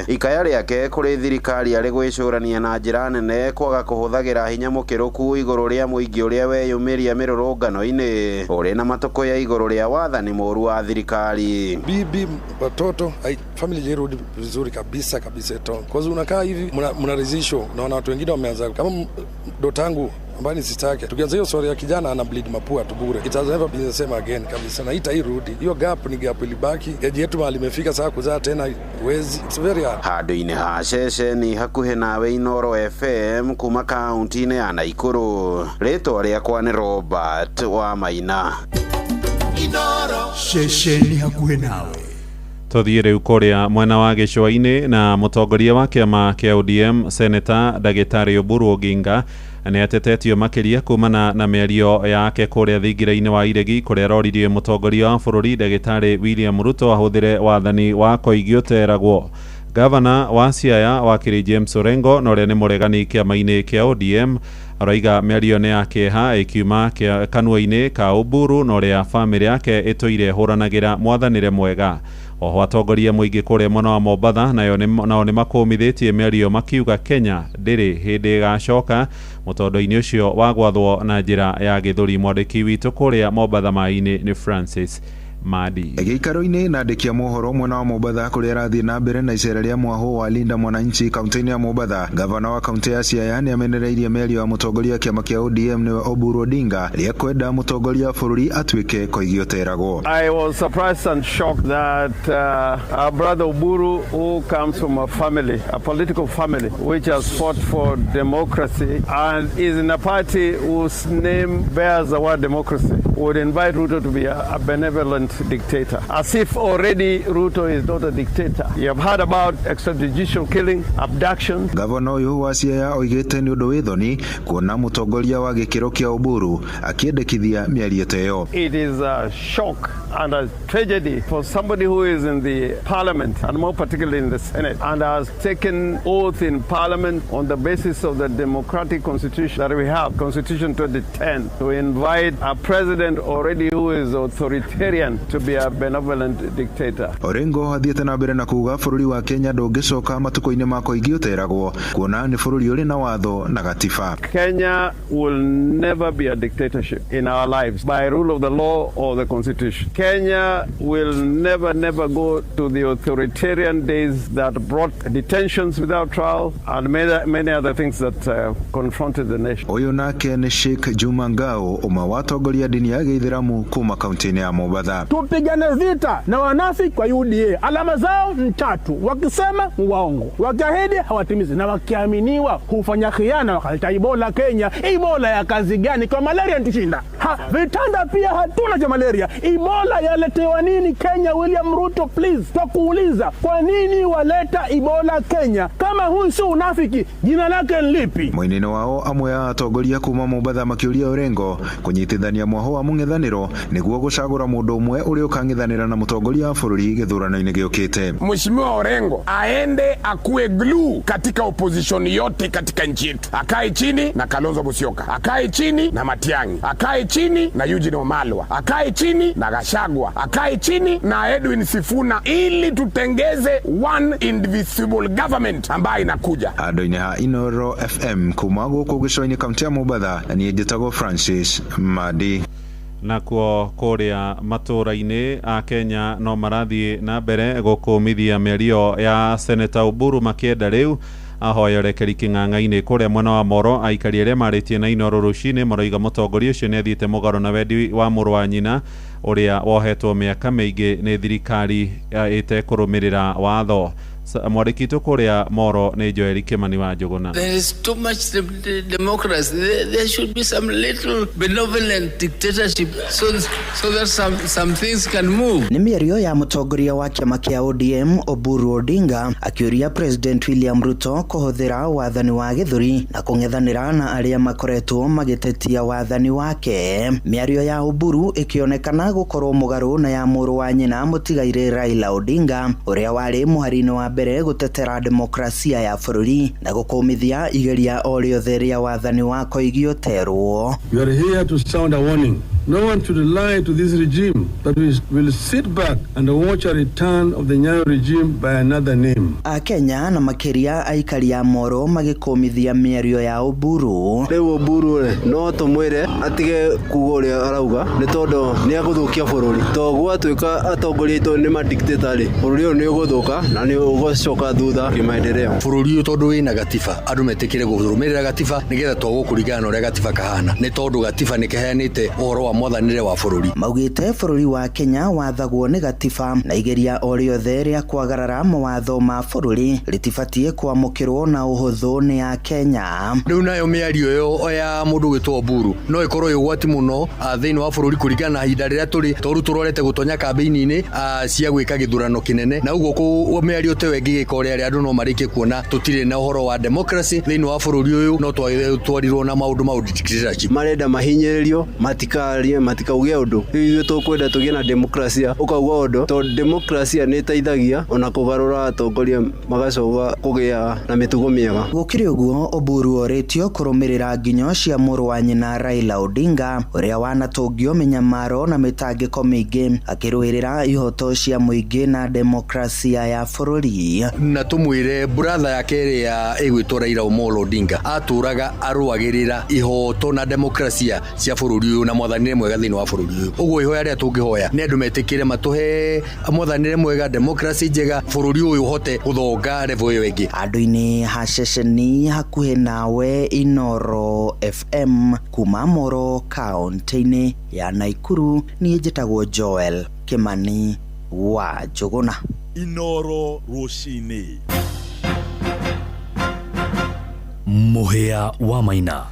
S1: Ikaya riake kuri thirikari ari gwicurania na njira nene kwaga kuhuthagira hinya mukiruku iguru ria muingi uria weyumiria mirurungano-ini uri na matuko ya iguru ria wathani muru wa thirikari.
S9: Bibi watoto family jirudi vizuri kabisa eto. Kwa sababu unakaa hivi mnarizisho na watu wengine wameanza kama dotangu ambaye ni sitake. Tukianza hiyo story ya kijana ana bleed mapua tu bure. It has never been the same again kabisa. Na itairudi. Hiyo gap ni gap ilibaki. Eji yetu mahali imefika sasa kuzaa tena wezi. It's very hard.
S1: Hado-ini ha ceceni hakuhe nawe Inoro FM kuma kaunti-ini ya Naikuru. Ritwa riakwa ni Robert wa Maina.
S14: Inoro ceceni hakuhe nawe.
S3: Tuthie riu kuria mwena wa gicua-ini na mutongoria wa kiama kia ODM Senator Ndagitari Oburu Oginga ni atetetio makiria kumana na mĩario yake kuria thingira-ini wa iregi kuria roririe mutongoria wa bururi Ndagitari William Ruto ahuthire wathani wa koigioteragwo. Gavana wa Siaya wakiri James Orengo na uria ni muregani kiama-ini kia ODM araiga mĩario ni ya kieha ikiuma kanua-ini ka Oburu na uria family yake ituire huranagira mwathanire mwega. Oho atongoria muingi kuria mwena wa Mombatha nao ni makumithitie mĩario makiuga Kenya ndiri hindi igacoka mutondo-ini ucio wa gwathwo na njira ya githuri. Mwandiki witu kuria Mombatha mai-ini ni Francis Madi.
S2: Gĩikaro-inĩ na andĩki a mohoro mwena wa Mombatha kũrĩa arathiĩ na mbere na icera rĩa mwaho wa Linda Mwananchi kaunti-inĩ ya Mombatha, gavana wa kaunti ya Siaya nĩ amenereirie mĩario ya mũtongoria kĩama kĩa ODM nĩwe Oburu Odinga rĩa kwenda mũtongoria wa bũrũri atuĩke koigioteragwo.
S19: I was surprised and shocked that our brother Oburu, who comes from a family, a political family which has fought for democracy and is in a party whose name bears the word democracy, would invite Ruto to be a benevolent dictator, as if already Ruto is not a dictator. You have heard about extrajudicial killing, abduction.
S2: Gavana uyu wa Siaya oigite ni undu withoni kuona mutongoria wa gikiro kia Oburu akiendekithia mĩario ta ĩyo.
S19: It is a shock and a tragedy for somebody who is in the parliament and more particularly in the Senate and has taken oath in parliament on the basis of the democratic constitution that we have, Constitution 2010, to invite a president already who is authoritarian to be a benevolent dictator.
S2: Orengo athiĩte na mbere na kuuga bũrũri wa Kenya ndũngĩcoka matukũ-inĩ ma koigioteragwo kuona ni bũrũri ũrĩ na watho na gatiba.
S19: Kenya will never be a dictatorship in our lives by rule of the law or the constitution. Kenya will never go to the authoritarian days that brought detentions without trial and many other things that confronted the nation.
S2: Uyu nake ni Sheikh Juma Ngao, umwe wa atongoria dini ya Gĩithĩramu kuma kaunti-inĩ ya Mombatha.
S4: Tupigane vita na wanafiki kwa UDA. Alama zao ni tatu: wakisema waongo, wakiahidi hawatimizi, na wakiaminiwa hufanya khiana. Wakaleta Ebola Kenya. Ebola ya kazi gani? Kwa malaria ntushinda. Vitanda pia hatuna cha malaria. Ebola yaletewa nini Kenya? William Ruto, please, twakuuliza, kwa nini waleta Ebola Kenya? Kama huyu si unafiki, jina lake lipi?
S2: Mwinini wao amwe ya atongoria kuma Mombatha makiuria Orengo kunyitithania mwaho wa mũng'ethanĩro nĩguo gũcagũra mũndũ ũmwe ũrĩa ũkang'ethanĩra na mũtongoria wa bũrũri gĩthurano-inĩ gĩũkĩte.
S10: Mheshimiwa Orengo aende akue glue katika opposition yote katika nchi yetu. Akae chini na Kalonzo Musyoka, akae chini na Matiang'i, akae chini na Eugene Wamalwa, akae chini na Gachagua, akae chini na Edwin Sifuna, ili tutengeze one indivisible government ambayo inakuja.
S2: Hado-ini ha Inoro FM kuma gũkũ gĩcũa-inĩ kaunti ya Mombatha, na niĩ njĩtagwo Francis Madi.
S3: Nakuo kuria matura-ini a Kenya no marathie na mbere gukumithia mĩario ya Senator Oburu makienda riu ahoya rekeri king'ang'a-ini kuria mwena wa Moro. Aikari aria maritie na Inoro rucini marauga mutongoria ucio ni athiite mugaro na wendi wa mũrũ wa nyina uria wohetwo mĩaka mĩingĩ ni thirikari ite kurumirira watho. mwarikito kuria Moro ni Joel Kimani wa Njuguna.
S12: There is too much democracy. There should be some little benevolent dictatorship so that some things can move.
S13: Ni mĩario ya mũtongoria wa kĩama kĩa ODM Oburu Odinga akiuria President William Ruto kuhuthira wathani wa gĩthũri na kung'ethanĩra na arĩa makoretwo magĩtetia wathani wake. Mĩario ya Oburu ikionekana gukorwo mũgarũ na ya mũrũ wa nyina mũtigaire Raila Odinga ũrĩa warĩ mũharinĩ wa mbere gutetera demokrasia ya bũrũri na gũkũmithia igeria o rĩothe rĩa wathani wako igioterwo.
S15: You are here to sound a warning. No one should lie to this regime that we will sit back and watch a return of the Nyayo regime by another name.
S13: Kenya na makiria aikari ya Moro magĩkũmithia mĩario ya Oburu.
S17: Rĩu Oburu no tũmwĩre atige kuga ũrĩa arauga nĩ tondũ nĩ agũthũkia bũrũri. Toguo atuĩka atongoria aitũ nĩ madictator bũrũri ũyũ nĩ ũgũthũka na nĩ ũgũcoka thutha kimaendeleo.
S20: Bũrũri ũyũ tondũ wĩna gatiba andũ metĩkĩre gũthũrũmĩrĩra gatiba nĩgetha twagũkũringana na ũrĩa gatiba kahana. Nĩ tondũ gatiba nĩ kĩheanĩte ũhoro wa mwathanĩre wa bũrũri.
S13: Maugĩte bũrũri wa Kenya wathagwo nĩ gatiba na igeria o rĩothe rĩa kwagarara mawatho ma bũrũri rĩtibatie kwamũkĩrwo na ũhũthũ nĩ ya Kenya.
S20: Rĩu nayo mĩario ĩyo ya mũndũ gwĩtwo Oburu no ĩkorwo ĩgwati mũno thĩinĩ wa bũrũri kũringana na ihinda rĩrĩa tũrĩ tondũ tũrorete gũtonya kambĩini-inĩ cia gwĩka gĩthurano kĩnene na ũguo mĩario ta ĩyo ĩngĩgĩka ũrĩa andũ no marĩkie kuona tũtirĩ na ũhoro wa democracy thĩinĩ wa bũrũri ũyũ no twarirwo na maũndũ ma dictatorship.
S17: Marenda mahinyĩrĩrio matikauge ũndũ. Ithuĩ tũkwenda tũgĩe na demokrasia ũkauga ũndũ tondũ demokrasia nĩ ĩteithagia ona kũgarũra atongoria magacoka kũgĩa na mĩtugo mĩega.
S13: Gũkĩrĩ ũguo Oburu orĩtio kũrũmĩrĩra nginyo cia mũrũ wa nyina Raila Odinga ũrĩa wanatũngio mĩnyamaro na mĩtangĩko mĩingĩ akĩrũĩrĩra ihoto cia mũingĩ na demokrasia ya bũrũri.
S20: Na tũmwĩre brother yake ĩrĩa ĩgwĩtwo Raila Omolo Odinga atũraga arũagĩrĩra ihoto na demokrasia cia bũrũri ũyũ na mwathanĩre mwega thĩinĩ wa bũrũri ũyũ. Ũguo ihoya rĩa tũngĩhoya nĩ andũ metĩkĩre matũhe mwathanĩre mwega demokrasia njega bũrũri ũyũ ũhote gũthonga level ĩyo ĩngĩ.
S13: Andũ-inĩ ha ceceni hakuhĩ nawe Inoro FM kuma Moro kaunti-inĩ ya Naikuru niĩ njĩtagwo Joel Kimani wa Njuguna.
S8: Inoro rũcinĩ. Mũhĩa wa Maina.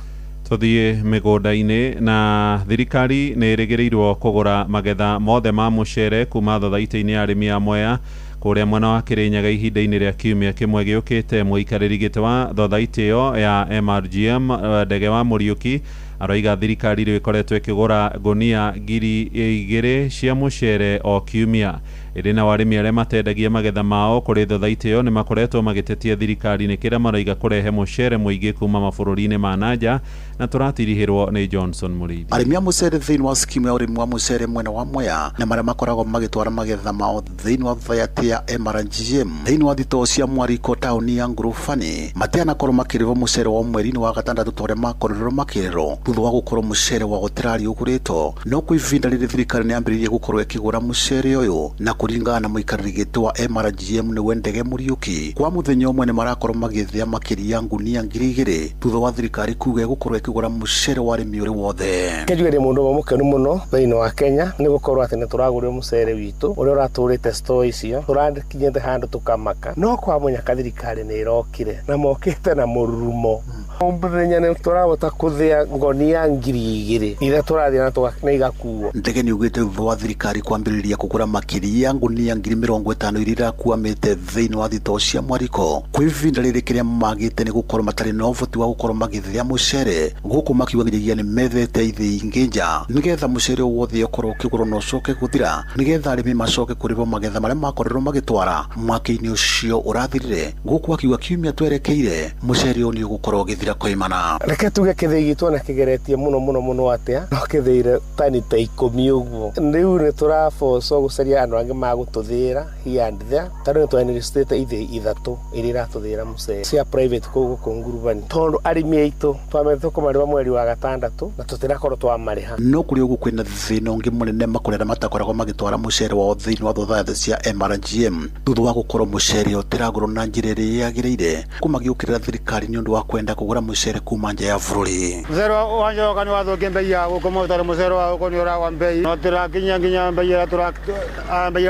S3: Tuthie mĩgũnda-inĩ na thirikari nĩ ĩrĩgĩrĩirwo kũgũra magetha mothe ma mũcere kuma thothaitĩ-inĩ ya arĩmi a Mwea kũrĩa mwena wa Kĩrĩnyaga ihinda-inĩ rĩa kiumia kĩmwe gĩũkĩte. Mũikarĩri gĩtĩ wa thothaitĩ ĩyo ya MRGM Ndege wa Mũriũki aroiga thirikari rĩu ĩkoretwo ĩkĩgũra ngunia 2,000 cia mũcere o kiumia. Ĩrĩ na arĩmi arĩa matendagia magetha mao kũrĩ thothaitĩ ĩyo nĩ makoretwo magĩtetia thirikari nĩkĩrĩa maroiga kũrehe mũcere mũingĩ kuma mabũrũri-inĩ ma nanja na tũratirihĩrwo nĩ Johnson Mũrĩithi.
S18: Arĩmi a mũcere thĩinĩ wa skimu ya ũrĩmi wa mũcere mwena wa Mwea na marĩa makoragwo magĩtwara magetha mao thĩinĩ wa thothaitĩ ya MRGM thĩinĩ wa thitoo cia Mwariko taũni ya Ngurubani mateanakorwo makĩrĩrwo mũcere wa mweri-inĩ wa gatandatũ ta ũrĩa makorirwo makĩrĩrwo thutha wa gũkorwo mũcere wa gũtirari ũgũrĩtwo. No kwa ivinda rĩrĩ thirikari nĩ yambĩrĩirie gũkorwo ĩkĩgũra mũcere ũyũ na kũringana na mũikarĩri gĩtĩ wa MRGM nĩwe Ndege Mũriũki kwa mũthenya ũmwe nĩ marakorwo magĩthĩa makĩria ngunia 2,000 thutha wa thirikari kuga gũkorwo ĩkĩgũra mũcere wa arĩmi ũrĩ wothe.
S26: Kĩnjugĩrĩ mũndũ mũkenu mũno thĩinĩ wa Kenya nĩ gũkorwo atĩ nĩ tũragũrĩrwo mũcere witũ ũrĩa ũratũrĩte store icio tũrakinyĩte handũ tũkamaka no kwa mũnyaka thirikari nĩ ĩrokire na mokĩte na mũrurumo. Mũthenya nĩ tũrahota kũthĩa ngonia 2,000 iria tũrathiĩ na igakuo.
S18: Ndege nĩ ugĩte thutha wa thirikari kwambĩrĩria kũgũra makĩria ngunia 50,000 iria irakuamĩte thĩinĩ wa thitoo cia Mwariko kwa ivinda rĩrĩ kĩrĩa magĩte nĩ gũkorwo matarĩ na ũhoti wa gũkorwo magĩthĩa mũcere gũkũ makiugagĩrĩria nĩ methete ithĩ ingĩ nja nĩgetha mũcere wothe ũkorwo ũkĩgũrwo na ũcoke gũthira nĩgetha arĩmi macoke kũrĩhwo magetha marĩa makorirwo magĩtwara mwaka-inĩ ũcio ũrathirire. Gũkũ akiuga kiumia twerekeire mũcere ũyũ nĩ ũgũkorwo ũgĩthira koimana.
S26: Reke tuge kĩthĩi gitũ na kĩgeretie mũno atĩa no kĩthĩire tani ta 10 ũguo. Rĩu nĩ tũrabocwo gũcaria andũ angĩ magũtũthĩra here and there tondũ nĩ twanĩrĩstĩte ithĩ 3 iria iratũthĩra mũcere cia private gũkũ Ngurubani tondũ arĩmi aitũ twamete kũmarĩha mweri wa gatandatũ na tũtirakorwo twamarĩha.
S18: No kũrĩ ũguo kwĩna thĩna ũngĩ mũnene makorera matakoragwo magĩtwara mũcere wao thĩinĩ wa thothaitĩ cia MRGM thutha wa gũkorwo mũcere ũtiragũrwo na njĩra ĩrĩa yagĩrĩire kũmagiũkĩrĩra thirikari nĩ ũndũ wa kwenda kũgũra kugura mucere kuma nja ya bururi.
S5: Mucere wanje wakani wathukia mbei ya gukoma utari mucere wa gukoni uragwa mbei no tirakinya nginya mbei ya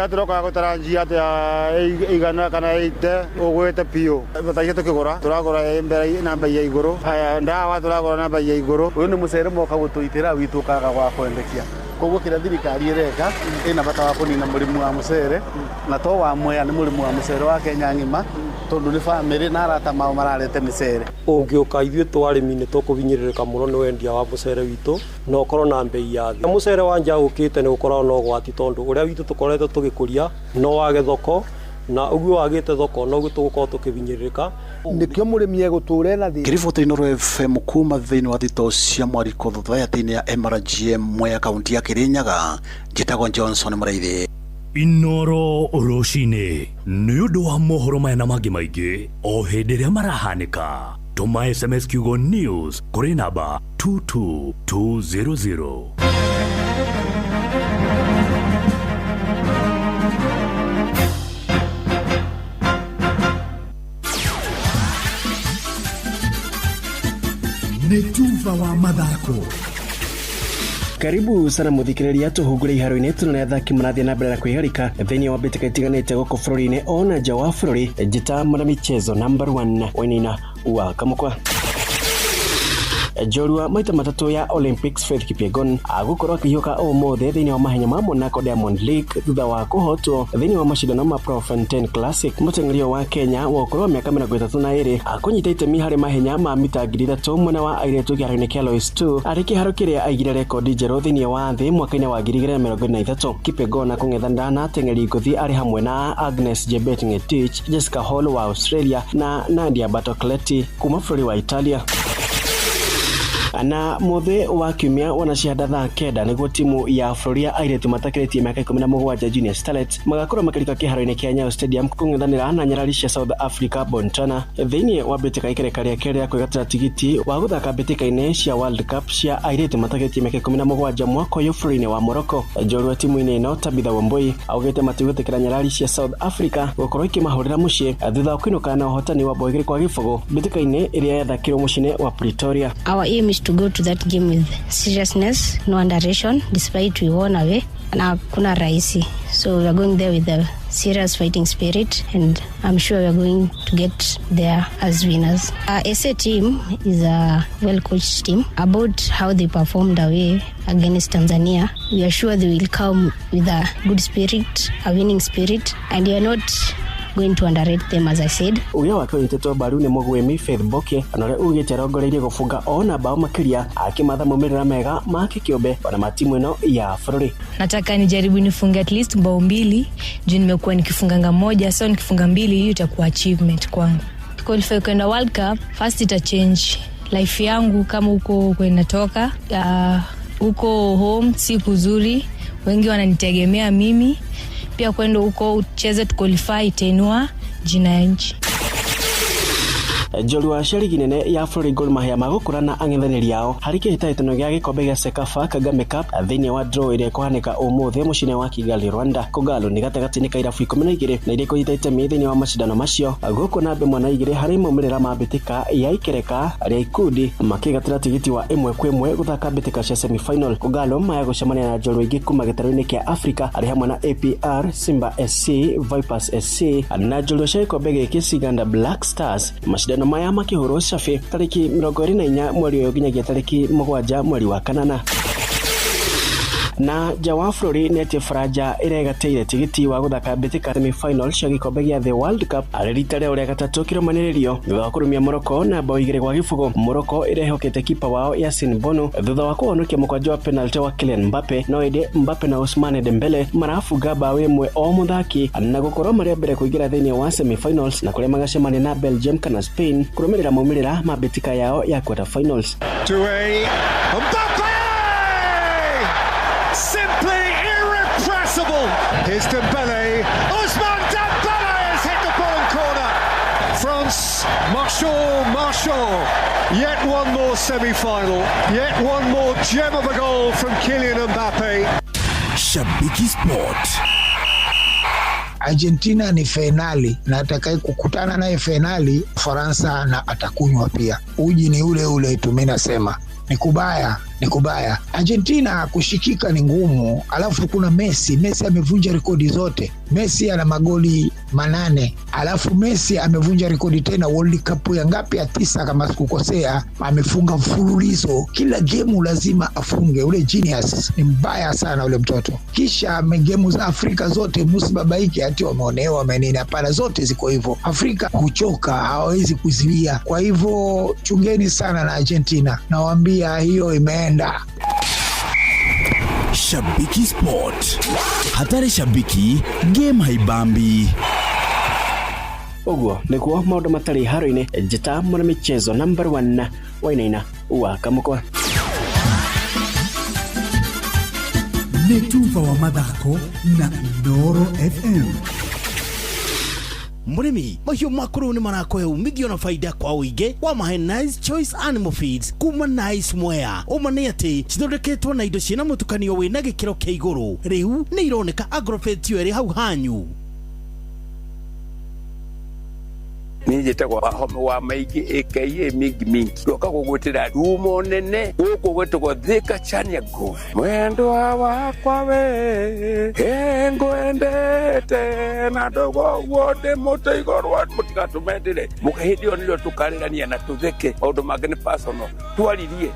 S5: turoka gutara njia ya igana kana 8 ugwete pio bataiye tukigura turagura mbere na mbei ya iguru aya ndawa turagura na mbei ya iguru uyu ni mucere moka gutuitira witukaga gwa kwendekia koguo kira thirikari ireka ina bata wa kunina murimu wa mucere na to wa Mwea ni murimu wa mucere wa Kenya ngima tondu ni family na arata mao mararete micere ungiuka ithue twarimi ni tukuvinyiririka muno ni wendia wa mucere witu no korwo na mbei ya thi mucere wa nja ukite ni ukorwo no gwati tondu uria witu tukoretwo tugikuria no wage thoko na uguo wagite thoko no gutu gukorwo tukivinyiririka nikio murimi eguture na thi
S18: Kiriboti Noro FM kuma thiini wa thito cia Mwariko thayati-ini ya MRGM Mwea kaunti ya Kirinyaga njitagwo Johnson Muraithi.
S8: Inoro Roshine nĩ ũndũ wa mohoro maya na mangĩ maingĩ o hĩndĩ ĩrĩa marahanĩka. Tũma SMS kiugo news kũrĩ namba 22200.
S14: Nĩ Tuva wa mathako.
S6: Karibu sana muthikiriria tuhungure iharo-ini tunene athaki marathia na mbere na kwiharika thiini wa mbĩtĩka itiganĩte gũkũ bũrũri-inĩ ona nja wa bũrũri. Njita mwana michezo number 1 Wainaina wa Kamukwa. Njorua maita matatu ya Olympics Faith Kipyegon agukorwo akihiuka ũmũthĩ thiini wa mahenya ma Monaco Diamond League thutha wa kuhotwo thiini wa mashindano ma Profontaine Classic. Mũteng'erio wa Kenya wa ũkũrũ wa mĩaka 32 akunyita itemi harĩ mahenya ma mita 3000 mwena wa airĩtu kĩharo-inĩ kĩa Lois 2 arĩ kĩharo kĩrĩa aigire rekondi njerũ thiini wa thĩ mwaka-inĩ wa 2023. Kipyegon akũng'ethanĩra na ateng'eri ngũthi arĩ hamwe na Agnes Jebet Ngetich, Jessica Hall wa Australia na Nadia Bartocletti kuma bũrũri wa Italia. Na mothe wa kiumia wanashihada thaa kenda niguo timu ya bũrũri ya airĩtu matakĩrĩtie mĩaka 17 Junior Starlets magakorwo makĩrika kĩharo-inĩ kĩa Nyayo Stadium kũng'ethanĩra na nyarari cia South Africa Bontana thiini wa mbĩtĩka ikereka rĩa kerĩ rĩa kwĩgatĩra tigiti wa gũthaka mbĩtĩka-inĩ cia World Cup cia airĩtu matakĩrĩtie mĩaka 17 mwaka ũyũ bũrũri-inĩ wa Morocco. Njorua timu-inĩ ĩno Tabitha Wambui augĩte matigwĩtĩkĩra nyarari cia South Africa gũkorwo ikĩmahũrĩra mũciĩ thutha wa kũinũka na ũhotani wa bao 2 kwa 0 mbĩtĩka-inĩ ĩrĩa yathakirwo mũciĩ-inĩ wa Pretoria.
S7: Our aim is to go to that game with seriousness, no underration, despite we won away. Na kuna rahisi. So we are going there with a serious fighting spirit, and I'm sure we are going to get there as winners. SA team is a well-coached team. About how they performed away against Tanzania, we are sure they will come with a good spirit, a winning spirit, and we are not going to underrate them, as I said.
S6: Uya wake unyitĩtwo mbaru nĩ mũgwĩmi Faith Boke na ũrĩa ugĩte arongoreirie gũbunga ona bao makĩria akĩmatha maumĩrĩra mega ma kĩkĩũmbe ona matimu ĩno ya bũrũri.
S16: Nataka nijaribu nifunge at least bao 2 juu nimekuwa nikifunganga moja, so nikifunga 2 hiyo itakuwa achievement kwangu. Qualify kwenda World Cup, first ita change life yangu kama huko kwenatoka. Huko home si kuzuri, wengi wananitegemea mimi. Pia kwenda huko ucheze tu qualify itenua jina ya nchi.
S6: Njorua cia ligi nene ya bũrũri Gor Mahia magũkũra na ang'ethanĩri ao harĩ kĩhĩtahĩtano gĩa gĩkombe gĩa Sekafa Kagame Cup thĩinĩ wa draw ĩrĩa ĩkũhanĩka ũmũthĩ mũciĩ-inĩ wa Kigali Rwanda. Kogalo nĩ gatagatĩ-inĩ ka irabu 12 na iria ikũnyita itemi thĩinĩ wa macindano macio gũkũ na mbemwa na igĩrĩ harĩ maumĩrĩra ma mbĩtĩka ya ikereka rĩa ikundi makĩgatĩra tigiti wa 1-1 gũthaka mbĩtĩka cia semi-final. Kogalo maya gũcemania na njorua ingĩ kuma gĩtarũ-inĩ kĩa Afrika arĩ hamwe na APR, Simba SC, Vipers SC na njorua cia gĩkombe gĩkĩ Siganda Black Stars. Macindano maya makĩhũrwo cabi tarĩki 24 mweri ũyũ nginyagia tarĩki 7 mweri wa kanana. Na nja wa bũrũri nĩ atĩ Faranja ĩregatĩire tigiti wa gũthaka mbĩtĩka semi-final cia gĩkombe gĩa The World Cup arĩ rita rĩao rĩa gatatũ kĩrũmanĩrĩrio thutha wa kũrũmia Morocco na bao 2 kwa 0. Morocco ĩrehokete kipa wao Yasin Bono thutha wa kũhonokia mũkwanjũ wa penalty wa Kylian Mbappe, no ĩndĩ Mbappe na Ousmane Dembele marafunga bao 1 o mũthaki na gũkorwo marĩa mbere kũingĩra thĩinĩ wa semi-finals na kũrĩa magacemania na Belgium kana Spain kũrũmĩrĩra maumĩrĩra ma mbĩtĩka yao ya quarter finals.
S21: Simply irrepressible. Here's Dembele. Ousmane Dembele has hit the bottom corner. France, Marchand. Yet one more semi-final. Yet one more gem of a goal from Kylian Mbappe.
S14: Shabiki Sport.
S9: Argentina ni finali na atakaye kukutana naye finali Faransa na atakunywa pia. Uji ni ule ule tu, mimi nasema ni kubaya. Argentina kushikika ni ngumu, alafu kuna Messi amevunja rekodi zote. Messi ana magoli 8, alafu Messi amevunja rekodi tena World Cup ya ngapi, ya 9 kama sikukosea, amefunga mfululizo. Kila game lazima afunge. Ule genius ni mbaya sana ule mtoto. Kisha game za Afrika zote msibabaike ati wameonewa menene, hapana, zote ziko hivyo. Afrika huchoka, hawezi kuziwia. Kwa hivyo chungeni sana na Argentina. Nawaambia hiyo imeenda.
S14: Shabiki Sport. Hatari shabiki, game haibambi.
S6: Oguo niguo maundu matari haro-ini njita mwana michezo number 1 Wainaina wa Kamukwa.
S14: Netuva wa mathako na Inooro FM. Murimi mahiũ makuru ni marakoya umithio na faida kwa uige wa mahe Nice Choice Animal Feeds kuma Nice Mwea. Umane ati cithondeketwo na indo ciina mutukanio wina gikiro kia iguru. Riu ni ironeka Agrovet yeri hau hanyu.
S11: Nijitagwo wa maigi aka mingi ndoka gugwitira rumo nene guku gwitagwo Thika Chania Grove. Mwendwa wakwa we ngwendete na ndogo wode mutigorwa mutigatumendire mukahidio nilio tukarirania na tutheke maundu mange ni personal twaririe.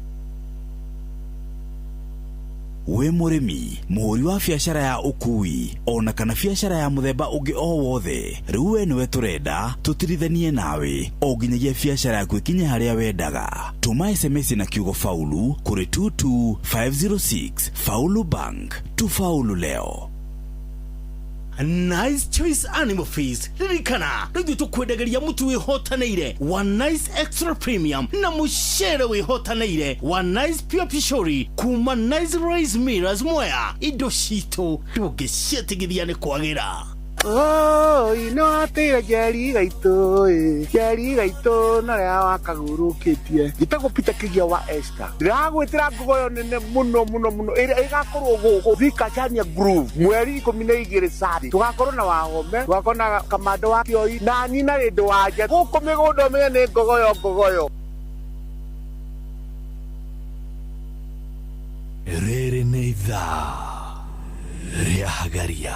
S14: We murimi muhuri wa biacara ya ukui ona kana biacara ya muthemba ungi o wothe, riu we niwe turenda tutirithanie nawe o nginyagia biacara yaku ikinye haria wendaga. Tuma SMS na kiugo faulu kuri 22506. Faulu Bank, tufaulu leo. Nice Choice Animal Feeds ririkana rĩu tukwendegeria mutu wihotaneire wa Nice Extra Premium na mushere wihotaneire wa Nice Pure Pishori kuma Nice Rice Millers Mwea. Indo cito ndũngĩciĩtigithia nĩ kwagira.
S5: Oh, ino atira jari gaito na ria wakagurukitie gitago Peter Kigia wa Esther ndagwitira ngogoyo nene muno igakorwo gugu Thika Chania Grove mweri 12 Sadi tugakorwo na Wahome twakona Kamando wa Kioi na nina rindu wanje guku migundo mene ngogoyo
S14: rere neitha ria hagaria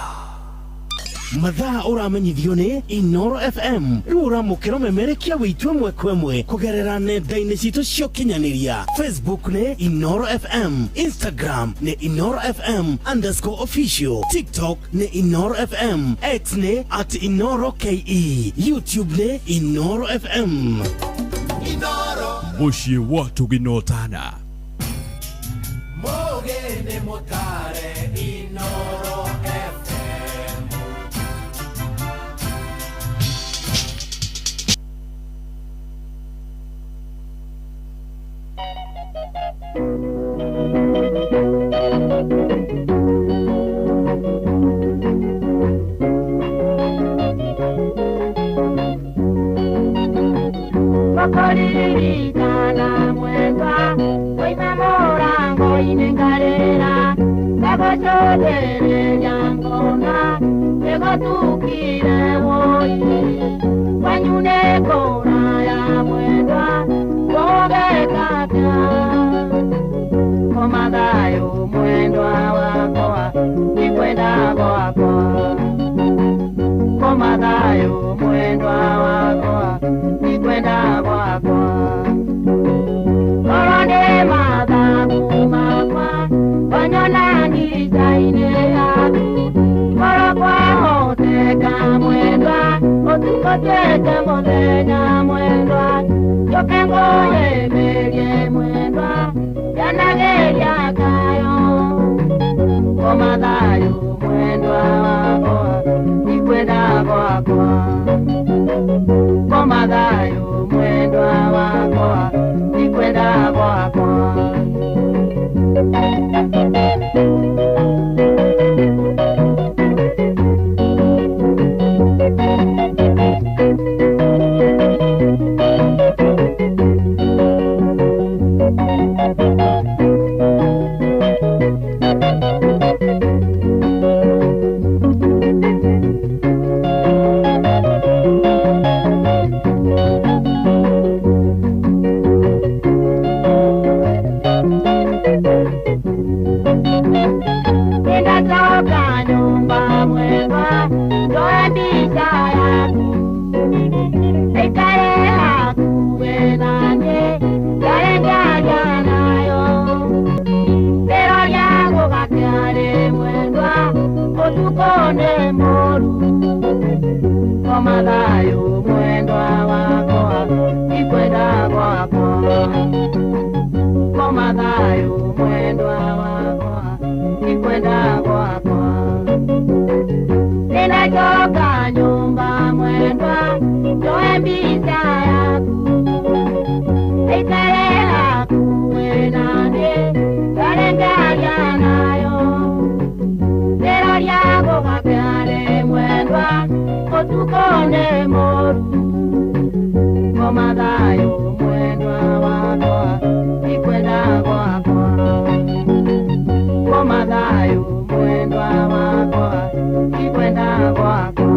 S6: mathaa uramenyithio ni Inooro FM. Riu uramukira memerekia witwe mwekwemwe kugerera nenda-ini citu cio kinyaniria. Facebook ni Inooro FM, Instagram ni Inooro FM_official, TikTok ni Inooro FM, X ni @InooroKE, YouTube ni Inooro FM.
S14: Inooro
S8: muciĩ watu ginotana
S14: mogene motare Inooro FM.
S22: Kokoririkana mwendwa Oima morango inengarera Kagochotere jangona Egotukire woi Wanyune kora ya mwendwa Kogekata Komadayo mwendwa wakoa Nikwenda goakoa Komadayo mwendwa wakoa Nikwenda goakoa Korone madhabu makwa Wanyona nisaine yaku Korokwa hoteka mwendwa Otukoteka modenya mwendwa Yokengo yemerie mwendwa Yanageria kayo Komadayo mwendwa wakoa Nikwenda goakoa Komadayo mwendwa wakoa Nikwenda goakoa mathayo mwendwa wakwa ikwenda gwakwa ko mathayo mwendwa wakwa ikwenda gwakwa ninachoka nyumba mwendwa njoe mbica yaku ikarela kuwenane kalengaria nayo lero lyako kabyale mwendwa otukone moru ko mathayo mwendwa wakwa ikwenda gwakwa ko mathayo mwendwa wakwa ikwenda gwakwa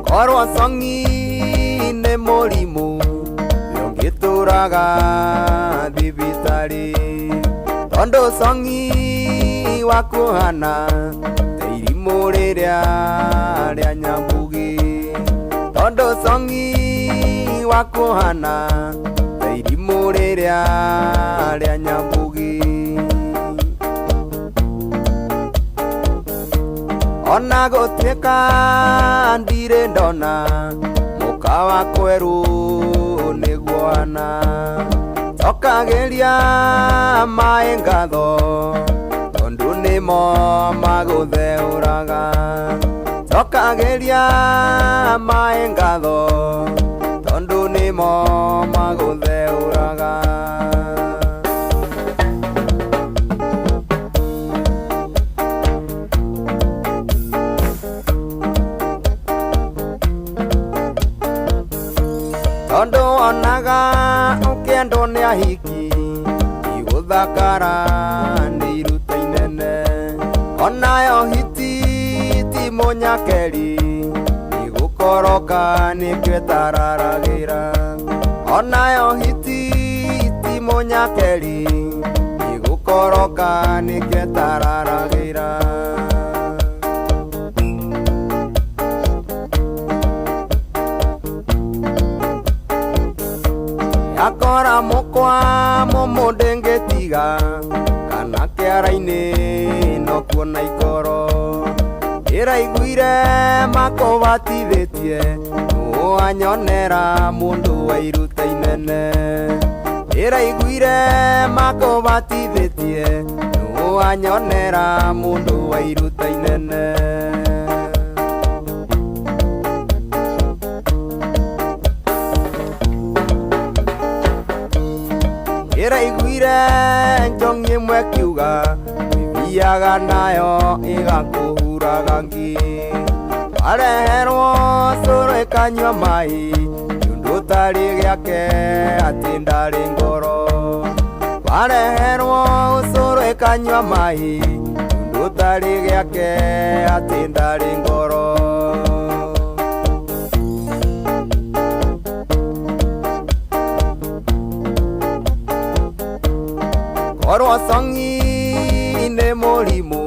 S1: Korwo songi nĩ mũrimũ ũngĩtũraga thibitari tondũ songi wa kũhana ta irimũ rĩrĩa rĩa nyambugi tondũ songi wa kũhana ta irimũ rĩrĩa rĩa nyambugi ona gũtuĩka ndirĩ ndona mũka wa kwerũ nĩguo ana tokagĩria maĩ ngatho tondũ nĩmo magũtheũraga tokagĩria maĩ ngatho tondũ nĩmo magũtheũraga tondũ onaga ũkĩendwo nĩ ahiki igũthakara nĩ iruta inene onayo hiti ti mũnyakeri igũkoroka nĩkĩo ĩtararagĩra onayo hiti ti mũnyakeri igũkoroka nĩkĩo ĩtararagĩra akora mukwa mũmũ ndĩngĩtiga kana kĩara-inĩ no kuona ikoro ĩraiguire makũbatithĩtie nũanyonera mũndũ wa iruta inene ĩraiguire makũbatithĩtie nũanyonera mũndũ wa iruta inene ĩraiguire njongi ĩmwe kiuga thiaga nayo igakuhuraga ngi areherwo cũrũ ikanyua mai nĩũndũ ũtarĩ gĩake atĩ ndarĩ ngoro areherwo cũrũ ikanyua mai nĩũndũ ũtarĩ gĩake atĩ ndarĩ ngoro korwo songi nĩ mũrimũ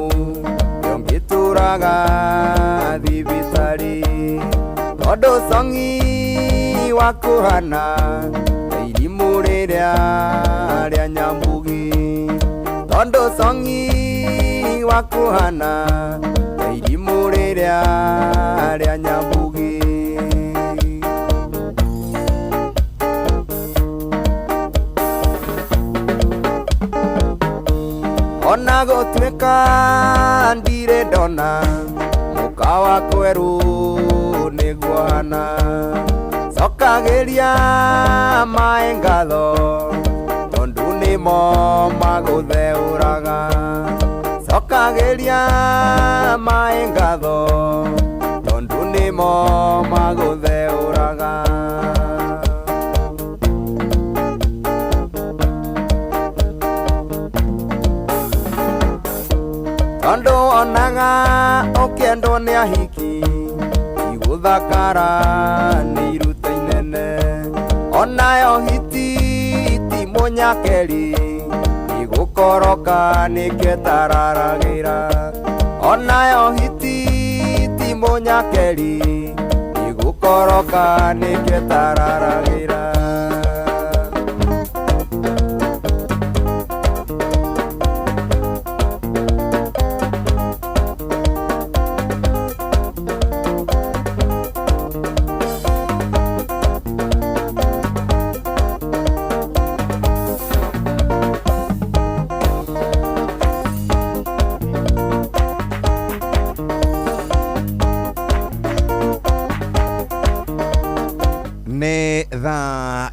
S1: ndũngĩtũraga thibitarĩ tondũ songi wakũhana irimũ rĩrĩa rĩa nyambugi tondũ songi wakũhana irimũ rĩrĩa rĩa nyambugi ona gũtuĩka ndirĩ ndona mũka wa kwerũ nĩguo hana cokagĩria maĩ ngatho tondũ nĩmo magũtheũraga cokagĩria maĩ ngatho tondũ nĩmo magũtheũraga tondũ onaga ũkĩendwo nĩ ahiki igũthakara nĩ iruta inene onayo hiti ti mũnyakeri igũkoroka nĩkĩtararagĩra onayo hiti ti mũnyakeri igũkoroka nĩkĩtararagĩra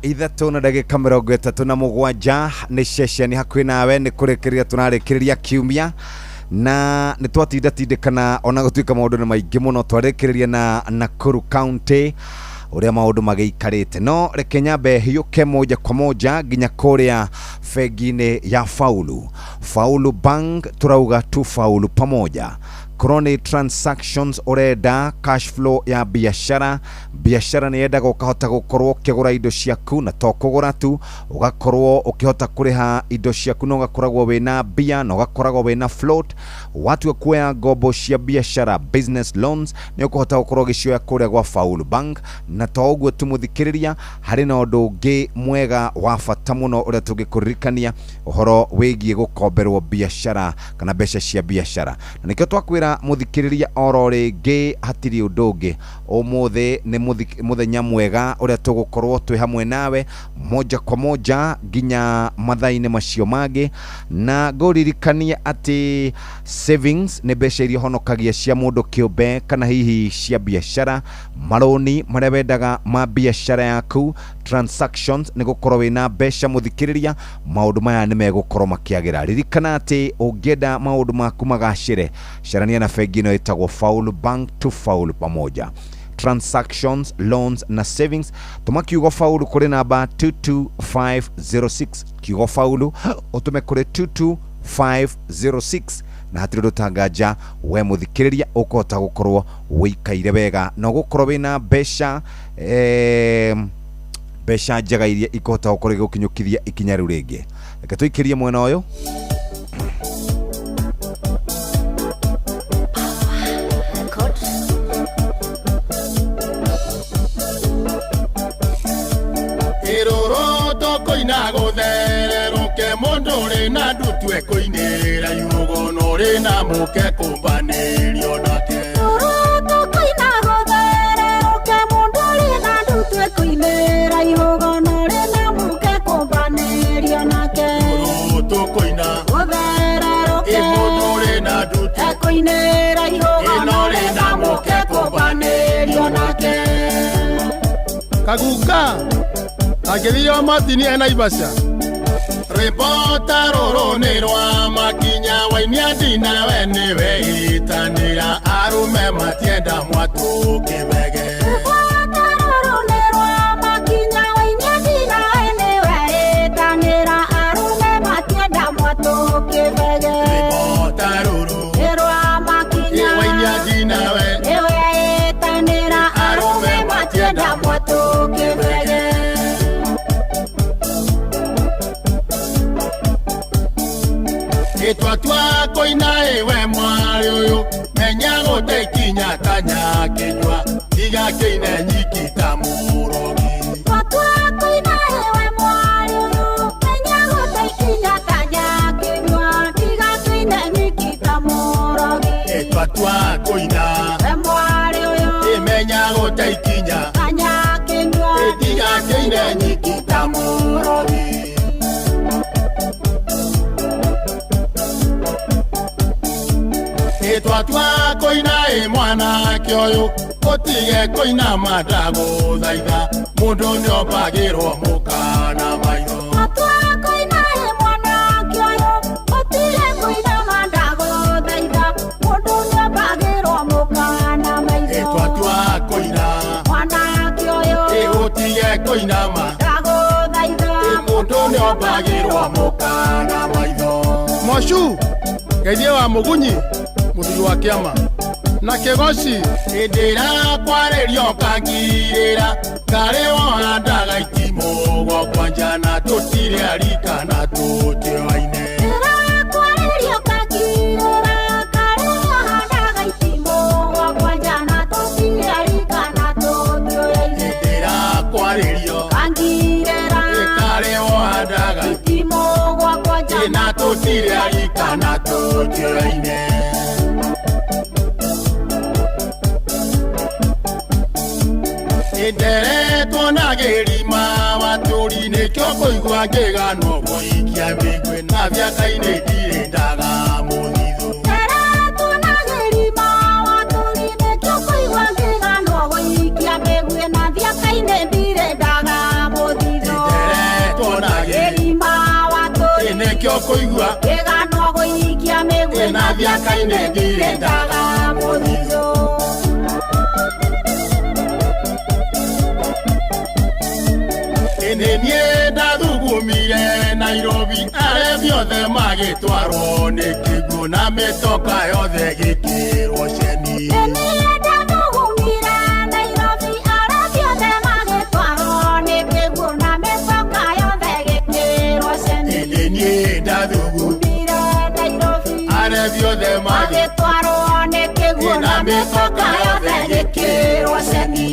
S1: ithatũ na ndagĩka 37 nĩ ceceni hakuhĩ nawe nĩ kũrĩkĩrĩria tũnarĩkĩrĩria kiumia na nĩ twatindatindĩkana ona gũtuĩka maũndũ nĩ maingĩ mũno twarĩkĩrĩria na Nakuru County ũrĩa maũndũ magĩikarĩte no reke nyambe hiũke moja kwa moja nginya kũrĩa bengi-inĩ ya Faulu Bank turauga tu Faulu pamoja Chronic transactions urenda cash flow ya biashara nĩ yendaga ũkahota gũkorwo ũkĩgũra indo ciaku na to kũgũra tu ũgakorwo ũkĩhota kũrĩha indo ciaku na ũgakoragwo wĩna mbia na ũgakoragwo wĩna float watua kuoya ngombo cia biashara business loans nĩ ũkũhota gũkorwo ũgĩcioya kũrĩa gwa Faulu Bank na to ũguo tu mũthikĩrĩria harĩ na ũndũ ũngĩ mwega wa bata mũno ũrĩa tũngĩkũririkania ũhoro wĩgiĩ gũkomberwo biashara kana mbeca cia biashara na nĩkĩo twakwĩra muthikiriria oro ringi hatiri undu ungi umuthi ni muthenya mwega uria tugukorwo twi hamwe nawe moja kwa moja nginya mathaini macio mangĩ na nguririkania ati savings ni mbeca iria honokagia cia mundu kiumbe kana hihi cia biashara maroni maria wendaga ma biashara yaku transactions ni gukorwo wina mbeca muthikiriria maundu maya ni megũkorwo makiagira ririkana ati ungienda maundu maku magacire sharania na bengi ino itagwo Faulu Bank to Faulu pamoja transactions loans na savings tuma kiugo Faulu kuri namba 22506 kiugo Faulu utume kuri 22506 na hatiri ndutanganja we muthikiriria ukota gukorwo wikaire wega no gukorwo wina mbeca mbeca njega iria ikota gukorwo gukinyukithia ikinya riu ringi reke tuikirie mwena uyu
S4: na gutherero ke mundu ri na ndutwe kuinira yugo no ri na muke kumbanirio nake to kuina gutherero ke mundu ri na ndutwe kuinira yugo no ri na muke kumbanirio nake to kuina gutherero ke mundu ri na ndutwe kuinira yugo no ri na muke kumbanirio nake kaguka Agithio Martin ena Ibasha rwĩmbo rũrũ nĩ rwa Makinya wainia ndinawe nĩwe itanĩra arũme matienda mwatũkĩbege Itwatua koina ewe mwari uyu menya guteikinya tanya kinywa iga kine nyikita murogi Itwatua koina ewe mwari uyu menya guteikinya tanya kinywa iga kine nyikita murogi Itwatua koina ewe mwari uyu menya guteikinya tanya kinywa iga kine nyikita murogi Itwatua koina mwana kioyo otige koina madago thaitha mundu ni obagirwo mukana maitho Itwatua koina mwana kioyo otige koina madago thaitha mundu ni obagirwo mukana maitho Itwatua koina mwana kioyo otige koina madago thaitha mundu ni obagirwo mukana maitho Moshu Geithie wa Mugunyi Muthuri wa Kiama na Kegoci indira kwarerio kangirira kare wandaga itimo gwa kwanja na tutire arika na tutioine indira kwarerio kangirira kare wandaga itimo gwa kwanja na tutire arika na tutioine indira kwarerio kangirira kare wandaga itimo gwa kwanja na tutire arika na tutioine Indere tonagirima waturi ne kyoko igwa ngegano boikia migwe na byakaine dire ndaga muthizo Indere tonagirima waturi ne kyoko igwa ngegano boikia migwe na byakaine dire ndaga muthizo Indere tonagirima waturi ne kyoko igwa ngegano boikia migwe na byakaine dire ndaga muthizo Nenie ndathugumire Nairobi are biothe magitwarwo nĩ kĩguũ na mĩtoka yothe gĩkĩrwo ceni Nenie ndathugumire Nairobi are biothe magitwarwo nĩ kĩguũ na mĩtoka yothe gĩkĩrwo ceni Nenie ndathugumire Nairobi are biothe magitwarwo nĩ kĩguũ na mĩtoka yothe gĩkĩrwo ceni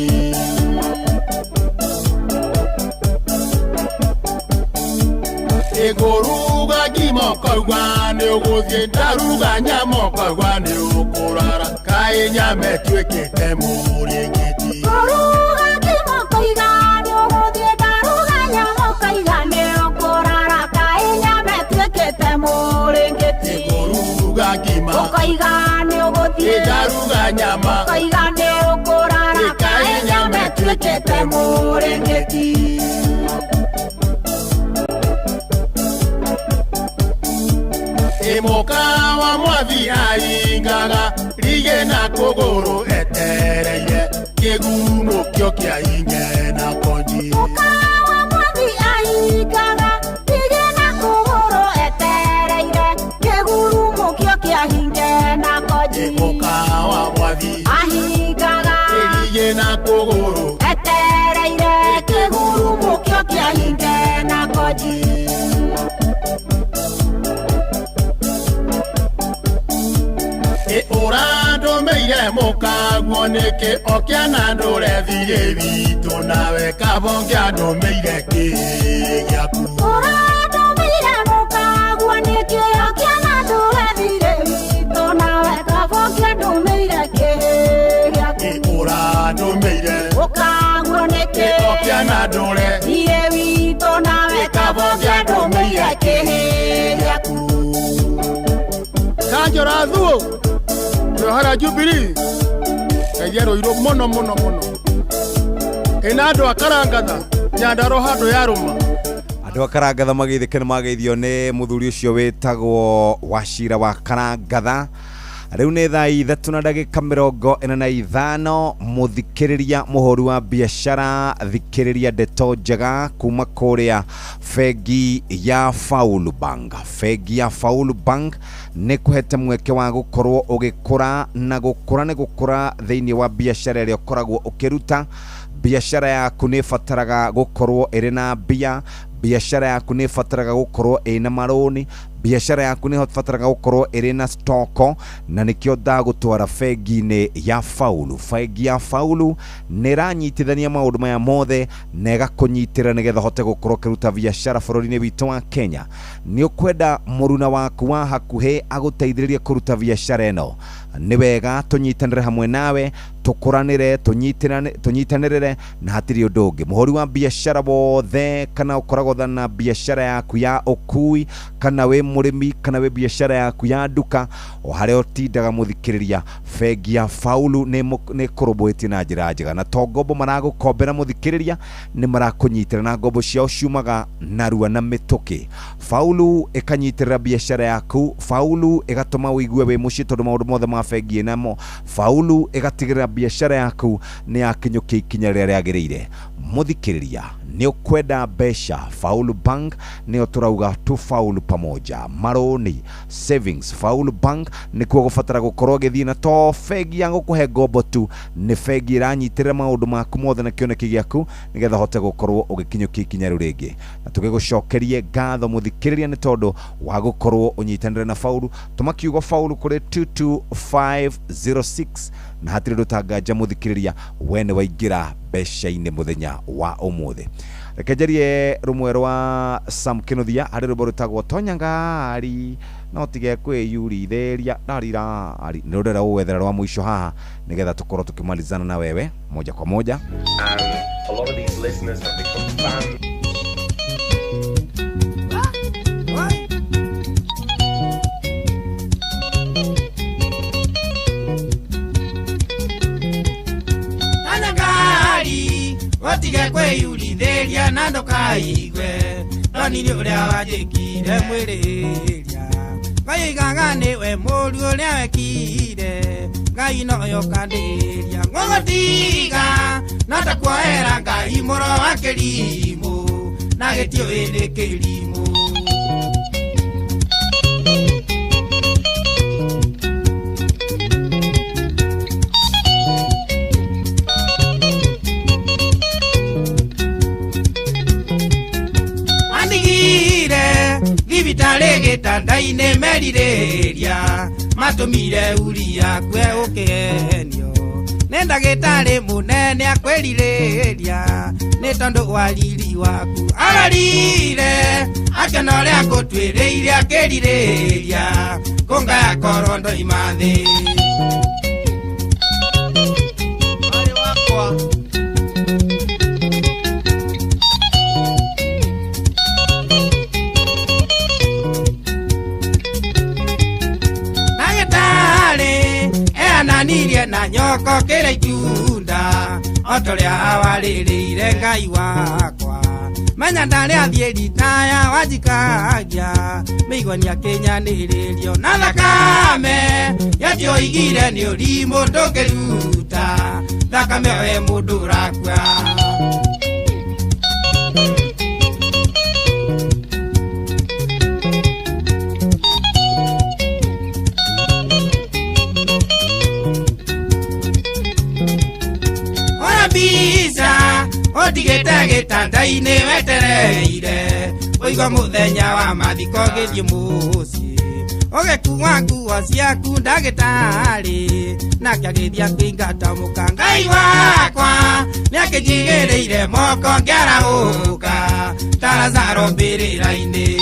S4: Egoruga gimokogwa ne ogozie daruga nyamokogwa ne okorara kai nyame twekete murigiti Goruga gimokogwa ne ogozie daruga nyamokogwa ne okorara kai nyame twekete murigiti Goruga gimokogwa ne ogozie daruga nyamokogwa ne okorara kai nyame twekete murigiti Moka wa mwathi aingaga lige na kogoro etereire kigumo kyo kia inge na konji Moka wa mwathi aingaga lige na kogoro etereire kigumo kyo kia inge na konji Moka wa mwathi aingaga lige na kogoro etereire kigumo kyo kia inge na konji Orando meire mokagwo neke okiana ndore thire bitu nawe kabongia ndo meire kiyaku Orando meire mokagwo neke okiana ndore thire bitu nawe kabongia ndo meire kiyaku Orando meire mokagwo neke okiana ndore thire bitu nawe kabongia ndo meire kiyaku Kanjora thuo Hara Jubilee Kayero iro mono Enado akarangatha Nyandaro hando yaruma
S1: andu akarangatha magithikene magithio ne muthuri ucio wetagwo Wachira wa Karangatha. Riu ni thaa 3:45 muthikiriria muhuru wa biashara thikiriria ndeto njega kuma kuria fegi ya Faulu Bank. Fegi ya Faulu Bank ni kuhete mweke wa gukorwo ugikura na gukura ni gukura thiini wa biashara iri ukoragwo ukiruta. Biashara yaku ni fataraga gukorwo iri na bia, biashara yaku ni fataraga gukorwo ina maroni, biashara yaku ni fataraga gukorwo iri na stoko, na nikio ndagutwara fegi-ini ya Faulu. Fegi ya Faulu ni ranyitithania maundu maya mothe na igakunyitira nigetha hote gukorwo kiruta biashara bururi-ini witu wa Kenya. Ni ukwenda muruna waku wa hakuhe aguteithiririe kuruta biashara eno, ni wega tunyitanire hamwe nawe, tukuranire, tunyitanire na hatiri undu ungi. Muhuri wa biashara wothe kana ukoragwo na biashara yaku ya ukui, kana we murimi, kana we biashara yaku ya duka, o haria utindaga muthikiriria, fegi ya Faulu ni kurubwiti na njira njega, na to ngombo maragukombera muthikiriria, ni marakunyitira na ngombo ciao ciumaga narua na mituki. Faulu ikanyitirira biashara yaku, Faulu igatuma wigue wi muci tondu maundu mothe ma fegi inamo, Faulu igatigirira biashara yaku ni yakinyukia ikinya riria riagiriire. Muthikiriria, ni ukwenda besha, Faulu Bank ni turauga tu Faulu pamoja. Maroni savings, Faulu Bank ni kuo gufatara gukorwo githii na to fegi yangu kuhe ngombo tu, ni fegi iranyitirira maundu maku mothe na kioneki giaku nigetha hote gukorwo ugikinyukia ikinya riu ringi. Na tugigucokerie ngatho muthikiriria ni tondu wa gukorwo unyitanire na Faulu. Tumakiugo Faulu kuri 22506 na hatiri rutanganja muthikiriria wene waingira besha-ini muthenya wa umuthi. Rekejerie rumwe rwa Sam Kinuthia hari rubo rutagwo Tonyangari no tige kwiyuritheria darira ari ni rurera uwethera rwa mwisho haha nigetha tukorwo tukimalizana na wewe moja kwa moja.
S2: A lot of these listeners have become fans.
S10: Watige kwiyuritheria na ndukaigwe nonini uria wanjikire mwiriria Ngai igaga niwe muri uria wekire Ngai noyo kandiria ngogotiga na takwahera Ngai muro wa kirimu na gitio indi kirimu Vitale gitanda-ini meririria matumire uria kwe ukenio ni ndagitari munene akwiririria ni tondu wa riri waku ararire akena uria ngutwiriire akiririria kungaya korondo imathi ari wakwa nirie na nyoko kira itunda otoria awaririire Ngai wakwa menya ndari athie ritaya wanjikagia meigwania kinyaniririo na thakame yatio igire ni urimu ndungiruta thakame we mundu urakua Otigete gitanda-ini wetereire uigwa muthenya wa mathiko githii mucii ugikuua nguo ciaku ndagitari nake agithia kuingata muka Ngai wakwa niakinjigiriire moko ngiarauka ta Lazaro mbirira-ini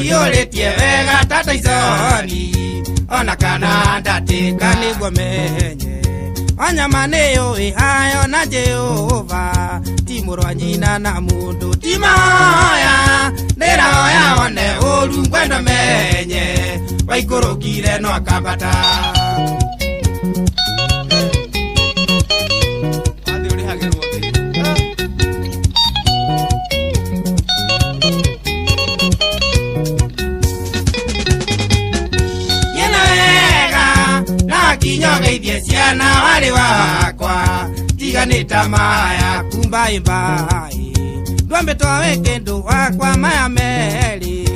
S10: Yuritie wega tata izoni ona kana ndatika niguo menye wanyama nĩyo ĩhayo na Jehova ti mũrũ wa nyina na mũndũ ti mahoya ndĩrahoya one ũru ngwendo menye waikũrũkire no akambata kinyo geithie ciana wari wakwa tiganĩta maya kumbai mbai ndwambe twawe kĩndũ wakwa maya merĩ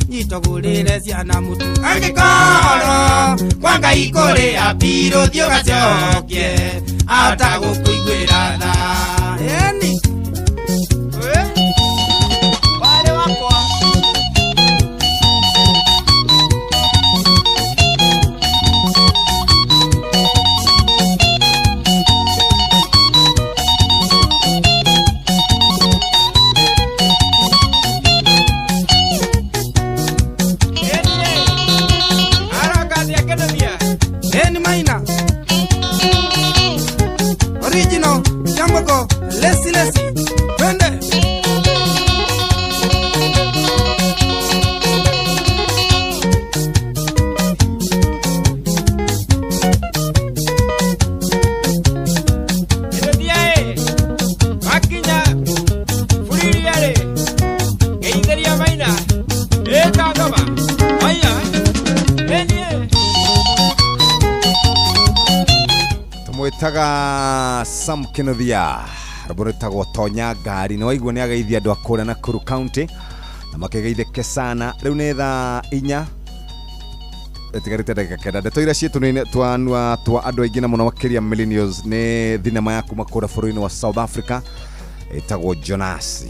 S10: nyitogũrĩre ciana mũtu angĩkorwo kwa Ngai kũrĩ apiro thiĩ ũgacokie ahota gũkũiguĩra tha eni wari wakwa Lesi twende Ndiye Akinya Fuririare Geitheria maina Kagama Aya Enie
S1: Tumwitaga Sam Kinothia Rũbũrĩtagwo Tonya Ngari nĩ waigua nĩ ageithia andũ akũrĩa Nakuru County na makegeithĩke sana rĩu nĩ thaa 4 etigarĩte ndagĩka kenda ndeto iria ciĩtũ twa andũ aingĩ na mũno makĩria millennials nĩ thinema ya kuma kũrĩa bũrũri-inĩ wa South Africa ĩtagwo Jonas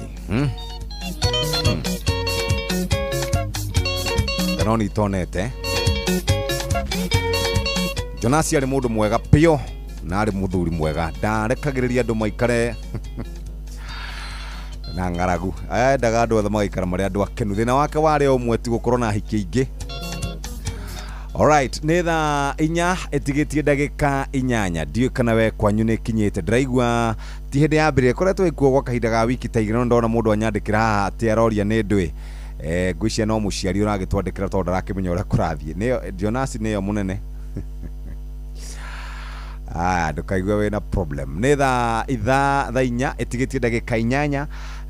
S1: kanoni itonete Jonas arĩ mũndũ mwega pio na arĩ mũthuri mwega ndarekagĩrĩria andũ maikare na ngaragu endaga andũ othe magaikara marĩ andũ akenu thĩna wake warĩ ũmwe ti gũkorwo na hiki ingĩ alright nĩ thaa 4 ĩtigĩtie ndagĩka 8 ndiũĩ kana we kwanyu nĩ kinyĩte ndĩraigua ti hĩndĩ ya mbere koretwo ikuo gwa kahinda ga wiki ta igĩrĩ ndona mũndũ anyandĩkĩra haha atĩ aroria nĩ ndũĩ ngwĩciria no mũciari ũragĩtwandĩkĩra tondũ ndarakĩmenya ũrĩa kũrathiĩ nĩyo Jonas nĩyo mũnene ndũkaigua wĩna problem nĩ thaa 4 ĩtigĩtie ndagĩka 8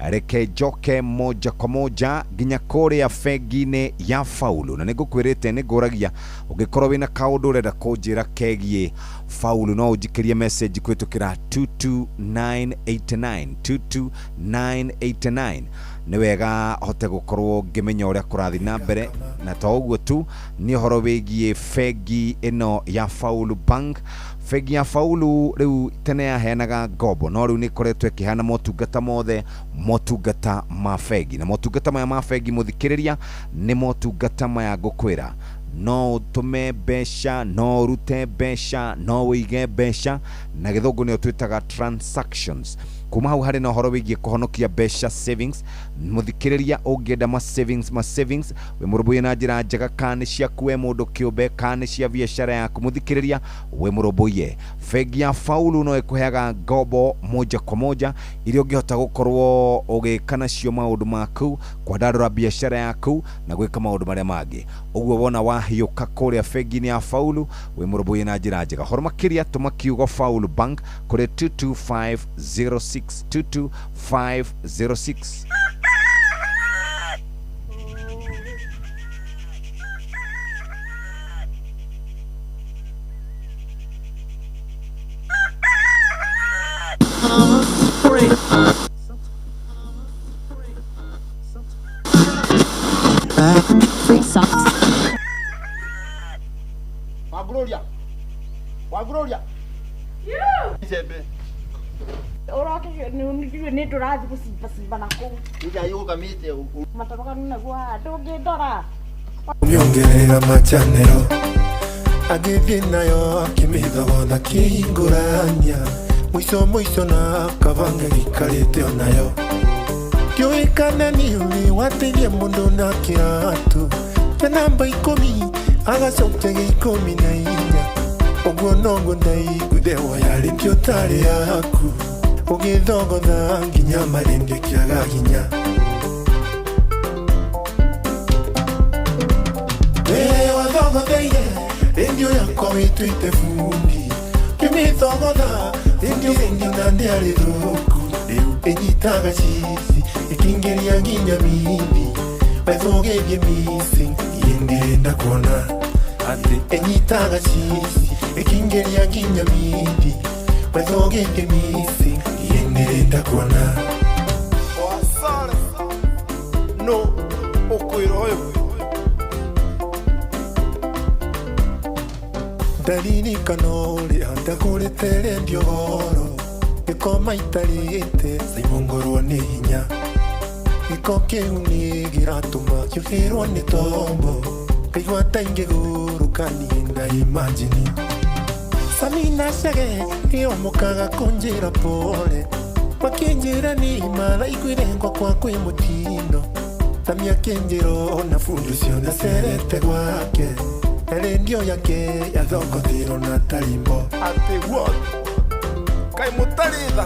S1: reke njoke moja kwa moja nginya kũrĩa bengi-inĩ ya Faulu na nĩngũkwĩrĩte nĩngũragia ũngĩkorwo wĩna kaũndũ ũrenda kũnjĩra kegiĩ Faulu no ũnjikĩrie message kwĩtũkĩra 22989 nĩ wega hote gũkorwo ngĩmenya ũrĩa kũrathiĩ na mbere na to ũguo tu nĩ ũhoro wĩgiĩ bengi ĩno ya Faulu Bank bengi ya Faulu rĩu tene yaheanaga ngombo no rĩu nĩ ĩkoretwo ĩkĩheana motungata mothe motungata ma bengi na motungata maya ma bengi mũthikĩrĩria nĩ motungata maya ngũkwĩra no ũtũme mbeca no ũrute mbeca no ũige mbeca na gĩthũngũ nĩyo twĩtaga transactions kuma hau harĩ na ũhoro wĩgiĩ kũhonokia mbeca savings mũthikĩrĩria ũngĩenda ma savings we mũrũmbũiye na njĩra njega kana nĩ ciaku we mũndũ kĩũmbe kana nĩ cia biacara yaku mũthikĩrĩria we mũrũmbũiye bengi ya Faulu no ĩkũheaga ngombo moja kwa moja iria ũngĩhota gũkorwo ũgĩka nacio maũndũ maku kwandandũra biacara yaku na gwĩka maũndũ marĩa mangĩ ũguo wona wahiũka kũrĩa bengi-inĩ ya Faulu we mũrũmbũiye na njĩra njega horo makĩria tũma kiugo Faulu Bank kũrĩ 22506 22506
S5: Wagloria. Jebe.
S22: Ora ke ni dorazi kusipa na ko.
S5: Ija yuka mite.
S22: Mataroka nuna gwa doge dora.
S12: Myongerera machanero agithie nayo akimithogotha kĩhingũrania mũico na kabanga gĩkarĩte onayo kĩũĩkane nĩ ũrĩ wateithia mũndũ na kĩratũ kĩa namba 10 agacokia 14 Niguo nongo ndaiguire woya rĩngĩ ũtarĩ yaku ũgĩthogotha nginya marĩngĩ kĩaga hinya we wathogotheire rĩngĩ yakwa wĩtuĩte bundi kĩmĩthogotha rĩngĩ na ndĩarĩ thũku rĩu ĩnyitaga cici ĩkĩingĩria nginya mindi wethũgĩthie missing ndĩrenda kuona atĩ ĩnyitaga cici ĩkĩingĩria nginya mindi wethũgĩthie missing ndĩrenda kuona wasare no ũkwĩra ũyũ ndaririkana ũrĩa ndagũrĩte rendio goro gĩkoma itarĩte caimongorwo nĩ hinya gĩko kĩu nĩ gĩratũma kĩũhĩrwo nĩ tombo ngaigua ta ingĩgũrũka niĩ na imagine Samina Chege nĩomokaga kũnjĩra pole makĩnjĩra nĩ maraiguire ngwakwa kwĩ mũtino Samia kĩnjĩra ona fundu ciothe cerete gwake na rendio yake yathogothirwo na tarimbo atĩ what kai mũtaritha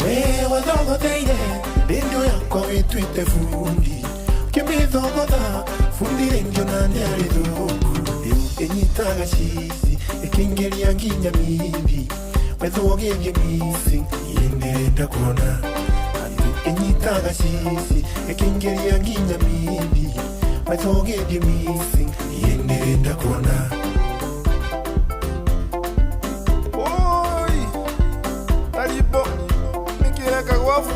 S12: we wathogotheire rendio yakwa wĩtuĩte bundi kĩmĩthogotha fundi rendio na ndĩarĩ thũku rĩu ĩnyitaga cici ĩkĩingĩria nginya mindi wethũgĩthie missing ndĩrenda kuona ĩnyitaga cici ĩkĩingĩria nginya mindi wethũgĩthie missing ndĩrenda kuona oi taribo nikireka gwafu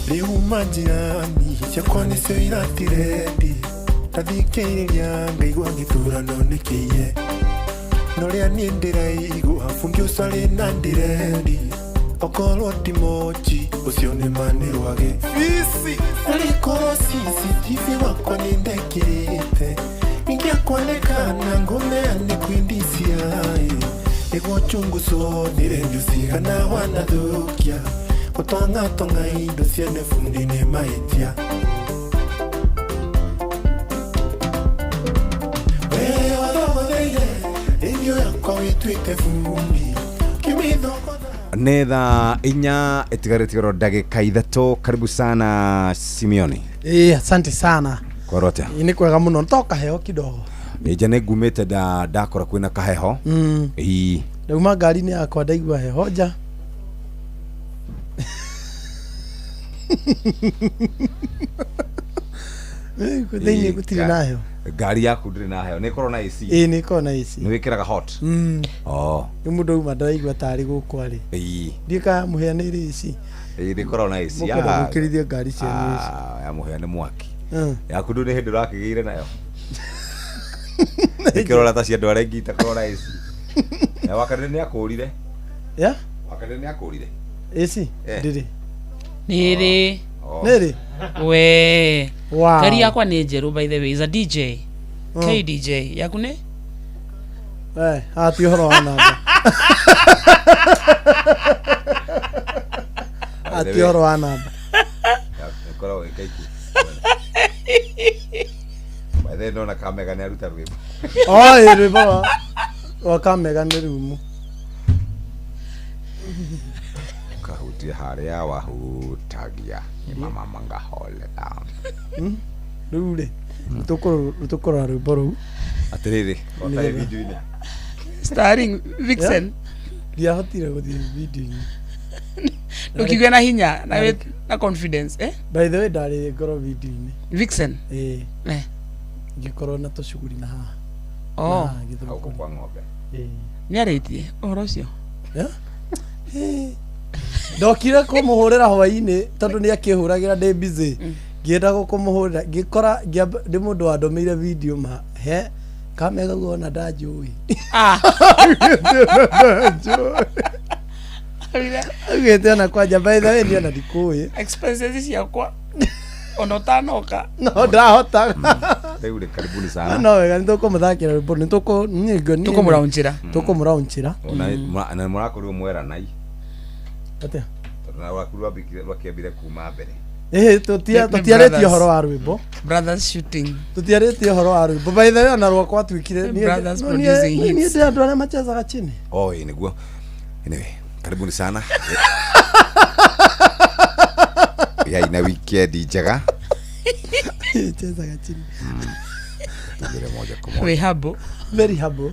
S12: rĩu manjirani ciakwa nĩcio iratirendi tathikĩrĩria ngaigua gĩthurano nĩkĩiye norĩa niĩ ndĩraigua bungi ũcarĩ na ndĩrendi okorwo ti mochi ũcio nĩ manĩrwage fisi arĩkorwo CCTV wakwa nĩ ndekĩrĩte ingĩakwanekana ngũneane kwĩndiciaĩ nĩguo chunguswo nĩ rendio cigana wanathũkia gũtongatonga indo ciene fundi nĩ mahĩtia we wathogotheire rendio yakwa wĩtuĩte fundi kĩmĩthogotha
S1: nĩ thaa 4 ĩtigarĩtie goro ndagĩka 3 karibu sana Simeoni
S15: asante sana
S1: kworote
S15: nĩ kwega mũno ntoka heo kidogo
S1: nĩnja nĩ ngumĩte ndakora kwĩna kaheho
S15: ndauma ngari-inĩ yakwa ndaigua heho nja thĩinĩ gũtirĩ na heho
S1: ngari yaku ndĩrĩ na heho nĩ ĩkorwo na AC
S15: nĩ ĩkorwo na AC
S1: nĩ wĩkĩraga hot
S15: nĩ mũndũ uma ndaraigua tarĩ gũkũ arĩ ndiĩ ka mũheanĩire AC
S1: ndĩkorwo na AC
S15: mũkwenda gũkĩrithia ngari cianyu
S1: ya mũheane mwaki yaku ndũ nĩ hĩndĩ ũrakĩgĩire nayo ĩkĩrora ta cia andũ arĩa ingĩ itakorwo na AC wakanĩ nĩ akũrire wakanĩ nĩ akũrire
S15: AC ndĩrĩ
S17: nĩrĩ we kari yakwa nĩ njerũ by the way is a DJ KDJ yaku nĩ
S15: ati ũhoro wa namba ati ũhoro wa namba
S1: ũkorwo wĩkaiki by the way ndona Kamega nĩ aruta rwĩmbo
S15: rwĩmbo rwa Kamega nĩ rumu
S1: kahutia harĩa wahutagia mama manga hold down
S15: rĩu tũkũrora rwĩmbo rũu
S1: atĩrĩrĩ otari video-inĩ
S17: starring Vixen
S15: ndiahotire gũthiĩ video-inĩ
S17: ndũkigwe na hinya na confidence
S15: by the way ndarĩ ngoro video-inĩ
S17: Vixen
S15: ngĩkorwo na tũcuguri na haha
S1: gũkũ kwa ng'ombe
S17: nĩ arĩtie ũhoro ũcio
S15: ndokire kũmũhũrĩra hwaĩ-inĩ tondũ nĩ akĩhũragĩra ndĩ busy ngĩenda gũkũmũhũrĩra ngĩkora ndĩ mũndũ wandomĩire video he Kamega guona ndanjũĩ agĩte ona kwanja by the way ndiona ndikũĩ
S17: expenses ciakwa ona ũtanoka
S15: no ndahota
S1: rĩu rĩ karibuni sana
S15: no wega nĩ tũkũmũthakĩra rwĩmbo nĩ
S17: tũkũmũraunchĩra
S15: tũkũmũraunchĩra
S1: na mũrakorirwo mweranai
S15: atia
S1: na wakurwa bikire wakiambire kuma mbere
S15: tutiarĩtie ũhoro wa rwĩmbo
S17: brothers shooting
S15: tutiarĩtie ũhoro wa rwĩmbo by the way ona rwakwa twikire
S17: brothers producing hits
S15: ni ndio andũ arĩa machezaga chini
S1: niguo anyway karibuni sana ya ina weekend njega
S15: chezaga chini
S1: tabire moja kwa moja
S17: we habo
S15: very habo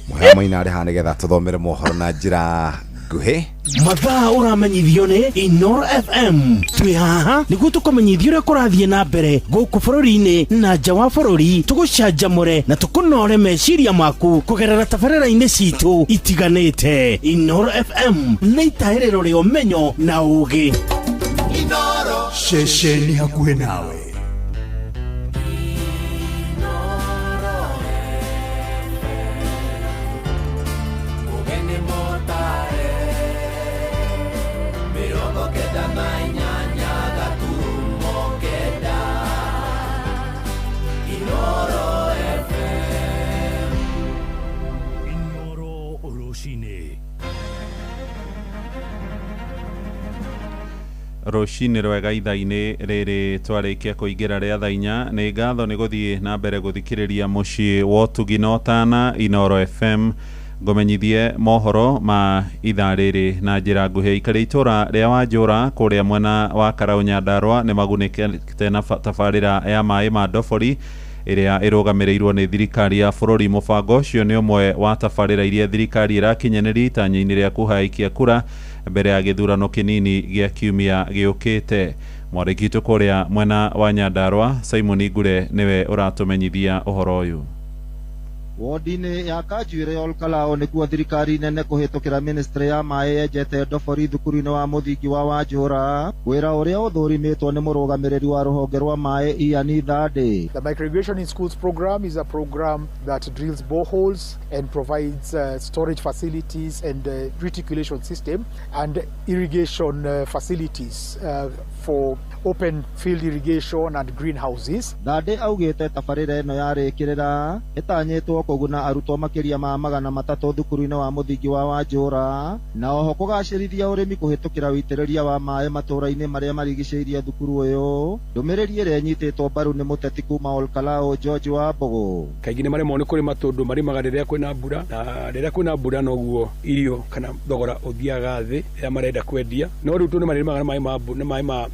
S1: muhama ina rehane getha tuthomere mohoro na njira nguhi
S14: mathaa uramenyithio ni Inoro FM twi haha niguo tukumenyithio uria kurathie na mbere guku bururi-ini na nja wa bururi tugucanjamure na tukunore meciria maku kugerera tabarĩra-inĩ citu itiganĩte. Inoro FM nĩ itaĩrĩro rĩa ũmenyo na ũũgĩ. Inoro ceceni hakuhĩ nawe.
S3: Roshini rwega itha-inĩ rĩrĩ twarĩkia kũingĩra rĩa thaa 4 nĩ ngatho nĩ gũthiĩ na mbere gũthikĩrĩria mũciĩ wa ũtugi na ũtana Inoro FM ngũmenyithie mohoro ma ithaa rĩrĩ na njĩra nguhĩ. Aikari itũra rĩa Wanjũra kũrĩa mwena wa Karaũ Nyandarua nĩ magunĩkĩte na tabarĩra ya maĩ ma Ndobori ĩrĩa ĩrũgamĩrĩirwo nĩ thirikari ya bũrũri. Mũbango ũcio nĩ ũmwe wa tabarĩra iria thirikari ĩrakinyanĩria itanya-inĩ rĩa kũhaikia kura mbere ya gĩthurano kĩnini gĩa kiumia gĩũkĩte. Mwandĩki witũ kũrĩa mwena wa Nyandarua Simon Ngure nĩwe ũratũmenyithia ũhoro ũyũ.
S13: Wodi-inĩ ya Kanjuĩre Olkalao nĩkuo thirikari nene kũhĩtũkĩra ministry ya maĩ yenjete Ndobori thukuru-inĩ wa mũthingi wa Wanjũra wĩra ũrĩa ũthũrimĩtwo nĩ mũrũgamĩrĩri wa rũhonge rwa maĩ Ian Thande.
S19: The Microirrigation in Schools program is a program that drills boreholes and provides storage facilities and reticulation system and irrigation facilities for open field irrigation and greenhouses.
S13: Thande augĩte tabarĩra ĩno yarĩkĩrĩra ĩtanyĩtwo kũguna arutwo makĩria ma 300 thukuru-inĩ wa mũthingi wa Wanjũra na oho kũgacĩrithia ũrĩmi kũhĩtũkĩra wĩitĩrĩria wa maĩ matũra-inĩ marĩa marigicĩirie thukuru ũyũ. Ndũmĩrĩri ĩrĩa ĩnyitĩtwo mbaru nĩ mũteti kuma Olkalao George Wambogo.
S20: Kaingĩ nĩ marĩmwo nĩ kũrĩma tondũ marĩmaga rĩrĩa kwĩna mbura na rĩrĩa kwĩna mbura noguo irio kana thogora ũthiaga thĩ rĩrĩa marenda kwendia no rĩu nĩ marĩmaga na maĩ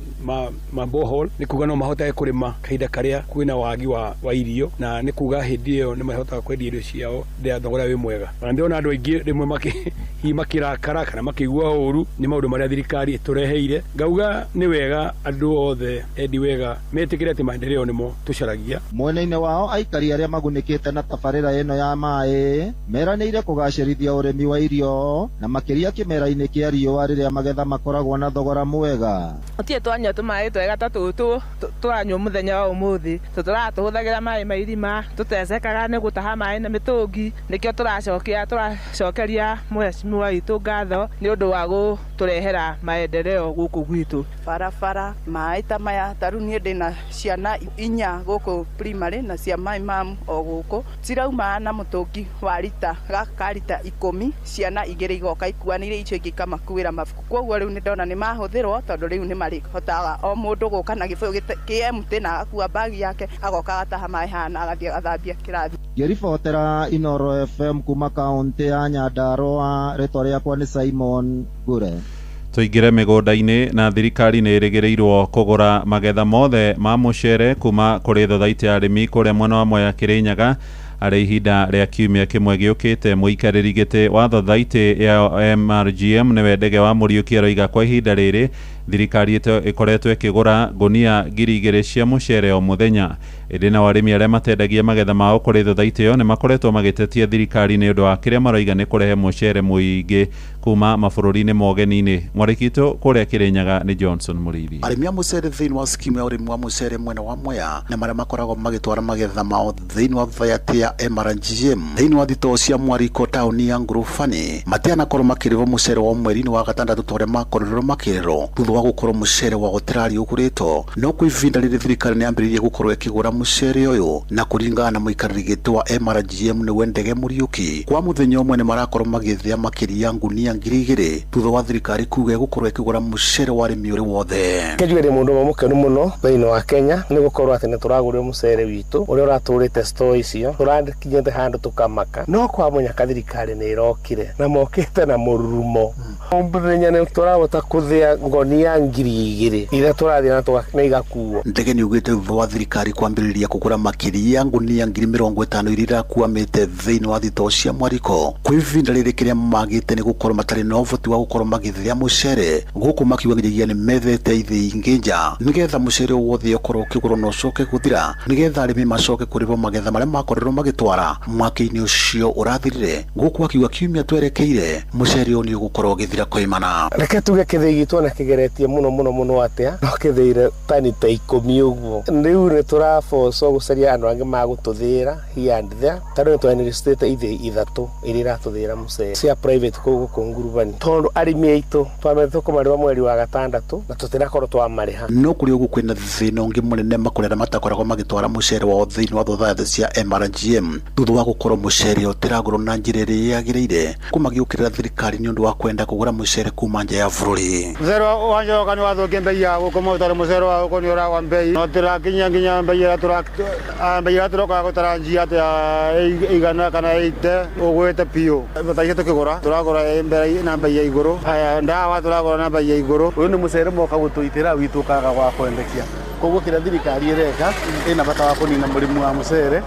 S20: ma borehole nĩ kuga no mahotage kũrĩma kahinda karĩa kwĩna wagi wa irio na nĩ kuga hĩndĩ ĩyo nĩ mahotaga kwendia irio ciao rĩrĩa thogora wĩ mwega. Na ndĩrona andũ aingĩ rĩmwe makĩrakara kana makĩigua ũũru nĩ maũndũ marĩa thirikari ĩtũreheire. Ngauga nĩ wega andũ othe endi wega metĩkĩre atĩ maendeleo nĩmo tũcaragia.
S13: Mwena-inĩ wao aikari arĩa magunĩkĩte na tabarĩra ĩno ya maĩ meranĩire kũgacĩrithia ũrĩmi wa irio na makĩria kĩmera-inĩ kĩa riũa rĩrĩa magetha makoragwo na thogora mwega.
S23: Otie twanyua tũmaĩ twega ta tũtũ tũranyua mũthenya wa ũmũthĩ tũratũhũthagĩra maĩ ma irima tũtecekaga nĩ gũtaha maĩ na mĩtũngi nĩkĩo tũracokeria mheshimiwa witũ ngatho nĩ ũndũ wa gũtũrehera maendeleo gũkũ gwitũ.
S24: Barabara maĩ ta maya tarũ niĩ ndĩna ciana 4 gũkũ primary na cia maĩ mamu o gũkũ cirauma na mũtũngi wa lita gaka lita 10 ciana 2 igoka ikuanĩire icio ingĩ ikamakuĩra mabuku. Koguo rĩu nĩ ndona nĩ mahũthĩrwo tondũ rĩu nĩ marĩhotaga o mũndũ gũka na gĩbũyũ kĩ na akua bagi yake agoka agataha maĩ hana agathiĩ agathambia kĩrathi.
S13: Ngĩribotera Inoro FM kuma kaunti ya Nyandarua rĩtwa rĩakwa nĩ Simon Ngure.
S3: Tũingĩre mĩgũnda-inĩ na thirikari nĩ ĩrĩgĩrĩirwo kũgũra magetha mothe ma mũcere kuma kũrĩ thothaitĩ ya arĩmi kũrĩa mwena wa Mwea Kĩrĩnyaga arĩ ihinda rĩa kiumia kĩmwe gĩũkĩte. Mũikarĩri gĩtĩ wa thothaitĩ ya MRGM nĩwe Ndege wa Mũriũki aroiga kwa ihinda rĩrĩ thirikari ĩkoretwo ĩkĩgũra ngũnia 2,000 cia mũcere o mũthenya. Ĩndĩ na arĩmi arĩa matendagia magetha mao kũrĩ thothaitĩ ĩyo nĩ makoretwo magĩtetia thirikari nĩ ũndũ wa kĩrĩa maroiga nĩ kũrehe mũcere mũingĩ kuma mabũrũri-inĩ ma ũgeni-inĩ. Mwandĩki witũ kũrĩa Kĩrĩnyaga nĩ Johnson Mũrĩithi.
S18: Arĩmi a mũcere thĩinĩ wa skimu ya ũrĩmi wa mũcere mwena wa Mwea na marĩa makoragwo magĩtwara magetha mao thĩinĩ wa thayati ya MRGM thĩinĩ wa thitoo cia Mwariko taũni ya Ngurubani matianakorwo makĩrĩhwo mũcere wa mweri-inĩ wa gatandatũ ta ũrĩa makorirwo makĩrĩhwo thutha wa gukorwo mucere wa hoterari ugurito no kwivinda riri thirikari ni ambiririe gukorwo ikigura mucere uyu na kuringana na muikariri giti wa MRGM ni Wendege Muriuki kwa muthenya umwe ni marakorwo magithia makiria ngunia 2,000 thutha wa thirikari kuga gukorwo ikigura mucere wa arimi uri wothe
S7: kejwere mundu mamukenu muno thiini wa Kenya ni gukorwo ati ni turagurira mucere witu uri uraturite store icio turakinyete handu tukamaka no kwa munyaka thirikari ni irokire na mokite na mururumo muthenya ni turabota kuthia ngonia 2,000 ira turathia na twakigakuo
S18: Ndege ni ugite thutha wa thirikari kwambiriria kugura makiria ngunia 50,000 irira kuamite thiini wa thitoo cia Mwariko kwivinda riri kiria magite ni gukorwo matari no voti wa gukorwo magithia mucere guku makiwagiriria ni methete ithi inginja nigetha mucere wothe ukorwo ukigurwo no coke guthira nigetha arimi macoke kuribo magetha maria makorerwo magitwara mwaka-ini ucio urathirire guku akiuga kiumia twerekeire mucere uyu ni ugukorwo githira koimana
S7: reke tuge kithii gitu na kigeretie muno atia no kithiire tani ta 10 uguo riu ni turafoco gucaria andu angi magututhira here and there tari twani state ithi ithatu irira tuthira mucere cia private kugu ngurubani tondu arimi aitu twamete kumariwa mweri wa gatandatu na tutirakorwo twamariha
S18: no kuri ugu kwina thina ungi munene makurera matakoragwo magitwara mucere wa thiini wa thothathi cia MRGM thutha wa gukorwo mucere utiragurwo na njira iria yagiriire kumagiukirira thirikari ni undu wa kwenda kugura mucere kuma nja ya bururi
S5: zero wanja kani wathokia mbei ya gukoma utari mucere wa gukoni ura wa mbei no tirakinya mbei ya turoka gutara njia ati igana kana 80 ugwete pio bataye tukigura turagura mbere na mbei ya iguru aya ndawa turagura na mbei ya iguru
S7: uyu ni mucere moka gutuitira witu kaga gwa kwendekia koguo kira thirikari ireka ina bata wa kunina murimu wa mucere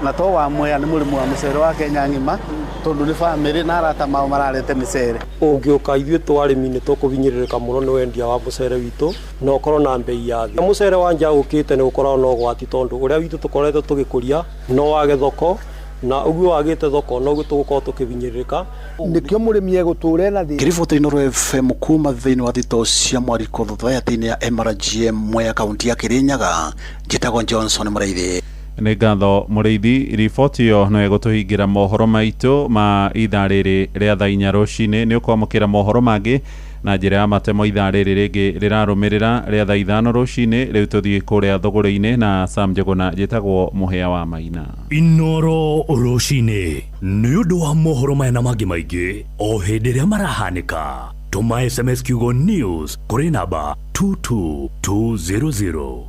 S7: na to wa Mwea ni murimu wa mucere wa Kenya ngima tondu ni family na arata mao mararete micere
S9: ungiuka ithue twarimi ni tukuvinyiririka muno ni wendia wa mucere witu no korwo na mbei ya thi mucere wanja ukite ni ukorwo no gwati tondu uria witu tukoretwo tugikuria no wage thoko na uguo wagite thoko no gutugukorwo tukivinyiririka
S7: nikio murimi eguture na thi
S18: kiriboti no FM kuma thiini wa thitoo cia Mwariko thothathi ya MRGM Mwea kaunti ya Kirinyaga njitagwo Johnson Muraithi
S3: nĩ ngatho Mũrĩithi riboti yo no ĩgũtũhingira mohoro maitũ ma ithaa rĩrĩ rĩa thaa 4 rũcinĩ nĩ ũkwamũkĩra mohoro mangĩ na njĩra ya matemo ithaa rĩrĩ rĩngĩ rĩrarũmĩrĩra rĩa thaa 5 rũcinĩ rĩu tũthiĩ kũrĩa thũgũrĩ-inĩ na Sam Njũgũna njĩtagwo Mũhĩa wa Maina
S8: Inoro rũcinĩ nĩ ũndũ wa mohoro maya na mangĩ maingĩ o hĩndĩ ĩrĩa marahanĩka tũma SMS kiugo news kũrĩ namba 22200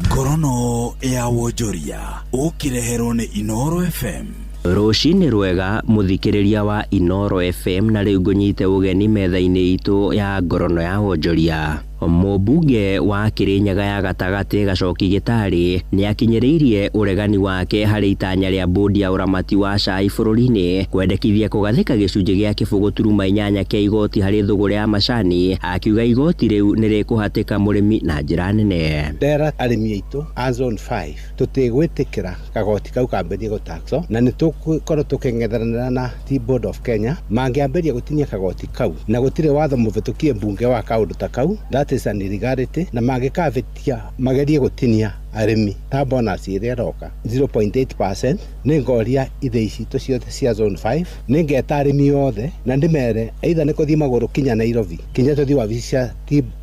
S14: Ngorono ya wonjoria ukireherwo ni Inoro FM
S16: Rũcinĩ rwega mũthikĩrĩria wa Inoro FM na rĩu ngũnyite ũgeni metha-inĩ itũ ya ngorono ya wonjoria Mũmbunge wa Kirinyaga ya gatagatĩ Gacoki Gĩtarĩ nĩ akinyĩrĩirie ũregani wake harĩ itanya rĩa bodi ya ũramati wa cai bũrũri-inĩ kwendekithia kũgathĩka gĩcunjĩ gĩa kĩbũgũ turuma 8 kĩa igoti harĩ thũgũrĩ ya macani akiuga igoti rĩu nĩ rĩkũhatĩka mũrĩmi na njĩra nene.
S21: Ndera arĩmi aitũ a zone 5 tũtigwĩtĩkĩra kagoti kau kambĩrie gũtaxo na nĩ tũgũkorwo tũkĩng'ethanĩra na Board of Kenya mangĩambĩria gũtinia kagoti kau na gũtirĩ watho mũvĩtũkie mbunge wa kaũndũ ta kau is an illegality na magikavetia magerie gutinia arimi ta bonus iria roka 0.8% nĩ ngoria ithe ici ciothe cia zone 5 nĩ ngeta arimi othe na ndimere either nĩ kuthii magũrũ kinya Nairobi kinya tuthi wabici cia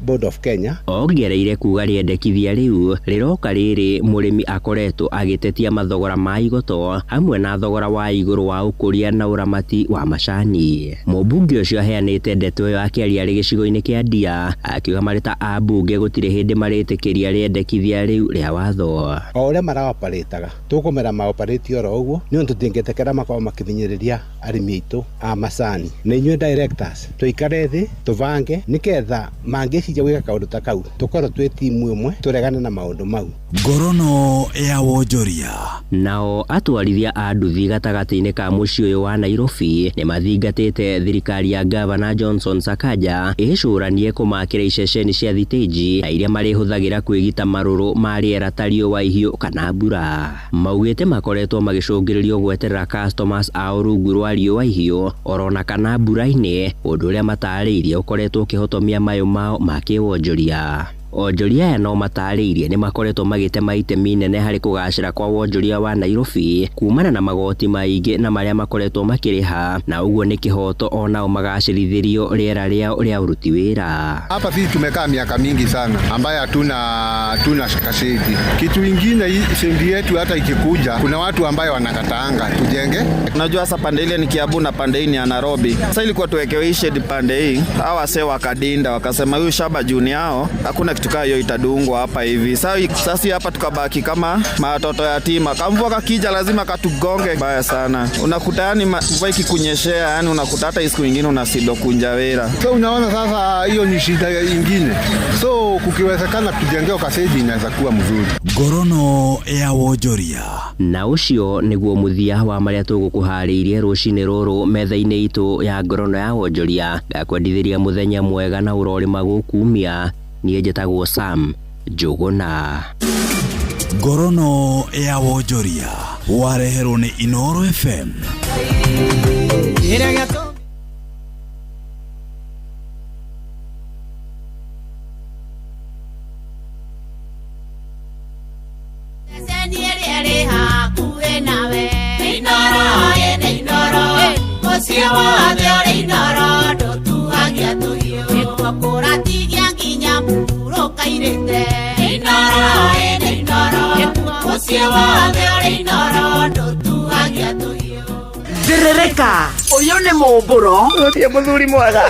S21: Board of Kenya
S16: ongereire kuga rĩendekithia rĩu rĩroka rĩrĩ mũrĩmi akoretwo agĩtetia mathogora ma igoto hamwe na thogora wa igũrũ wa ũkũria na ũramati wa macani. Mũmbunge ũcio aheanĩte ndeto ĩyo akĩaria arĩ gĩcigo-inĩ kĩa Ndia akiuga marĩ ta ambunge gũtirĩ hĩndĩ marĩtĩkĩria rĩendekithia rĩu rĩa watho
S21: o ũrĩa maraoparĩtaga tũkũmera maoparĩti oro ũguo nĩ ũndũ tũtingĩtekera makorwo makĩvinyiria arĩmi aitũ a macani na inyuĩ directors tũikare thĩ tũvange nĩketha mangĩciria gwĩka kaũndũ ta kau tũkorwo twĩ timu ĩmwe tũregane na maũndũ mau.
S14: Ngorono ya wonjoria
S16: nao atwarithia a nduthi gatagatĩ-inĩ ka mũciĩ ũyũ wa Nairobi nĩ mathingatĩte thirikari ya Gavana Johnson Sakaja ĩcũranie kũmakĩra iceceni cia thitĩnji na iria marĩhũthagĩra kwĩgita marũrũ ma rĩera ta riũa ihiũ kana mbura. Maugĩte makoretwo magĩcũngĩrĩrio gweterera customers ao rungu rwa riũa ihiũ orona kana mbura-inĩ ũndũ ũrĩa matarĩirie ũkoretwo ũkĩhotomia mayũ mao ma kĩwonjoria. onjoria aya no matarĩirie nĩ makoretwo magĩtema itemi inene harĩ kũgacĩra kwa wonjoria wa Nairobi kumana na magoti maingĩ na marĩa makoretwo makĩrĩha, na ũguo nĩ kĩhoto onao magacĩrithirio rĩera rĩao rĩa uruti wĩra.
S2: Hapa sisi tumekaa miaka mingi sana ambaye hatuna shakashiki. Kitu ingine hii sendi yetu hata ikikuja kuna watu ambaye wanakataanga tujenge.
S4: Unajua sasa pande ile ni Kiambu na pande hii ni ya Nairobi. Sasa ilikuwa tuwekewe shade pande hii. Hawa wase wakadinda wakasema huyu shamba juni yao hakuna kitu kama hiyo itadungwa hapa hivi. Sasa hapa tukabaki kama watoto yatima. Kamvua kakija lazima katugonge baya sana. Unakuta yani mvua ikikunyeshea yani unakuta hata siku nyingine unasido kunjawera.
S2: So unaona sasa hiyo ni shida nyingine. So kukiwezekana tujengeo kasedi inaweza kuwa mzuri.
S14: Ngorono ya wonjoria.
S16: Na ucio niguo muthia wa maria tugukuharĩirie rũcinĩ rũrũ metha-inĩ itũ ya ngorono ya wonjoria. Ngakwendithĩria mũthenya mwega na ũrorĩma gũkumia. Niĩ njĩtagwo Sam Njũgũna.
S14: Ngorono ya wonjoria wareherwo nĩ Inooro FM.
S22: Zerereka uyu ni mumburo
S15: utie muthuri mwega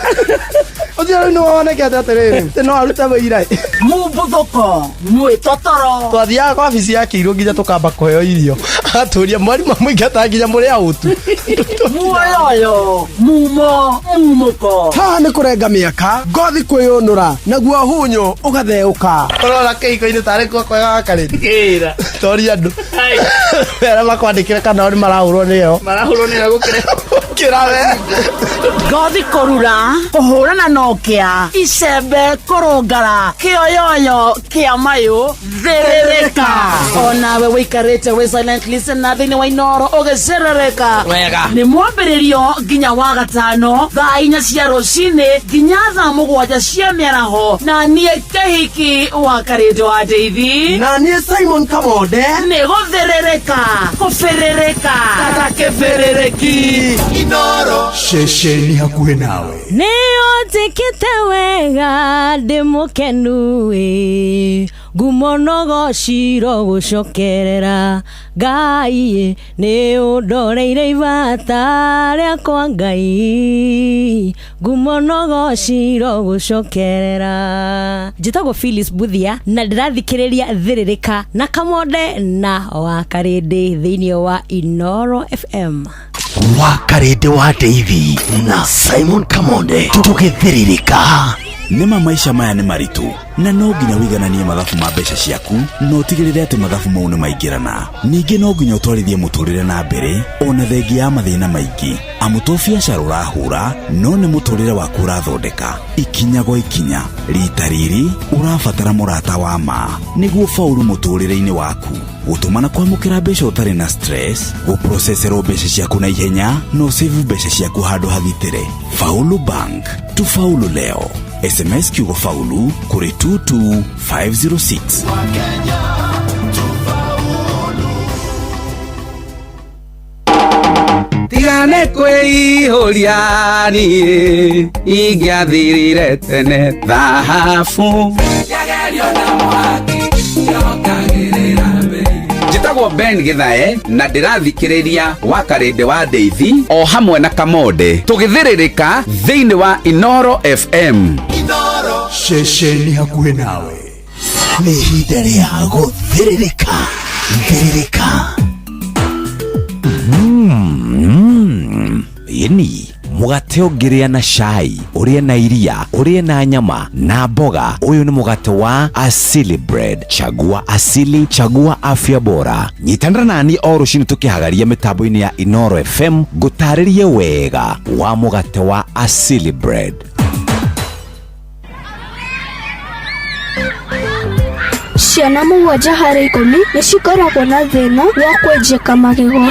S15: uthio no woneke atiriri no aruta wira
S22: mumbuthoko mwitotoro
S15: twathiaga kwa ofisi ya Kiirũ nginya tukamba kuheo irio aturia mwarimu muingata nginya muri autu
S22: muoyo mumuko
S15: ha ni kurenga miaka ngothi kwiyunura naguo hunyo ugatheuka urora keiko-ini tari kwega kariri kira tori andu era makwandikira kana ori marahurwo niyo gukire kirawe
S22: ngothi kurura kuhurana nokia icembe kurungara kioyoyo kia mayu zerereka onawe wikarite we silent listener thini wa Inooro ugezerereka wega ni mwambĩrĩrio nginya wa gatano thaa 4 cia rũcinĩ nginya thaa 7 cia mĩaraho na niĩ Kĩhiki wa Karĩndĩ wa Ndeithi
S15: na niĩ Simon Kamonde
S22: nĩ gũtherereka kũbĩrĩrĩka kata kĩbĩrĩrĩki
S14: Inooro shesheni hakuhĩ nawe
S6: nĩyo njĩkĩte wega ndĩ mũkenu ngumo nogociro gũcokerera Ngai nĩ ũndoreire ibata rĩakwa Ngai ngumo nogociro gũcokerera. Njĩtagwo Phyllis Buthia na ndĩrathikĩrĩria Thĩrĩrĩka na Kamonde na wa Karĩndĩ thĩinĩ wa Inooro FM.
S14: wa Karĩndĩ wa Ndeithi na Simon Kamonde tũgĩthĩrĩrĩka. Nĩma maisha maya nĩ maritũ na no nginya wigananie mathabu ma mbeca ciaku no tigĩrĩre atĩ mathabu mau nĩ maingĩrana. Ningĩ no nginya ũtwarithie mũtũrĩre na mbere ona thengia ya mathĩna maingĩ amu to biacara ũrahũra no nĩ mũtũrĩre waku ũrathondeka ikinya gwa ikinya. Rita rĩrĩ ũrabatara mũrata wa ma nĩguo faulu mũtũrĩre-inĩ waku. Gũtũmana kwamũkĩra mbeca ũtarĩ na stress, gũproceserwo mbeca ciaku na ihenya no save mbeca ciaku handũ hagitĩre. Faulu Bank, tufaulu leo. SMS kiugo faulu kuri 22506.
S11: Tigane kwĩihũria niĩ ingĩathirire tene thahabu njĩtagwo Ben Gĩthae na ndĩrathikĩrĩria wa Karĩndĩ wa Ndeithi o hamwe na Kamonde tũgĩthĩrĩrĩka thĩinĩ wa Inooro FM.
S14: Inooro shesheni hakuhĩ nawe nĩ ihinda rĩa gũthĩrĩrĩka. Thĩrĩrĩka
S1: ini mugate ũngĩrĩa na cai, ũrĩe na iria, ũrĩe na nyama na mboga. Ũyũ nĩ mugate wa Asili Bread. Chagua asili, chagua afya bora. Nyitanĩra nani o rũcinĩ tũkĩhagaria mĩtambo-inĩ ya Inooro FM ngũtarĩrie wega wa mugate wa Asili Bread.
S25: Ciana 7 harĩ 10 nĩ cikoragwo na thĩna wa kwenjeka magego.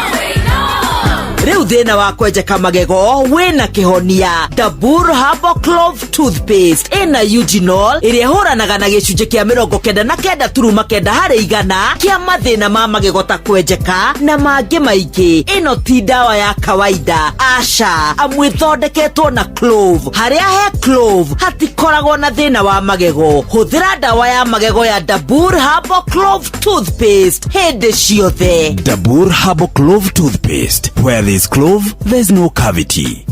S22: Riu thina wa kwenjeka magego wina kihonia. Dabur Herbal Clove Toothpaste ina eugenol iria huranaga na gicunje kia 99.9 harĩ igana kia mathina ma magego ta kwenjeka na mangĩ maingĩ. Ino ti dawa ya kawaida, aca, amu ithondeketwo na clove. Haria he clove hatikoragwo na thina wa magego. Huthira dawa ya magego ya Dabur Herbal Clove Toothpaste hindi ciothe.
S10: Dabur Herbal Clove Toothpaste. Where there's clove, there's no cavity.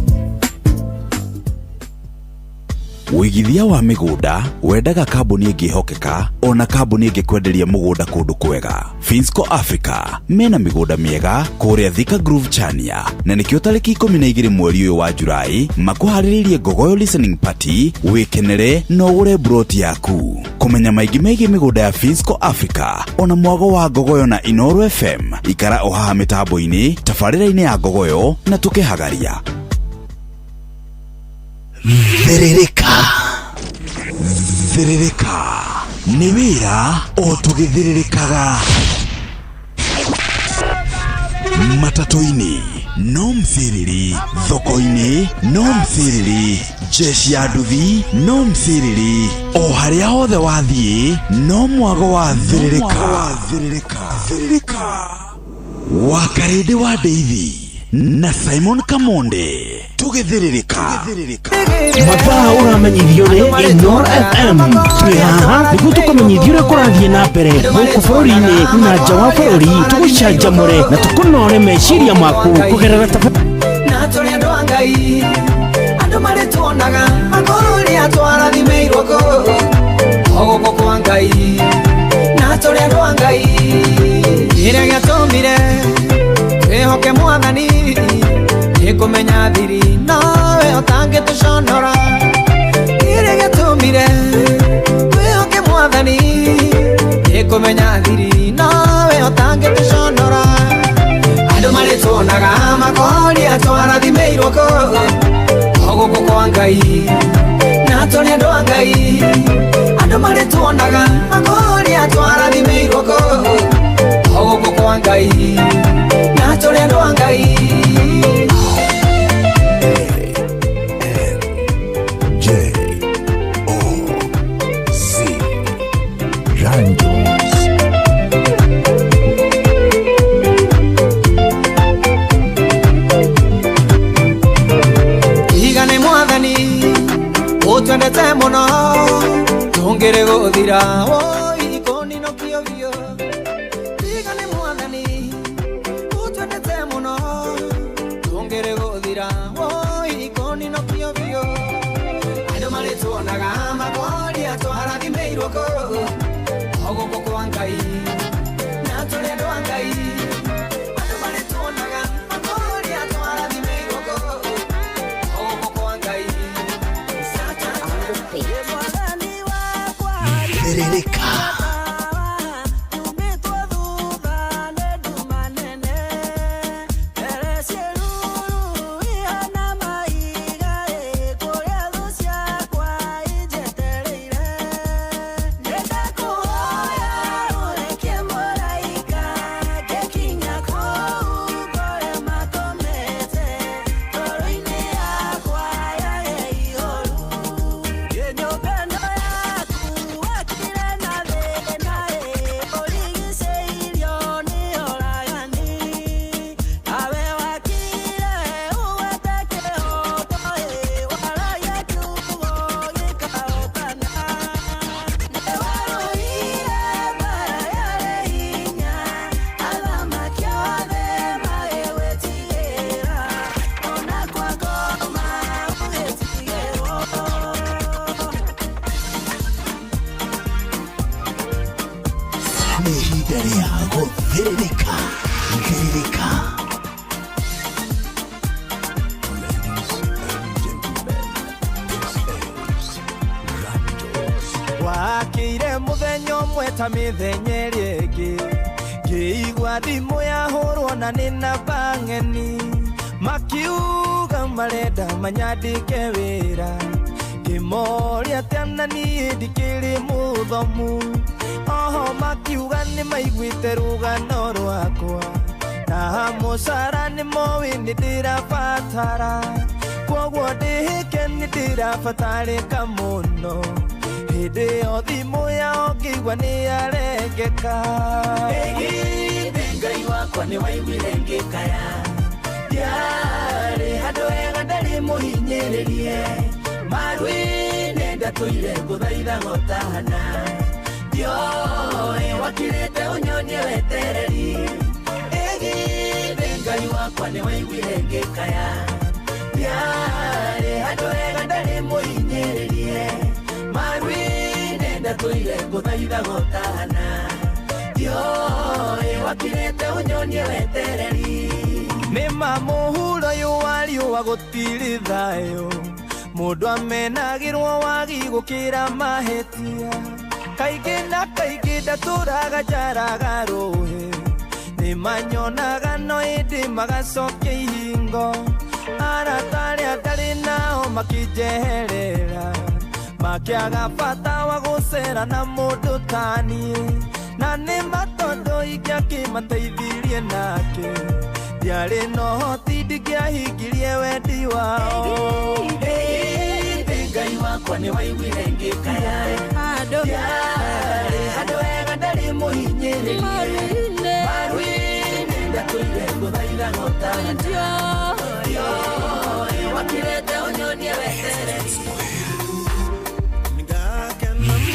S10: Wigithia wa migunda wendaga kambuni ingihokeka ona kambuni ingikwenderia mugunda kundu kwega. Finsco Africa mena migunda miega kuria Thika Groove Chania na nikio tariki 12 mweri uyu wa Julai makuhariririe Ngogoyo listening party. Wikenere no ugure broti yaku. Kumenya maigi meigi migunda ya Finsco Africa ona mwago wa Ngogoyo na Inooro FM ikara ohaha mitambo-ini tafarira-ini ya Ngogoyo na tukihagaria. Thiririka ni wira o tugithiririkaga matatu-ini no mthiriri, thoko-ini no mthiriri, jeshi ya nduthi no mthiriri, o haria hothe wathie no mwago wa thiririka wakarindi wa Ndeithi na Simon Kamonde tugithiririka.
S15: Mathaa uramenyithio ni Inooro FM. Twihaha niguo tukumenyithio uria kurathie na mbere guku bururi-ini na nja wa bururi. Tugucanjamure na tukunore meciria maku kugerera
S12: na turi andu a Ngai, andu mari tuonaga maguri atwarathimeirwo guku kwa Ngai. Na turi andu a Ngai, iria giatumire twihoke Mwathani ikumenya thiri nawe utangituconora. Iria giatumire twihoke Mwathani ikumenya thiri nawe utangituconora. Andu mari tuonaga magori atwarathimeirwo guku kwa Ngai. Na turi andu a Ngai, andu mari tuonaga magori atwarathimeirwo guku kwa Ngai. Na turi andu a Ngai. Igane Mwathani utwendete muno tungire guthira ikoni no kiovio. Igane Mwathani utwendete muno tungire guthira ikoni no kiovio. Andu mari tuonaga magori atwarathimeirwo guku kwa Ngai. Na turi andu a Ngai, andu mari tuonaga magori atwarathimeirwo guku kwa Ngai.
S14: Thiririka
S12: wakire muthenya umwe ta mithenya ĩrĩa ĩngĩ, ngĩigua thimũ yahũrwo na nĩ namba ng'eni, makiuga marenda manyandĩke wĩra, ngĩmoria atĩ ana niĩ ndikĩrĩ mũthomu, oho makiuga nĩ maiguĩte rũgano rwakwa, na mũcara nĩ moĩ nĩ ndĩrabatara kwoguo ndĩhĩke nĩ ndĩrabatarĩka mũno hĩndĩ ĩyo thimũ yao ngĩigua nĩ yarengeka ĩgithĩ Ngai wakwa nĩ waiguire ngĩkaya ndiarĩ handũ hega ndarĩ mũhinyĩrĩrie maru-inĩ ndatũire ngũthaitha gotahana ndioĩ wakirĩte ũnyonie wetereri ĩgithĩ Ngai wakwa nĩ waiguire ngĩkaya ndiarĩ handũ hega ndarĩ mũhinyĩrĩrie maru-inĩ ndatũire ngũthaitha gotahana ndioĩ wakirĩte ũnyonie wetereri nĩma mũhuro ũyũ wa riũa gũtirĩ thayũ mũndũ amenagĩrwo wagi gũkĩra mahĩtia kaingĩ na kaingĩ ndatũraga njaraga rũhĩ nĩmanyonaga no ĩndĩ magacokia ihingo arata arĩa ndarĩ nao makĩnjeherera makĩaga bata wa gũcera na mũndũ ta niĩ na nĩma tondũ ingĩakĩmateithirie nake ndiarĩ no hoti ndingĩahingirie wendi wao ĩgithĩ Ngai wakwa nĩ waiguire ngĩkaya ndiarĩ handũ hega ndarĩ mũhinyĩrĩrie maru-inĩ ndatũire ngũthaitha gotahana ndioĩ wakirĩte ũnyonie wetereri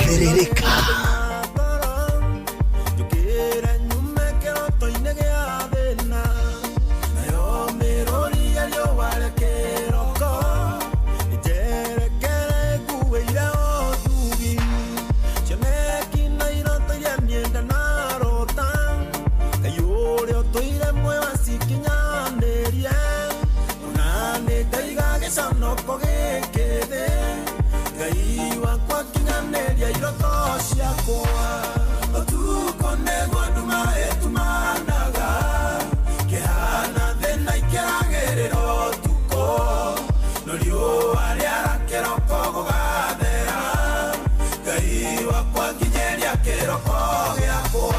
S14: Therereca Ngai wakwa kinyanĩria iroto ciakwa ũtukũ nĩguo nduma ĩtumanaga kĩhana thĩna ikĩragĩrĩra ũtukũ no riũa rĩara kĩroko gũgathera Ngai wakwa nginyĩria kĩroko gĩakwa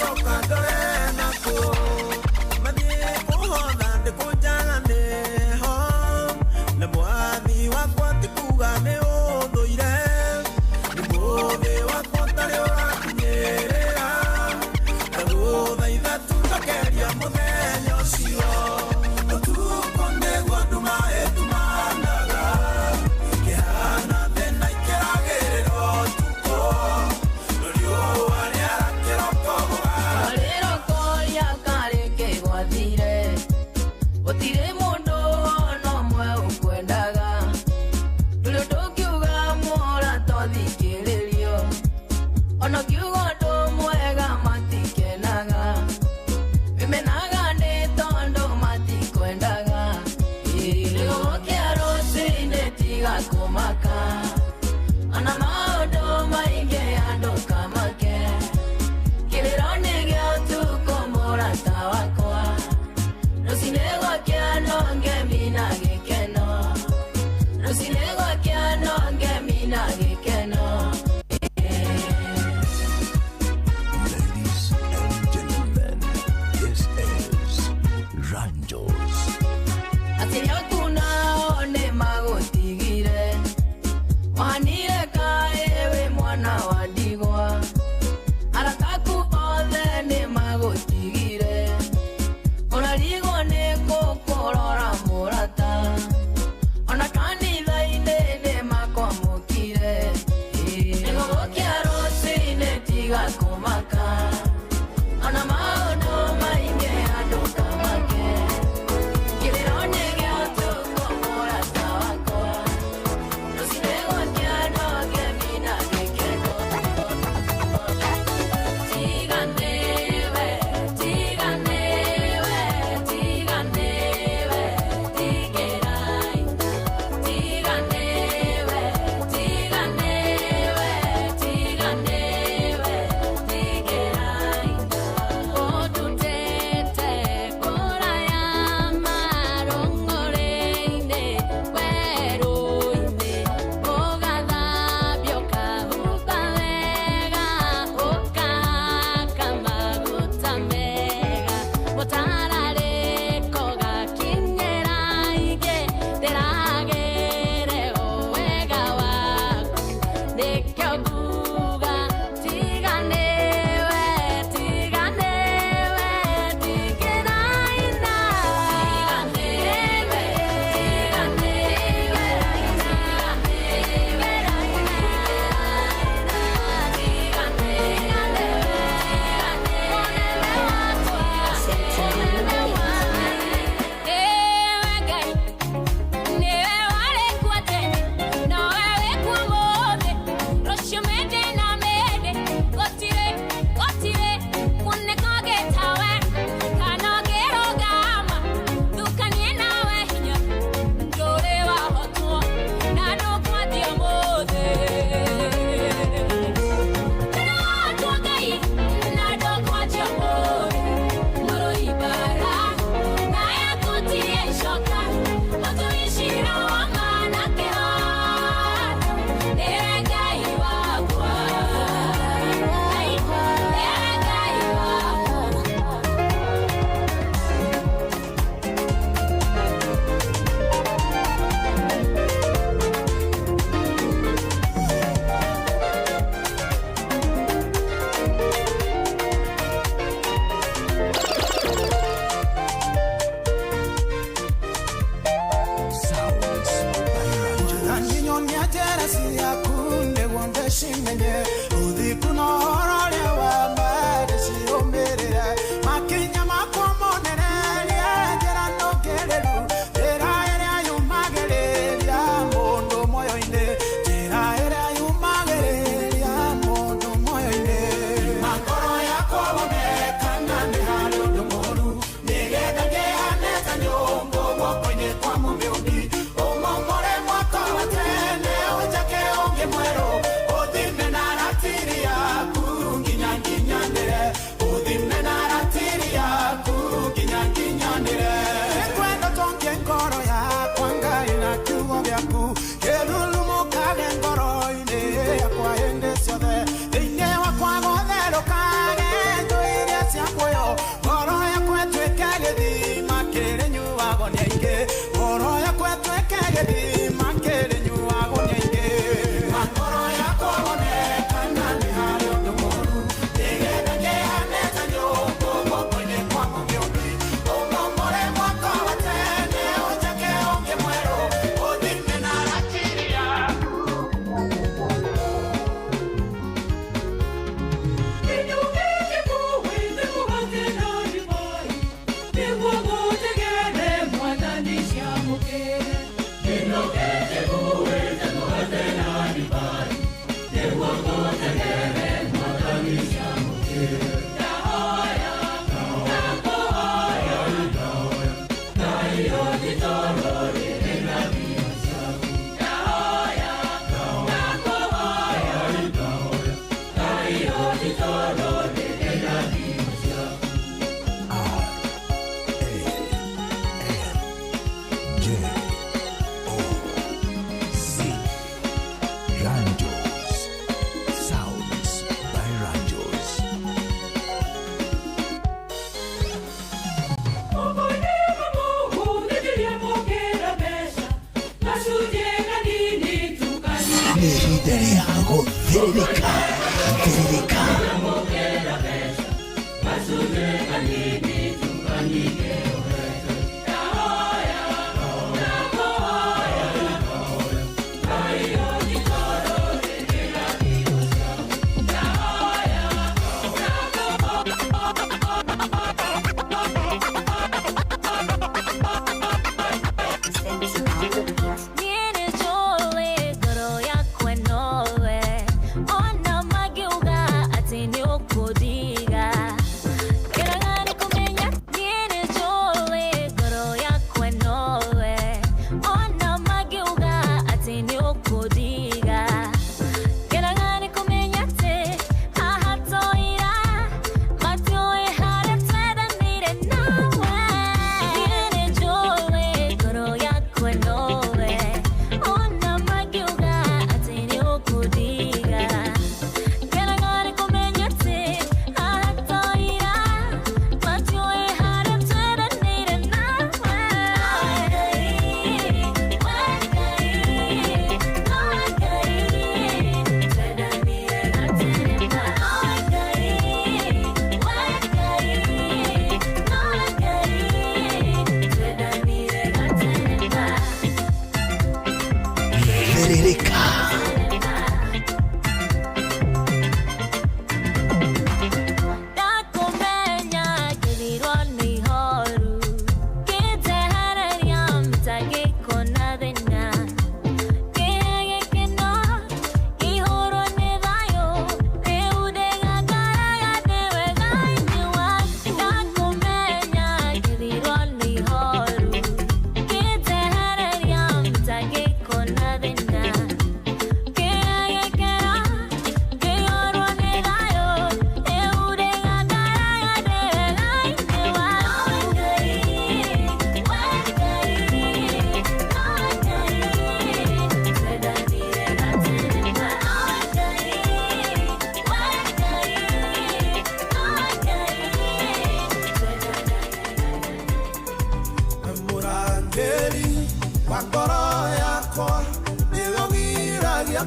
S14: Soka ndore nako mathiĩ kũhotha ndĩkũnjaga nĩho na mwathi wakwa tikuga nĩ ũthũire nĩ mũthĩ wakwa tarĩ ũrakinyĩrĩra ndagũthaitha tundokeria mũthenya ũcio ũtukũ nĩguo nduma ĩtumanaga kĩhana thĩna ikĩragĩrĩra ũtukũ no riũa rĩara kĩroko
S17: gũtirĩ mũndũ no ũmwe ũkwendaga ndũrĩ tũkiuga mũrato thikĩrĩrio ona kiuga ũndũ mwega matikenaga bimenaga nĩ tondũ matikwendaga rĩgũkĩa rũcinĩ tiga kũmaka ona maũndũ maingĩ andũ kamake kĩrĩro nĩ gĩa ũtukũ mũrata wakwa Rosinego kiano ngemina gekeno Rosinego kiano ngemina gekeno
S14: Ladies and gentlemen, this is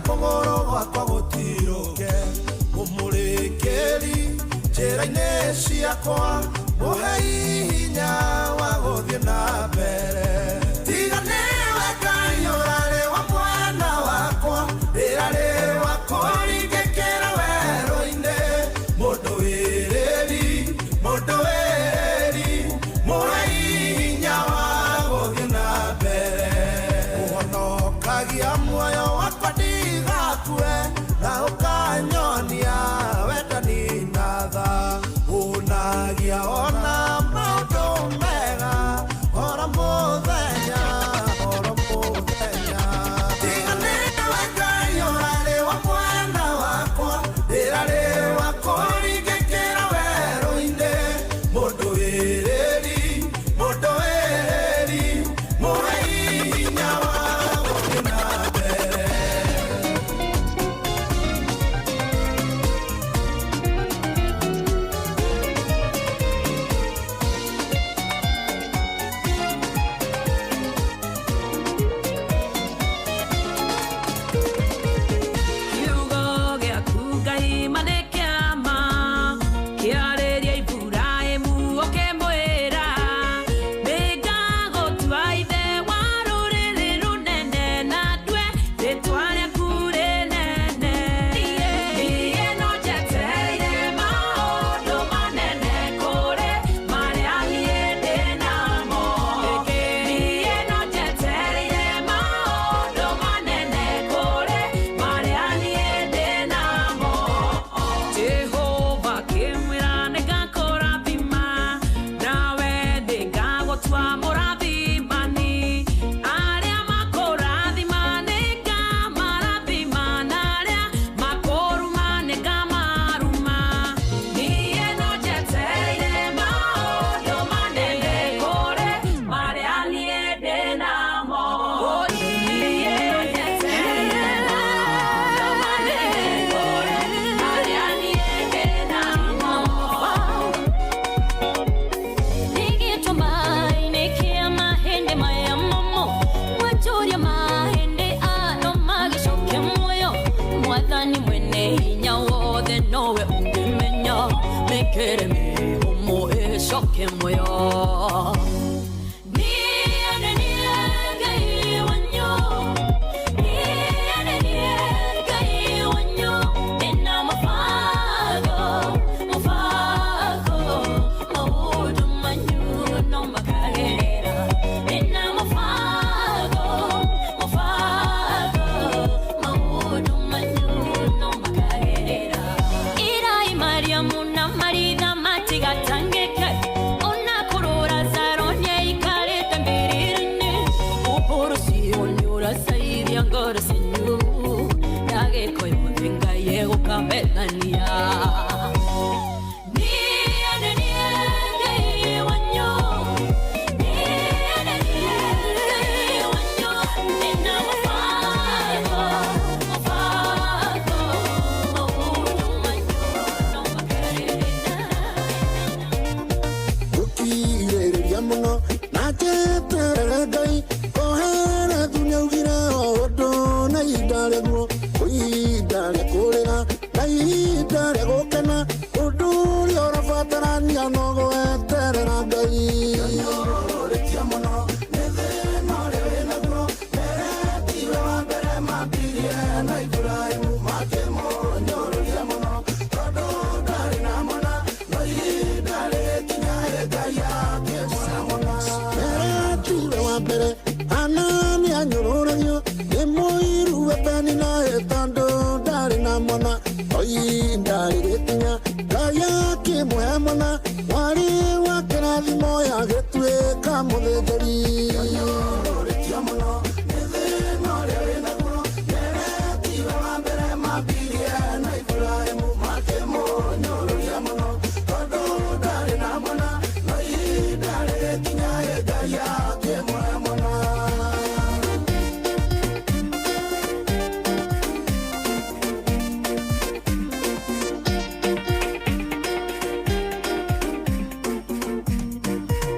S14: kũgũrũ gwakwa gũtirũke mũmũrĩkĩri njĩra-inĩ ciakwa mũhe hinya wa gũthiĩ na mbere tiga nĩwe Ngai ũrarĩ wa mwana wakwa rĩrarĩ wakwa ringĩkĩra werũ-inĩ mũndũ wĩrĩri mũhe hinya wa gũthiĩ na mbere ũhonokagia muoyo wakwa ndigakue na ũkanyonia wendani na tha ũnagia
S17: kereme homo e shoke moyo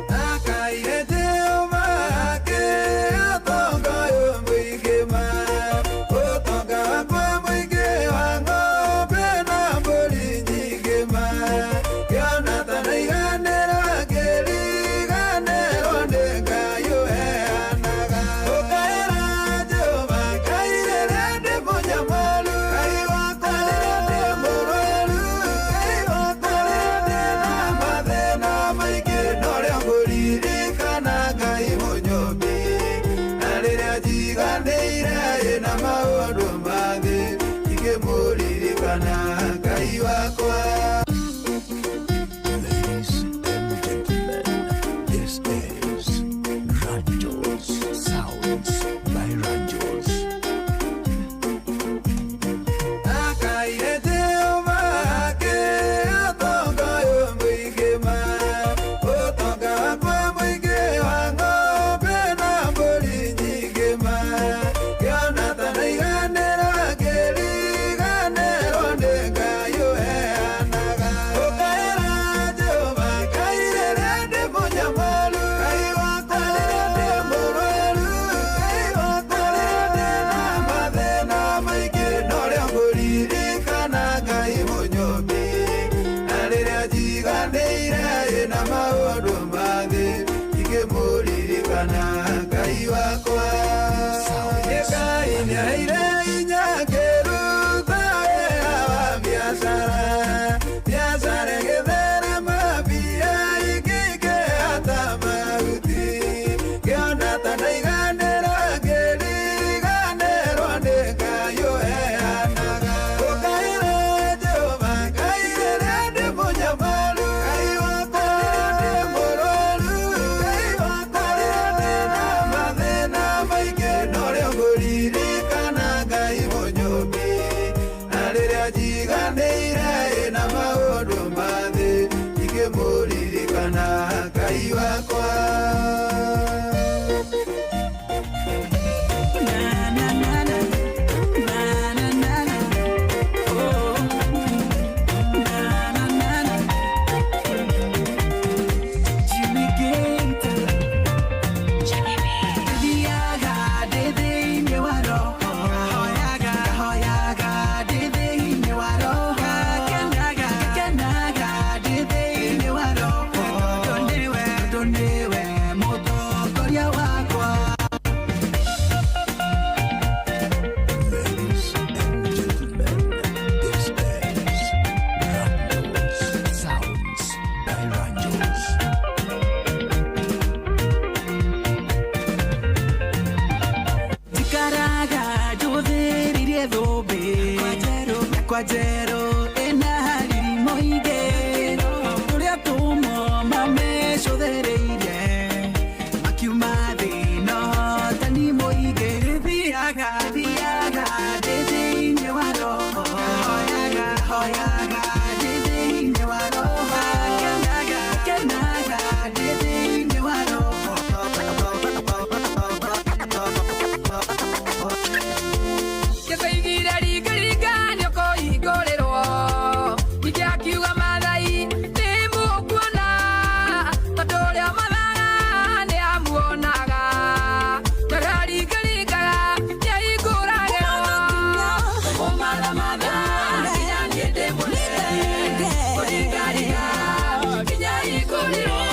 S12: Akairete tondu niwe mutongoria wakwa. Kwajero ena limo ige uria tumo mame shothereire makiuma thino tani moige thiaga thĩinĩ wa roho hoyaga thĩinĩ wa roho kenaga thĩinĩ wa roho kĩbaigire ringaringa igorerwo ikiakiuga mathai nĩ mũkuona tondũ ũrĩa mathara nĩ amuonaga ndagaringaringaga nĩahingũragĩrwo ũmathamatha nginya niĩ ndĩmũrĩre kũringaringa nginya hingũrĩrwo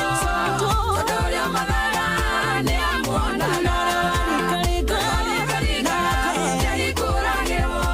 S12: tondũ ũrĩa mathara nĩ amuonaga ndagaringaringaga nĩahingũragĩrwo.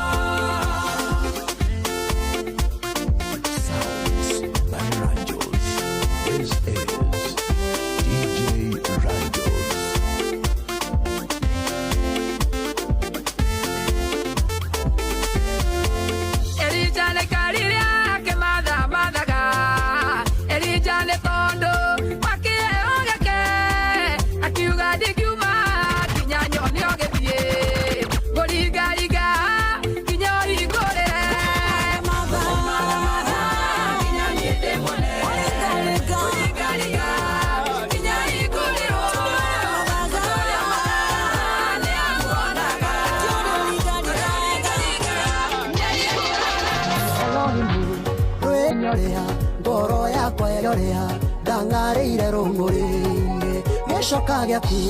S12: Ngoro yakwa yorea ndangarĩire rũngũrĩ-inĩ gĩcoka gĩaku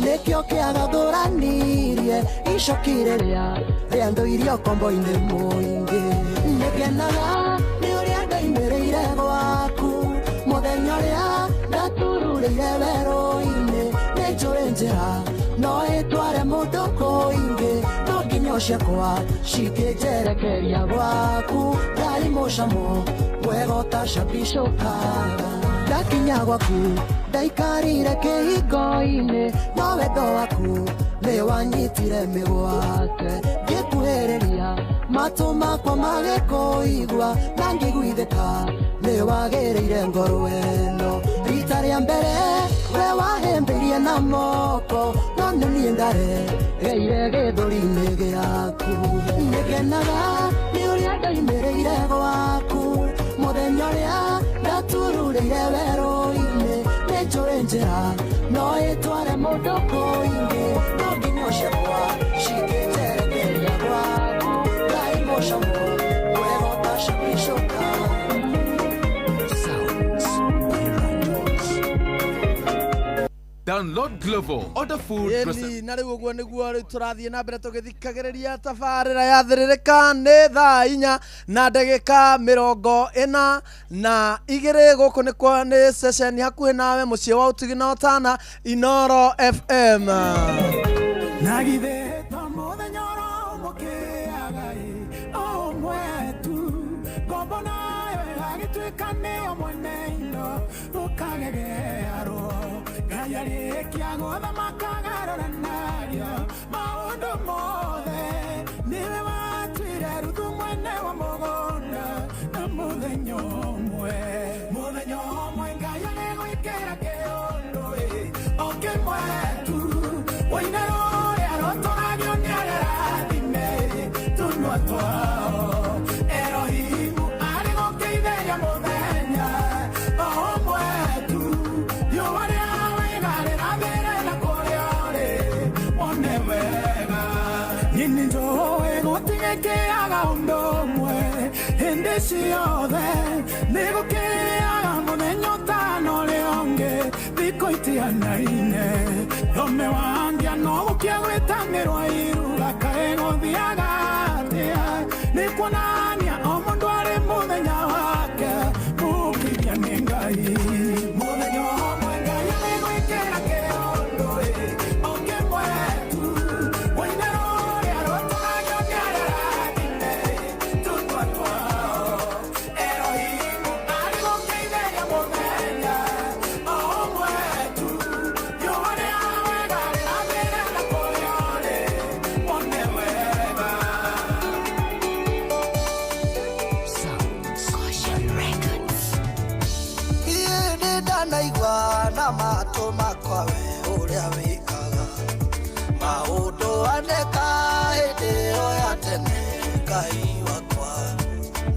S12: nĩkĩo kĩagathũranirie icokire rĩa ndũire ũkombo-inĩ mũingĩ nĩngenaga nĩ ũrĩa ndaimĩrĩire gwaku mũthenya ũrĩa ndatururĩire werũ-inĩ nĩ njũĩ njĩra no ĩtware mũndũ kũingĩ no nginya ciakwa cikĩnjerekeria gwaku ndarĩ mũcamo mwega ũtacabicũkaga ndakinya gwaku ndaikarire kĩhingo-inĩ no wendo waku nĩ wanyitire mĩgwate ngĩkuhĩrĩria matũ makwa magĩkũigua na ngĩiguithĩka nĩ wagĩrĩire ngoro ĩno rita rĩa mbere we wahĩmbĩirie na moko no nĩ niĩ ndaregeire gĩthũri-inĩ gĩaku nĩngenaga nĩ ũrĩa ndaimĩrĩire gwaku mũthenya ũrĩa ndatururĩire werũ-inĩ nĩ njũĩ njĩra no ĩtware mũndũ kũingĩ no nginya ciakwa cikĩnjerekeria gwaku ngai mũcamo mwega ũtacabicũka.
S13: Download Glovo, order food.
S15: Yeni na rĩu ũguo nĩguo rĩu tũrathiĩ na mbere tũgĩthikagĩrĩria tabarĩra ya thĩrĩrĩka nĩ thaa 4 na ndagĩka 42 gũkũ nĩ session hakuhĩ nawe mũciĩ wa ũtugi na ũtana Inoro FM
S12: na githĩ mũthenya ũromũkĩaga ũmwe tu ngombo nayo agĩtuĩka nĩyo mwene indo ũkagegerwo Gayarĩkia gotha makagarũranagia maũndũ mothe nĩwe watuire ruthu mwene wa mũgũnda na mũthenya ũmwe Ngai agĩgwĩkĩra kĩũndũ o kĩmwe tu woina rũrĩa rũtũragio nĩ arĩa rathime tũnua twao Erohimu arĩ gũkĩithĩria mũthenya ũmwe tu riũa Nini njoe gũtigĩkĩaga ũndũ ũmwe hĩndĩ ciothe nĩgũkĩaga mũthenya ũtano ũrĩa ũngĩ thikũ itianaine thome wangĩa no gũkĩa gwĩtanĩrwo iruga kaĩ gũthiaga atĩa nĩ kuonania o mũndũ arĩ mũthenya wake mũkĩria nĩ Ngai mũthenya ũmwe Ngai
S5: mato makwa we uria wikaga maundu aneka hindi yo ya tene Ngai wakwa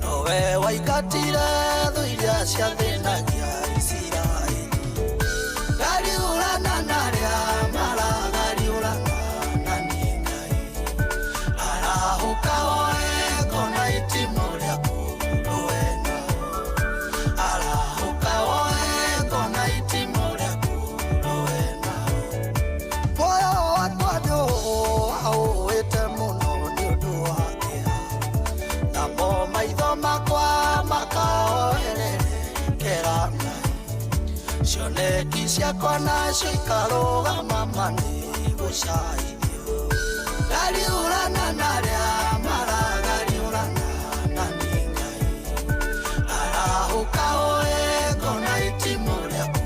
S5: nowe waikatire thu iria ciathĩnagia Isiraeli ngariũrana naria maragariũrana na niĩ Ngai arahũka woe ngona itimũ rĩaku rũena arahũka woe ngona itimũ rĩaku rũena muoyo wakwa nĩũũĩte mũno nĩ ũndũ wa kĩeha namo maitho makwa makaoererekera Ngai cioneki ciakwa nacio ikarũgama manĩ gũcaithio ngariũrana narĩa maragariũrana na niĩ Ngai arahũka woe ngona itimũ rĩaku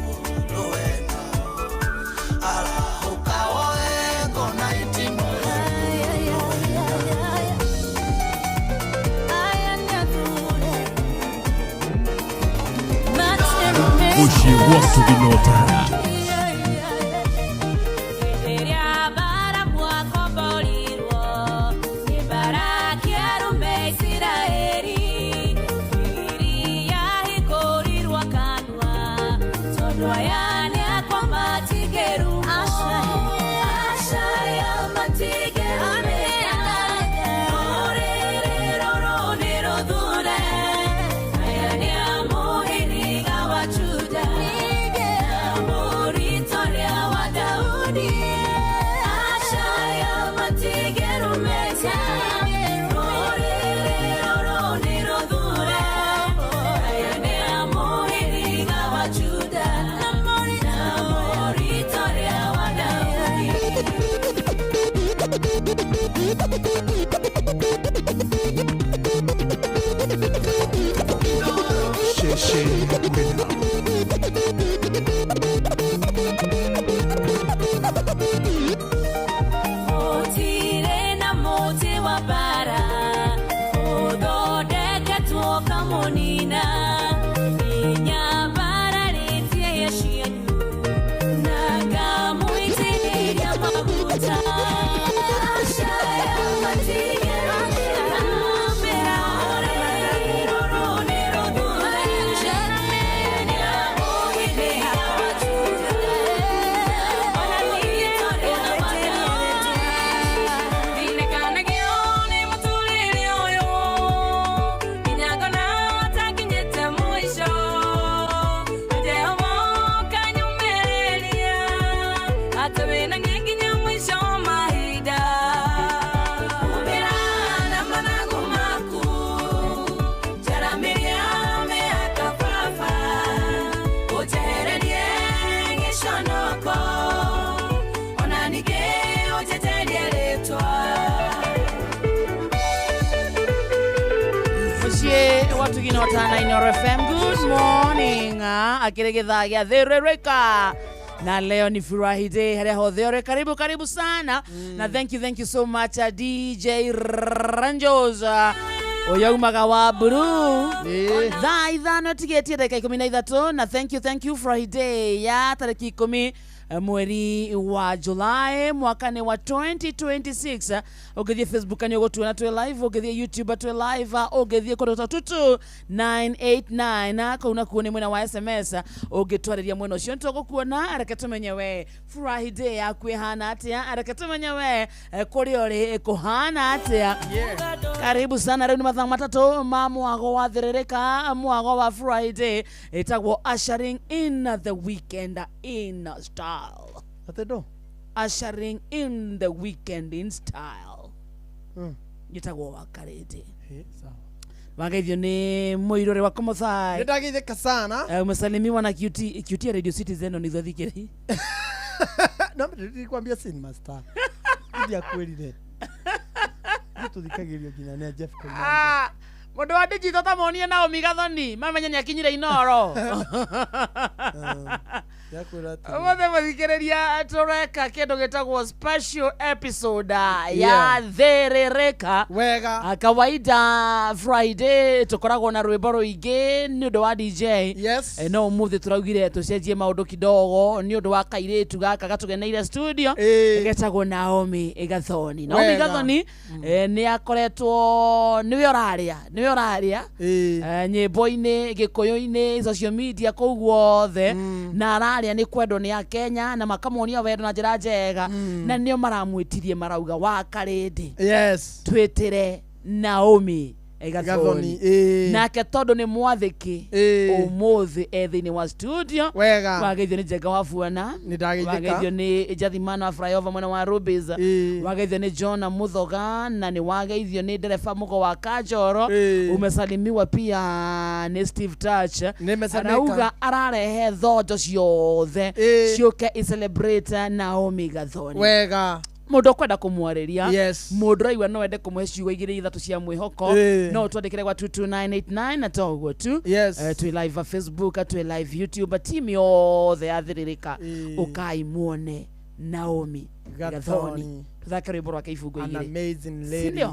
S5: rũena arahũka woe ngona itimũ
S8: Ushi watu vinotara
S22: watu ginotana Inoro FM. Good morning. Akiregedhagia therereka. Na leo ni Friday, hale hodheore, karibu sana. Na thank you so much DJ Ranjos. Oyaumaga wa buru. Thaa ithano tigetie dakika 13 na thank you Friday ya tariki 10 mweri wa July mwakani wa 2026. Ogethie Facebook ani ogotuona twe live, ogethie YouTube twe live, ogethie kodota tutu 989 kauna kuone mwena wa SMS ogetwareria mwena ucio ntogokuona arekete menyewe Friday yakwihana atia arekete menyewe kuri ori kuhana atia. Karibu sana leo ni mathaa matatu mwago wa therereka mwago wa Friday itagwo ushering in the weekend in style.
S15: Atedo
S22: Ushering in the weekend in style. Itagwo wakarete.
S15: Sawa.
S22: Wangethio ni muirore wa Komothai.
S15: Ndagitheka sana.
S22: Umesalimiwa na QT Radio Citizen ni thithikiri.
S15: Na nilikwambia Cinema Star. Ndio kweli ne. Tuthikagirio ginya ne Jeff Koinange.
S22: Mundu wa digital tamonie Naomi Gathoni mamenya ni akinyire Inoro. Wothe muthikiriria tureka kindu gitagwo special episode ya Therereka
S15: wega
S22: kawaida Friday tukoragwo na rwimbo ruingi ni undu wa DJ.
S15: Yes.
S22: No umuthi turaugire tucenjie maundu kidogo ni undu wa kairetu gaka gatugeneire studio getagwo Naomi Gathoni. Naomi Gathoni ni akoretwo niwe oraria nyimbo-ini gikuyu-ini social media koguothe na araria ni kwendo ni Akenya na makamonia wendo na njira njega na nio maramwitirie marauga wa karindi twitire Naomi Gathoni nake tondu ni mwathiki umuthi ethiini wa studio wageithio ni Njenga wa Fuana wageithio ni Jathimana wa Flyover mwena wa Rubis wageithio ni John Muthoga na ni wageithio ni Ndereba Mugo wa Kajoro umesalimiwa pia ni Steve Touch arauga ararehe thonjo ciothe ciuke celebrate Naomi Gathoni wega mundu kwenda kumwariria mundu raigwa no wende kumwe ciugo igiri ithatu cia mwihoko no twandikire kwa 22989 na togo tu twi live Facebook twi live YouTube team yothe Athiririka ukai muone Naomi Gathoni tuthakire rwimbo rwake ifungo igiri
S15: an amazing lady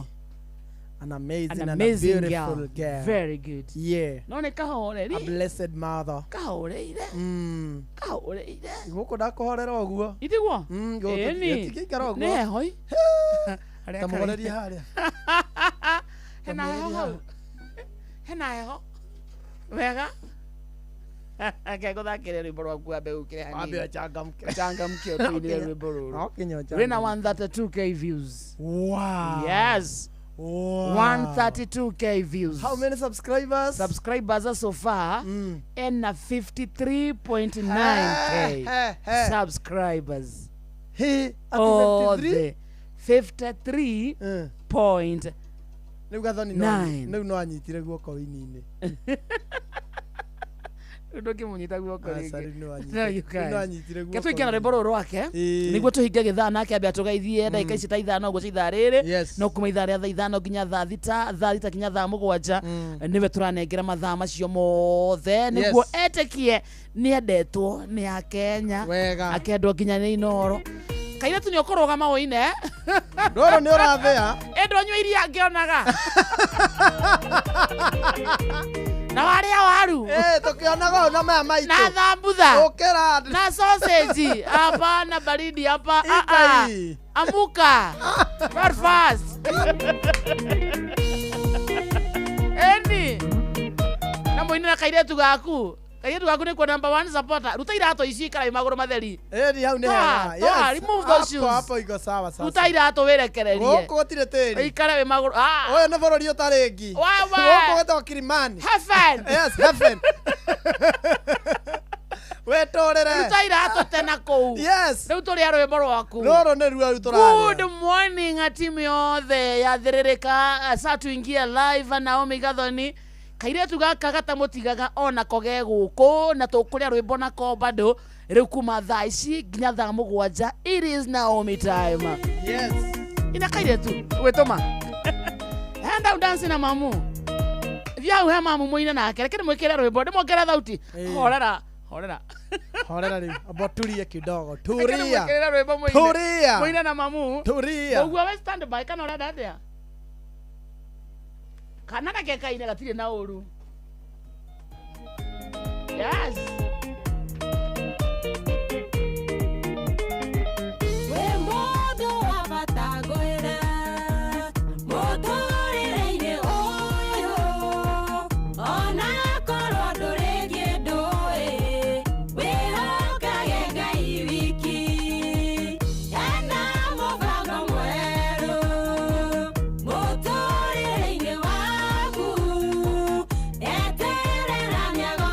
S15: an amazing and a beautiful girl.
S22: Very good.
S15: Yeah.
S22: No ne kahoreri.
S15: A blessed mother.
S22: Kahoreire. Kahoreire.
S15: Guko ndakohorera oguo.
S22: Itigwo.
S15: Eni. Tikikara oguo.
S22: Ne hoi.
S15: Tamuhoreri haria.
S22: Hena ho. Hena ho. Wega. Akagothakire rwimbo rwaku ambe ukire hani.
S15: Ambe changamke.
S22: Changamke tuinire rwimbo ruru.
S15: Okinyocha.
S22: Rena 132k views.
S15: Wow.
S22: Yes.
S15: Wow.
S22: 132k views.
S15: How many subscribers?
S22: Subscribers so far and 53.9k subscribers.
S15: He
S22: at 53 point
S15: Niu Gathoni no no anyitire guoko ini-ini.
S22: Ndoki munyita guoko ringi.
S15: No you guys.
S22: Ketwikira rwimbo ruru rwake niguo tuhinge githaa nake ambia tugeithie ndagika ici ta ithano gucia ithaa riri no kuma ithaa ria thaa ithano nginya thaa thita kinya thaa mugwanja niwe turanengera mathaa macio mothe niguo etekie ni endetwo ni Akenya akendwo nginya ni Inoro kaire tu ni okorogama oine
S15: ndoro ni urathea
S22: endo nywa iria ngionaga na waria waru
S15: tukionaga na maya maitu
S22: na thambutha
S15: ukira
S22: na sausage hapa na baridi hapa amuka very fast eni na moina kairetu gaku ni kwa number 1 supporter ruta irato ici kara maguru matheri
S15: eni hau ni hega
S22: yes remove those shoes
S15: hapo iko sawa sasa
S22: ruta irato werekererie
S15: goko gotire tiri
S22: ikara we maguru
S15: oyo ne borori utarengi goko gotwa Kilimani
S22: heaven
S15: yes heaven wetorere
S22: ruta irato tena kou
S15: yes
S22: riu turi arwimbo rwaku
S15: roro ne ruo turare
S22: good morning team yothe ya Thiririka sa tuingia live Naomi Gathoni kairetu gaka gatamutigaga ona koge guku na tukuria rwimbo nako bado riu kuma thaa ici nginya thaa mugwanja it is Naomi time
S15: yes
S22: ina kairetu wetoma hand out dance na mamu vya uhe mamu muina nake reke mwikire rwimbo ndimwongera thauti horera
S15: riu aboturie kidogo
S22: turia muina na mamu
S15: turia
S22: ogwa we stand by kana orada atia kana na keka ine gatire na uru yes we modo abatagoera modo reire oyo ona korodo regie doe we hokage ngai wiki yana movaga mwero modo reire waku eterera nyago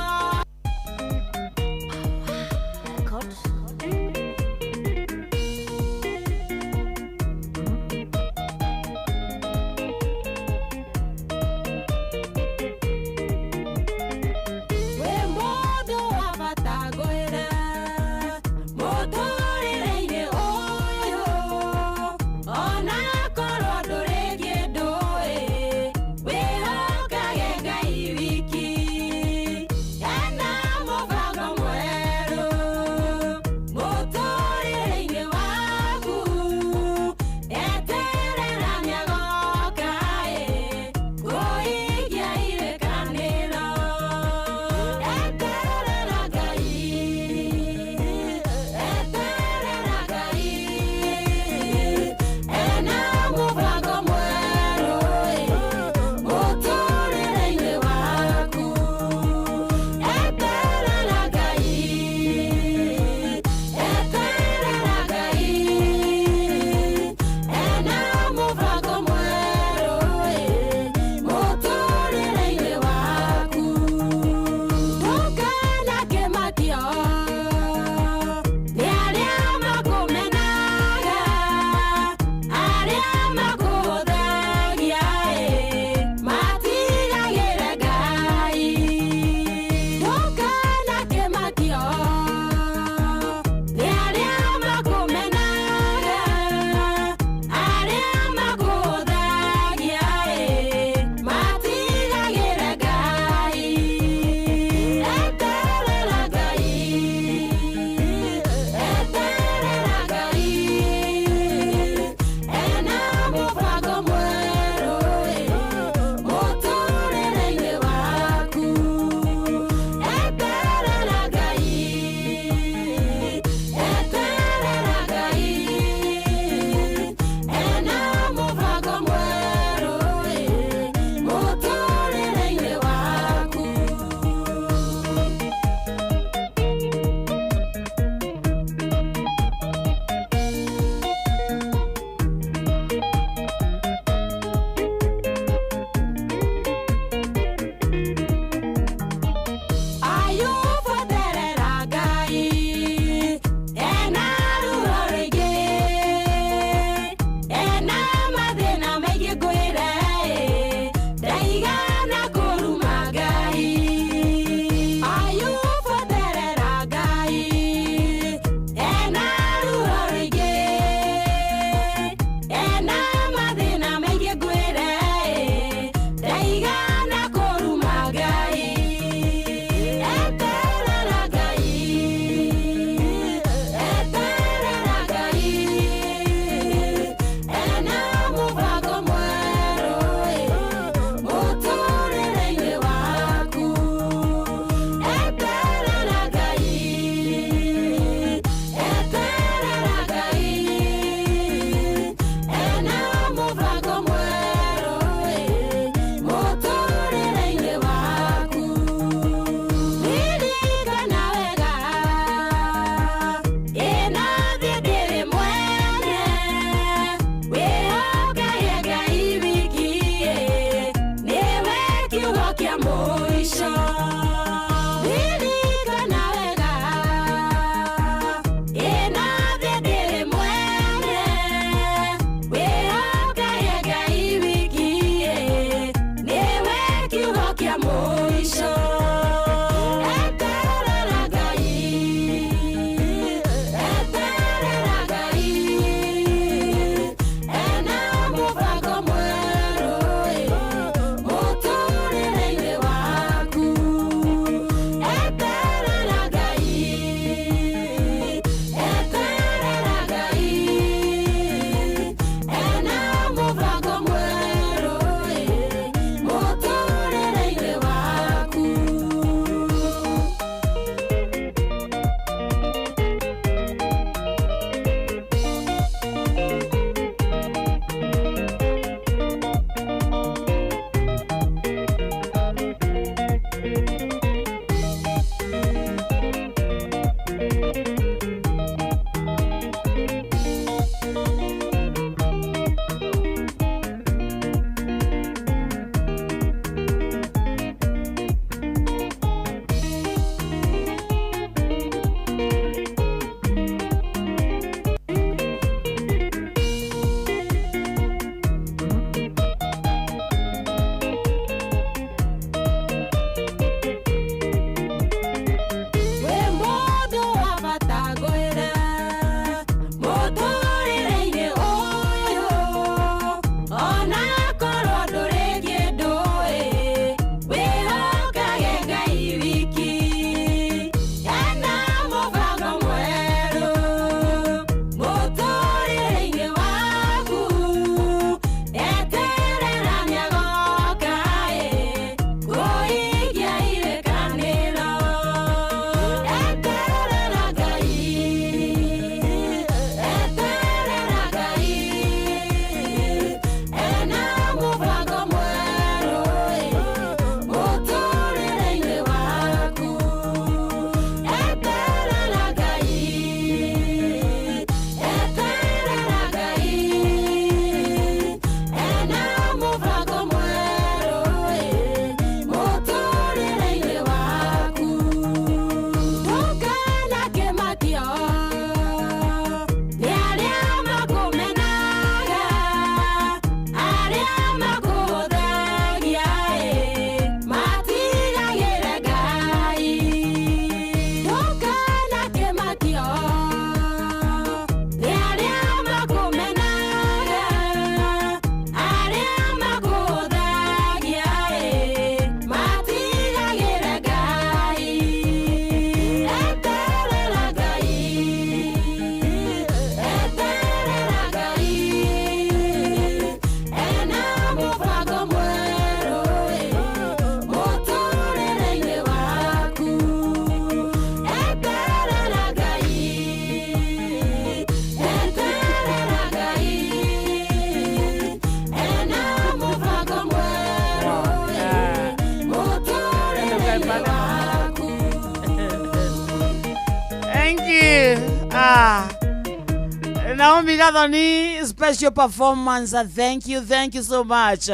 S22: Naomi Gathoni, special performance. Thank you so much.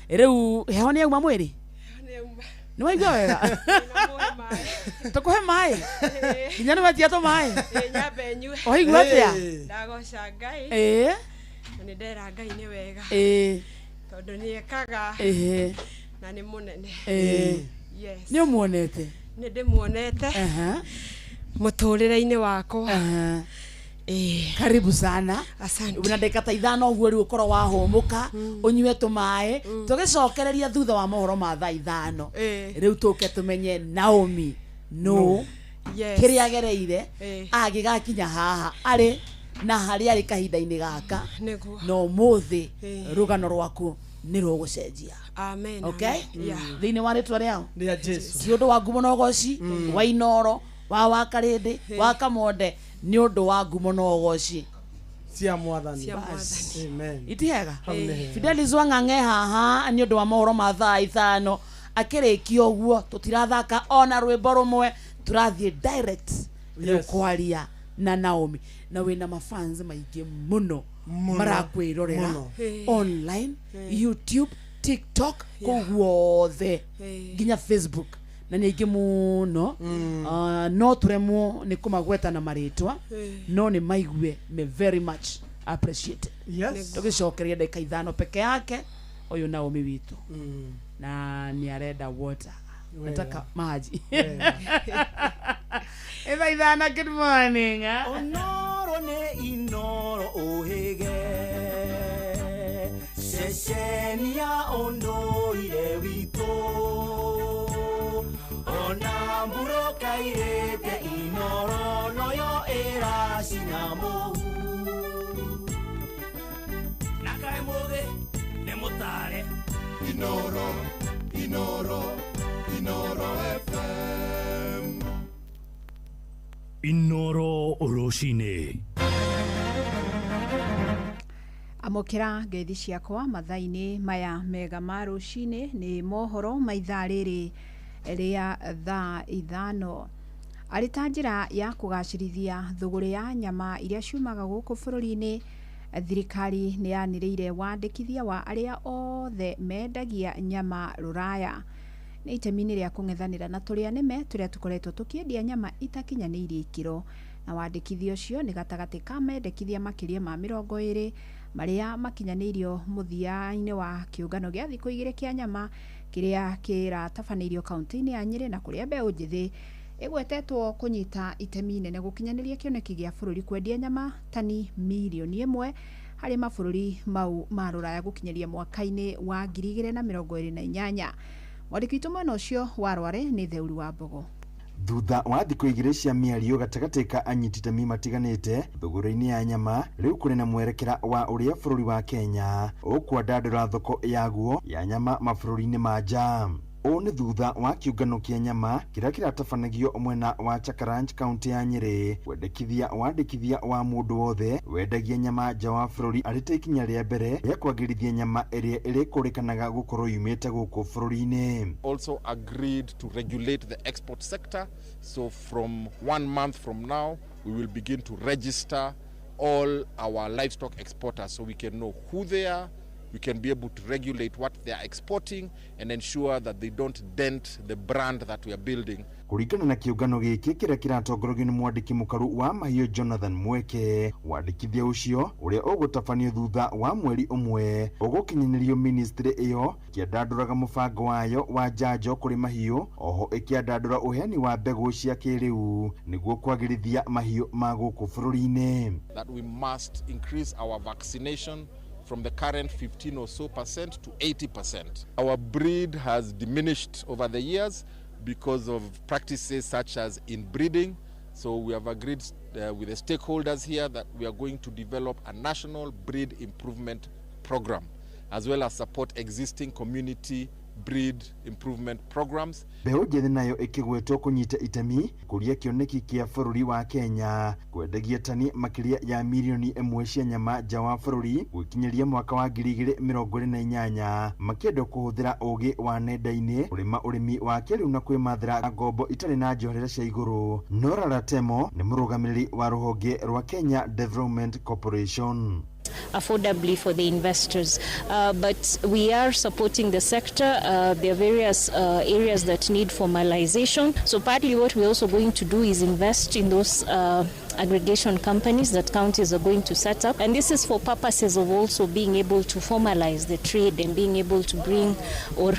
S22: Reu heone uma mwiri? Ni waigua wega? Tukuhe mai? Nginya ni wetia to mai?
S9: Nyambe nyue.
S22: Waigua atia?
S9: Ndagoca Ngai. Ni ndera Ngai ni wega. Tondu ni ekaga. Na ni munene. Yes.
S22: Ni umuonete?
S9: Ni ndimuonete. Muturire-ini wakwa.
S22: Karibu sana.
S9: Asante.
S22: Una ndeka ta ithano uguo riu ukoro wa homuka unywe tumae tugicokereria thutha wa mohoro ma thaa ithano riu tuke tumenye Naomi no kiria gereire agigakinya haha ari na hari ari kahinda-ini gaka no muthi rugano rwaku ni rugucenjia.
S9: Amen.
S22: Okay? Thini wa ritwa riao
S15: ni ya Jesu
S22: si undu wa ngumo nogoci wa Inoro wa Wakarindi wa Kamonde ni undu wa ngumo nogoci
S15: cia mwathani.
S22: Amen. Itiega Fidelis Wang'ang'e haha ni undu wa mohoro ma thaa ithano akirikio uguo tutirathaka ona rwimbo rumwe turathie direct kwaria na Naomi na wina mafans maingi muno marakwirorera online YouTube TikTok koguothe nginya Facebook na ningi muno no turemwo ni kumagweta na maritwa no ni maigwe me very much appreciated.
S15: Yes.
S22: Tugicokeria ndeka ithano peke yake uyu Naomi witu na ni arenda water nataka maji. Eva ithana, good morning.
S12: Onoro ne Inoro ohege Sesenia ondo ile wito Onamburo kairete Inoro noyo era sinamo Nakai moge nemotare Inoro FM
S8: Inoro Oroshine.
S19: Amokera ngeithi ciakwa mathaini maya mega ma rucini ni mohoro maithaa riri ria thaa ithano. Arĩ ta njĩra ya kũgacĩrithia thũgũrĩ ya nyama iria ciumaga gũkũ bũrũri-inĩ, thirikari nĩ yanĩrĩire wandĩkithia wa arĩa othe mendagia nyama rũraya nĩ itemi-inĩ rĩa kũng'ethanĩra na tũrĩa nĩme tũrĩa tũkoretwo tũkĩendia nyama itakinyanĩirie ikĩro, na wandĩkithia ũcio nĩ gatagatĩ ka mendekithia makĩria ma 20 marĩa makinyanĩirio mũthia-inĩ wa kĩũngano gĩa thikũ 2 kĩa nyama kĩrĩa kĩratabanĩirio kaunti-inĩ ya Nyĩrĩ na kũrĩa mbeũ njĩthĩ ĩgwetetwo kũnyita itemi nene gũkinyanĩria kĩoneki gĩa bũrũri kwendia nyama tani 1 milioni harĩ mabũrũri mau ma rũraya gũkinyeria mwaka-inĩ wa 2028. Mwandĩki witũ mwena ũcio wa Rware nĩ Theuri wa Mbogo.
S1: Thutha wa thikũ 2 cia mĩario gatagatĩ ka anyiti itemi matiganĩte thũgũrĩ-inĩ ya nyama, rĩu kũrĩ na mwerekera wa ũrĩa bũrũri wa Kenya ũkwandandũra thoko yaguo ya nyama mabũrũri-inĩ ma nja. Ũũ nĩ thutha wa kĩũngano kĩa nyama kĩrĩa kĩratabanagio mwena wa Chakaranch kaunti ya Nyĩrĩ wandĩkithia wa mũndũ wothe wendagia nyama nja wa bũrũri arĩ ta ikinya rĩa mbere rĩa kwagĩrithia nyama ĩrĩa ĩrĩkũrĩkanaga gũkorwo yumĩte gũkũ bũrũri-inĩ.
S20: Also agreed to regulate the export sector, so from 1 month from now we will begin to register all our livestock exporters so we can know who they are. We can be able to regulate what they are exporting and ensure that they don't dent the brand that we are building.
S1: Kũringana na kĩũngano gĩkĩ kĩrĩa kĩratongoragio nĩ mwandĩki mũkaru wa mahiũ Jonathan Mweke, wandĩkithia ũcio ũrĩa ũgũtabanio thutha wa mweri ũmwe ũgũkinyanĩrio ministry ĩyo kĩandandũraga mũbango wayo wa njanjo kũrĩ mahiũ, oho ĩkĩandandũra ũheani wa mbegũ cia kĩrĩu nĩguo kwagĩrithia mahiũ ma gũkũ bũrũri-inĩ.
S20: That we must increase our vaccination from the current 15 or so percent to 80%. Our breed has diminished over the years because of practices such as inbreeding. So we have agreed with the stakeholders here that we are going to develop a national breed improvement program, as well as support existing community breed improvement programs.
S1: Mbeũ njĩthĩ nayo ĩkĩgwetwo kũnyita itemi kũrĩa kĩoneki kĩa bũrũri wa Kenya kwendagia tani makĩria ya milioni 1 cia nyama nja wa bũrũri gũkinyĩria mwaka wa 2028 makĩenda kũhũthĩra ũgĩ wa nenda-inĩ ũrĩma ũrĩmi wa kĩrĩu na kwĩmathĩra ngombo itarĩ na njoherera cia igũrũ. Nora Ratemo nĩ mũrũgamĩrĩri wa rũhonge rwa Kenya Development Corporation.
S3: Affordably for the investors. But we are supporting the sector. There are various areas that need formalization. So partly what we're also going to do is invest in those aggregation companies that counties are going to set up. And this is for purposes of also being able to formalize the trade and being able to bring or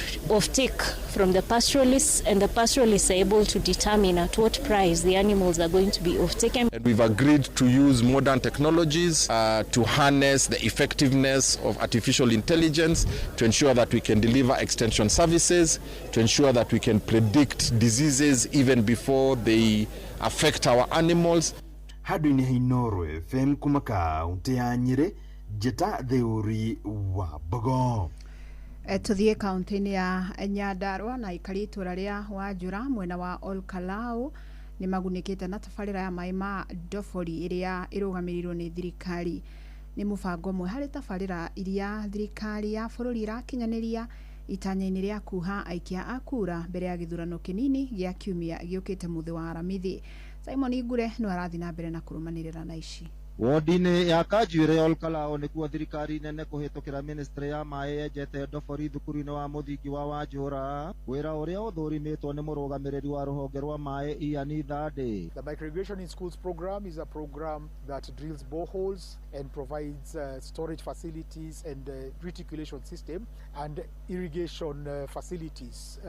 S3: take from the pastoralists, and the pastoralists are able to determine at what price the animals are going to be off-taken.
S20: And we've agreed to use modern technologies to harness the effectiveness of artificial intelligence to ensure that we can deliver extension services, to ensure that we can predict diseases even before they affect our animals.
S1: Haduni Hinoro FM kuma kaunti ya Nyeri, Jeta Theuri wa Bogo.
S19: Tuthie kaunti-inĩ ya Nyandarua na ikari itura ria Wanjura mwena wa Olkalau ni magunĩkĩte na tabarĩra ya maĩ ma Ndobori iria irũgamĩrĩirwo nĩ thirikari. Ni mũbango mwe harĩ tabarĩra iria thirikari ya bũrũri irakinyanĩria itanya-inĩ rĩa kuha aikia a kura mbere ya gĩthurano kĩnini gĩa kiumia gĩũkĩte mũthĩ wa Aramithi. Simon Igure no arathi na mbere na kũrũmanĩrĩra na ici.
S7: Wodine ya Kajuire Olkalao nĩkuo thirikari nene kũhĩtũkĩra ministry ya maĩ yenjete Ndobori thukuru-inĩ wa mũthingi wa Wanjura wĩra ũrĩa ũthũrimĩtwo nĩ mũrũgamĩrĩri wa rũhonge rwa maĩ Ian Ithande.
S18: The Microirrigation in Schools program is a program that drills boreholes and provides storage facilities and reticulation system and irrigation facilities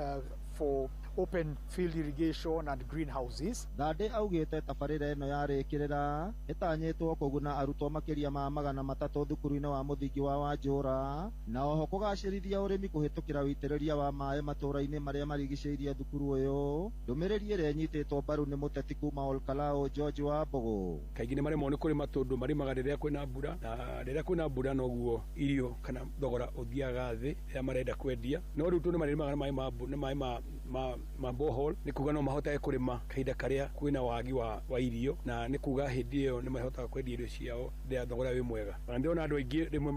S18: for open field irrigation and greenhouses.
S7: Thande augĩte tabarĩra ĩno yarĩkĩrĩra ĩtanyĩtwo kũguna arutwo makĩria ma 300 thukuru-inĩ wa mũthingi wa Wanjura na oho kũgacĩrithia ũrĩmi kũhĩtũkĩra wĩitĩrĩria wa maĩ matũũra-inĩ marĩa marigicĩirie thukuru ũyũ. Ndũmĩrĩri ĩrĩa ĩnyitĩtwo mbaru nĩ mũteti kuma Olkalao George wa Mbogo.
S23: Kaingĩ nĩ marĩmwo nĩ kũrĩma tondũ marĩmaga rĩrĩa kwĩna mbura, na rĩrĩa kwĩna mbura noguo irio kana thogora ũthiaga thĩ rĩrĩa marenda kwendia. No rĩu tondũ marĩmaga na maĩ ma borehole nĩ kuga no mahotage kũrĩma kahinda karĩa kwĩna wagi wa irio, na nĩ kuga hĩndĩ ĩyo nĩ mahotaga kwendia irio ciao rĩrĩa thogora wĩ mwega. Na ndĩrona andũ aingĩ rĩmwe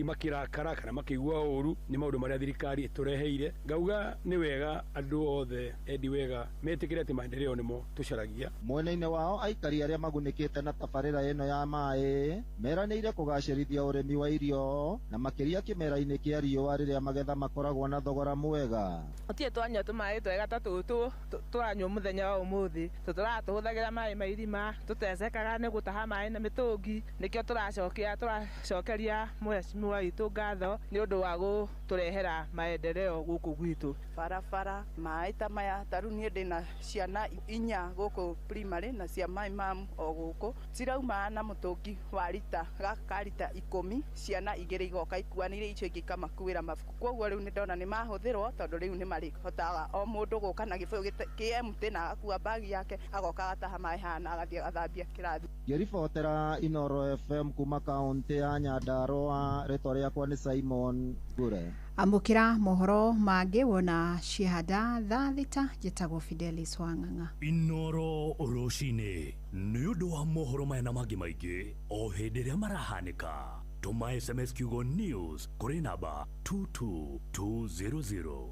S23: makĩrakara kana makĩigua ũru nĩ maũndũ marĩa thirikari ĩtũreheire. Ngauga nĩ wega andũ othe endi wega metĩkĩre atĩ maendeleo nĩmo tũcaragia.
S7: Mwena-inĩ wao aikari arĩa magunĩkĩte na tabarĩra ĩno ya maĩ meranĩire kũgacĩrithia ũrĩmi wa irio na makĩria kĩmera-inĩ kĩa riũa rĩrĩa magetha makoragwo na thogora mwega.
S24: Otie twanyua tũmaĩ twega ta tũtũ tũranyua mũthenya wa ũmũthĩ, tũtũhũthagĩra maĩ ma irima, tũtecekaga nĩ gũtaha maĩ na mĩtũngi, nĩkĩo tũracokeria mheshimiwa witũ ngatho nĩ ũndũ wa gũtũrehera maendeleo gũkũ gwitũ.
S26: Barabara maĩ ta maya tarũ niĩ ndĩna ciana 4 gũkũ primary na cia maĩ mamu o gũkũ cirauma na mũtũngi wa lita gaka lita 10, ciana 2 igoka ikuanĩire icio ingĩ kamakuĩra mabuku. Koguo rĩu nĩ ndona nĩ mahũthĩrwo tondũ rĩu nĩ marĩhotaga o mũndũ gũka na gĩbũyũ kĩ na akua bagi yake agoka gataha maĩ hana agathiĩ gathambia kĩrathi.
S7: Ngĩribotera Inoro FM kuma kaunti ya Nyandarua, rĩtwa rĩakwa nĩ Simon Gure.
S19: Amũkĩra mohoro mangĩ wona ciehanda thaa thita njĩtagwo Fidelis Wang'ang'a.
S8: Inoro rũcinĩ nĩ ũndũ wa mohoro maya na mangĩ maingĩ o hĩndĩ ĩrĩa marahanĩka. Tũma SMS kiugo news kũrĩ namba 22200.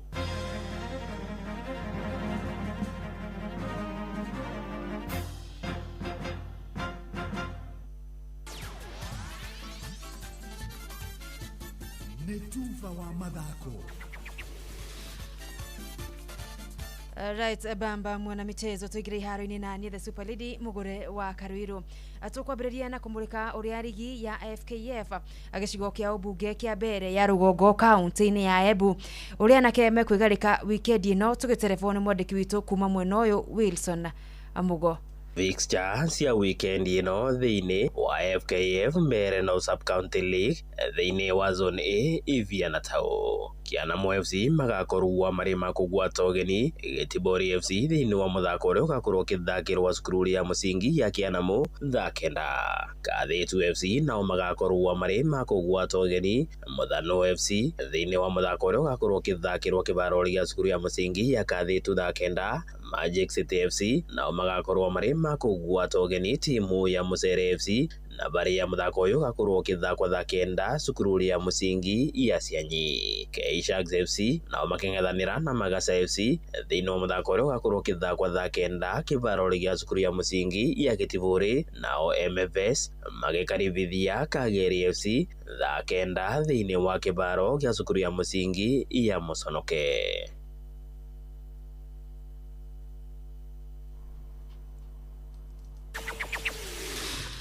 S14: Netuva wa mathako.
S27: Right, bamba mwana michezo tuigire iharo-inĩ na niĩ the Super Lady Mugure wa Karuiru. Tukwambĩrĩria na kũmũrĩka ũrĩa rigi ya FKF agĩcigo kĩa ũmbunge kĩa mbere ya rũgongo kaunti-inĩ ya Embu ũrĩa nake mekwĩgarĩka weekend ĩno tũgĩterefoni mwandĩki witũ kuma mwena ũyũ Wilson Amugo.
S2: Fixture cia weekend ino thiini wa FKF mbere no sub-county league thiini wa zone A Iviana Tao. Kianamo FC magakorwo mari makugwata ugeni Gitibori FC thiini wa muthako uria ugakorwo kithakirwa cukuru ya musingi ya Kianamo thaa kenda. Kathitu FC nao magakorwo mari makugwata ugeni Muthano FC thiini wa muthako uria ugakorwo kithakirwa kibaro gia cukuru ya musingi ya Kathitu thaa kenda. Magic City FC nao magakorwo mari makugwata ugeni timu ya Musere FC na bari ya muthako uyu gakorwo kithakwa thaa kenda cukuru ya musingi ya Cianyi. K-Sharks FC nao makengethanira na Magasa FC thiini wa muthako uyu gakorwo kithakwa thaa kenda kibaro gia cukuru ya musingi ya Gitibori. Nao MFS magikaribithia Kageri FC thaa kenda thiini wa kibaro gia cukuru ya musingi ya Musonoke.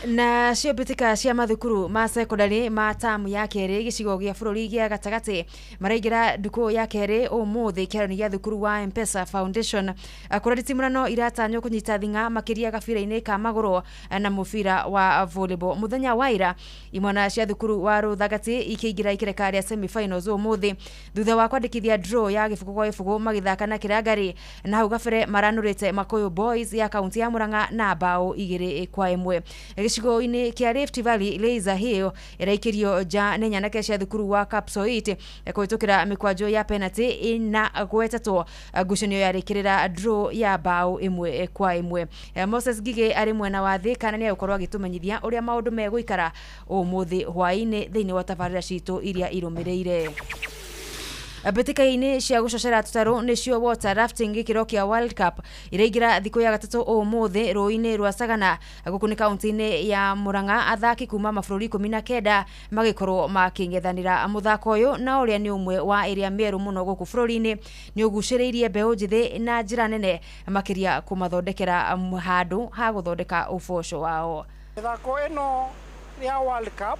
S27: Na cio mbitika cia mathukuru ma secondary ma tamu ya keri gicigo gia bururi gia gatagati maraingira nduku ya keri umuthi kiaroni gia thukuru wa M-Pesa Foundation kurari timurano iratanywo kunyita thinga makiria gabira-ini ka maguru na mubira wa volleyball. Muthenya wa ira imwana cia thukuru wa Ruthagati ikiingira ikireka ria semi finals umuthi thutha wa kwandikithia draw ya gibugu kwa gibugu magithaka na Kirangari na hau gabere maranurite Makoyo Boys ya kaunti ya Murang'a na bao 2-1. Gicigo-ini kia Rift Valley Laser Hill iraikirio ja nenya na kesha thukuru wa Kapsoit kuitukira mikwajo ya penalty na gwetatwo ngucanio yarikirira draw ya bao 1-1. Moses Gige ari mwena wa Thika na ni ukorwa gitumenyithia uria maundu meguikara umuthi hwaini thiini wa tabarira citu iria irumireire. Mbitika-ini cia gucocera tutaru nicio water rafting gikiro kia World Cup iraigira thiku ya gatatu umuthi rũĩ-inĩ rwa Sagana guku ni kaunti-ini ya Murang'a. Athaki kuma mabũrũri 19 magikorwo makingethanira muthako uyu na uria ni umwe wa area mieru muno guku bũrũri-inĩ ni ugucĩrĩirie mbeũ njithi na njĩra nene makiria kumathondekera handu ha guthondeka uboco wao.
S4: Mithako ino ya World Cup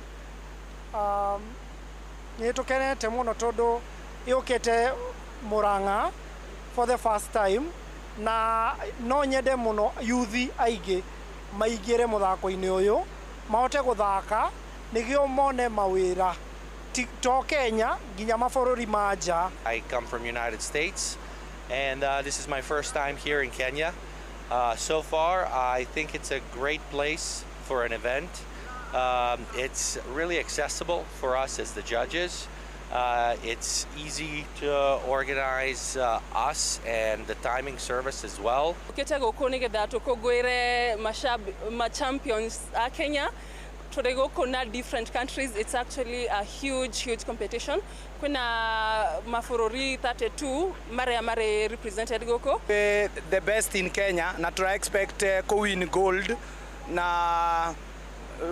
S4: ni tukenete muno tondu yukite Murang'a for the first time na no nyende muno yuthi aingi maigire muthako-ini uyu mahote guthaka nigio mone mawira to Kenya nginya mabũrũri ma nja.
S6: I come from United States and this is my first time here in Kenya. So far I think it's a great place for an event. It's really accessible for us as the judges. It's easy to organize us and the timing service as well.
S11: Ukite guku nigetha tukungwire ma champions a Kenya turi guku na different countries. It's actually a huge competition. Kuna mafururi 32 mare represented guku.
S4: The best in Kenya na try expect to win gold na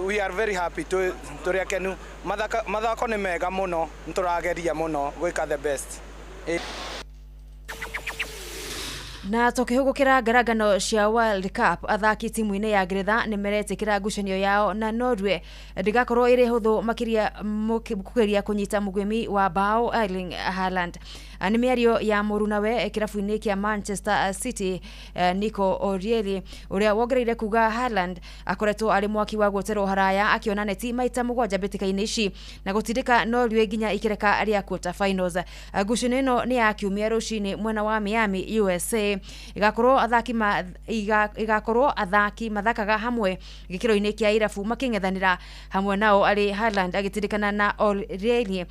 S4: we are very happy to rekenu mathako ni mega muno nturageria muno gwika the best.
S27: Na tukihugukira ngaragano cia World Cup athaki timu-ini ya Ngeretha ni meretikira ngucanio yao na Norway ndigakorwo iri huthu makiria kugeria kunyita mugwimi wa bao Erling Haaland. Ni miario ya murunawe kirabu-ini kia Manchester City Nico O'Reilly uria wongereire kuga Haaland akoretwo ari mwaki wa gweterwo haraya akiona neti maita mugwanja mbitika-ini ici na gutindika Norway nginya ikireka ria quarter finals. Ngucanio ino ni ya kiumia rucini mwena wa Miami USA igakorwo athaki mathakaga hamwe gikiro-ini kia irabu makingethanira hamwe nao ari Haaland agitindikana na O'Reilly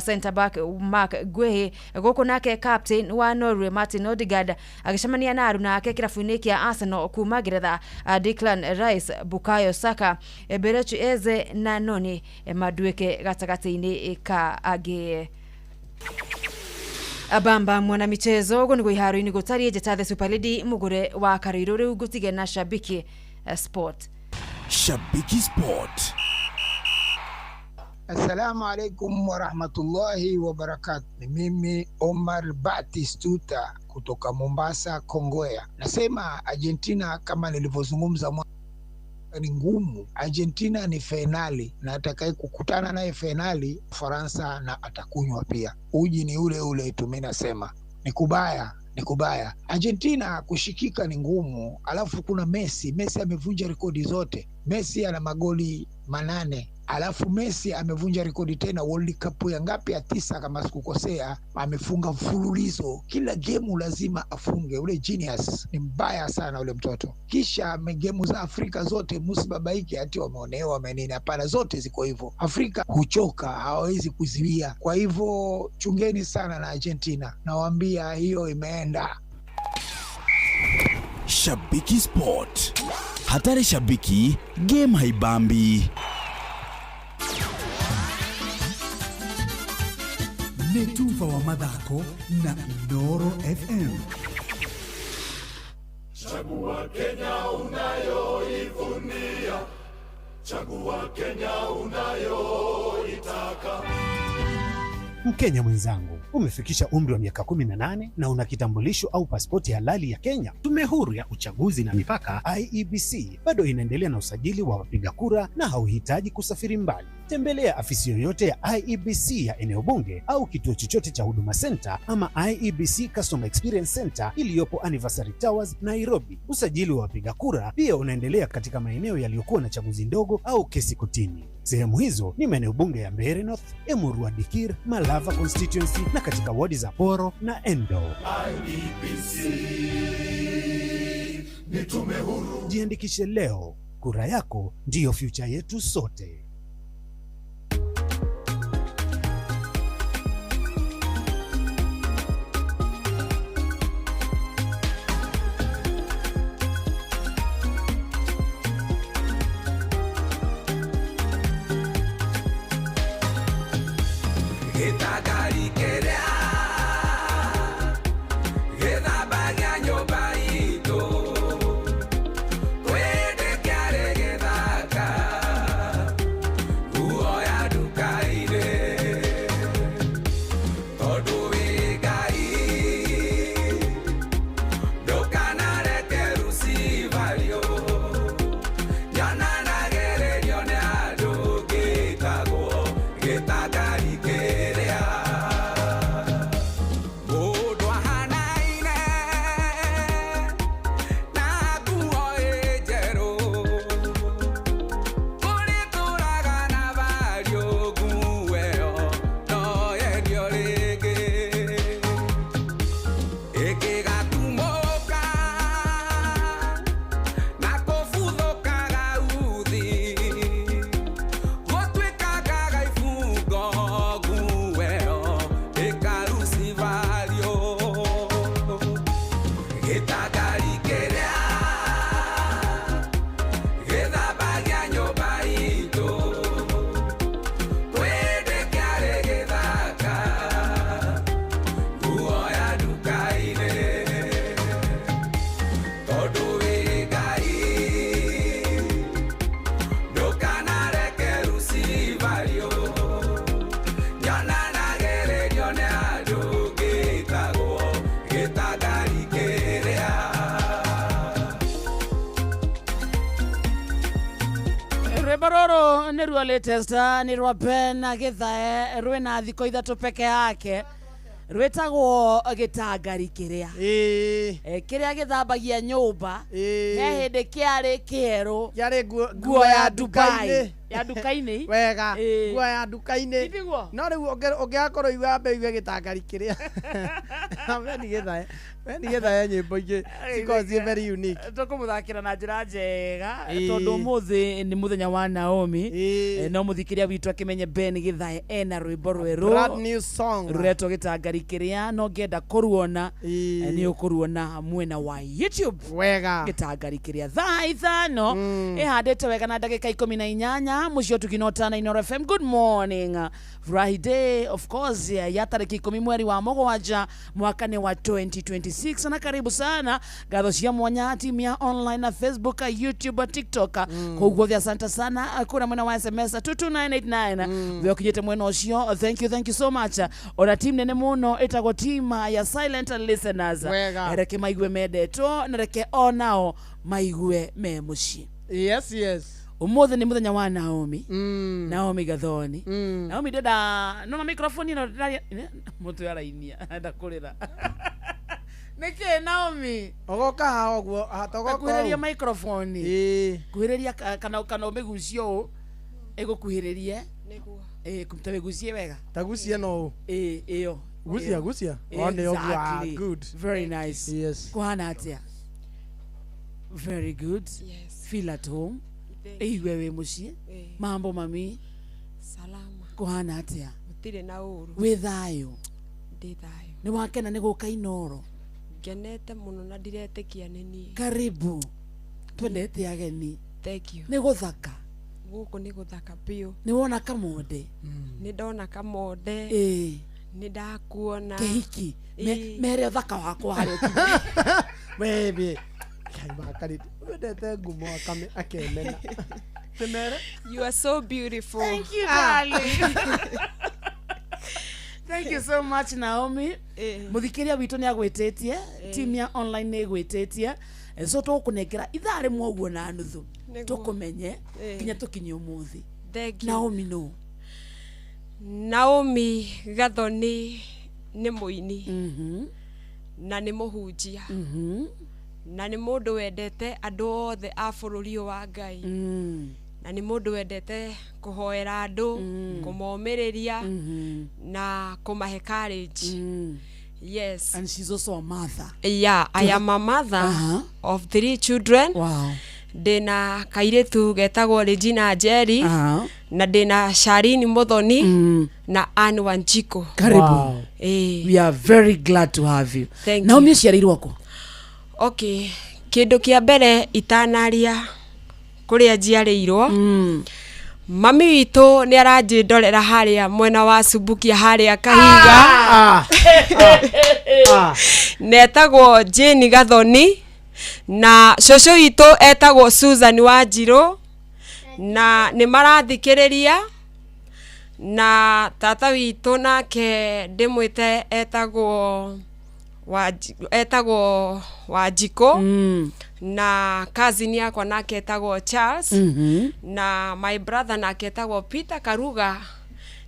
S27: center back Mark Guehi guku nake captain wa Norway Martin Odegaard agicemania na aruna ake kirabu-ini kia Arsenal kuma Ngeretha Declan Rice Bukayo Saka Berechi Eze na Noni Madueke gatagati-ini ka age. Abamba mwana michezo ugu niguo iharo-ini gutarie njata the Super League mugure wa Karuiru riu gutige na Shabiki Sport.
S14: Shabiki Sport.
S16: Assalamu alaikum wa rahmatullahi wa barakatuh. Ni mimi Omar Batistuta kutoka Mombasa, Kongowea. Nasema Argentina kama nilivyozungumza ni ngumu. Argentina ni finali na atakaye kukutana naye finali Faransa na atakunywa pia. Uji ni ule ule tu, mimi nasema ni kubaya ni kubaya. Argentina kushikika ni ngumu, alafu kuna Messi amevunja rekodi zote. Messi ana magoli 8, alafu Messi amevunja rekodi tena World Cup ya ngapi, ya 9 kama sikukosea, amefunga mfululizo, kila game lazima afunge. Ule genius ni mbaya sana ule mtoto. Kisha game za Afrika zote msibabaike ati wameonewa wamenini, hapana, zote ziko hivyo. Afrika huchoka, hawawezi kuziwia. Kwa hivyo chungeni sana na Argentina, nawaambia hiyo imeenda.
S14: Shabiki Sport. Hatari shabiki, game haibambi.
S5: Netufa wa Madhako na Ndoro FM.
S9: Chagua Kenya unayoivunia, chagua Kenya unayoitaka.
S5: Mkenya mwenzangu, umefikisha umri wa miaka 18 na una kitambulisho au pasipoti halali ya Kenya. Tume Huru ya Uchaguzi na Mipaka IEBC bado inaendelea na usajili wa wapiga kura na hauhitaji kusafiri mbali. Tembelea afisi yoyote ya IEBC ya eneo bunge au kituo chochote cha Huduma Center ama IEBC Customer Experience Center iliyopo Anniversary Towers, Nairobi. Usajili wa wapiga kura pia unaendelea katika maeneo yaliyokuwa na chaguzi ndogo au kesi kotini. Sehemu hizo ni maeneo bunge ya Mbeere North, Emurua Dikir, Malava Constituency na katika wadi za Poro na Endo.
S9: IEBC ni tume huru.
S5: Jiandikishe leo, kura yako ndiyo future yetu sote.
S22: Rwebaroro ni rwa latest ni rwa Ben Githae rwina thiko ithatu peke yake rwetagwo gitangari kiria kiria githambagia nyumba he hindi kiari kieru
S15: kiari
S22: nguo ya Dubai ya duka-ini
S15: wega nguo ya duka-ini no riu ungiakorwo iwa iwe gitangari kiria Ni Githae nyimbo ingi because very unique
S22: tukumuthakira na njira njega tondu muthi ni muthenya wa Naomi no muthikiria witu akimenye Ben Githae ena rwimbo rweru
S15: brand new song
S22: ruretwo gitangari kiria no ngenda kuruona ni ukuruona mwena wa YouTube
S15: wega
S22: gitangari kiria thaa ithano ihandite wega na ndagika 18 mucio tukinota na Inoro FM. Good morning Friday, of course ya tariki 10 mweri wa Mũgwanja mwaka ni wa 2026 na karibu sana gatho cia mwanya timu ya online na Facebook, YouTube, TikTok koguo thia asante sana kuna mwena wa SMS 22989 vyo kijete mwena ucio. Thank you so much. Ona team nene muno itagwo team ya silent listeners reke maigwe medeto na reke onao maigwe memuci.
S15: Yes
S22: umuthi ni muthenya wa Naomi Naomi Gathoni Naomi dada no microphone no mutu ya lainia nda kurira Nike Naomi.
S15: Ogoka haogwo hatogoka.
S22: Kuhireria microphone. Kuhireria kana umegucio egukuhirerie. Niguo. Kumtabegucie wega.
S15: Tagucie no.
S22: Iyo.
S15: Gucia. One of good.
S22: Very nice.
S15: Yes.
S22: Kuhana atia. Very good.
S27: Yes.
S22: Feel at home. Wewe mucie. Mambo mami.
S27: Salama.
S22: Kuhana atia.
S27: Mutire na uru.
S22: Withayo.
S27: Ndithayo.
S22: Ni wakena ni guka Inoro.
S27: Ngenete muno na ndiretekia nini.
S22: Karibu. Twendete ageni.
S27: Thank you.
S22: Ni guthaka.
S27: Guku ni guthaka pio.
S22: Ni wona kamonde.
S27: Ni ndona kamonde. Ni ndakuona.
S22: Kehiki. Mere thaka wakwa hari.
S15: Baby. Kai wendete ngumo akemena. Temere.
S27: You are so beautiful.
S22: Thank you, darling. Thank you so much, Naomi. Muthikiria witu ni agwitetie, team ya online ni igwitetie. So tukunengera ithare mwoguo na nuthu. Tukumenye kinya tukinye umuthi. Naomi no.
S27: Naomi Gathoni ni muini. Na ni muhunjia. Na ni mundu wendete andu othe a bururi wa Ngai. Na ni mundu wendete kuhoera andu, kumomiriria na kumahe courage. Yes.
S22: And she's also a mother.
S27: Yeah, I am a mother of 3 children.
S22: Wow.
S27: Ndina kairetu getagwo Regina Jerry. Na ndina Sharini Muthoni na Anne Wanjiko.
S22: Karibu. Wow. We are very glad to have you.
S27: Thank you.
S22: Naomi ciarirwo ko.
S27: Okay, kindu kia mbere itanaria kuria njiarirwo. Mami witu ni aranjindorera haria mwena wa Subukia haria Kahiga. Netagwo Jane Gathoni na shosho witu etagwo Susan Wanjiru na ni marathikiriria na tata witu nake ndimwite etagwo Wanjiko na cousin yakwa nake etagwo Charles na my brother nake etagwo Peter Karuga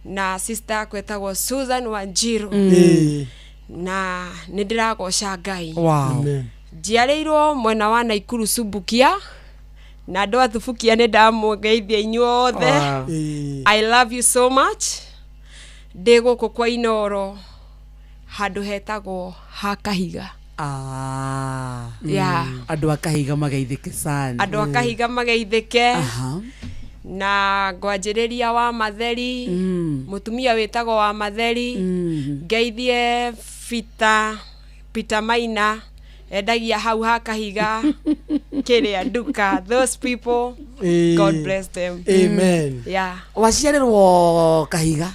S27: na sister yakwa etagwo Susan Wanjiru na nindiragoca Ngai.
S22: Wow.
S27: Njiarĩirwo mwena wa Naikuru Subukia na andũ a Thubukia nĩ ndamũgeithia inyuothe. I love you so much. Ndĩ gũkũ kwa Inoro handu hetagwo ha Kahiga. Yeah.
S22: Andu akahiga mageithike sana.
S27: Andu akahiga mageithike. Na ngwanjĩrĩria wa Matheri. Mutumia wĩtagwo wa Matheri. Ngeithie Peter Maina endagia hau ha Kahiga kiria nduka. Those people, God bless them.
S15: Amen.
S27: Yeah.
S22: Waciarirwo Kahiga.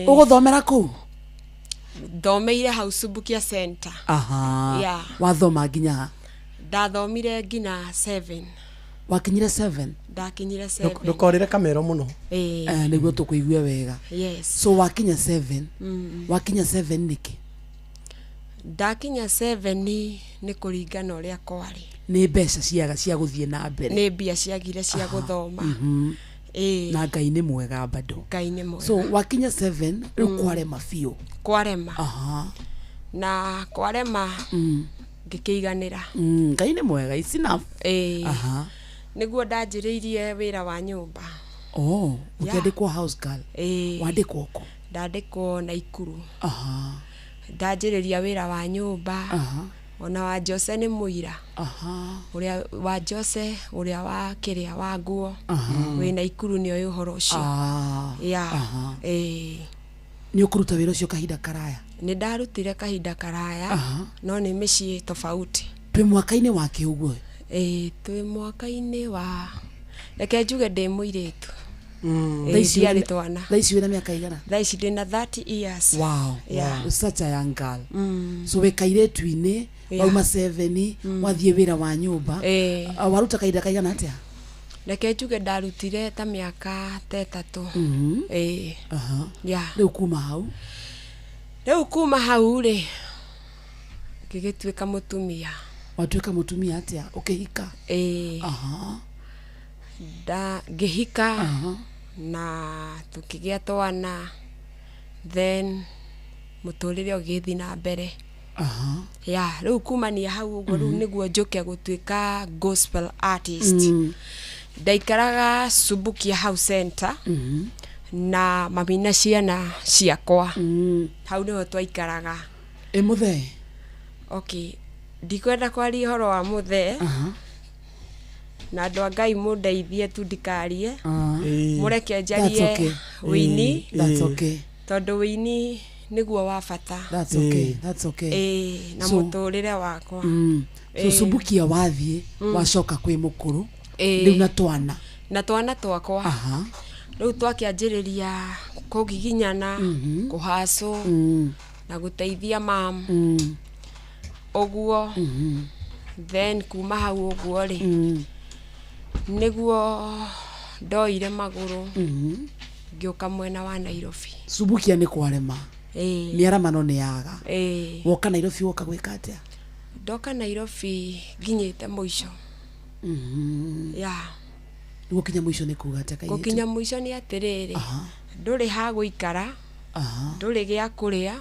S22: Uguthomera ku?
S27: Thomeire hau Subukia Center. Yeah.
S22: Wathoma nginya?
S27: Ndathomire nginya 7.
S22: Wakinyire 7?
S27: Ndakinyire 7.
S15: Ndukorire kamero muno.
S22: Niguo tukuigwe wega.
S27: Yes.
S22: So wakinya 7. Wakinya 7 niki?
S27: Ndakinya 7 ni kuringana uria kwari.
S22: Ni mbeca cia guthie na mbere.
S27: Ni mbia ciagire cia guthoma.
S22: Na Ngai ni mwega bado.
S27: Ngai ni mwega.
S22: So wakinya 7 riu kwarema biu.
S27: Kwarema. Na kwarema ngikiiganira.
S22: Ngai ni mwega, it's enough.
S27: Niguo ndanjĩrĩirie wĩra wa nyũmba.
S22: Ukiandikwo house girl. Wandikwo ko?
S27: Ndandikwo Naikuru. Ndanjĩrĩria wĩra wa nyũmba. Ona wa Jose ni muira. Uria wa Jose, uria wa kiria wa nguo. We Naikuru ni oyo horo ucio. Yeah.
S22: Ni ukuruta wĩra ucio kahinda karaya?
S27: Ni ndarutire kahinda karaya. No ni mĩciĩ tofauti.
S22: Twi mwaka-ini wa kiugo?
S27: Twi mwaka-ini wa reke njuge ndi muiritu.
S22: Thaisi twana. Thaisi wina miaka igana?
S27: Thaisi ndina 30 years.
S22: Wow. Yeah. Such a young girl. So we kairetu-ini wauma 7 wathie wira wa nyumba. Waruta kahinda kaigana atia?
S27: Reke njuge ndarutire ta miaka 3. Yeah.
S22: Riu kuma hau?
S27: Riu kuma hau ri ngigituika mutumia.
S22: Watuika mutumia atia ukihika?
S27: Ngihika na tukigia twana, then muturire ugithi na mbere.
S3: ya riu kumania hau uguo riu niguo njuke gutuika gospel artist ndaikaraga Subukia House Center na mamina ciana ciakwa hau niho twaikaraga
S22: muthe
S3: okay ndikwenda kwaria horo wa muthe na andå a Ngai mundeithie tu ndikarie mureke njarie Wini tondu Wini niguo wa bata
S22: that's okay
S3: na muturire wakwa
S22: so Subukia wathie wacoka kwi mukuru riu na twana
S3: twakwa riu twakianjiriria kugiginyana kuhaso na guteithia mam oguo then kuma hau oguo ri niguo ndoire maguru ngioka mwena wa Nairobi.
S22: Subukia ni kwarema ni aramano ni yaga woka Nairobi woka gwika atia?
S3: Ndoka Nairobi nginyite muico ya
S22: gukinya muico ni kuga atia kaire?
S3: Gukinya muico ni atiriri nduri ha guikara nduri gia kuria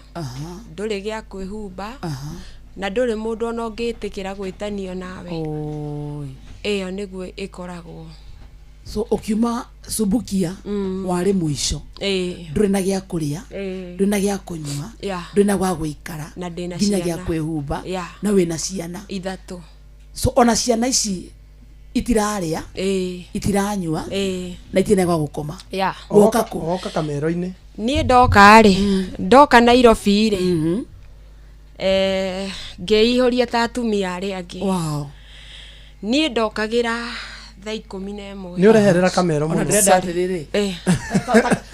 S3: nduri gia kwihumba na nduri mundu ona ungitikira gwitanio nawe iyo niguo ikoragwo.
S22: So ukiuma Subukia wari muico nduri na gia kuria nduri na gia kunywa nduri na gwa guikara nginya gia kwihumba na wina ciana
S3: ithatu.
S22: So ona ciana ici itiraria itiranywa na itina gwa gukoma
S15: woka kamero-ini
S3: nie ndoka ri ndoka Nairobi ri ngeihoria ta atumia ari angi nie ndokagira thaa 11
S15: ni ureherera kamero
S22: muno ndenda atiriri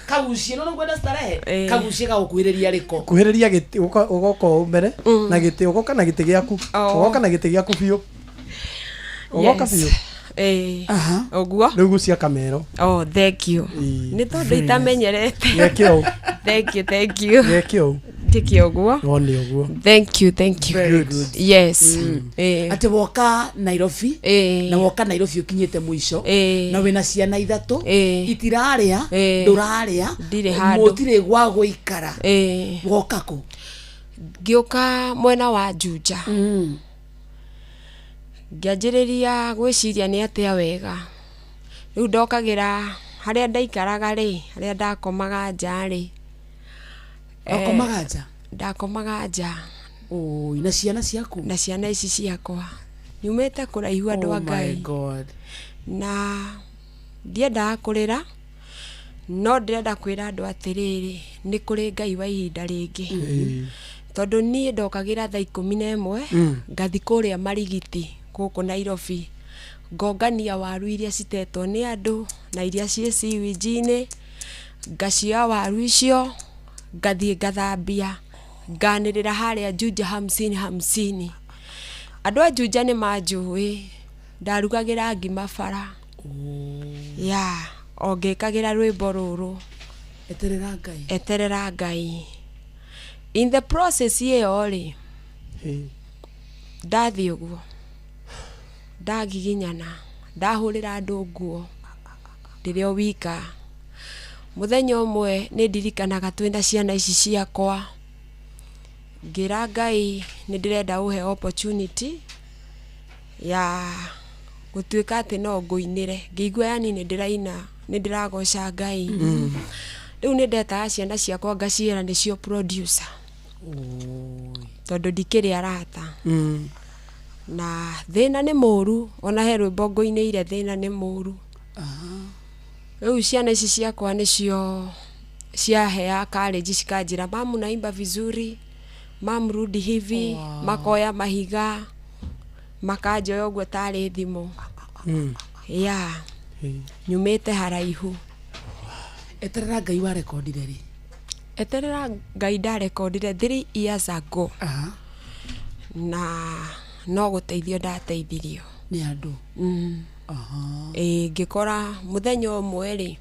S22: kagucie no ngwenda starehe kagucie ga gukuhiriria riko
S15: kuhiriria giti ugoka mbere na giti ugoka na giti giaku ugoka na giti giaku biu ugoka biu
S3: oguo
S15: riu gucia kamero.
S3: Thank you ni tondu itamenyerete
S15: gekio
S3: thank you
S15: gekio
S3: tikio oguo
S15: woni oguo
S3: thank you
S15: very good
S3: yes
S22: ati woka Nairobi na woka Nairobi ukinyite muico na wina ciana ithatu itiraria nduraria mutire gwa guikara woka ku
S3: ngioka mwena wa Juja ngianjiriria gwiciria ni atia wega riu ndokagira haria ndaikaraga ri haria ndakomaga nja ri ndakomaga nja
S22: na ciana ciaku
S3: na ciana ici ciakwa nyumite kuraihu andu a Ngai na ndiendaga kurira no ndirenda kwira andu atiriri ni kuri Ngai wa ihinda ringi tondu nie ndokagira thaa 11 ngathi kuria Marigiti guku Nairobi ngongania waru iria citetwo ni andu na iria cie siwijini ngacia waru icio ngathie ngathambia nganirira haria Juja 50 andu a Juja ni manjui ndarugagira ngima bara ongikagira rwimbo ruru eterera Ngai in the process iyo ri ndathi uguo ndagiginyana ndahurira andu nguo ndirio wika muthenya umwe ni ndirikanaga twina ciana ici ciakwa ngira Ngai ni ndirenda uhe opportunity ya gutuika ati no nguinire ngigwa yani ni ndiraina ni ndiragoca Ngai riu ni ndeta ciana ciakwa ngaciera nicio producer tondu ndikiri arata na thina ni muru ona he rwimbo ngoineire thina ni muru riu ciana ici ciakwa nicio ciahea college cikanjira mamu naimba vizuri mamu rudi hivi makoya mahiga makanjoya uguo tari thimu nyumite haraihu
S22: eterera Ngai wa rekondire ri
S3: eterera Ngai da rekondire 3 years ago na no guteithio ndateithirio
S22: ni andu
S3: ngikora muthenya umwe ri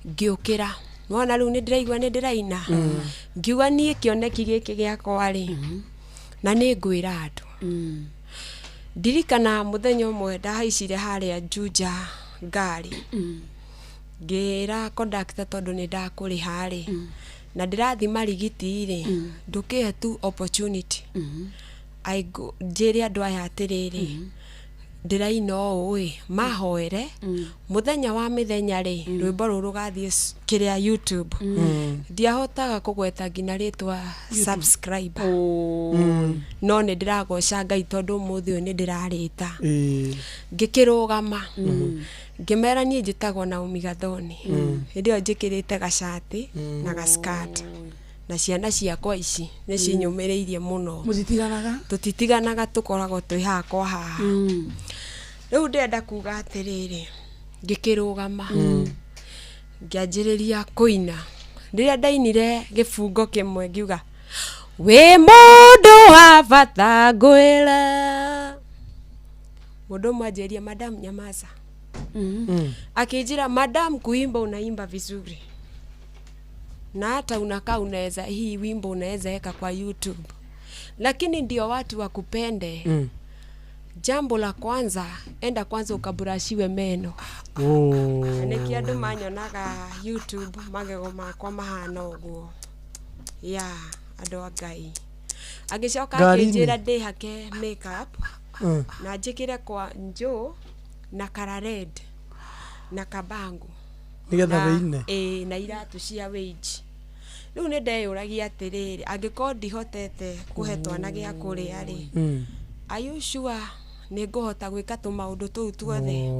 S3: ngiukira mwana riu ni ndiraigua ni ndiraina ngiuga nie kioneki giki giakwa ri na ni ngwira andu ndirikana muthenya umwe ndahaicire haria Juja ngari ngira conductor tondu ni ndakuriha ri na ndirathi marigiti ri ndukihe tu opportunity I go njiri andu aya atiriri ndiraino ui mahoere muthenya wa mithenya ri rwimbo ruru gathie kiria YouTube ndiahotaga kugweta ngina ritwa subscribe no ni ndiragoca Ngai tondu muthi uyu ni ndirarita ngikirugama ngimera nie njitagwo na Umigathoni ndio njikirite gacati na gaskirt na ciana ciakwa ici ni cinyumiriirie muno
S22: mutitiganaga
S3: tutitiganaga tukoragwo twi hakwa haha riu ndenda kuga atiriri ngikirugama ngianjiriria kuina ndiria ndainire gibungo kimwe ngiuga we mundu wa bata ngwira mundu mwanjeria madam nyamaza akijira madam kuimba unaimba vizuri na hata unakaa unaweza hii wimbo unaweza weka kwa YouTube lakini ndio watu wakupende jambo la kwanza enda kwanza ukaburashiwe meno niki andu manyonaga YouTube magego makwa mahana uguo ya andu a Ngai agicoka akijira ndi hake makeup na njikire kwa njo na kara red na kabangu
S15: nigetha weine
S3: na iratu cia wage riu ni ndeyuragia atiriri angiko ndihotete kuhe twana gia kuria ri are you sure ni nguhota gwika tu maundu tuu tuothe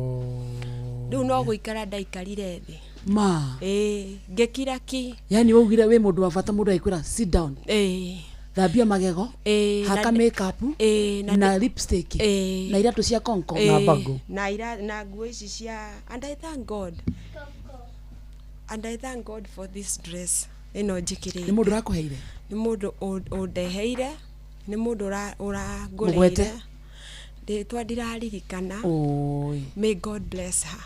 S3: riu no guikara ndaikarire thi
S22: ma
S3: ngekira ki
S22: yani waugire we mundu wa bata mundu aikwira sit down thambia magego haka makeup na lipstick na iratu cia konko
S15: na bago
S3: na nguo ici cia and I thank God for this dress ino njikirite
S22: ni mundu rakuheire
S3: ni mundu undeheire ni mundu uragurire nditwa ndiraririkana may God bless her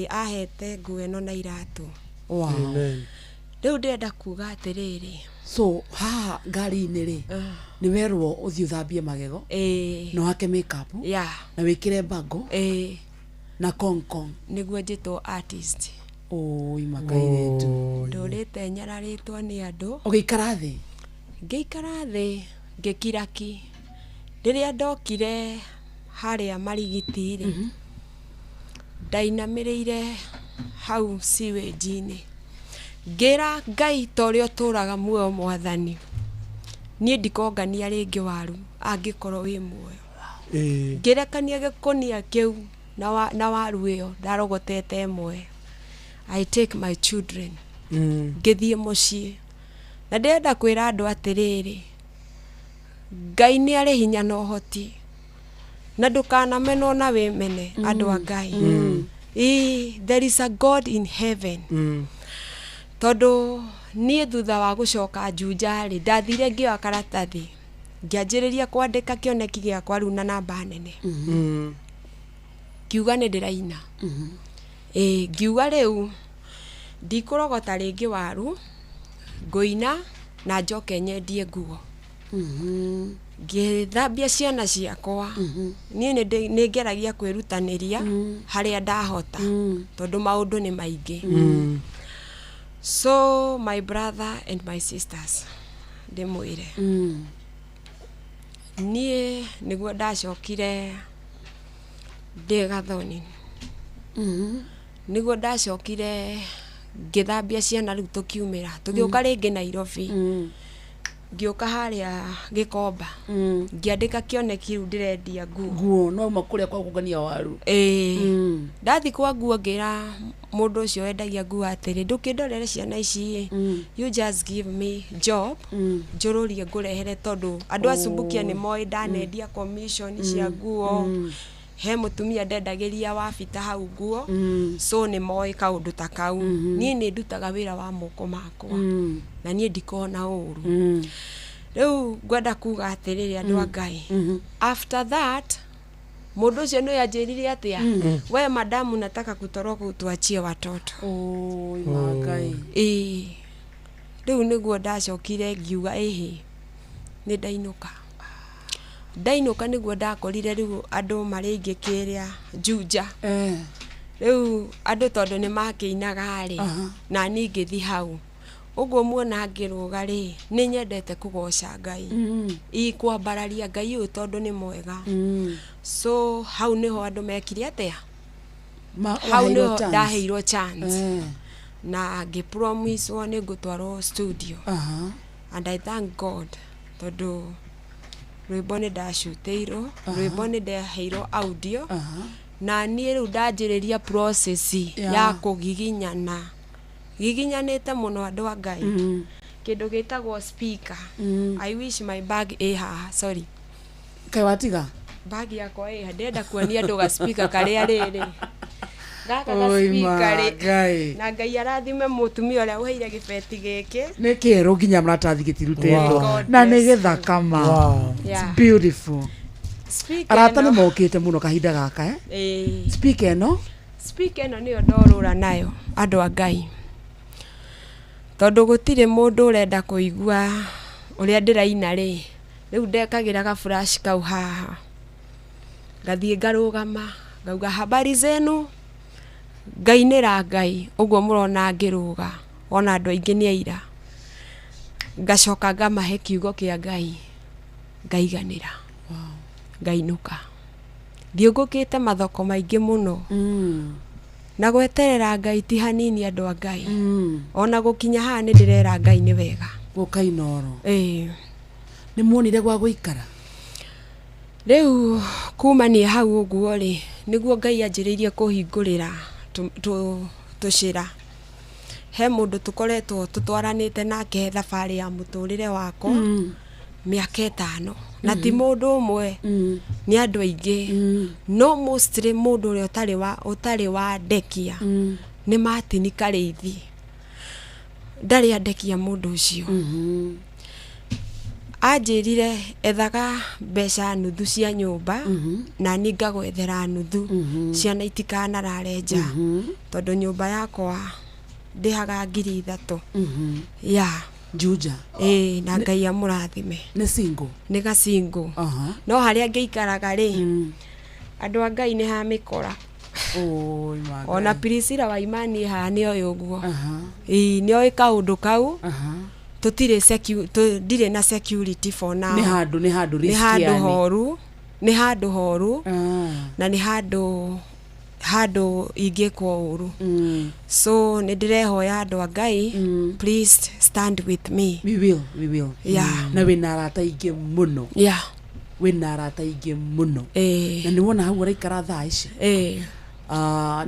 S3: ahete nguo ino na iratu
S22: amen
S3: riu ndenda kuga atiriri
S22: so ha ngari-inĩ rĩ nĩ werwo ũthiĩ ũthambie magego no hake makeup na wĩkĩre bango na konkon
S3: nĩguo njĩtwo artist
S22: imakairĩtu
S3: ndũrĩte nyararĩtwo nĩ andũ
S22: ũgĩikara thĩ
S3: ngĩikara thĩ ngĩkira ki rĩrĩa ndokire harĩa marigiti-rĩ ndainamĩrĩire hau sewage-inĩ ngira Ngai torĩa ũtũraga muoyo mwathani niĩ ndikongania rĩngĩ waru angĩkorwo wĩ muoyo ngirekania gĩkũnia kĩu na waru ĩyo ndarogotete ĩmwe I take my children ngĩthiĩ mũciĩ na ndĩrenda kwĩra andũ atĩrĩrĩ Ngai nĩ arĩ hinya na ũhoti na ndũkanamenwo na wĩmene andũ a Ngai there is a God in heaven tondu nie thutha wa gucoka Junja-ri ndathire ngioya karatathi ngianjiriria kwandika kioneki giakwa riu na namba nene kiuga ni ndiraina ngiuga riu ndikurogota ringi waru nguina na njoke nyendie nguo ngithambia ciana ciakwa nie ni ngeragia kwirutaniria haria ndahota tondu maundu ni maingi so my brother and my sisters ndimwire nie niguo ndacokire ndi Gathoni niguo ndacokire ngithambia ciana riu tukiumira tugiuka ringi Nairobi ngioka haria Gikomba ngiandika kioneki riu ndirendia
S22: nguo no makuria kwa kugania waru
S3: ndathi kwa nguo ngira mundu ucio wendagia nguo atiri ndukindorere ciana ici you just give me job njururie ngurehere tondu andu acumbukia ni moi ndanendia commission cia nguo he mutumia ndendagiria wabita hau nguo so ni moi kaundu ta kau nie ni ndutaga wira wa moko makwa na nie ndikona uru riu ngwenda kuga atiriri andu a Ngai after that mundu ucio no yanjirire atia we madamu nataka kutoroka utuachie watoto Ngai riu niguo ndacokire ngiuga ni ndainuka niguo ndakorire riu andu maringi kiria Junja riu andu tondu ni makiinaga ri na ni ngithi hau uguo muona ngiruga ri ni nyendete kugoca Ngai ikwambararia Ngai uyu tondu ni mwega so hau niho andu mekire atia hau niho ndaheirwo chance na ngipromise ni ngutwarwo studio and I thank God tondu rwimbo ni ndacutĩirwo rwimbo ni ndaheirwo audio na niĩ rĩu ndanjĩrĩria process ya kũgiginyana giginyanĩte mũno andũ a Ngai kĩndũ gĩtagwo speaker I wish my bag haha sorry
S10: kai watiga
S3: bag yakwa ndenda kuonia andũ ga speaker karĩa rĩrĩ gaka ga speaker rĩ na Ngai arathime mũtumia ũrĩa ũheire gĩbeti gĩkĩ
S10: nĩ kĩerũ nginya maratathi gĩtirutĩtwo na nĩ gĩthakama it's beautiful arata nĩ mokĩte mũno kahinda gaka speaker ĩno
S3: nĩyo ndorũra nayo andũ a Ngai tondu gũtirĩ mũndũ ũrenda kũigua ũrĩa ndĩraina rĩ rĩu ndekagĩra ga flash kau haha ngathiĩ ngarũgama ngauga habari zenu ngainĩra Ngai ũguo mũrona ngĩrũga ona andũ aingĩ nĩ aira ngacoka ngamahe kiugo kĩa Ngai ngaiganĩra ngainuka thiũngũkĩte mathoko maingĩ mũno na gweterera Ngai ti hanini andũ a Ngai ona gũkinya haha nĩ ndĩrera Ngai nĩ wega
S10: gũkainoro nĩ muonire gwa gũikara
S3: rĩu kumania hau ũguo rĩ nĩguo Ngai anjĩrĩirie kũhingũrĩra tũcĩra he mũndũ tũkoretwo tũtwaranĩte nake thabarĩ ya mũtũrĩre wakwa mĩaka 5 na ti mũndũ ũmwe nĩ andũ aingĩ no mostly mũndũ ũrĩa ũtarĩ wa ndekia nĩ Martin Karĩithi ndarĩ andekia mũndũ ũcio anjĩrire ethaga mbeca nuthu cia nyũmba na niĩ ngagwethera nuthu ciana itikanarare nja tondũ nyũmba yakwa ndĩhaga 3,000 ya
S10: Juja
S3: na Ngai amũrathime
S10: nĩ single
S3: nĩ ga single no harĩa ngĩikaraga rĩ andũ a Ngai nĩ ha mĩkora ona Priscilla wa Imani haha nĩ oĩ ũguo nĩ oĩ kaũndũ kau ndirĩ na security for now
S10: nĩ handũ
S3: horu na nĩ handũ ingĩkwo ũru so nĩ ndĩrehoya andũ a Ngai please stand with me
S10: we will na wĩna arata aingĩ mũno wĩna arata aingĩ mũno na nĩ wona hau araikara thaa ici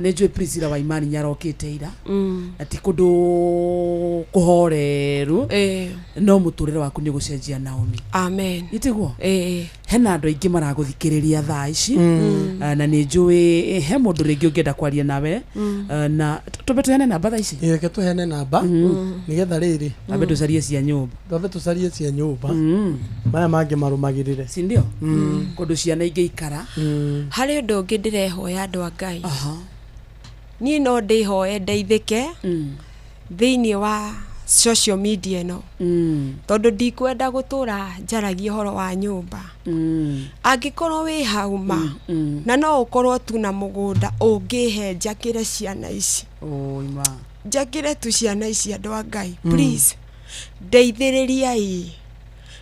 S10: nĩ njũĩ Priscilla wa Imani nyarokĩte ira ati kũndũ kũhoreru no mũtũrĩre waku nĩ gũcenjia Naomi
S3: amen
S10: itiguo hena andũ aingĩ maragũthikĩrĩria thaa ici na nĩ njũĩ he mũndũ rĩngĩ ũngĩenda kwaria nawe na tũbe tũheane namba thaa ici
S15: reke tũheane namba nĩgetha rĩrĩ
S10: tũbe tũcarie cia nyũmba
S15: maya mangĩ marũmagĩrĩre
S10: si ndio kũndũ ciana ingĩikara
S3: harĩ ũndũ ũngĩ ndĩrehoya andũ a Ngai niĩ no ndĩhoe ndeithĩke thĩinĩ wa social media no tondu ndikwenda gutura njaragia horo wa nyumba angikorwo wi hauma na no ukorwo tu na mugunda ungihe njakire ciana ici njakire tu ciana ici andu a Ngai please ndeithĩrĩriai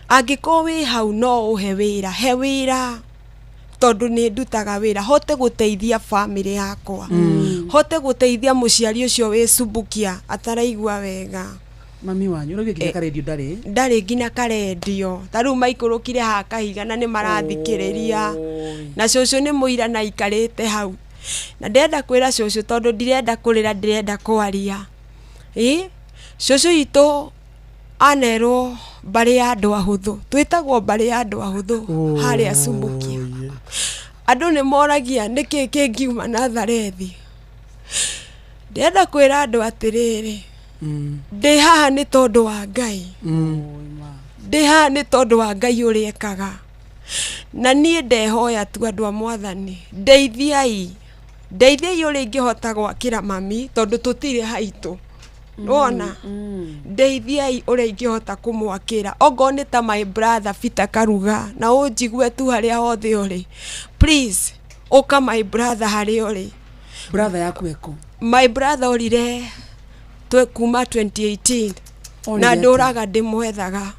S3: angikorwo wi hau no uhe wira he wira tondu ni ndutaga wira hote guteithia family yakwa hote guteithia muciari ucio wi Subukia ataraigua wega
S10: mami wanyu no gĩkinya karedio
S3: ndarĩ nginya karedio taru maikurukire ha kahiga na ni marathikĩrĩria na cũcũ ni muira na ikarĩte hau na ndenda kwĩra cũcũ tondu ndirenda kũrĩra ndirenda kwaria cũcũ itu anerwo bari ya andũ ahũthũ twĩtagwo bari ya andũ ahũthũ harĩa Subukia andũ ni moragia niki kĩngiuma Nazarethi ndenda kwĩra andũ atĩrĩrĩ ndĩ haha nĩ tondu wa Ngai ndĩ haha nĩ tondu wa Ngai ũrĩa ekaga na niĩ ndehoya tu andũ a Mwathani ndeithiai ũrĩa ingĩhota gwakĩra mami tondu tũtirĩ haitũ Rona ndeithiai ũrĩa ingĩhota kũmwakĩra ongo nĩ ta my brother Peter Karuga na ũnjigue tu harĩa hothe ũrĩ please ũka my brother harĩa ũrĩ
S10: brother yaku eko
S3: my brother orire kuma 2018 na nduraga ndimwethaga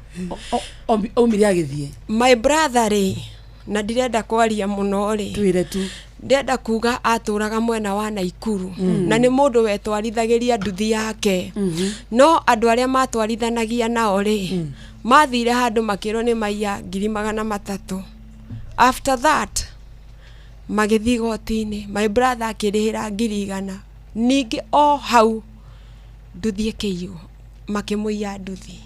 S10: omire agithie
S3: my brother ri na ndirenda kwaria muno ri
S10: twire tu
S3: ndenda kuga aturaga mwena wa Naikuru na ni mundu wetwarithagiria nduthi yake no andu aria matwarithanagia nao ri mathire handu makiro ni maiya 300,000 after that magithi gotini my brother akirihira 100,000 ningi o hau nduthi ikiyo makimuiya nduthi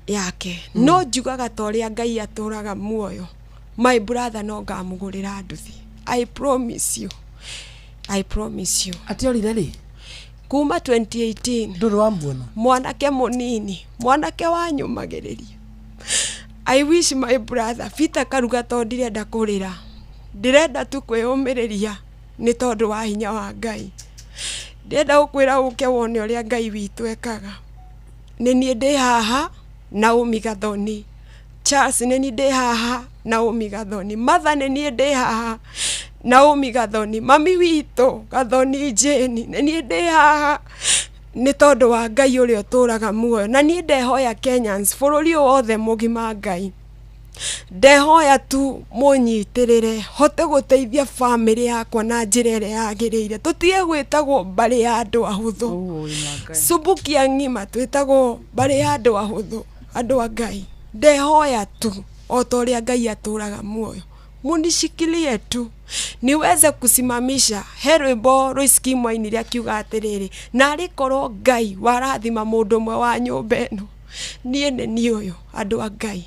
S3: yake no njugaga toria Ngai aturaga muoyo my brother no ngamugurira nduthi I promise you
S10: ati orire ri
S3: kuma 2018
S10: nduru wa mbona
S3: mwanake munini mwanake wanyumagiriria I wish my brother Fita Karuga to ndirenda kurira ndirenda tu kwiyumiriria ni tondu wa hinya wa Ngai ndenda ukwira uke wone uria Ngai witu ekaga ni nie ndi haha Naomi Gathoni Charles ni nie ndi haha Naomi Gathoni Mother ni nie ndi haha Naomi Gathoni mami witu Gathoni Jane ni nie ndi haha ni tondu wa Ngai uria uturaga muoyo na nie ndehoya Kenyans bururi wothe mugima Ngai ndehoya tu munyitirire hote guteithia family yakwa na njira ĩrĩa yagĩrĩire tutige gwĩtagwo bari ya andu ahuthu subukia ngima twĩtagwo bari ya andu ahuthu andu a Ngai ndehoya tu otoria Ngai aturaga muoyo munishikilie tu niweze kusimamisha herwimbo Roiski Mwaini ria kiuga atiriri na arikorwo Ngai warathima mundu mwe wa nyumba eno nie ni uyu andu a Ngai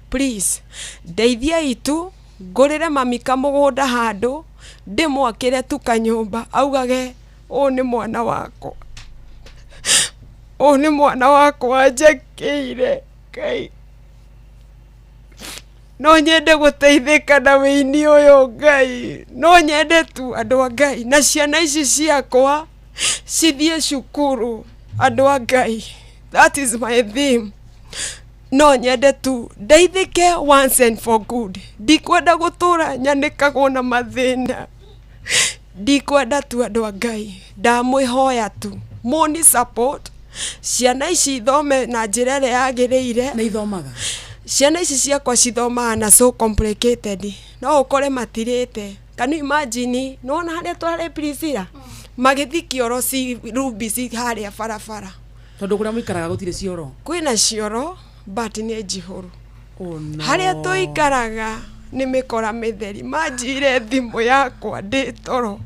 S3: please ndeithia itu ngurire mami kamugunda handu ndimwakire tu kanyumba augage ni mwana wako ni mwana wako ajekeire Ngai no nyende guteithika na wini uyu Ngai no nyende tu andu a Ngai na ciana ici ciakwa cithie cukuru andu a Ngai that is my theme no nyende tu ndeithike once and for good ndikwenda gutura nyanikagwo na mathina ndikwenda tu andu a Ngai ndamwihoya tu muni support ciana ici thome na njira ĩrĩa yagĩrĩire
S10: na ithomaga
S3: ciana ici ciakwa cithomaga na so complicated no ukore matirite can you imagine no na haria tware Priscilla magithi kioro si rubi si haria barabara
S10: tondu kuria muikaraga gutire cioro
S3: kwina cioro but ni njihuru haria tuikaraga ni mikora mitheri manjire thimu yakwa ndi toro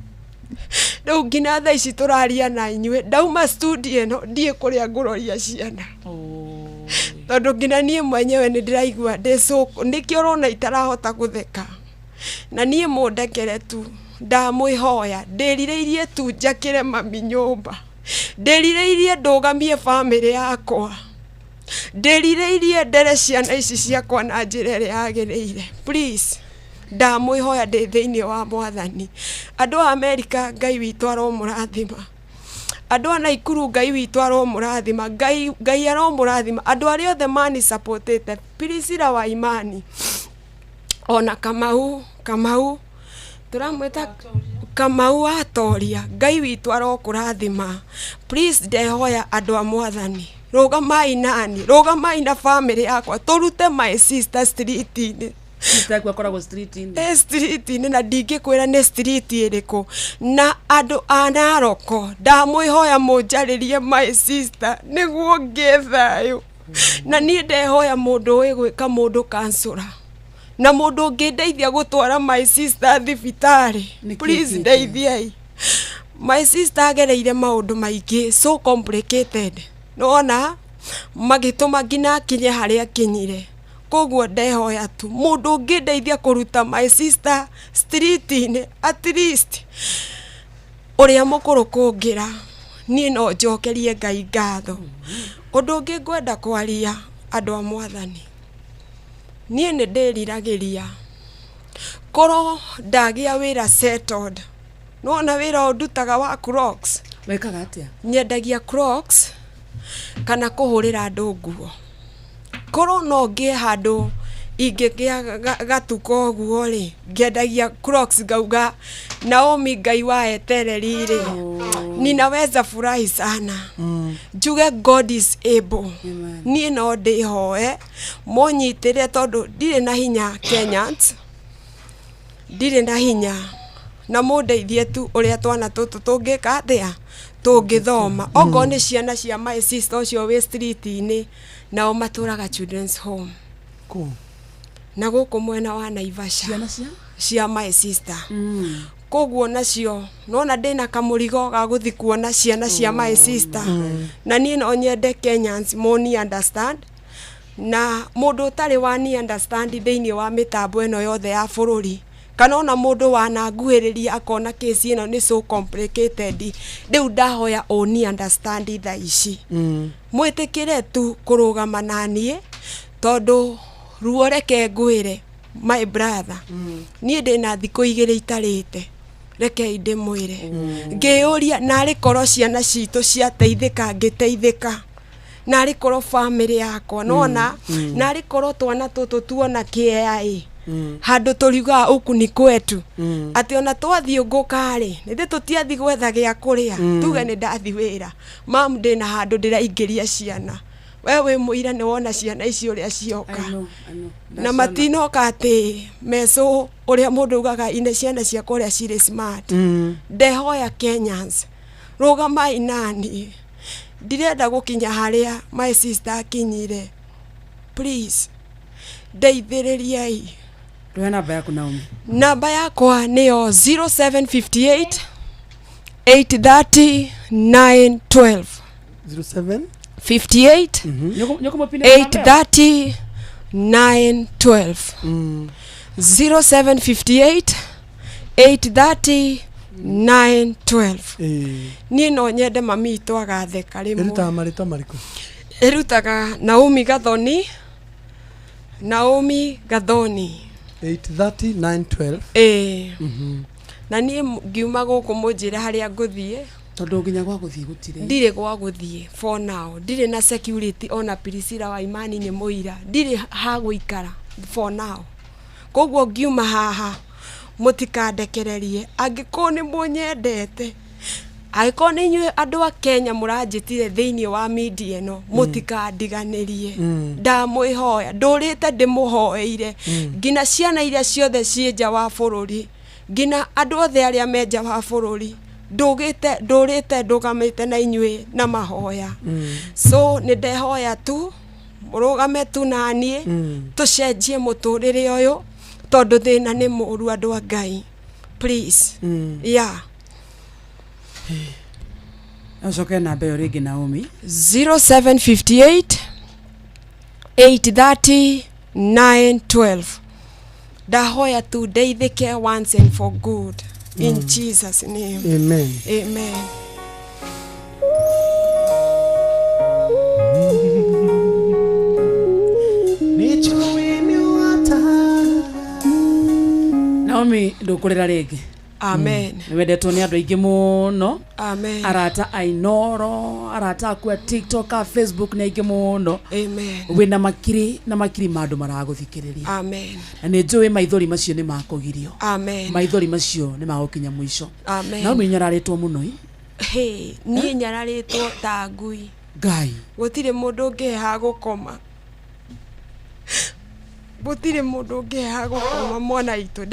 S3: riu ngina thaa ici turaria na inyue ndauma studio eno ndie kuria nguroria ciana tondu ngina nie mwenyewe ni ndiraigua ndicuku nikio rona itarahota gutheka na nie mundekere tu ndamwihoya ndirireirie tu njakire mami nyumba ndirireirie ndugamie family yakwa ndirireirie ndere ciana ici ciakwa na njira ĩrĩa yagĩrĩire please ndamwihoya ndi thiini wa Mwathani andu a America Ngai witu aromurathima andu a Naikuru Ngai witu aromurathima Ngai aromurathima andu aria othe mani supportete Priscilla wa imani ona Kamau turamweta Kamau atoria Ngai witu arokurathima please ndehoya andu a Mwathani rogamai na family yakwa turute my sister street-ini
S10: Sister akoragwo street-ini
S3: street-ini na ndingikwira ni street iriku na andu a Naroko ndamwihoya munjaririe my sister niguo ngethayo na ni ndehoya mundu wi gwika mundu kansura na mundu ngindeithia gutwara my sister thibitari please ndeithiai my sister agereire maundu maingi so complicated nona magituma ngina kinye haria kinyire koguo ndehoya tu mundu ngindeithia kuruta my sister street-ini at least uria mukuru kungira nie no njokerie Ngai ngatho undu ungi ngwenda kwaria andu a Mwathani nie ni ndiriragiria koro ndagia wira settled nona wira ndutaga wa Crocs
S10: wekaga atia
S3: nyendagia Crocs kana kuhurira andu nguo koro no ngie handu ingigia gatuko guo ri ngendagia Crocs ngauga Naomi Ngai wa etereri ri ninaweza furahi sana. Juge God is able. Ni no de hoe monyitire tondu ndire na hinya Kenyans. Ndire na hinya na mundeithie tu uria twana tutu tungika atia tungithoma ongo ni ciana cia my sister ucio we street ini na o maturaga children's home na guku mwena wa Naivasha cia my sister koguo nacio nona ndina kamurigo ga guthi kuona ciana cia my sister na nie no nyende Kenyans moni understand na mundu tari wa ni understand thiini wa mitambo eno yothe ya bururi kana ona mundu wana nguhiriria akona case ino ni so complicated riu ndahoya oni understand tha ici mwitikire tu kurugama nanie tondu ruo reke ngwire my brother nie ndina thiko igire itarite reke inde mwire ngeuria nari koro ciana citu cia teithika ngiteithika nari koro family yakwa nona nari koro twana tutu tuona kiai handu turiga uku ni kwetu ati ona twathi ngukari nindi tutiathi gwetha gia kuria tuge ni ndathi wira mam ndina handu ndiraingiria ciana wewe muira ni wona ciana ici uria cioka na matinoka ati meso uria mundu ugaga ine ciana cia kuria cire smart ndehoya Kenyans rugamai nani ndirenda gukinya haria my sister akinyire please ndeithiririai.
S10: Namba yako Naomi?
S3: Namba yakwa niyo 0758 830 912 0758 830 912 0758 830 912 ni no nyende mami twagathe karimu
S15: eruta marito mariko
S3: erutaga Naomi Gathoni
S15: 830 912
S3: na nie ngiuma guku munjira haria nguthie
S10: tondu nginya gwa guthie gutire
S3: ndire gwa guthie for now ndire na security ona Priscilla wa Imani ni muira ndire ha guikara for now koguo ngiuma haha mutikandekererie angiko ni munyendete aiko ni nyue andu a Kenya muranjitire thiini wa media no mutikandiganirie ndamwihoya ndurite ndimuhoeire ngina ciana iria ciothe cienja wa bururi ngina andu othe aria menja wa bururi ndurite ndugamite na inyue na mahoya so ni ndehoya tu murugame tu nanie tucenjie muturire uyu tondu thina ni muru andu a Ngai please yeah.
S10: Asoke namba yo ringi Naomi
S3: 0758 830 912 ndahoya tu ndeithike once and for good in Jesus name
S15: amen
S3: amen.
S10: Naomi ndukurira ringi
S3: amen
S10: wendetwo ni andu aingi muno
S3: amen
S10: arata ainoro arata akwa TikTok a Facebook na aingi muno
S3: amen
S10: wina makiri mandu maraguthikiriria
S3: amen
S10: na ni njui maithori macio ni makugirio
S3: amen
S10: maithori macio ni magukinya mwisho
S3: amen
S10: na minyoraritwo muno
S3: ni nyararitwo ta ngui
S10: Ngai
S3: gutire mundu ngeha gukoma butire mundu ngeha gukoma mwana itu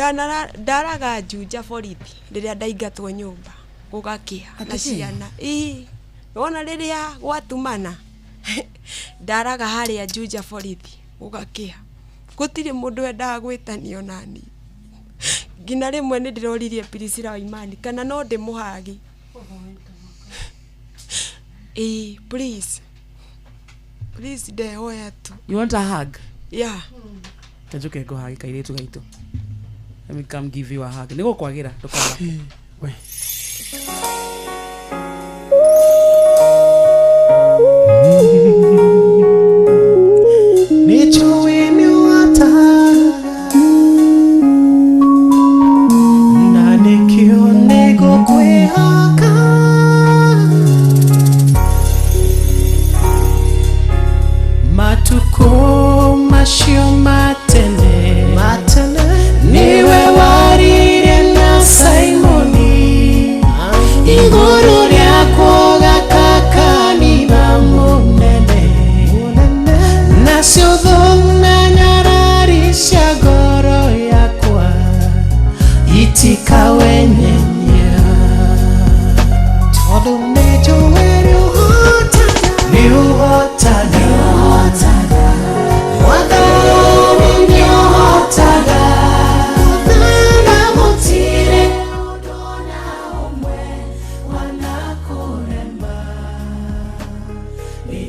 S3: ndaraga njunja borithi riria ndaingatwo nyumba gugakia na ciana nona riria gwatumana ndaraga haria njunja borithi gugakia gutire mundu endaga gwitanio nani ngina rimwe ni ndiroririe Priscilla wa Imani kana no ndimuhagi please ndehoya tu.
S10: You want a hug?
S3: Yeah.
S10: Tajuke go hug kairetu gaitu. Let me come give you a hug. Nigo kwagira ndukaba.
S15: We. Nicho ni wata. Na nikio nego kwe haka. Matuko mashio matene niwe warire na Simoni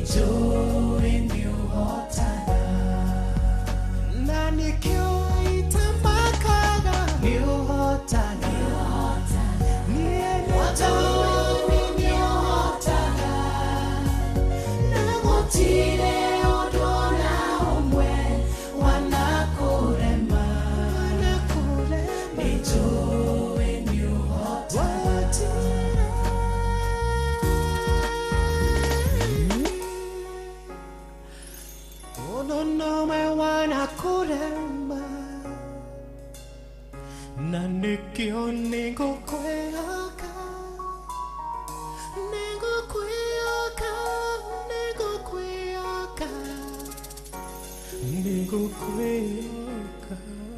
S14: nijue niuhotaga na nikioita makaga niuhotaga na nikio ningukweaka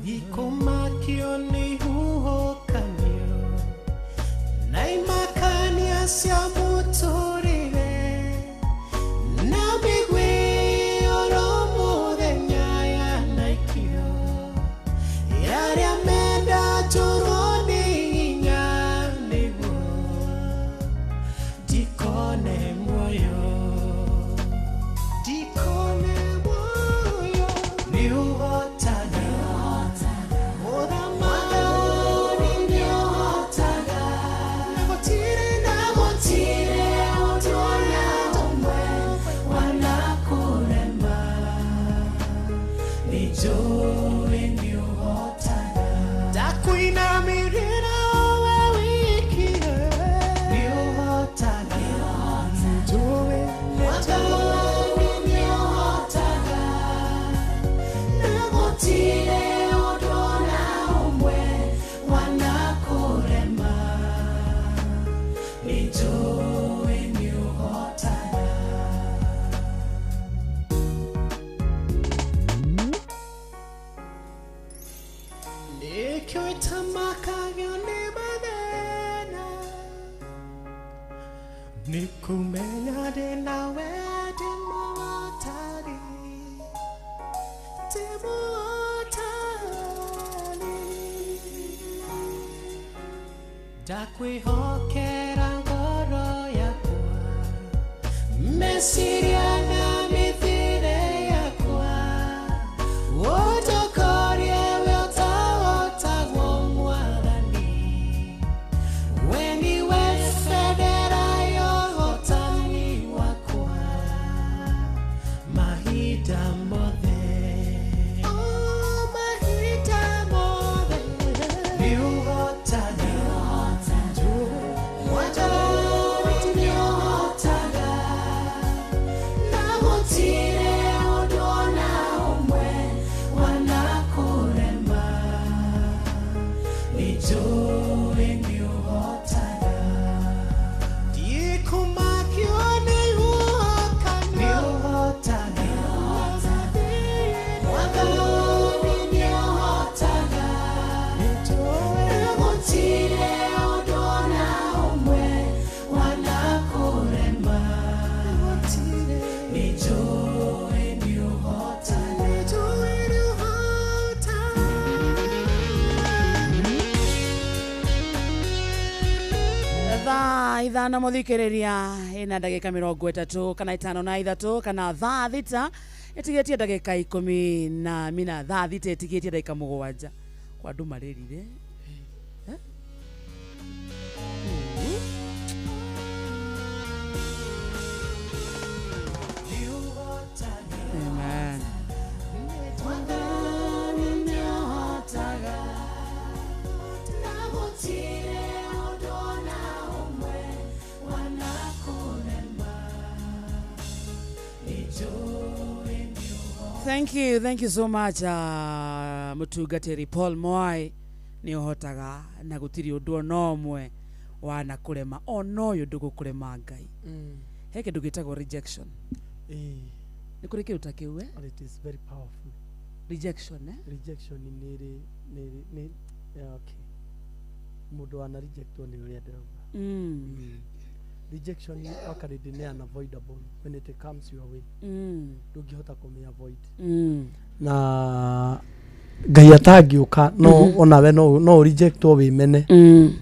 S14: ikomakio nihuhokanio na imakania cia muturire na migwi oro muthenya yanaikio yaria menda njoroni hinya niguo ndikone muoyo niuhotaga nikumenya denawe demotari ndakwihokera ngoro yakwa mesiria na mithire yakwa utokorie wotagwo mwathani weniwe federa yohotani wakwa mahita mothe mahita mothe niuhotaga ithano muthikiriria ina ndagika 30 kana 53 kana thaa thita itigetie ndagika 10 na mina thaa thita itigetie ndagika 7 kwa andu maririre Amen. Thank you so much mutungatiri Paul Moai ni uhotaga na gutiri undu nomwe wana kurema ono yundu gukurema Ngai he kindu gitagwo rejection ni kuri kiu takiu
S1: it is very powerful
S14: rejection
S1: rejection ni okay mundu ana rejectwo ni uria ndirauga rejection already is unavoidable when it comes your way ndungihota kumi avoid na Ngai atangiuka no onawe no rejectwo wimene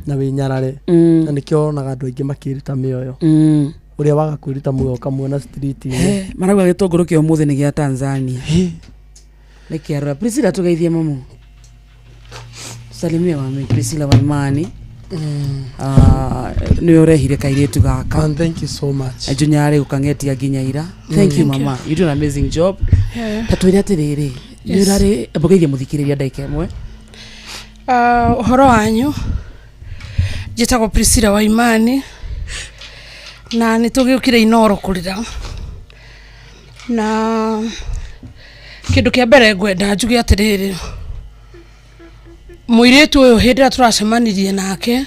S1: na winyarare na nikio onaga andu aingi makiruta mioyo uria waga kwirita muyo kamuona street
S10: maragwa gitongoro kio muthe ni gia Tanzania ni kiarura Priscilla tugeithie mamu salimia mami Priscilla wa Imani ni urehire kairetu gaka
S1: and thank you so much
S10: ajunyare ukangetia ginya ira thank you mama you do an amazing job tatwira tiriri ni urari abogeithie muthikiriria ndaika imwe
S12: uhoro wanyu jitagwo Priscilla wa Imani na nitugikire Inoro kurira na kindu kia mbere ngwenda njuge atiriri muiretu uyu hindira turacemanirie nake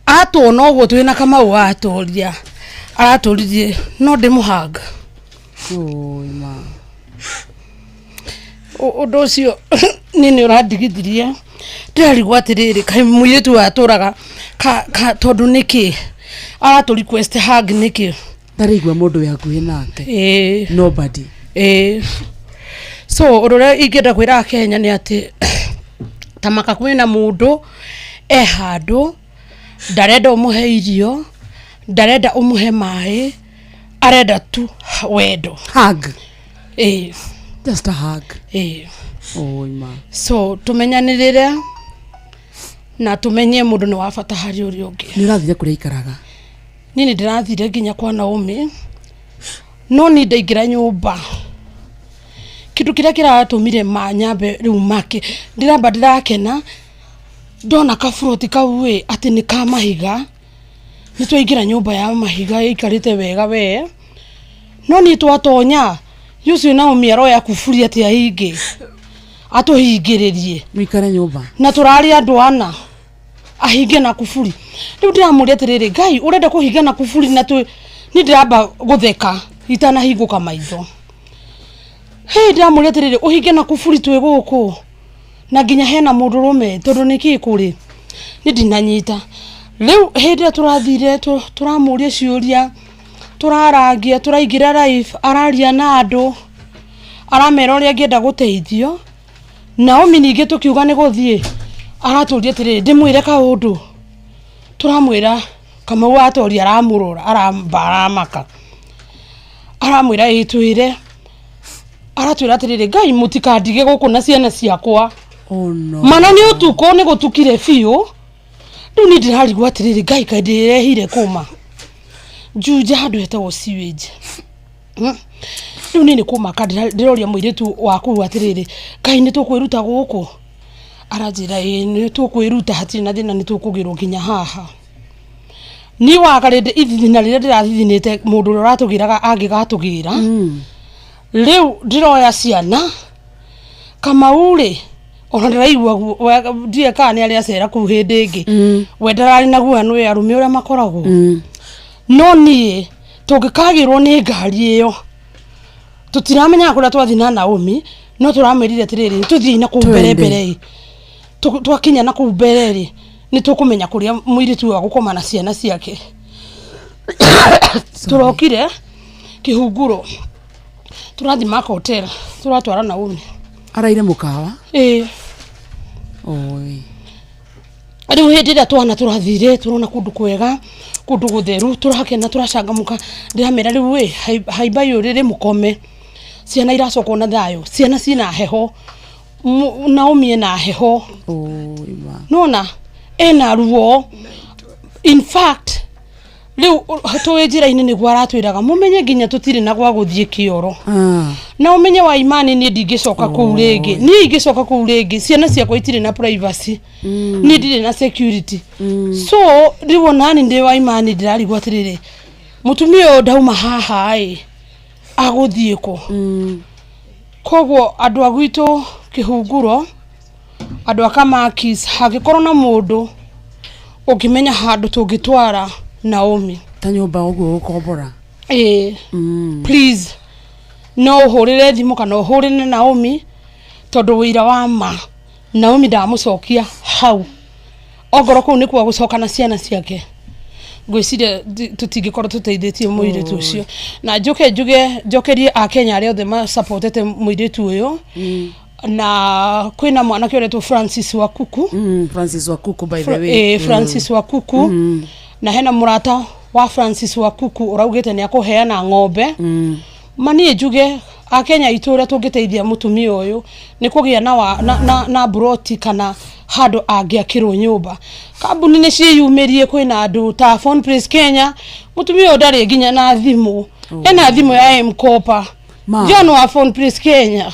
S12: atwona uguo twina Kamau atoria araturirie no ndimuhanga
S10: ma
S12: undu ucio nini urandigithirie ndirarigwo atiriri kai muiretu aturaga tondu niki aratu request hug niki
S10: ndarigwa mundu yakuhi nake nobody
S12: so urore ingenda kwira Kenya ni ati tamaka kwina mundu handu ndarenda umuhe irio ndarenda umuhe mai arenda tu wendo
S10: hug just a hug ma
S12: so tumenyanirire na tumenye mundu ni wa bata hari uri ungi
S10: ni urathire kuria ikaraga
S12: nini ndirathire nginya kwa Naomi no ni ndaingira nyumba kindu kiria kiratumire manyambe riu make ndiramba ndirakena ndona kaburoti kau ati ni ka mahiga nitwaingira nyumba ya mahiga ikarite wega we no ni twatonya yusu Naomi aroya kuburi ati ahinge atuhingiririe
S10: mwikare nyumba
S12: na turari andu ana ahinge na kuburi riu ndiramuria atiriri Ngai urenda kuhinga na kuburi na tu ni ndiramba gutheka itana hinguka maitho ndiramuria atiriri uhinge na kuburi twi guku na nginya hena mundurume tondu niki kuri ni ndinanyita riu hindi turathire turamuria ciuria turarangia turaingira life araria na andu aramera uria ngienda guteithio Naomi ninge tukiuga ni guthie araturia atiriri ndimwire kaundu turamwira Kamau atoria aramurora aramaka aramwira itwire aratwira atiriri Ngai mutikandige guku na ciana ciakwa
S10: no
S12: mana ni utuko ni gutukire fiu riu ni ndirarigwo atiriri Ngai kandirehire kuma juja handu hetagwo sewage riu ni kuma ndiroria muiretu waku atiriri Ngai ni tukwiruta guku aranjira ni tukwiruta hatiri na thina ni tukugirwo nginya haha ni wakarinde ithina rire ndirathithinite mundu uratugiraga angigatugira riu ndiroya ciana Kamau ona ndiraigua ndie kana ari acera ku hindi ingi we ndarari naguo nwe arume uria makoragwo no nie tungikagirwo ni ngari iyo tutiramenya kuria twathi na Naomi no turamerire atiriri tuthii na ku mbere twakinya na ku mbere ni tukumenya kuria muiritu wa gukoma na ciana ciake turokire Kihunguro turathi Mark Hotel turatwara Naomi
S10: araire mukawa
S12: oi ari uhindira twana turathire turona kundu kwega kundu gutheru turakena turacangamuka ndiramera riu haimba yurire mukome ciana iracokwo na thayo ciana cina heho Naomi ena heho nona ena ruo in fact riu tuwe njira-ini niguo aratwiraga mumenye nginya tutire na gwa guthie kioro na umenye wa Imani ni ndingicoka kuu ringi ni ingicoka kuu ringi ciana ciakwa itire na privacy ni ndire na security so riu nani ndi wa Imani ndirarigwo atiriri mutumia ndauma haha aguthie ko koguo andu agwitu Kihunguro andu akamakis hagikorwo na mundu ukimenya handu tungitwara Naomi
S10: ta nyumba uguo ukombora
S12: please no uhurire thimu kana uhurire Naomi tondu wira wa ma Naomi ndamucokia hau ogoro kuu nikuo gucoka na ciana ciake gwiciria tutingikorwo tuteithĩtie muiritu ucio na njokerie a Kenya aria othe ma supportete muiritu uyu na kwina mwana kioretwo Francis Wakuku
S10: Francis Wakuku by the way
S12: Francis Wakuku na hena murata wa Francis Wakuku uraugite ni akuheana ng'ombe mani njuge Akenya itura tungiteithia mutumia uyu ni kugia na broti kana hado agiakirwo nyumba kambuni ni ciyumirie kwina andu ta Phone Place Kenya mutumia ndari ginya na thimu ena thimu ya M-Kopa John wa Phone Place Kenya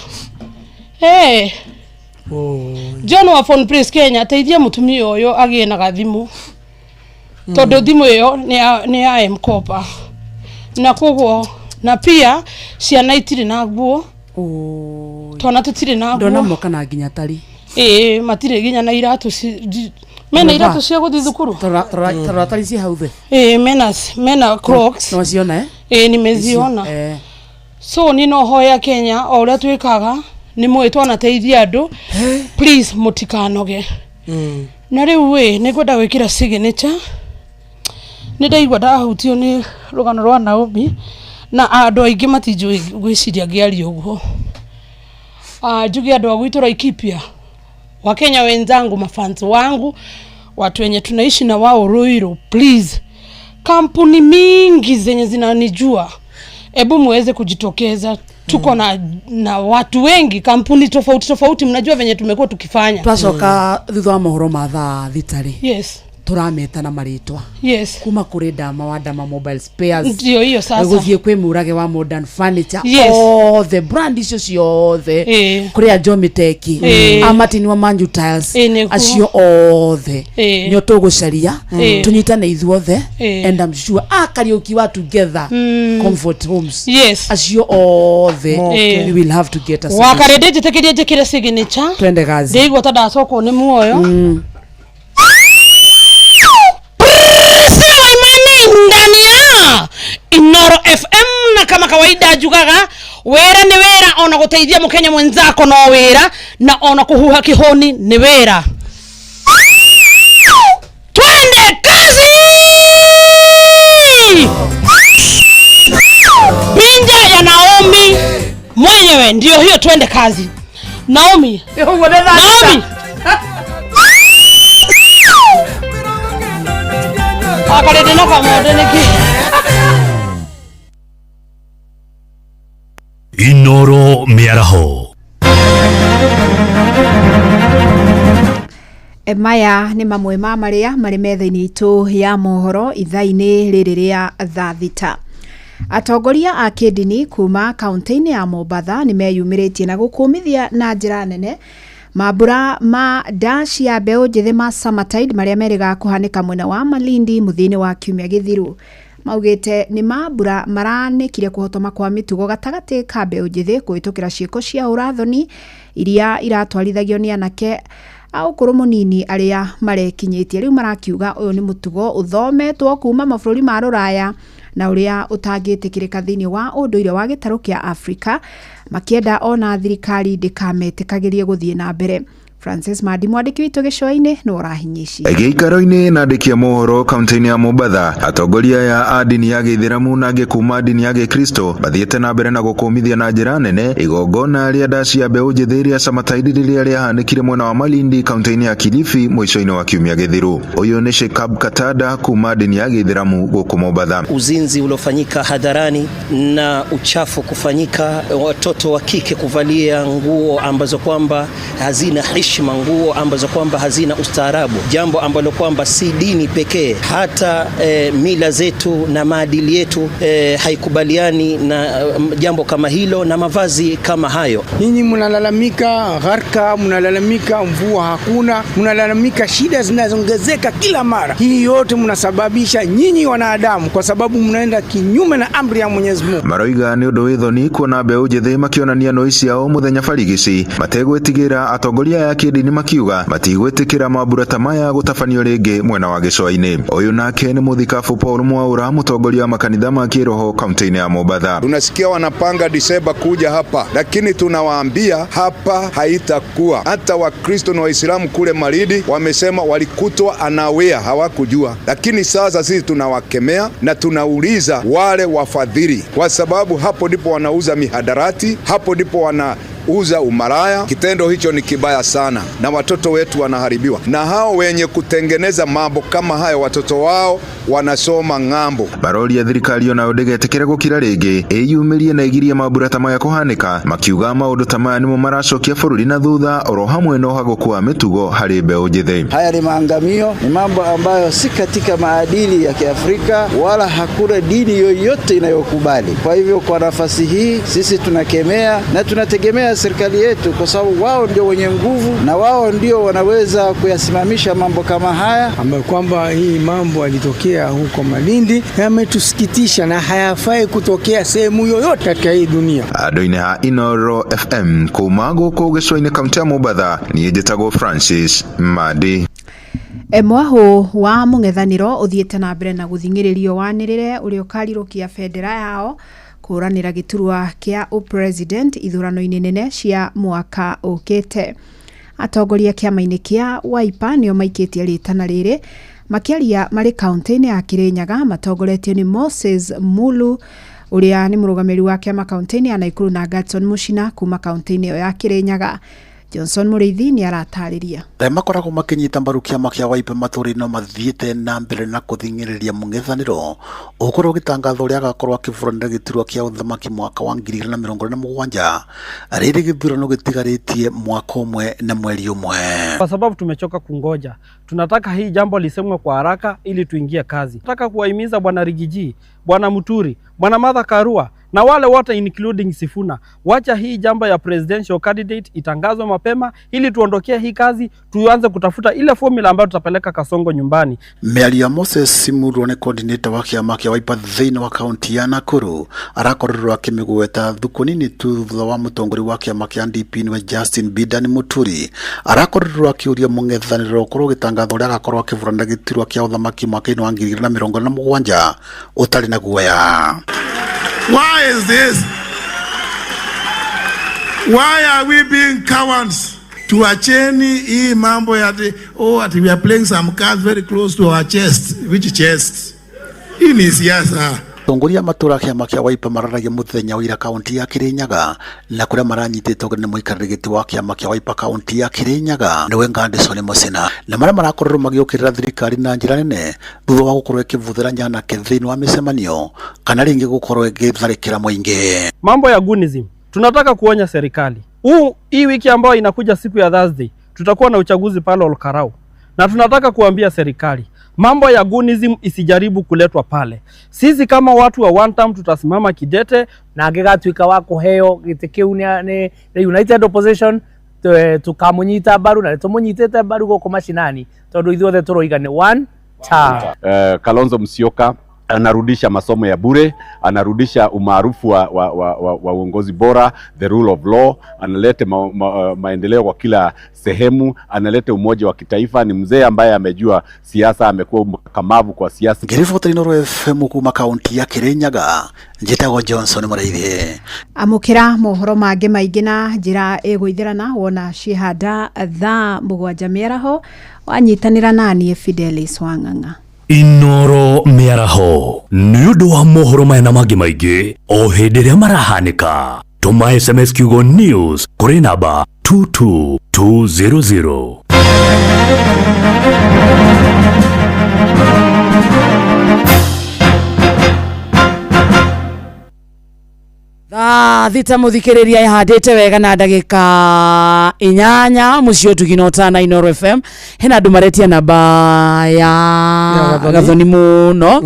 S12: John wa Phone Place Kenya teithia mutumia uyu agie na gathimu todo thimu yo ni ya M-Kopa na koguo na pia ciana itire na nguo twana tutire na nguo
S10: ndona moka na ginya tari
S12: matire ginya na iratu mena iratu cia guthi thukuru
S10: tari ci hauthe
S12: mena Crocs
S10: no ciona
S12: nimeziona so nino hoya Kenya o uria twikaga ni mwitwa na teithia andu please mutikanoge na riu ni gwenda gwikira signature ni ndaigwa ndahutio ni rugano rwa Naomi na andu aingi matinjui gwiciria ngiari uguo njugi andu agwitu Laikipia wa Kenya wenzangu mafans wangu watu wenye tunaishi na wao Ruiru please kampuni mingi zenye zinanijua ebu muweze kujitokeza tuko na watu wengi kampuni tofauti mnajua venye tumekuwa tukifanya
S10: twacoka thutha wa mohoro mathaa thitari
S12: yes
S10: turameta na maritwa
S12: yes
S10: kuma kuri Dama wa Dama Mobile Spares
S12: ndio hiyo sasa
S10: guthie kwi Murage wa Modern Furniture
S12: yes.
S10: the brand icio ciothe kuri Ajomiteki Amatini wa Manju Tiles acio othe nyo tugucaria tunyitane ithuothe and I'm sure Kariuki wa together Comfort Homes
S12: yes
S10: acio othe we will have to get us
S12: wakaredete tekeria jekira signature
S10: twende gazi
S12: ndigwa tadacoko ni muoyo ndani ya Inoro FM na kama kawaida jugaga wera ni wera ona guteithia mukenya mwenzako no wera na ona kuhuha kihoni ni wera twende kazi pinja ya Naomi mwenyewe ndio hiyo twende kazi Naomi akarede na kamodo neki
S8: Inoro miaraho
S19: maya ni mamwe ma maria mari metha-ini itu ya mohoro ithaa-ini riri ria thaa thita atongoria a kidini kuma kaunti-ini ya Mombatha ni meyumiritie na gukumithia na njira nene mabura ma dash ya mbeu njithi ma Summertide maria meriga kuhanika mwena wa Malindi muthini wa kiumia githiru maugite ni mabura maranikire kuhotoma kwa mitugo gatagati ka mbeu njithi kuitukira ciiko cia urathoni iria iratwarithagio ni anake au kuru munini aria marekinyitie riu marakiuga uyu ni mutugo uthometwo kuma mabũrũri ma ruraya na uria utangitikirika thiini wa unduire wa gitaru kia Afrika makienda ona thirikari ndikametikagirie guthie na mbere Francis Madi mwandiki witu gicwa-ini no rahinyici
S13: Gĩikaro-inĩ na andĩkia mohoro kaunti-inĩ ya Mombatha atongoria ya dini ya Gĩithĩramu na angĩ kuma dini ya Gĩkristo bathiĩte na mbere na gũkũmithia na njĩra nene igongona rĩa daci ya mbeũ njĩthĩ rĩa Summertide rĩrĩa rĩahanĩkire mwena wa Malindi kaunti-inĩ ya Kilifi mũico-inĩ wa kiumia gĩthiru. Ũyũ nĩ Shekab Katada kuma dini ya Gĩithĩramu gũkũ Mombatha.
S17: Uzinzi uliofanyika hadharani na uchafu kufanyika, watoto wa kike kuvalia nguo ambazo kwamba hazina heshima, nguo ambazo kwamba hazina ustaarabu, jambo ambalo kwamba si dini pekee, hata mila zetu na maadili yetu haikubaliani na jambo kama hilo na mavazi kama hayo.
S18: Nyinyi mnalalamika gharka, mnalalamika mvua hakuna, mnalalamika shida zinazoongezeka kila mara. Hii yote mnasababisha nyinyi wanadamu kwa sababu mnaenda kinyume na amri ya Mwenyezi Mungu.
S13: Maroiga ni undu withoni kuona mbeũ njĩthĩ makionania noi ciao muthenya barigici mategwĩtigĩra atongoria ya kĩndini makiuga matigwĩtĩkĩra mambura ta maya gũtabanio rĩngĩ mwena wa gĩcũa-inĩ. Ũyũ nake nĩ mũthikabu Paul Mwaura, mũtongoria wa makanitha ma kĩroho kaunti-inĩ ya Mombatha.
S20: Tunasikia wanapanga Disemba kuja hapa, lakini tunawaambia hapa haitakuwa. Hata Wakristo na Waislamu kule Malindi wamesema walikutwa anawea, hawakujua. Lakini sasa sisi tunawakemea na tunauliza wale wafadhili, kwa sababu hapo ndipo wanauza mihadarati, hapo ndipo wanauza umaraya. Kitendo hicho ni kibaya sana na watoto wetu wanaharibiwa, na hao wenye kutengeneza mambo kama hayo watoto wao wanasoma ng'ambo.
S13: Barori ya thirikari ona ndegetekere gukira ringi iyumirie na igirie mambura ta maya kuhanika, makiuga maundu ta maya nimo maracokia bururi na thutha oro hamwe no hagoku wa mitugo hari mbeu njithe.
S2: Haya ni maangamio, ni mambo ambayo si katika maadili ya Kiafrika wala hakuna dini yoyote inayokubali. Kwa hivyo kwa nafasi hii sisi tunakemea na tunategemea serikali yetu, kwa sababu wao ndio wenye nguvu na wao ndio wanaweza kuyasimamisha mambo kama haya,
S18: ambayo kwamba hii mambo yalitokea huko Malindi yametusikitisha na hayafai kutokea sehemu yoyote katika hii dunia.
S13: Adoine ha Inoro FM kumago ko gicwa-ini kaunti ya Mombasa ni njetago Francis Madi.
S19: Mwaho wa mung'ethaniro uthiete na mbere na guthingiririo wanirire uri ukarirukia bendera yao kuranira giturwa kia president ithurano-ini nene cia mwaka ukite. Atongoria kiama-ini kia Wiper nio maikitie ritana riri makiaria mari kaunti-ini ya Kirinyaga matongoretio ni Moses Mulu uria ni murugamiri wa kiama kaunti-ini ya Naikuru na Gatson Mushina kuma kaunti-ini ya Kirinyaga. Johnson Muriithi ni aratariria.
S7: Makoragwo makinyita mbaru kiama kia Wiper maturi no mathiete na mbere na kuthingiriria mung'ethaniro ukorwo gitangatho ria gakorwo akiburanira giturwa kia uthamaki mwaka wa 2027 riri githurano gitigaritie mwaka umwe na mweri umwe.
S1: Kwa sababu tumechoka kungoja, tunataka hii jambo lisemwe kwa haraka ili tuingie kazi. Nataka kuwahimiza bwana Rigiji, bwana Muturi, bwana Martha Karua na wale wote including Sifuna, wacha hii jambo ya presidential candidate itangazwe mapema ili tuondokee hii kazi, tuanze kutafuta ile formula ambayo tutapeleka Kasongo nyumbani.
S7: Mealia Moses Simuru ni coordinator wa kiama kia Wiper thĩinĩ wa kaunti ya Nakuru arakorirwo akimigweta thukunini thutha wa mutongori wa kiama kia DP ni Justin Bidan Muturi arakorirwo akiuria mung'ethaniro ukorwo gitangatho ria gakorwo akiburanira giturwa kia uthamaki mwaka-ini wa 2027 utari na guoya.
S9: Why is this? Why are we being cowards? Tuacheni hii mambo ya ati we are playing some cards very close to our chest. Which chest? Hii ni siasa.
S7: Tongoria matura kiama kia Wiper mararagia muthenya wira kaunti ya Kirinyaga na kuria maranyitite ogene muikarigiti wa kiama kia Wiper kaunti ya Kirinyaga niwe Ngandison Musina na maria marakorwo magiukirira thirikari na njira nene thutha wa gukorwo ikivuthira nyana thĩinĩ wa micemanio kana ringi gukorwo igitharikira muingi.
S1: Mambo ya gunism tunataka kuonya serikali. Hii wiki ambayo inakuja siku ya Thursday tutakuwa na uchaguzi pale Olkarau, na tunataka kuambia serikali mambo ya gunism isijaribu kuletwa pale. Sisi kama watu wa one term tutasimama kidete
S21: na angigatuika wa kuheo giti kiu ni United Opposition tukamunyita baru na tumunyitete baru goko mashinani tondu ithuothe turoigane one term.
S23: Kalonzo Musyoka anarudisha masomo ya bure, anarudisha umaarufu wa uongozi bora, the rule of law, analeta maendeleo kwa kila sehemu, analeta umoja wa kitaifa. Ni mzee ambaye amejua siasa, amekuwa mkamavu kwa siasa.
S7: Ngirifoto Inoro FM kuma kaunti ya Kirinyaga, njetago Johnson Muriithi.
S19: Amukira mohoro mangĩ maingĩ na njĩra ĩgũithĩrana wona cihanda thaa 7 mĩaraho wanyitanĩra naniĩ Fidelis Wang'ang'a.
S8: Inoro miaraho nĩ ũndũ wa mohoro maya na mangĩ maingĩ o hĩndĩ ĩrĩa marahanĩka. Tũma SMS kiugo news kũrĩ namba 22200.
S22: Thita muthikiriria ihandite wega na ndagika 8 mucio tuginota na Inoro FM hena andu maretia namba ya gathoni muno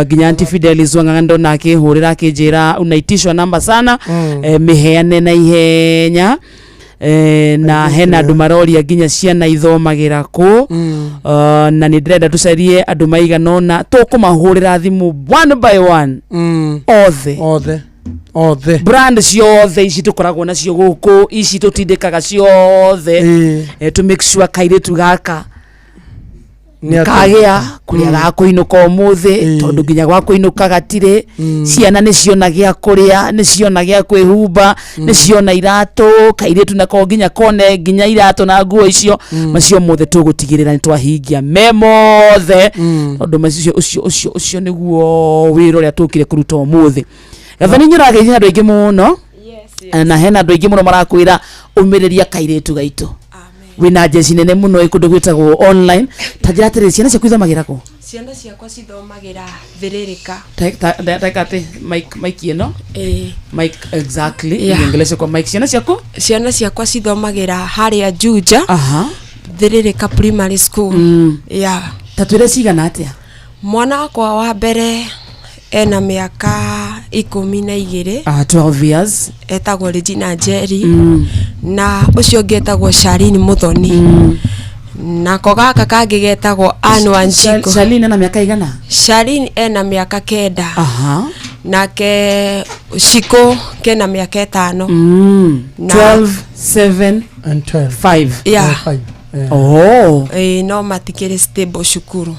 S22: ginya anti Fidelis Wang'ang'a ndona akihurira akijira unaitishwa namba sana miheane na ihenya na hena andu maroria ginya ciana ithomagira ku na ni ndĩrenda tucarie andu maiganona tukumahurira thimu one by one othe brand ciothe ici tukoragwo nacio guku ici tutindikaga ciothe to make sure kairitu gaka kagĩa kuria gakuinuka umuthi tondu nginya gwakuinuka gatire ciana ni ciona gĩa kuria ni ciona gĩa kwĩhumba ni ciona iratu kairitu nako nginya kone nginya iratu na nguo icio macio mothe tugutigirira ni twahingia memothe tondu macio ucio niguo wĩra ũrĩa tukire kuruta umuthi. Gathani nyurageithia andu aingĩ muno. na hena andå aingä må no marakwä ra å mä rä ria kairä tu gaitå wä na njeci nene må no ä kå ndå gwä tagwo online ta njä ra atä rä ciana ciaku ithomagä ra kå
S3: ciana ciakwa cithomagä ra thärärä
S22: taikatä mike ä no mike exactly ngelece kwa mike ciana ciakwa
S3: cithomagä ra harä a Juja thärärä ka primary school
S22: ta twä re cigana atä a
S3: mwana wakwa wa mbere ena miaka 12
S22: 12 years
S3: etagwo Regina Njeri na ucio ngetagwo Sharine Muthoni nako gaka kangä getagwo Anne Wanjiku.
S22: Sharine ena miaka igana?
S3: Sharine ena miaka 9 nake Shiko kena miaka 5
S22: 12 7
S1: and 12
S22: 5
S3: no matikire stable shukuru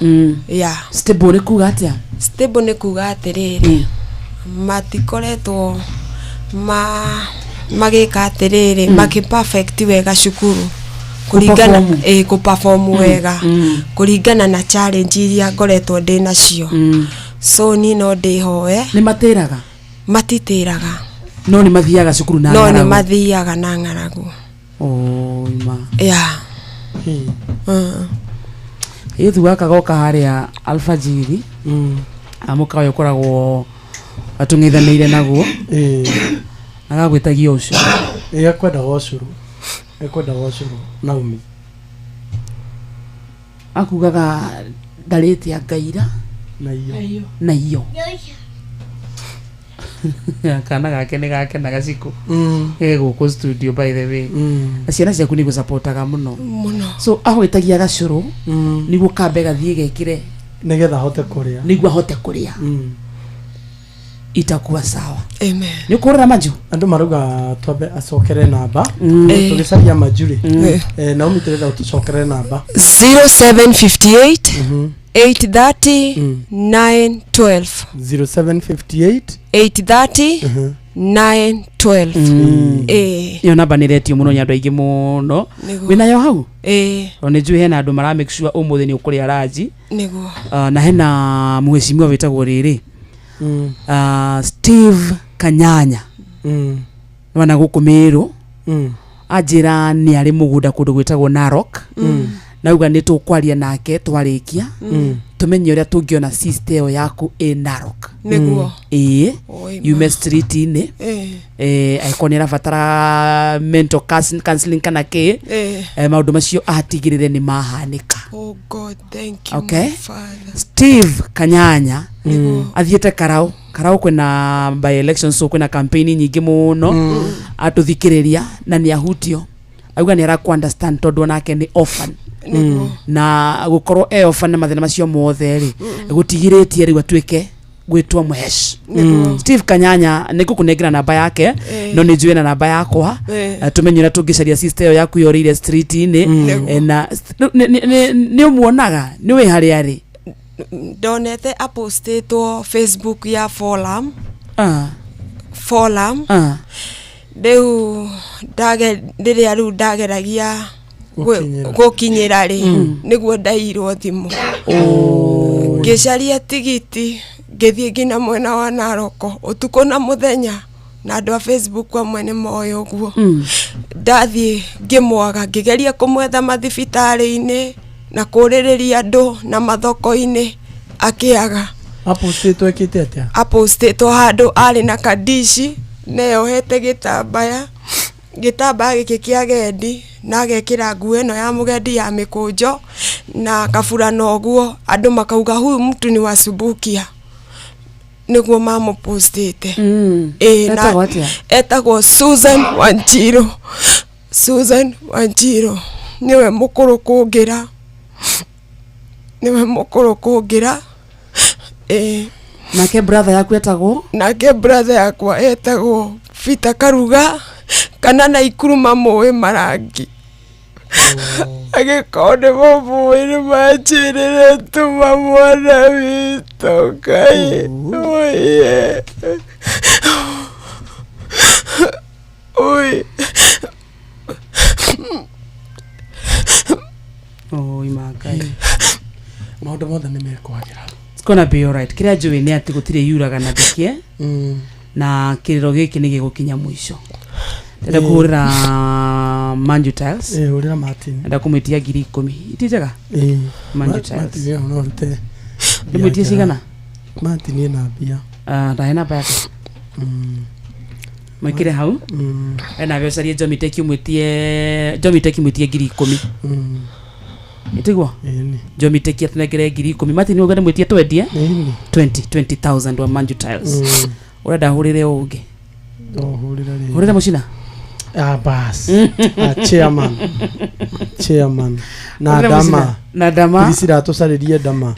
S22: stable ni kuga atia
S3: stable ni kuga atiriri matikoretwo magika atiriri maki perfect wega shukuru kuringana ku perform wega kuringana na challenge iria ngoretwo ndi nacio so ni no ndihoe
S22: ni matiraga
S3: matitiraga
S22: no ni mathiaga shukuru na
S3: no ni mathiaga na ngaragu
S22: ima iyo thuaka goka haria alfajiri amuka yo koragwo atungithanire naguo agagwitagia ucio
S1: kwenda gocuru naumi
S22: akugaga ndarite angaira na iyo kana gake ni gake na gaciko guku studio by the way ciana ciaku ni gusapotaga muno so ahwetagia gacuru niguo kambe gathie gekire
S1: nigetha hote kuria
S22: itakuwa sawa
S3: amen
S22: ni kurira maju
S1: andu maruga twabe acokere namba tugicaria majuri na umitireza utucokere namba
S3: 0758 830 912
S1: 0758
S3: 830 912
S22: yo namba niretio muno nyandu aingi muno wina yo hau one njui hena andu mara make sure umuthi ni ukuria raji
S3: niguo
S22: na hena muheshimiwa witagwo riri Steve Kanyanya wana gukumiru ajira ni ari mugunda kundu gwitagwo Narok nauga ni tukwaria nake twarikia tumenye uria tungiona sister yaku Narok
S3: niguo
S22: yume street ni aikonera fatara mental counseling kana ke maundu macio atigirire ni mahanika
S3: oh god thank you
S22: okay Steve Kanyanya athiete karau kwina by election so kwina campaign nyingi muno atuthikiriria na ni ahutio auga ni ara understand tondu nake ni orphan na gukorwo orphan na mathina macio mothe ri gutigiritie ri gwatuike gwitwa muhesh Steve Kanyanya nikukunengira namba yake no ni njue na namba yakwa tumenyera tungicaria sister yaku yorire street ni na ni umuonaga ni we hari ari
S3: donete apostitwo Facebook ya Forum deu ndiria riu ndageragia gukinyira ri niguo ndairwo thimu ngicaria tigiti ngithie ngina mwena wa Naroko utuko na muthenya na andu a Facebook amwe ni moyo guo ndathie ngimwaga ngigeria kumwetha mathibitari-ini na kuririria andu na mathoko-ini akiaga
S1: apostitwo ekite atia
S3: apostitwo handu ari na kadishi neyohete gitambaya giki kia gendi na gekira nguo eno ya mugendi ya mikunjo na kabura noguo andu makauga huyu mtu ni wasubukia niguo mamupostite
S22: na
S3: etagwo Susan Wanjiru niwe mukuru kungira
S22: nake brother
S3: yakwa etagwo Peter Karuga kana na ikuruma moe marangi agikonde bobuwe ni machirire tuma mwana wito kai oye
S22: imakai
S1: maundu mothe ni mekwagira
S22: it's gonna be all right kira njui ni ati gutire yuraga na ndikie na kiriro giki ni gigukinya mwisho
S10: Ndenda kuhurira Manju Tiles.
S1: Urira Martin.
S10: Ndenda kumwitia 10,000. Itijaga? Manju Tiles.
S1: Martin no rute.
S10: Ndimwitie cigana?
S1: Martin ina bia.
S10: Ndahe namba yake. Mwikire hau. Ena becarie Jomiteki mwitie 10,000. Itigwa? Jomiteki atunegere 10,000. Martin ugende mwitie twendie? 20,000 wa Manju Tiles. Urenda hurire ungi? Hurire mucina?
S1: Bas. Chairman. Na dama. Priscilla tusaririe dama.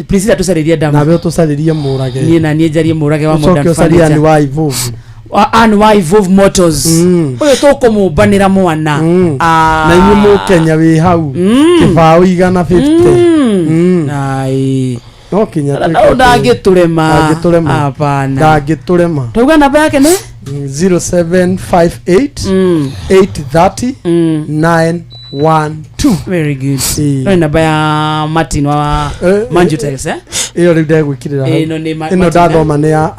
S1: Na be tusaririe murage.
S10: Ni na njarie murage wa Modern Furniture.
S1: Ni wa Ivovu.
S10: Wa Ivovu Motors. Uyo tukumumbanira mwana.
S1: Na inyu mukenya wi hau. Kibao 150.
S10: Ai.
S1: No kinya.
S10: Ndagiturema. Hapana.
S1: Ndagiturema.
S10: Tauga namba yake ni
S1: 0758 830 912.
S10: Very good. No namba ya Martin wa Manju Tiles
S1: iyo ri ndegwikirira ino ndathoma ni ya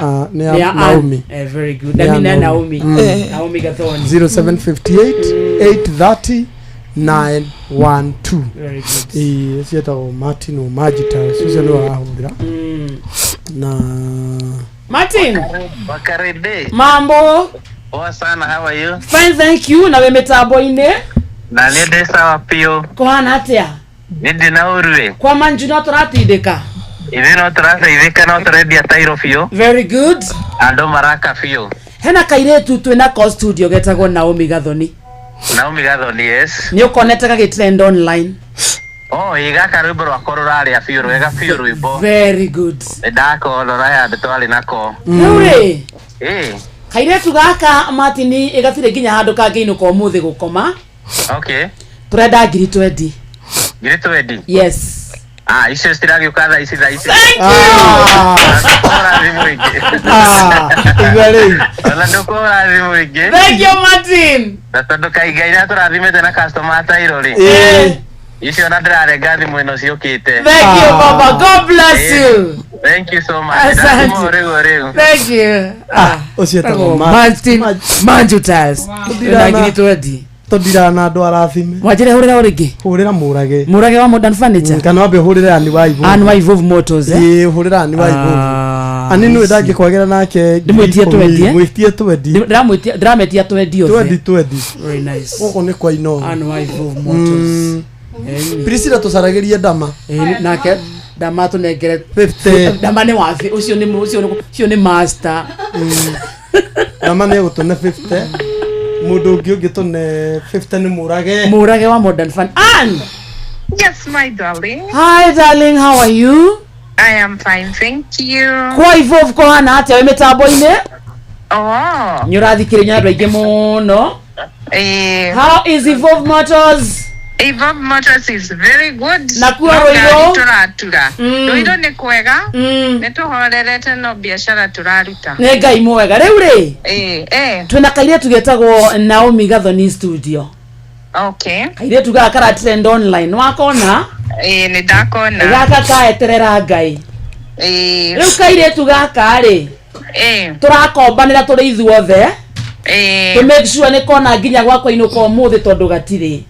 S1: Naomi.
S10: Very good. Ndamina Naomi. Naomi Gathoni.
S1: 0758 830 912.
S10: Very good.
S1: Sieta Martin wa Manju Tiles sio ndo ahurira. Na
S10: Martin.
S4: Wakarebe.
S10: Mambo.
S4: Poa sana, how are you?
S10: Fine, thank you. Na we metambo ine?
S4: Na nende sawa pio.
S10: Kohana atia?
S4: Nindi na urwe.
S10: Kwa Manju no turatindika?
S4: Ive no turateithika no turendia tairo pio.
S10: Very good.
S4: Ando maraka pio.
S10: Hena kairetu twina call studio getagwo Naomi Gathoni.
S4: Naomi Gathoni, yes.
S10: Ni ukonete gagitrend online.
S4: Oh, igaka rwimbo rwako ruraria pio rwega pio rwimbo.
S10: Very good.
S4: Ndako roraya ndetwali nako.
S10: Uri?
S4: Kairetu
S10: gaka Martin igatire nginya handu kangeinu ko muthi gukoma.
S4: Okay.
S10: Turenda 20.
S4: 20?
S10: Yes.
S4: Icio citiragiuka thaa ici.
S10: Thank you. Thank you, Martin.
S4: Na tondu kaigaira turathimete na customer tairo ri. Icio na ndirarenga thimu ino ciukite.
S10: Thank you, Baba. God bless you.
S4: Thank you so much.
S10: Thank you.
S1: Ucietagwo
S10: Martin Manju Tiles.
S1: Tondira na andu arathime.
S10: Wajire hurira uringi?
S1: Hurira murage.
S10: Murage wa Modern Furniture.
S1: Kana wambe hurira ani wa Ivovu.
S10: Ani wa Ivovu Motors
S1: hurira ani wa Ivovu. Ani nwe ndagi kwagera nake.
S10: Ndimwitie twendie.
S1: Mwitie twendie.
S10: Ndirametia twendie othe.
S1: Twendie.
S10: Very nice.
S1: Goko ni kwa ino.
S10: Ani wa Ivovu Motors.
S1: Priscilla tusaragirie dama.
S10: Nake dama tunengere
S1: 50.
S10: Dama ni wafi. Ucio ni master.
S1: Dama ni gutone 50. Mudo gitone 50 ni murage
S10: wa Modern Fun. Ann.
S6: Yes, my darling.
S10: Hi, darling. How are you?
S6: I am fine, thank you.
S10: Kwa Ivovu ko hana atia we metambo ine?
S6: Oh.
S10: Nyurathikiriria andu aingi muno. How is Ivovu Motors?
S6: Ivovu Motors is very good.
S10: Nakua roiro
S6: turatura. Roiro ni kwega. Nituhorerete no biashara turaruta.
S10: Ne ngai mwega riu ri. Twina kaire tugetagwo Naomi Gathoni studio.
S6: Okay.
S10: Kaire tugakara trend online wakona?
S6: Ni ndakona.
S10: Gaka kaeterera ngai. Riu kaire tugaka ri. Turakombanira turi ithuothe. To make sure ni kona nginya gwakwa inuko muthi tondu gatiri.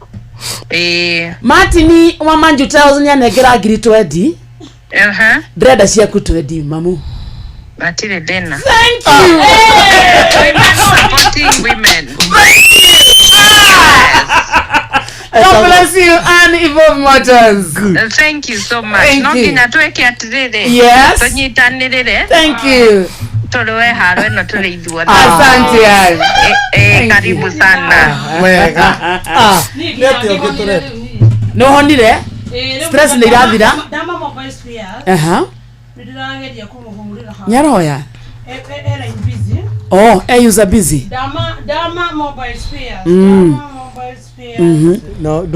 S10: Martin wa Manju Tiles nyanegera 20. Ndrenda ciaku 20 mamu.
S6: Matire dena.
S10: Thank you.
S6: Supporting women.
S10: God bless you and Ivovu Motors.
S6: Thank you so much.
S10: No
S6: kina tuweke atirire.
S10: Yes.
S6: Tunyitanirire.
S10: Thank you.
S6: Tulowe haro eno tule idhuwa.
S10: Asante yani.
S6: Karibu sana.
S1: Wega. Neti ogitore.
S10: No honire? Stress ni irathira.
S12: Dama mobile spares. Ndirageria kumuhurira ha.
S10: Nyaroya.
S12: Era busy.
S10: Oh, user busy.
S12: Dama mobile spares. Dama mobile spares.
S1: No,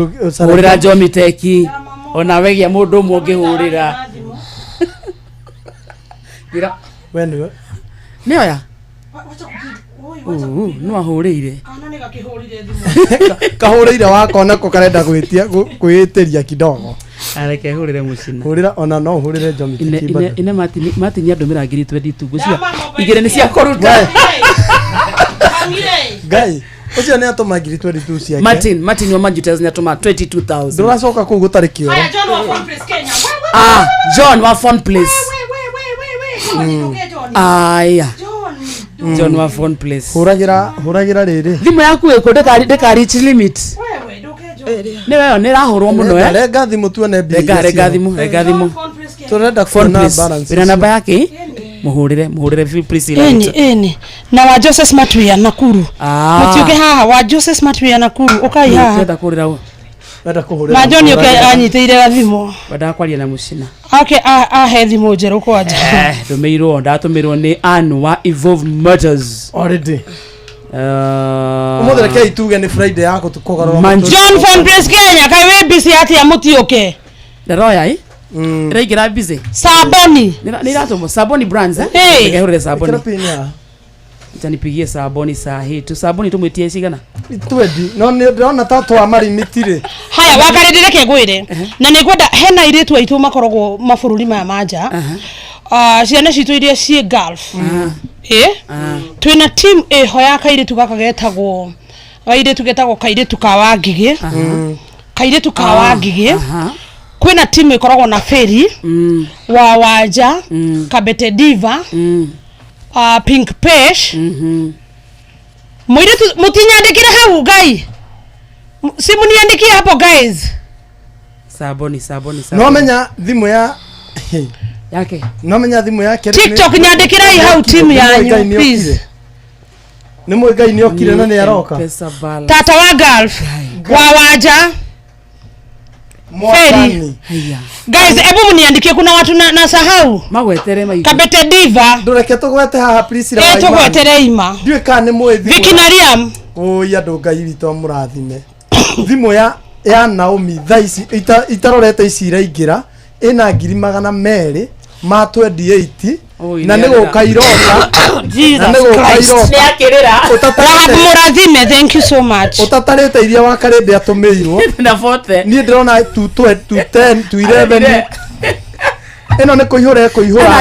S10: hurira Jomiteki. Ona wegia mundu umwe ngihurira. Gira.
S1: Wenwe.
S10: Nioya. No ahurire.
S12: Kana ni gakihurire thimu.
S1: Kahurire wakona ko karenda gwitiria kidogo.
S10: Areke hurire mucina.
S1: Hurira ona no hurire Jomiteki bado.
S10: Ine Martin andumira 2022 gucia. Igire ni cia koruta.
S1: Gai. Ucio ne atoma ngiri 22 ciake.
S10: Martin wa Manchester ni atoma 22,000.
S1: Nduracoka ku gutari kioro.
S12: Aya John wa Phone Place Kenya.
S10: John wa Phone Place. Aya. John wa Phone Place.
S1: Huragira riri.
S10: Thimu yaku iko ndeka reach limit. Ni wewe ni rahorwo muno
S1: Rega thimu tuone mbia.
S10: Rega thimu.
S1: Turenda kuona balance.
S10: Ina namba yake? Muhurire Priscilla.
S12: Eni. Na wa Joseph Matuya Nakuru. Mutiuke haha wa Joseph Matuya Nakuru. Ukai haha.
S10: Ndenda kurira wo.
S1: Ndenda kuhurira.
S12: Na John yoke anyiteire gathimo.
S10: Bada kwaria na mucina.
S12: Okay, he thimo njeru kwaje.
S10: Ndatumirwo ni Anwa Evolve Matters.
S1: Already. Umudere kai tuge ni Friday yako tukogarora.
S12: John Phone Place Kenya kai we busy ati ya Mutioke.
S10: Ndaroya Regira busy.
S12: Saboni.
S10: Niratomo Saboni Brands
S12: Hey.
S10: Ngehurire Saboni. Tanipigie Saboni saa hii. Tu Saboni tumwitie cigana.
S1: Twendi. No ndona tatu wa mari mitire.
S12: Haya wakarindire kegwire. Na nigwenda hena iritu aitu makorogwo mabururi ma manja. Ciana citu iria cie golf. Twina team hoya kairitu gaka getagwo kairitu kawa ngigi. Kairitu kawa ngigi. Kwina team ikoragwo na Feri wa Wanja, Kabete Diva, Pink Pesh. Muiritu mutinyandikira hau gai. Simu niandikie hapo guys.
S10: Saboni.
S1: No menya thimu ya
S10: yake.
S1: No menya thimu yake.
S12: TikTok nyandikira hau team yanyu please.
S1: Ni mwigai ni okire na ni aroka.
S12: Tata wa golf wa Wanja. Feri. Guys, ebu muniandikie kuna watu na sahau.
S10: Magwetere mai.
S12: Kabete Diva.
S1: Ndureke tugwete haha please
S12: Imani. Tugwetere Ima.
S1: Ndiwe kana mwithi.
S12: Vicky na Liam.
S1: Ya ngai witũ murathime. Thimu ya Naomi thaisi itarorete icira ingira ina 200 ma 28 na nego kairoka
S12: Jesus yakirira murathime. Thank you so much.
S1: Utatarete iria wakarende atumirwo
S10: na vote
S1: ni ndirona 210 211 eno ne kuihura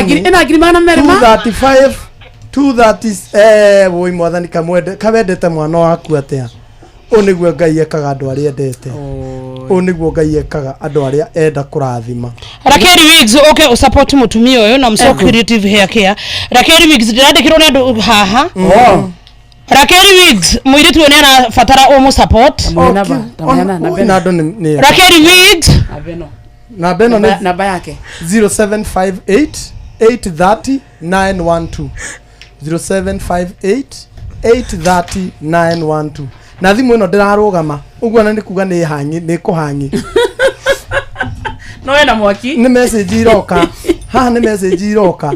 S10: ina
S1: 235 230 woi mwathani kamwende kawendete mwana waku atia oniguo ngai ekaga andu aria endete oniguo ngai ekaga andu aria enda kurathima.
S12: Rakeri Wigs okay usupport mutumia uyu na mso creative hair care. Rakeri Wigs ndirandikirwo ni andu haha. Rakeri Wigs muiritu ni anafatara umu support.
S1: Na ndo ni
S12: Rakeri Wigs
S1: na
S10: namba yake
S1: 0758 830 912 0758 830 912 na thimu ino ndirarugama uguo na ndikuga ni hangi ni kuhangi
S10: no ena mwaki
S1: ni message iroka haha ni message iroka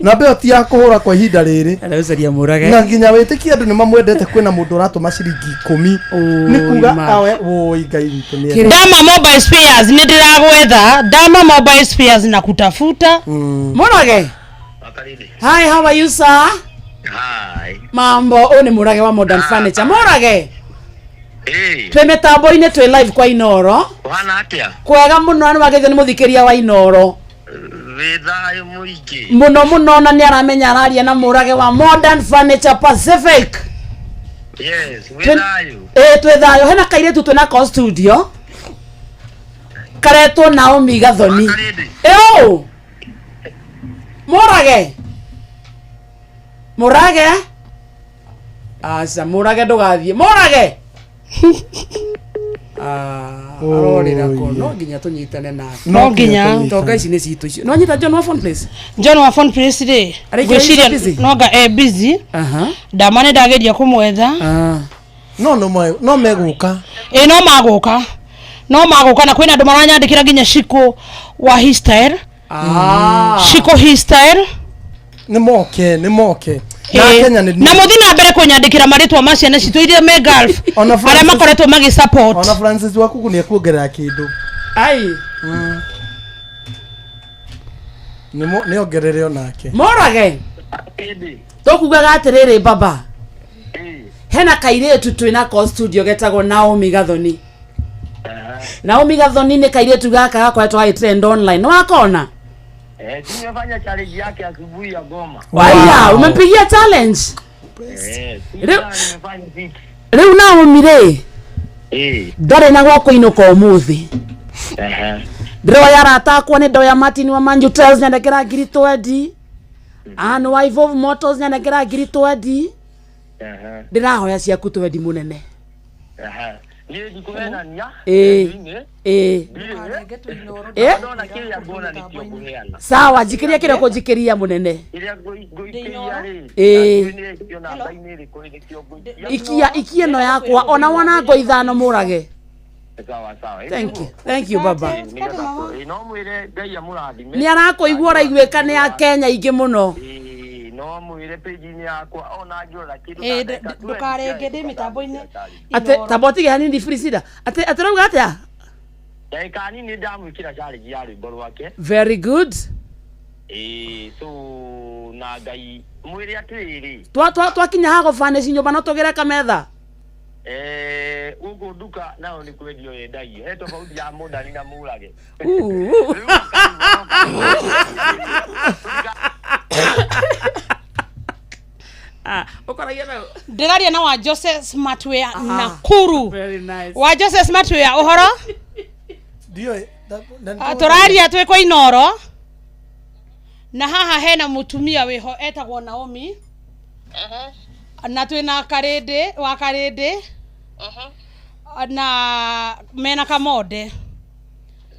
S1: na be oti ya kuhura kwa ihinda riri
S10: araucaria murage
S1: na nginya witikia andu ni mamwendete kwina mundu uratuma ciringi 10 ni kuga awe woi ngai witu ni
S12: Dama Mobile Spares ni ndiragwetha Dama Mobile Spares na kutafuta
S10: Murage. Hi, how are you sir?
S5: Hi.
S10: Mambo one Murage wa Modern Furniture. Murage. Twe mitambo-ini twe live kwa Inoro.
S5: Wana atia?
S10: Kwega muno anu mageithio ni muthikiria wa Inoro.
S5: Withayo muingi.
S10: Muno na ni aramenya araria na Murage wa Modern Furniture Pacific.
S5: Yes, withayo.
S10: Twe thayo hena kairetu twe na co studio. Karetwo Naomi Gathoni. Murage. Asa Murage ndugathie. Murage. Arorira kono nginya tunyitane na.
S12: No nginya.
S10: Toka ici ni citu icio. No nyita John wa Phone Place.
S12: John wa Phone Place ri. Gwiciria noga busy. Ndamane ndageria kumwetha.
S1: No meguka.
S12: No maguka. No maguka na kwina andu maranyandikira nginya Shiko wa Histyle. Shiko Histyle.
S1: Ni moke.
S12: Na Kenya ni na muthina mbere kunyandikira maritwa ma ciana citu iria me golf. Aria makoretwo magi support.
S1: Ona Francis waku ni akuongerera kindu.
S10: Ai.
S1: Ni ongerere onake.
S10: Murage. Tokugaga atiriri baba. Hena kairetu twina co studio getagwo Naomi Gathoni. Naomi Gathoni ni kairetu gaka gakoretwo hai trend online. No akona?
S5: Tumefanya challenge yake asubuhi ya Goma.
S10: Waya, umempigia challenge?
S5: Nimefanya vipi?
S22: Riu Naomi ndore na gwoko inuka umuthi ndroya ratakwa ni ndoya Martin wa Manju Trails nyandekera ngiri 20 ano wa Evolve Motors nyandekera ngiri 20 ndirahoya ciaku 20 munene
S5: Niye jikuhena nya
S22: sawa jikiria kiroko jikiria munene ikia no yakwa ona wana ngo ithano murage. Thank you baba. Ni arakoigua raigweka ni ya Kenya ingi muno.
S5: No mwire page ni yakwa ona njola kitu
S22: ndukarenge ndi mitambo-ini ate taboti gani ndi Priscilla ate rauga atia
S5: kani ni ndamwikira challenge ya rwimbo rwake.
S22: Very good.
S5: So na ngai mwire atwiri
S22: twakinya hago fane nyumba no tugire kametha
S5: ugo duka nao ni kwendio yendagio he tofauti ya muda ni na murage
S12: ndiraria na wa Joseph Smartwear Nakuru.
S22: Very nice.
S12: Wa Joseph Smartwear uhoro
S1: ndio
S12: turaria twiko Inoro na haha hena mutumia wiho etagwo Naomi na twina Karede wa Karede na mena Kamode.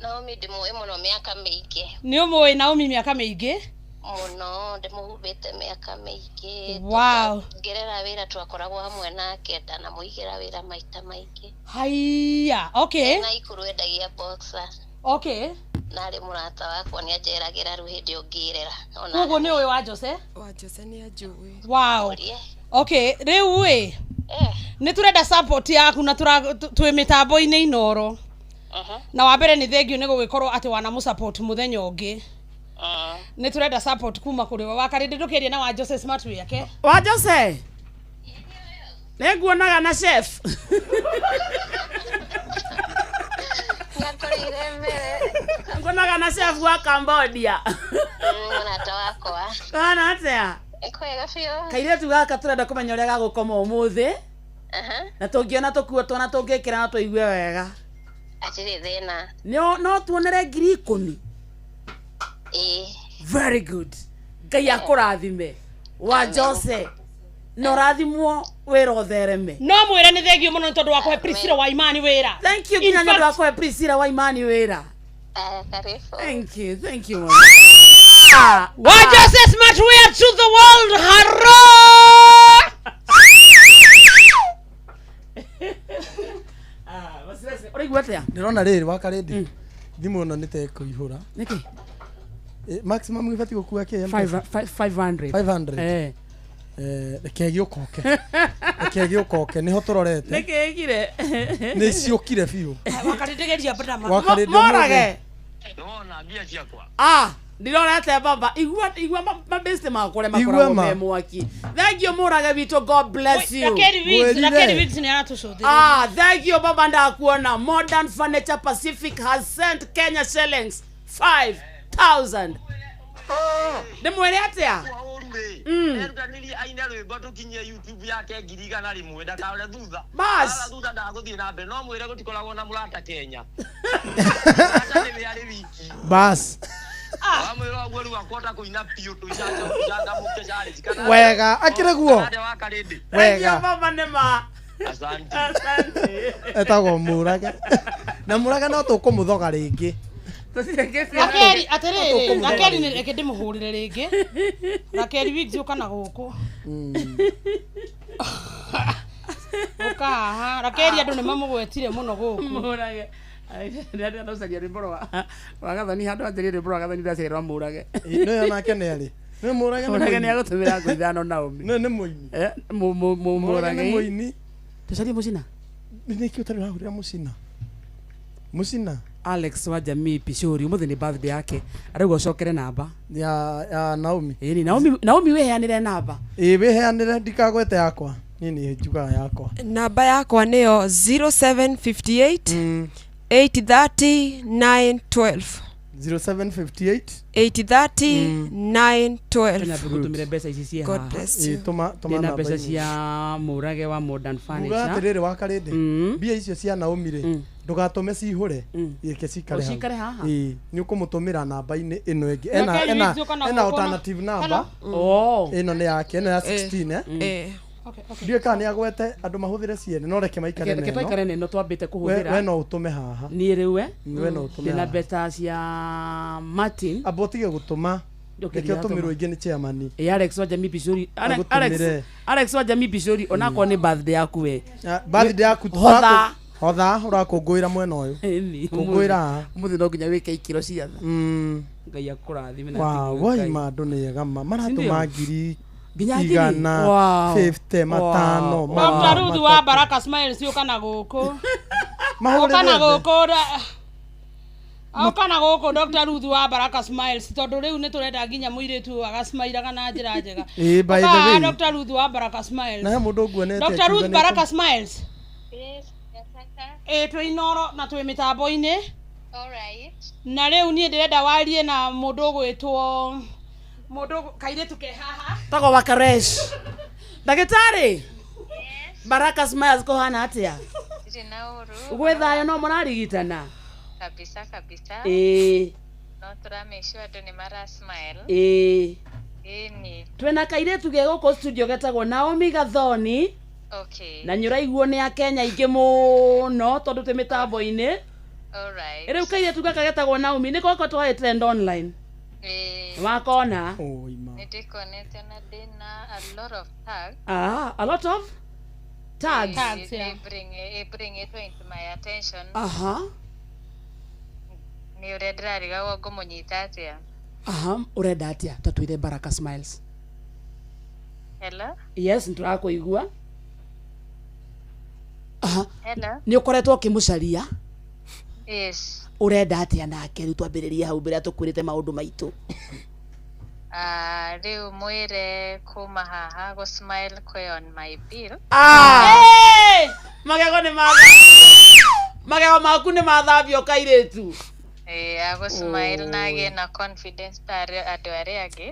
S11: Naomi ndimwe muno miaka miingi.
S12: Ni umwe Naomi miaka miingi
S11: muno ndimuhubite miaka miingi.
S12: Wow.
S11: Ngerera wira twakoragwo hamwe nake na muigira wira maita maingi.
S12: Haiya, okay.
S11: Na ikuru endagia boxer.
S12: Okay.
S11: Nari murata wakwa ni ajeragira ruhindi ungirera.
S12: Ugo ni uyu wa Jose?
S3: Wa Jose ni ajui.
S12: Wow. Okay, riu we. Ni turenda support yaku na twi mitambo-ini Inoro. Na wa mbere ni thengio ni gugikorwo ati wana mu support muthenya ungi. Ni turenda support kuma kuri wa Karede ndukiria na wa Jose Smartwear yake.
S22: Wa Jose. Neguonaga na chef. Ngonaga na chef wa Cambodia.
S11: Mwana wakwa.
S22: Kana atia?
S11: Ekwega fio.
S22: Kairetu gaka turenda kumenya uria gagukoma umuthi. Na tungiona tukuo twana tungikira na tuigue wega.
S11: Atire thina.
S22: No tuonere ngiri 10. Very good. Ngai akurathime. Wa Jose. No rathimwo wira uthereme.
S12: No mwire ni thengio muno tondu wa kuhe Priscilla wa Imani wira.
S22: Thank you kinya ndu wa kuhe Priscilla wa Imani wira.
S11: Karibu.
S22: Thank you.
S12: Wa Jose Smartwear to the world. Haro.
S1: Ndirona riri wa Karede thimu no nite kuihura
S22: niki
S1: maximum gifati gukua ke
S22: 500
S1: reke giokoke niho turorete
S22: nikigire
S1: ni ciokire biu
S12: wakarindegeria bada
S22: morage
S5: ndona bia ciakwa
S22: ndirorete baba igua mabeste makore makora me mwaki. Thank you murage bitu, God bless you.
S12: Nakeri Wix ni anatushuhudia.
S22: Thank you baba, ndakuona. Modern Furniture Pacific has sent Kenya shillings 5,000. Ndimwere atia
S5: nili aina rwimbo tukinye YouTube yake ngirigana rimwe ndakaure thutha thutha ndaguthie na mbere no mwire gutikoragwo na murata Kenya hata ni yari wiki
S1: bas
S5: amwira gweru wakota kuina piu tuijaga muke jari jikana
S1: wega akireguo
S22: wega mama nema
S5: asante
S1: etago murage na murage no tukumuthoga ringi
S12: Rakeri atere Rakeri ni reke ndimuhurire ringi Rakeri Wix ukana guku ukaha Rakeri andu ni mamugwetire muno guku
S22: murage ndio ndacaria riboro wagathani handu anjiri riboro wagathani ndacerwa murage
S1: no nake ne ari ni murage
S22: ni agutumira ngwithano Naomi
S1: ni muini
S22: murage
S1: ni muini
S22: tucarie mucina
S1: ni kiutari rahurira mucina
S22: Alex wa jamii Pishori umuthi ni birthday yake arauga ucokere namba
S1: ya Naomi
S22: ni Naomi weheanire namba
S1: weheanire ndikagwete yakwa nini njugaga yakwa
S3: namba yakwa niyo 0758 830 912
S1: 0758
S3: 830 912.
S10: Gutumire mbeca ici cia.
S3: God bless you.
S1: Tuma
S10: na mbeca cia murage wa Modern Furniture.
S1: Muga atiriri wa karinde. Mbia icio cia Naomi ndugatume cihure yeke cikare haha.
S10: Cikare haha.
S1: Ni ukumutumira namba-ini ino ingi. Ena alternative number. Ino ni yake, ino ya 16 Ndiye kana agwete andu mahuthire ciene no reke maikare neno.
S10: Reke maikare neno twambite kuhuthira.
S1: We no utume haha.
S10: Ni riu we
S1: no utume.
S10: Ndina mbeca cia Martin.
S1: Abotige gutuma. Reke utumirwo ingi ni chairman.
S10: Alex wa Jamii Bishori. Alex wa Jamii Bishori onako ni birthday yaku we.
S1: Birthday yaku hotha urakungwira mwena uyu. Kungwira
S10: muthi no nginya wike ikiro cia tha. Ngai akurathime na
S1: tigwo. Wai mandu ni gama maratuma ngiri igana 50 matano.
S12: Dr. Ruth wa Baraka Smiles yukana guku. Ukana guku. Ukana guku Dr. Ruth wa Baraka Smiles tondu riu ni turenda nginya muiritu agasmairaga na njira njega.
S1: By the way
S12: Dr. Ruth wa Baraka Smiles.
S1: Na mundu nguonete
S12: Dr. Ruth Baraka Smiles. Twi Inoro na twi mitambo-ini.
S11: Alright.
S12: Na riu ni ndirenda warie na mundu gwitwo mundu kairetu ke haha.
S10: Tago Wakaresh. Ndagitari. Baraka Smiles ko hana atia. Gwe thayo no murarigitana.
S11: Kabisa. No tura make sure andu ni mara smile. Ni.
S10: Twena kairetu ge goko studio getagwo Naomi Gathoni.
S11: Okay.
S10: Na nyuraiguo ni Akenya ingi muno tondu te mitambo-ini.
S11: Alright.
S10: Ere ukairetu gaka getagwo Naomi ni koko twa trend online. Wakona.
S11: Nitikonete na dina a lot of tags.
S10: A lot of tags.
S11: They bring it into my attention. Ni urenda riga wo kumunyita atia.
S10: Urenda atia tatwire Baraka Smiles.
S11: Hello?
S10: Yes, nturakuigua.
S11: Hello?
S10: Ni ukoretwo kimucaria?
S11: Yes.
S10: Urenda atia nake riu twambiririe hau mbere atukwirite maundu maitu.
S11: Riu mwire kuma haha go smile kwe on my bill.
S10: Magego ni magego maku ni mathabio kairetu.
S11: Ago smile nage na confidence tare andu aria angi.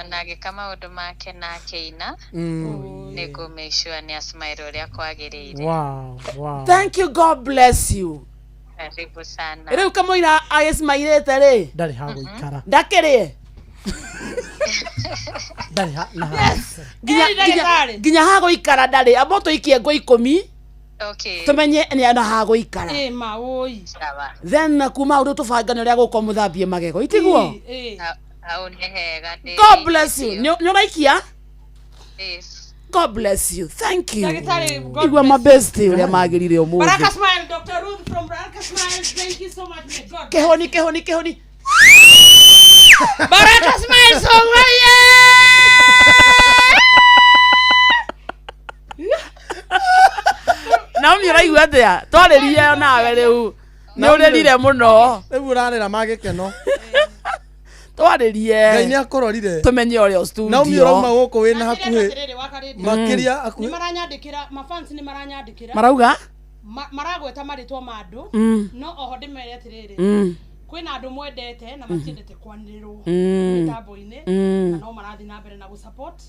S11: Nage kama undu make na keina. Nego make sure ni smile uria kwagirire.
S1: Wow.
S10: Thank you, God bless you.
S11: Karibu sana.
S10: Riu kamuira agesmairete ri.
S1: Ndari hago ikara.
S10: Ndakirie.
S1: Ndari ha.
S10: Ginya hago ikara ndari aboto ikie ngo 10.
S11: Okay.
S10: Tumenye ni ana hago ikara.
S12: Maoi.
S11: Sawa.
S10: Then kuma undu tubangane uria guko muthambie magego itiguo.
S11: Au ni hega.
S10: God bless you. Nyuraikia?
S11: Yes.
S10: God bless you. Thank you. Igwa my best uria magirire umuthi.
S12: Baraka Smile, Dr. Ruth from Baraka Smile. Thank you so much. May God.
S10: Kehoni.
S12: Baraka Smile songaye.
S10: Na miraigua atia? Twaririe nawe riu. Ni uririre muno.
S1: Riu urarira magikeno.
S10: Twaririe.
S1: Ngai ni akororire.
S10: Tumenye ori studio.
S1: Na umirauma guku wina hakuhi. Makiria
S12: hakuhi. Ni maranyandikira, mafans ni maranyandikira.
S10: Marauga?
S12: Maragweta maritwa mandu. No oho ndimere atiriri. Kwina andu mwendete na matiendete kwanirwo. Mitambo-ini. Na no marathi na mbere na gusupport.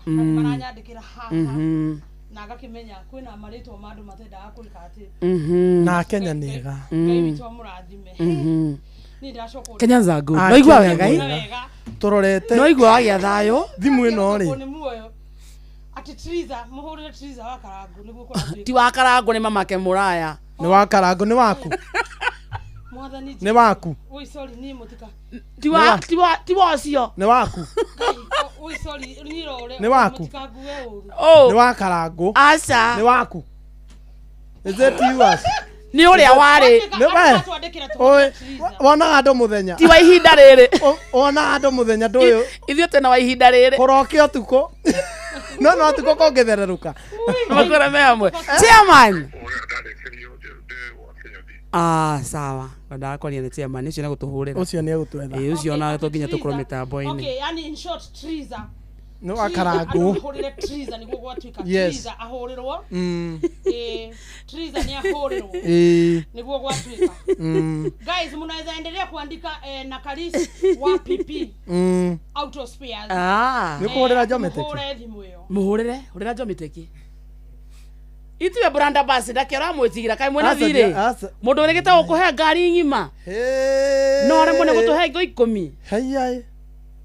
S12: Maranyandikira haha. Na agakimenya kwina maritwa mandu matendaga kwika ati.
S1: Na Kenya niga.
S12: Ngai witu amurathime.
S10: Kenya zangu. No igwa wega
S1: turorete.
S10: No igwa agia thayo.
S1: Thimu ino ri.
S12: Ati Triza, muhurire Triza wa Karangu niguo kwa.
S10: Ti wa Karangu ni mamake Muraya.
S1: Ni wa Karangu ni waku.
S12: Mwathani.
S1: Ni waku.
S12: Oi sorry ni mutika.
S10: Ti wa cio.
S1: Ni waku.
S12: Oi sorry ni rore.
S1: Ni waku. Ni wa Karangu.
S10: Aca.
S1: Ni waku. Is it yours?
S10: Ni uria wari.
S1: Oi, wona andu muthenya.
S10: Ti wa ihinda riri.
S1: Wona andu muthenya nduyu.
S10: Ithio tena wa ihinda riri.
S1: Koroke utuko. No atuko kongethereruka.
S10: Makora me amwe. Chairman. Sawa. Bada kwa ni chairman ucio na gutuhurira.
S1: Ucio ni agutwetha.
S10: Ucio na to nginya tukoro mitambo-ini.
S12: Okay, yani in short Triza.
S1: no akarangu
S12: ahurire Triza niguo gwatuika
S1: Yes.
S12: Triza ahurirwo
S1: Mm.
S12: Triza ni ahurirwo niguo gwatuika guys mnaweza endelea kuandika na Karis wa PP auto spares
S1: ni kuhurira Jometeki
S12: muhurire thimu iyo
S10: muhurire hurira Jometeki itue brand ambassador kera mwitigira kai mwena thire mundu uri gita gukuhe ngari ngima no re mune gutuhe ngo 10
S1: hayai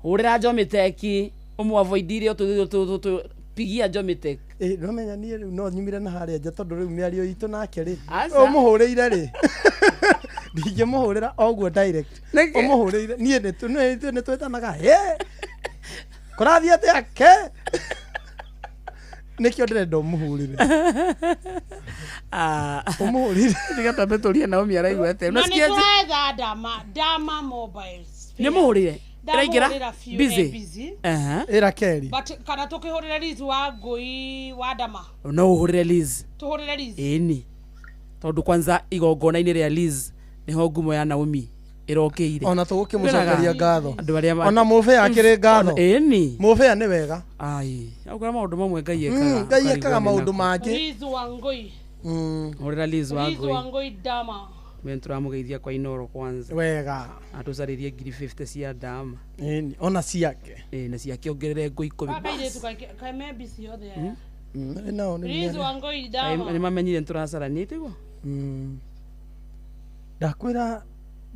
S10: hurira Jometeki umwavoidire tu pigia Jometeki
S1: no menya nie no nyumire na haria nja tondu riu miario itu nake ri umuhurire ri ndinge muhurira oguo direct umuhurire nie ne twetanaga kurathie atia ke nikio ndirenda umuhurire umuhurire
S10: ndigatambe turia Naomi araigwete
S12: unasikia Dama mobiles
S10: ni muhurire iraingira busy
S1: ira keri
S12: but kana tukihurira Liz wa Ngui wa Dama
S10: no uhurire Liz
S12: tuhurire Liz
S10: eni tondu kwanza igongona-ini ria Liz niho ngumo ya Naomi irokire
S1: ona tugukimucokeria ngatho ona mufe akiri ngatho
S10: eni
S1: mufe ni wega
S10: ai augura maundu mamwe Ngai
S1: ekaga maundu mangi
S12: Liz wa Ngui
S10: urira Liz wa
S12: Liz wa Ngui Dama
S10: turamugeithia kwa Inoro kwanza
S1: wega
S10: atuzaririe 50 cia Dama
S1: eni ona ciake
S10: na ciake ongerere Ngui 10
S12: kaire tukaime bisi yothe
S1: no
S12: Liz wa Ngui Dama
S10: ni mamenyire turacaranite go
S1: ndakwira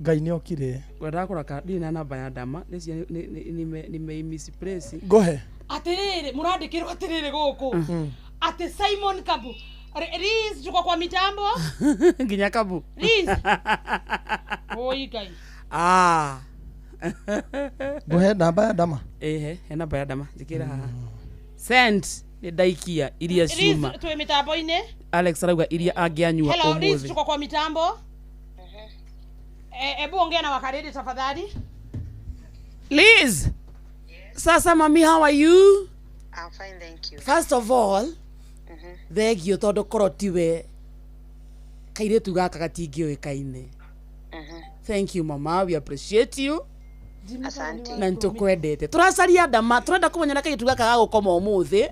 S1: Ngai ni okire
S10: gwenda kura kadi na namba ya Dama ni misplace
S1: gohe
S12: atiriri murandikirwa atiriri guku ati Simon Kabu Liz tuko kwa mitambo
S10: nginya Kabu
S12: Liz oi Ngai
S1: gohe namba ya Dama
S10: he namba ya Dama jikira haha send ni daikia iria ciuma
S12: Liz twe mitambo ine
S10: Alex arauga iria angianyua
S12: Hello Liz tuko kwa mitambo ebu ongea na wakaridi tafadhali
S10: Liz sasa mami how are you
S14: I'm fine thank you
S10: first of all thank you tondu korotiwe kairetu gaka gatingioikaine thank you mama we appreciate you
S14: asante
S10: na ntukwendete turacaria Dama turenda kumenyana kairetu gaka gagukoma umuthi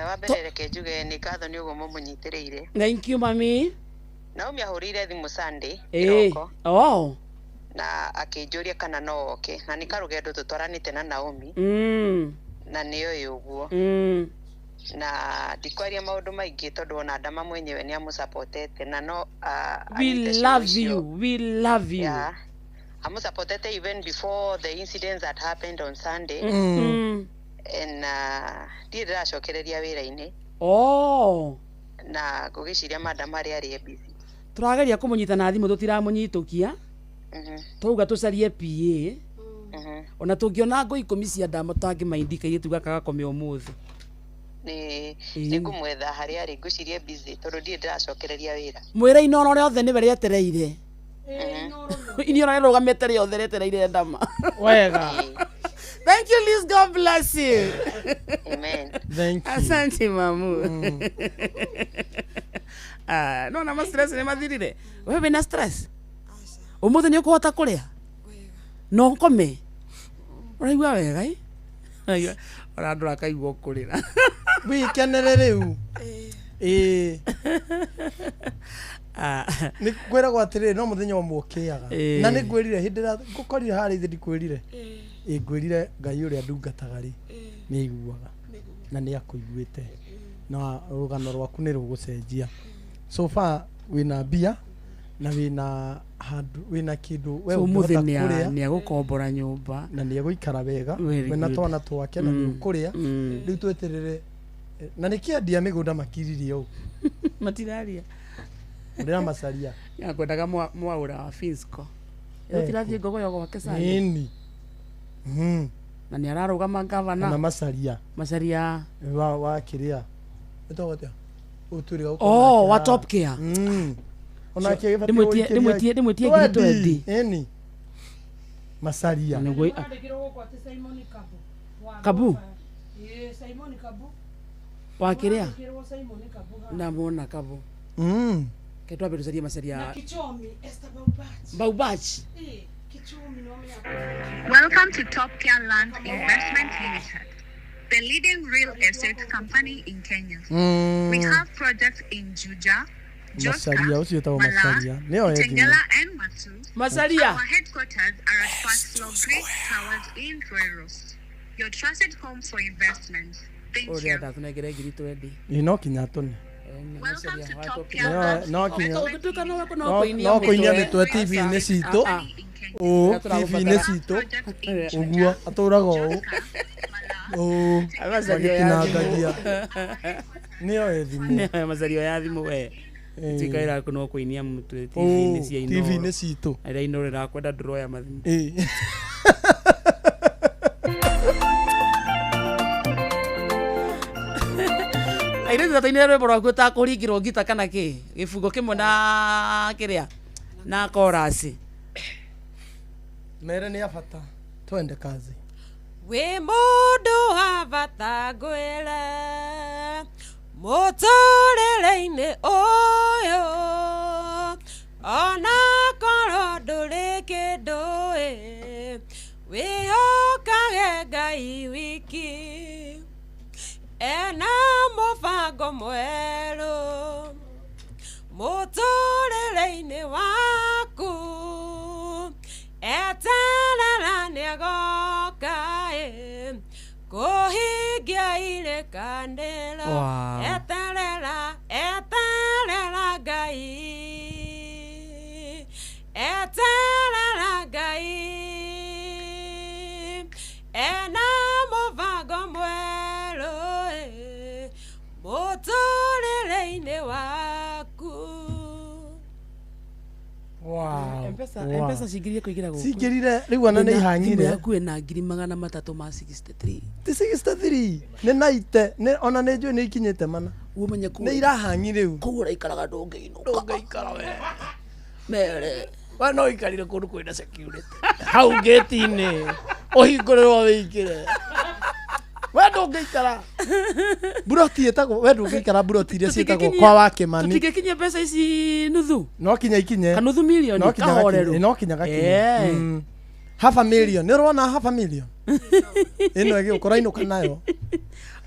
S14: wambere reke njuge ni ngatho ni uguo mumunyitiriire
S10: thank you mami
S14: Naomi ahurire thimu Sunday
S10: iroko
S14: na akinjuria kana no oke na nikarugendo tutwaranite na Naomi na niyo uguo na ndikwaria maundu maingi tondu ona Dama mwenyewe ni amusupportete na no
S10: we love you
S14: yeah amusupportete even before the incidents that happened on Sunday and ndiracokereria wira-ini na gugiciria Madam ari busy
S10: turageria kumunyita na thimu tutiramunyitukia tuga tucarie PA ona tungiona Ngui 10 cia Dama tangi maindika iria tugaka gakome umuthi
S14: ni ngumwetha hari ari ngucirie busy tondu ndiracokereria wira
S10: mwira Inoro riothe ni beretereire Inoro rirugamite riothe retereire Dama
S1: wega
S10: thank you Liz God bless you
S14: amen
S1: thank you
S10: asante mamu no na stress ni mathirire wewe na stress umuthi ni ukuhota kuria no nkome uraigua wega aiyo urandura kaigua kurira
S1: wikenere riu ni kwera gwatirire no muthenya wa mukiaga na ni ngwirire hindira ngukorire hari thi ndikwirire ngwirire Ngai uria ndungataga ri ni iguaga na ni akuiguite na rugano rwaku ni rugucenjia so far wina bia na wina kindu
S10: we umuthi ni agukombora nyumba
S1: na ni aguikara wega wina twana twake na ni ukuria riu tweterere na ni kiendia migunda makiririe u
S10: matiraria
S1: ndira macaria
S10: ya kwendaga mwaura wa Fisco tirathie ngogo yogo wake sana
S1: nini
S10: na ni ararugama gavana
S1: na macaria wa kiria etogotia uturiga
S10: wa Top Care
S1: ona kigeba
S10: dimwetie ngiri 20
S1: eni macaria
S10: ngoi Kabu
S12: Simon Kabu
S10: wakiria na muona Kabu ketwa beruzaria macaria
S12: na Kichomi Esther
S10: Baubach
S12: Kichomi no
S11: Welcome to Top Care Land Investment Limited.
S6: the leading real estate company in Kenya. We have projects in Juja, Joska, Mala, Kitengela, and Matu.
S10: Masalia.
S6: Our headquarters are at First Floor Great Towers in Royros. Your trusted home for investment. Thank you. Welcome to Top Campus.
S1: No kuinia nitwe TV-inĩ citũ TV-inĩ citũ ũguo atũraga ũũ magĩtinangagia nĩyo thimũ
S10: macario ya thimũ we tikaira kuno kuinia mtu TV-inĩ cia ino
S1: TV-inĩ citũ
S10: ira inorera kwenda draw ya mathimu aire thataine rwimbo rwaku ta kuringirwo ngita kana ki gifungo kimwe na kiria na chorus
S1: mere ni abata twende kazi
S3: we mundu wa bata ngwire muturire-ini uyu ona korwo nduri kindu wihokage Ngai wiki ena mubango mweru muturire-ini waku eterera nĩagoka kũhingia irekanĩro eterera Ngai eterera Ngai ena mũbango mwerũ mũtũrĩre-inĩ waku.
S1: Wow.
S10: Mpesa cingirie kuigira guku.
S1: Cingirire riu ana ni ihanyire.
S10: Yaku ena 363.
S1: Ti 63. Ni naite, ni ona ni njui ni ikinyite mana.
S10: Umenye ku.
S1: Ni irahanyire u.
S10: Kugura ikaraga ndungiinuka.
S1: Ndungiikara we.
S10: Mere.
S1: Wa no ikarire kundu kwina security. Hau gate-ini. Ohingũrĩrwo wĩingĩre. We ndũngĩikara buroti ĩtagwo we ndũngĩikara buroti iria ciĩtagwo kwa wa Kĩmani.
S10: Tũtingĩkinyia mbeca ici nuthu.
S1: No kinya ikinye.
S10: Kanuthu milioni kahoreru.
S1: No kinya gakinye. Half a million. Nĩ ũrona half a million. Ĩno ĩgĩũkora inũka nayo.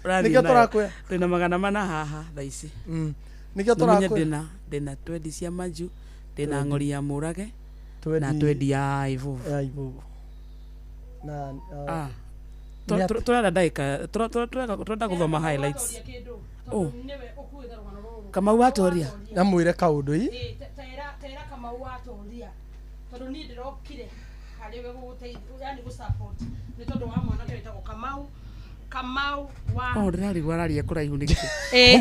S1: Nĩkĩo tũrakwĩra.
S10: Twĩna 400 haha thaa ici.
S1: Nĩkĩo tũrakwĩra.
S10: Ndĩna twendi cia manju. Ndĩna ng'ori ya mũrage. Na twendi ya ivuvu.
S1: Ya ivuvu. Na
S10: turenda ndaika turenda guthoma highlights Kamau watoria
S1: namwire kaundu i
S12: tera Kamau watoria tondu ni ndirokire hariwe guteithia yani gu support ni tondu wa mwana twetagwo Kamau wa
S10: ndirarigwa araria kuraihu niki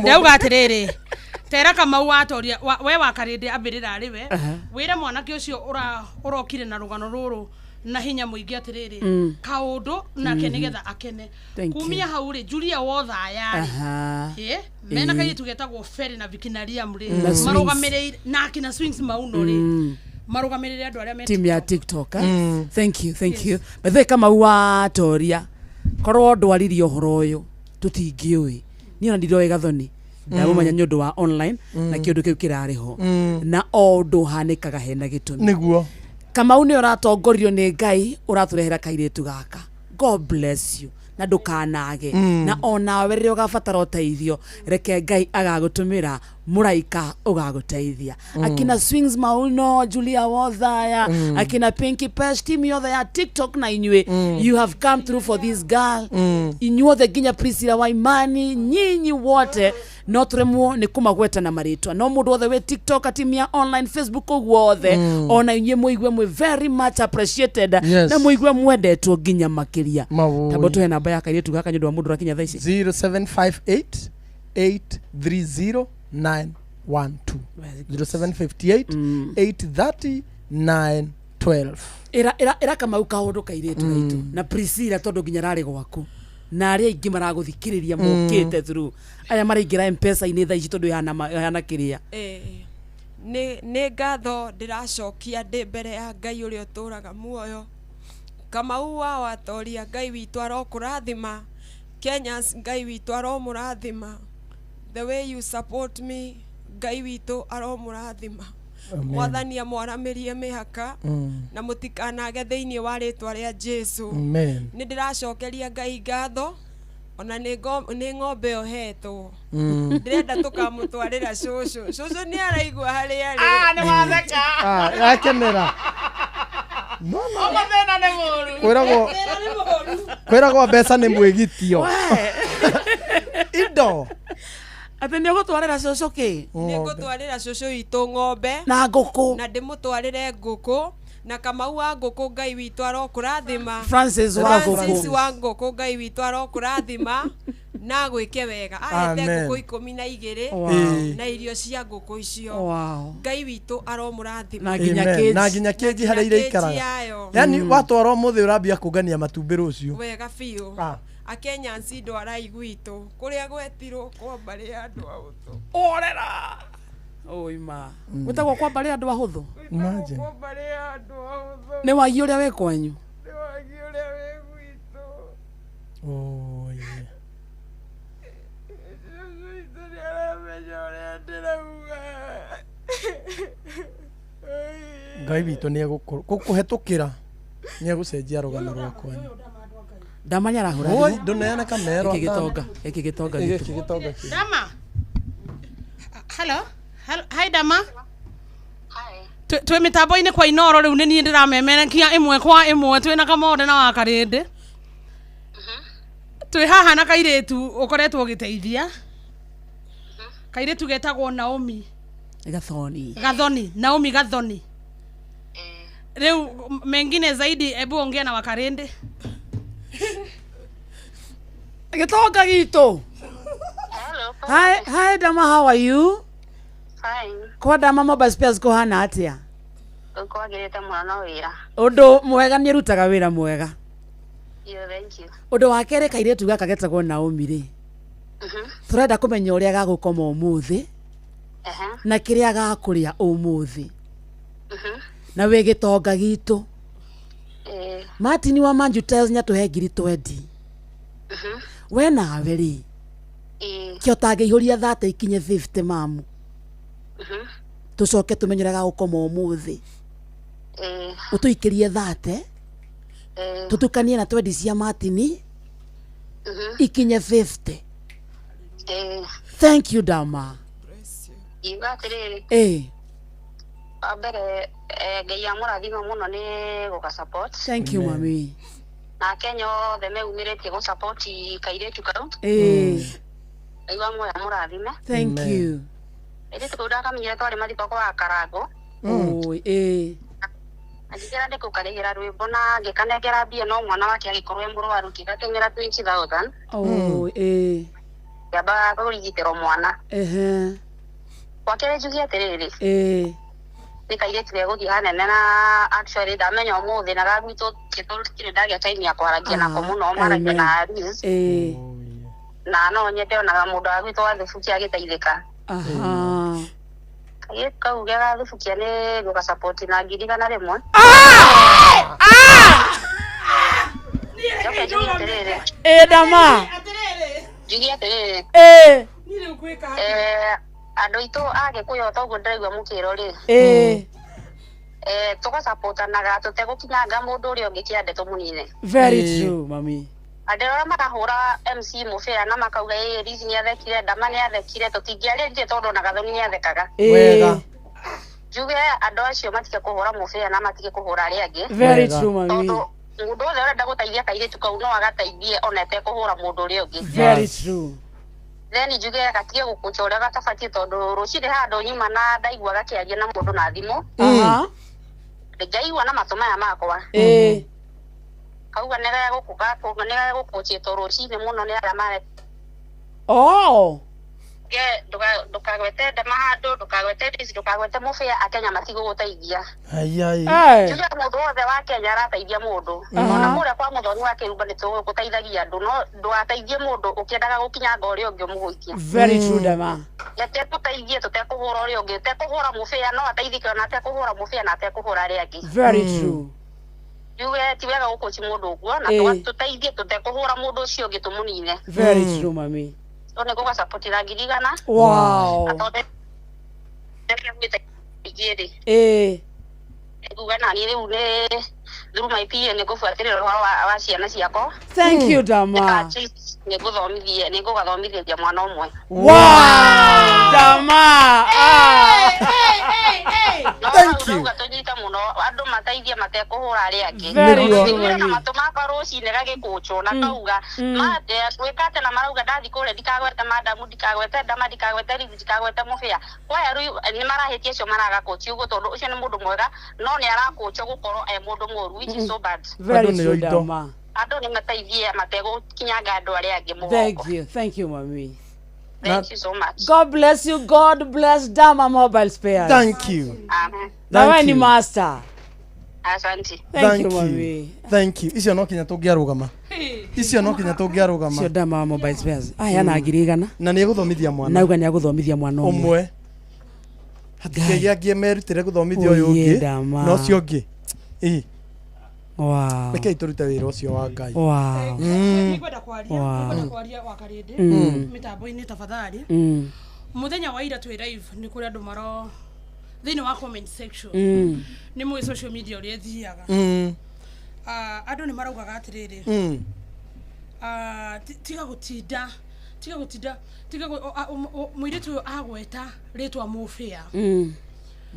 S12: ndauga atiriri tera Kamau watoria we wakarinde ambirira ariwe wire mwanake ucio urokire na rugano ruru na hinya muingi atiriri kaundu nake nigetha akene kumia hau ri Julia wothaya mena kai tugetagwo Ferry na Vikinariam ri marugamirire na kina Swings Mauno ri marugamirire andu aria
S10: team ya TikTok thank you bethe Kamau watoria korwo ndwaririe uhoro uyu tutingiui ni ona ndiroe gathoni ndamumanya nyundu wa online na kiundu kiu kirariho na ondu hanikaga hena gitumi
S1: niguo
S10: Kamau ni uratongorio ni Ngai uraturehera kairetu gaka. God bless you. Na ndukanage na ona we rĩrĩa ũgabatara ũteithio reke Ngai agagutumira muraika ugaguteithia akina Swings Mauno Julia Wothaya akina Pinky Pesh team yothe ya TikTok na inywe you have come through for this girl inyuothe nginya Priscilla Waimani nyinyi wote no turemwo ni kumagweta na maritwa no mundu othe we TikTok team ya online Facebook ogwothe ona inywe muigwe mwe very much appreciated na muigwe mwendetwo nginya makiria tabo tuhe namba ya kairetu gaka nyundu wa mundu rakinya thaa ici
S1: 0758 830 912 0758 830 912
S10: era Kamau kaundu kairetu gaitu na Priscilla tondu nginya rari gwaku na aria ingi maraguthikiriria mukite through aya maraingira M-Pesa-ini thaa ici tondu yana kiria
S3: ni ngatho ndiracokia ndi mbere ya Ngai uria uturaga muoyo Kamau wa watoria Ngai witu arokurathima Kenya Ngai witu aromurathima the way you support me Ngai witu aromurathima mwathani amwaramirie mihaka na mutikanage thiini wa ritwa ria Jesu ni ndiracokeria Ngai ngatho ona nĩ ng'ombe ohetwo ndĩrenda tũkamũtwarĩra cũcũ nĩ araigua harĩa arĩ
S10: nĩ watheka
S1: akenera
S10: thĩna nĩ mũru
S1: kwĩragwo mbeca nĩ mwĩgitio indo
S10: atĩ nĩ ũgũtwarĩra cũcũ kĩ
S3: nĩ ngũtwarĩra cũcũ witũ ng'ombe
S10: na ngũkũ
S3: na ndĩmũtwarĩre ngũkũ na Kamau wa ngũkũ Ngai witũ arokũrathima
S10: Francis wa
S3: ngũkũ Ngai witũ arokũrathima na gwĩke wega ahete ngũkũ 12 na irio cia ngũkũ icio Ngai witũ aromũrathima
S1: na nginya kĩnji harĩa ireikaraga yani watwarwo mũthĩ ũrambia kũngania matumbĩ rũciũ
S3: wega biũ Akenya ndo araiguitũ kũrĩa gwetirwo kwamba rĩ andũ ahũthũ
S10: orera oima gũtagwo kwamba rĩ andũ ahũthũ
S3: kwamba rĩ andũ ahũthũ
S10: nĩ wagi ũrĩa wĩ kwanyu
S3: nĩ wagi ũrĩa wĩ gwitũ nĩ aramenya ũrĩa ndĩrauga
S1: Ngai witũ nĩ egũkũhetũkĩra nĩ egũcenjia rũgano rwa kwanyu
S10: Dama nyarahura
S1: ndoneana kamero
S10: iki gitonga
S12: Dama hello hi Dama hi twe mitambo-inĩ kwa Inoro rĩu nĩ niĩ ndĩramemerekia ĩmwe kwa ĩmwe twĩna Kamode na wa Karĩndĩ twĩ haha na kairĩtu ũkoretwo ũgĩteithia kairĩtu getagwo Naomi Gathoni rĩu mengine zaidi hebu ongea na wa Karĩndĩ
S10: Gitonga gitu.
S11: Hello.
S10: Hi Dama, how are you?
S11: Fine.
S10: Kwa Dama Mobile Spares kuhana atia?
S11: Kwagirite mwana wira.
S10: Undu mwega ni rutaga wira mwega.
S11: Thank you.
S10: Undu wa kere kairetu gaka getagwo Naomi ri. Turenda kumenya uria gagukoma umuthi. Na kiria gakuria umuthi. Na we Gitonga gitu. Martin wa Manju Tiles nyatuhe ngiri 20. We nawe ri kio tangĩihũria 30 ikinye 50 mamu tucoke tumenyeraga gũkoma ũmũthĩ ũtũikĩrie 30 tutukanie na 20 cia Martin ikinye 50. Thank you Dama.
S11: Abere Ngai amũrathima mũno nĩ gũka support.
S10: Thank you mami.
S11: Na Kenya othe meumirĩtie gũ support kairetu kau aigua moya mũrathime.
S10: Thank you.
S11: Ĩrĩ tũndakamenyire twarĩ mathiko kwa Karango agĩkĩra ndĩkũkarĩhĩra rwĩmbo na ngĩkanengera mbia no mwana wake agĩkorwo mũrwaru kĩgateng'era 20,000 ngĩamba kũrigitĩrwo mwana kwa kĩrĩ njugie atĩrĩrĩ nĩ kairĩtu gũthiĩ hanene na actually ndamenya ũmũthĩ na gagwitũ gĩtũrĩ ndagĩa time ya kwaragia nako mũno maragia na Aris na no nyende onaga mũndũ wa gwitũ wa thubukia agĩteithĩka kairĩtu kau gĩa thubukia nĩ gũka support na ngiri igana rĩmwe
S10: Dama
S11: njugie atĩrĩrĩ andũ aitũ agĩkũyũ toguo ndĩraigua mũkĩro rĩ tũgacapotanaga tũtegũkinyanga mũndũ ũrĩa ũngĩ kĩande tũmũnine.
S10: Very true mami.
S11: Andũ arĩa marahũra MC mũbĩra na makauga Riz nĩathekire Dama nĩathekire tũtingĩarĩrĩrie tondũ na Gathoni nĩathekaga
S10: wega
S11: njuge andũ acio matige kũhũra mũbĩra na matige kũhũra arĩa angĩ.
S10: Very true mami.
S11: Mũndũ othe ũrenda gũteithia kairĩtu kau no agateithie ona etekũhũra mũndũ ũrĩa ũngĩ.
S10: Very true.
S11: Then njuge gatige gũkũnja ũrĩa gatabatie tondũ rũciinĩ handũ nyuma na ndaigua gakĩaria na mũndũ na thimũ ngaigua na matũ maya makwa kauga nĩgaya gũkũnjĩtwo rũciinĩ mũno nĩ arĩa mare ndũkagwete Dama handũ ndũkagwete Riz ndũkagwete mũbĩa Akenya matigũgũteithia. Njuge mũndũ wothe wa Kenya arateithia mũndũ ona mũrĩa kwa mũthoni wa Kĩrumba nĩtũgũteithagia andũ no ndũgateithie mũndũ ũkĩendaga gũkinyanga ũrĩa ũngĩ ũmũgũikia.
S10: Very true Dama.
S11: Tũteithie tũtekũhũra ũrĩa ũngĩ ũtekũhũra mũbĩa no ateithĩke ona atekũhũra mũbĩa na atekũhũra arĩa angĩ.
S10: Very true.
S11: Njuge ti wega gũkũnji mũndũ ũguo na tũteithie tũtekũhũra mũndũ ũcio ũngĩ tũmũnine.
S10: Very true mami.
S11: One gũka support na ngiri igana.
S10: Wow.
S11: Nguga na niĩ rĩu nĩ through my PA nĩ ngũbuatĩrĩra ũhoro wa ciana ciakwa.
S10: Thank you Dama.
S14: nĩngũgathomithia mwana ũmwe.
S10: Dama.
S1: Thank you.
S14: Tũnyita mũno andũ mateithia matekũhũra arĩa angĩ. Na matũ makwa rũcinĩ gagĩkũnjwo na kauga mate gwĩkate na marauga ndathi kũrĩa ndikagwete madamu ndikagwete ndama ndikagwete rithi ndikagwete mũbĩa. Kwaya rĩu nĩ marahĩtia acio maragakũnji ũguo tondũ ũcio nĩ mũndũ mwega no nĩ arakũnjwo gũkorwo mũndũ mũru which is so bad.
S10: Very true, Dama.
S14: Andũ nĩ mateithie mategũkinyanga andũ arĩa angĩ
S10: mũgongo. Thank you mami.
S14: Thank you so much.
S10: God bless you. God bless Dama Mobile Spares.
S1: Thank you.
S10: Nawe ni master.
S14: Asante.
S10: Thank you mami.
S1: Thank you. Icio no kinya tũngĩarũgama. Icio no kinya tũngĩarũgama.
S10: Icio Dama Mobile Spares. Aya na ngirigana.
S1: Na nĩ egũthomithia mwana.
S10: Nauga nĩ egũthomithia mwana
S1: ũmwe. Hatikĩgia angĩ merutĩre gũthomithia ũyũ ũngĩ. No ũcio ũngĩ.
S10: Wow.
S1: Rekei tũrute wĩra ũcio wa Ngai.
S12: Wow. Nikwenda kwaria wakarĩndĩ mitambo-inĩ tafadhali. Muthenya wa ira twĩ live nĩ kũrĩ andũ maro thĩinĩ wa comment section. Nĩ mũĩ social media ũrĩa thiaga. Andũ nĩ maraugaga atĩrĩrĩ. Tiga gũtinda mũirĩtu agweta rĩtwa mũbĩa.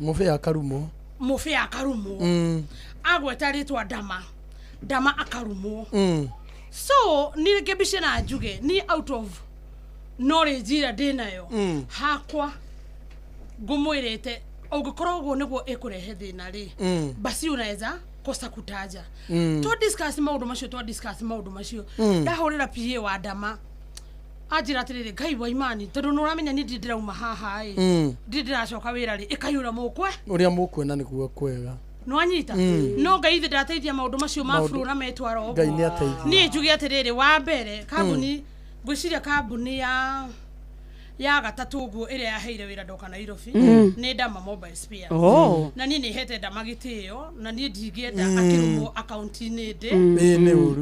S1: Mũbĩa akarumwo.
S12: Mũbĩa akarumwo. Agweta rĩtwa Dama akarumwo. So ni ngebishe na njuge ni out of knowledge ira ndinayo hakwa ngumwirete ũngĩkorwo ũguo nĩguo ĩkũrehe thĩna rĩ basi unaweza kosa kutaja to discuss maũndũ macio ndahũrĩra PA wa Dama ajira atĩrĩrĩ Ngai wa imani tondũ nĩ ũramenya nĩ ndĩrauma haha ndĩracoka wĩra rĩ ĩkaiyũra mũkwe ũrĩa
S1: mũkwena nĩguo kwega
S12: no anyita no Ngai thĩ ndateithia maũndũ macio mafuru na metwara ũguo
S1: Ngai nĩ ateithia
S12: niĩ njuge atĩrĩrĩ wa mbere kambuni ngwĩciria kambuni ya gatatũ ũguo ĩrĩa yaheire wĩra ndoka Nairobi nĩ Dama Mobile Spares na niĩ nĩ hete Dama gĩtĩo na niĩ ndingĩenda akĩrumwo akaunti-inĩ ndĩ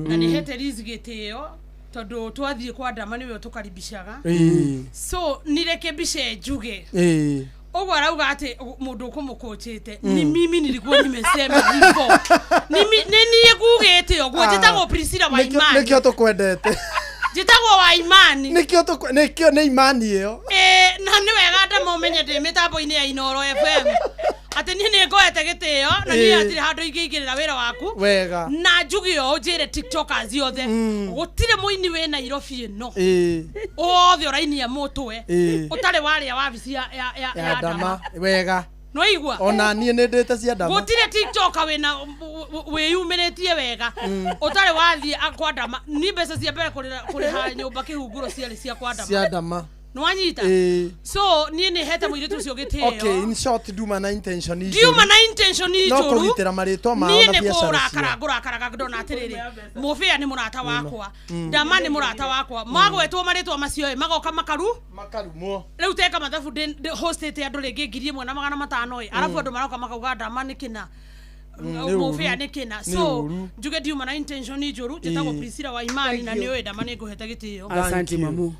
S12: na nĩ hete Liz gĩtĩo tondu twathie kwa Dama niwe tukaribishaga so nirekebishe njuge ogwa rauga ati mundu kumukochete ni mimi nilikuwa nimesema hivyo ni kugete ogwo jitagwo Priscilla wa imani
S1: nikio tukwendete
S12: jitagwo wa imani
S1: nikio ni imani iyo
S12: na ni wega Dama umenye ndi mitambo-ini ya Inoro FM ati ni ngoete gitio na ni atire handu ingĩingĩrĩra wĩra waku
S1: wega
S12: na njugio njire tiktokers yothe gutire muini we Nairobi ino othe urainia mutwe utare waria wabici ya Dama
S1: wega
S12: no igwa
S1: ona niĩ nĩ ndĩte cia Dama
S12: gutire tiktoker wena wĩyumĩrĩtie wega utare wathie kwa Dama ni mbeca cia mbere kũrĩha nyũmba kĩhunguro ciarĩ cia kwa Dama
S1: cia Dama
S12: no anyita so niĩ nĩ hete mũirĩtu ũcio gĩtĩo
S1: okay in short Duma na intention
S12: ijuru
S1: no kũgitĩra marĩtwa mao na biacara
S12: niĩ ngũrakaraga ndona atĩrĩrĩ mũbĩa nĩ mũrata wakwa Dama nĩ mũrata wakwa magwetwo marĩtwa macio magoka makarumwo rĩu teka mathabu hostete andũ rĩngĩ 1,500 arabu andũ maroka makauga Dama nĩ kĩna mũbĩa nĩ kĩna so njuge Duma na intention ijuru njĩtagwo Priscilla wa imani na nĩ ũĩ Dama nĩ ngũhete gĩtĩo
S10: asante mamu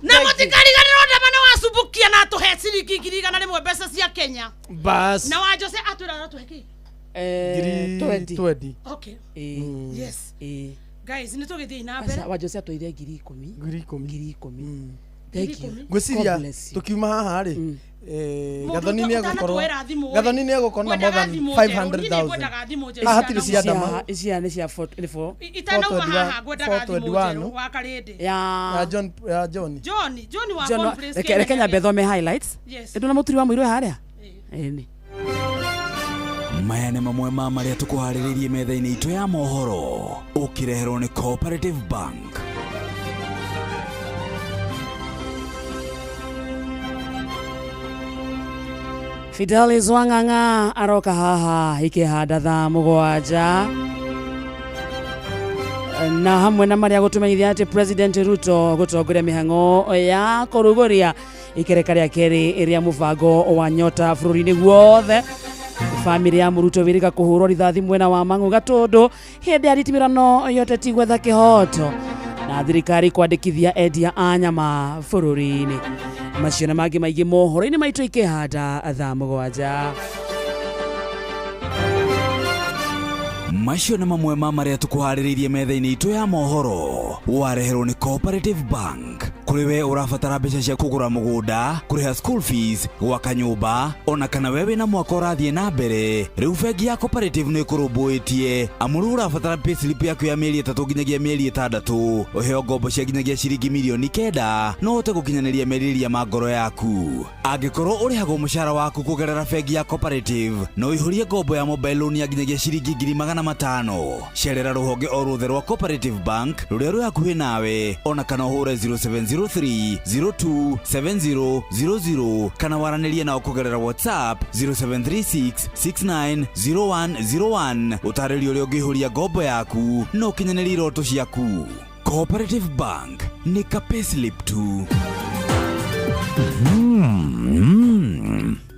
S12: na mũtikariganĩrwo Dama nĩ wacubukia na tũhe ciringi 100 mbeca cia Kenya
S1: bas
S12: na wa Jose atwĩra tũhe kĩ
S1: 20
S12: okay yes guys nĩ tũgĩthiĩ na mbere
S10: wa Jose atwĩire 10,000 thank you
S1: ngwĩciria tukiuma haha rĩ Gathoni nĩ egũkorwo na more than 500,000 hatirĩ cia Dama
S10: icia nĩ cia 44
S12: itanauma haha ngwendaga thimũ wa karĩndĩ
S1: ya John
S12: wa conference
S10: reke nyambe thome highlights ndona mũturi wa mũirũ harĩa ĩni
S15: maya nĩ mamwe ma marĩa tũkũharĩrĩirie metha-inĩ itũ ya mohoro ũkĩreherwo nĩ Cooperative Bank.
S10: Fidelis Wang'ang'a aroka haha ikĩhanda thaa 7 na hamwe na marĩa gũtũmenyithia atĩ President Ruto gũtongoria mĩhang'o ya kũrugũria ikereka rĩa kerĩ rĩa mũbango wa Nyota bũrũri-inĩ guothe. Family ya Mũruto wĩrĩga kũhũrwo rithathi mwena wa Mang'u Gatũndũ hĩndĩ ya ritimirano yote tigwetha kĩhoto na thirikari kwandĩkithia endia a nyama bũrũri-inĩ. Macio na mangĩ maingĩ mohoro-inĩ maitũ ikĩhanda thaa 7.
S15: macio na mamwe ma maria tukuhaririirie metha-ini itu ya mohoro wareherwo ni Cooperative Bank. Kuri we urabatara mbeca cia kugura mugunda, kuriha school fees, gwaka nyumba, ona kana wewe na mwaka urathie na mbere, riu bengi ya Cooperative ni kurumbuitie amuru urabatara payslip yaku ya mieri 3 nginyagia mieri 6, uheo ngombo cia nginyagia ciringi milioni 9 no uhote gukinyaniria meriria ma ngoro yaku. Angikorwo urihagwo mushara waku kugerera bengi ya Cooperative no ihurie ngombo ya mobile loan ya nginyagia ciringi 500,000. Cerera ruhonge o ruothe rwa Cooperative Bank ruria rwi hakuhi nawe, ona kana uhure 0703027000 kana waranirie nao kugerera WhatsApp 0736690101 utaririo uria ungihuria ngombo yaku no kinyanĩria iroto ciaku. Cooperative Bank ni ka payslip tu.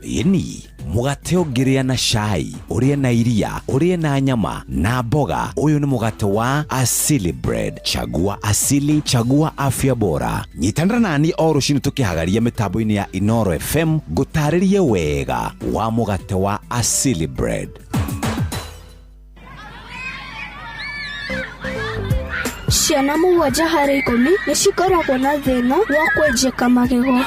S16: Yeni mugate ongiria na cai, urie na iria, urie na nyama na mboga. Uyu ni mugate wa Asili Bread. Chagua asili, chagua afya bora. Nyitandra nani o rucini tukihagaria mitambo-ini ya Inoro FM gutaririe wega wa mugate wa Asili Bread.
S17: Ciana mũgwanja harĩ 10 nĩcikoragwo na thĩna wa kwenjeka magego.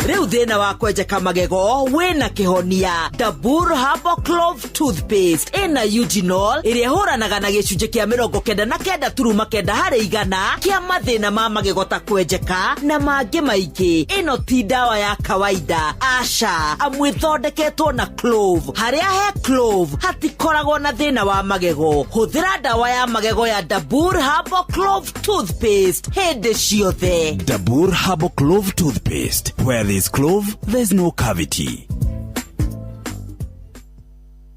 S20: Riu thina wa kwenjeka magego wina kihonia. Dabur Herbal Clove Toothpaste ina eugenol iria huranaga na gicunje kia 99.9 harĩ igana kia mathina ma magego ta kwenjeka na mangĩ maingĩ. Ino ti dawa ya kawaida, aca, amwe thondeketwo na clove. Haria he clove hatikoragwo na thina wa magego. Huthira dawa ya magego ya Dabur Herbal Clove Toothpaste hindi ciothe.
S15: Dabur Herbal Clove Toothpaste, where there's clove, there's no cavity.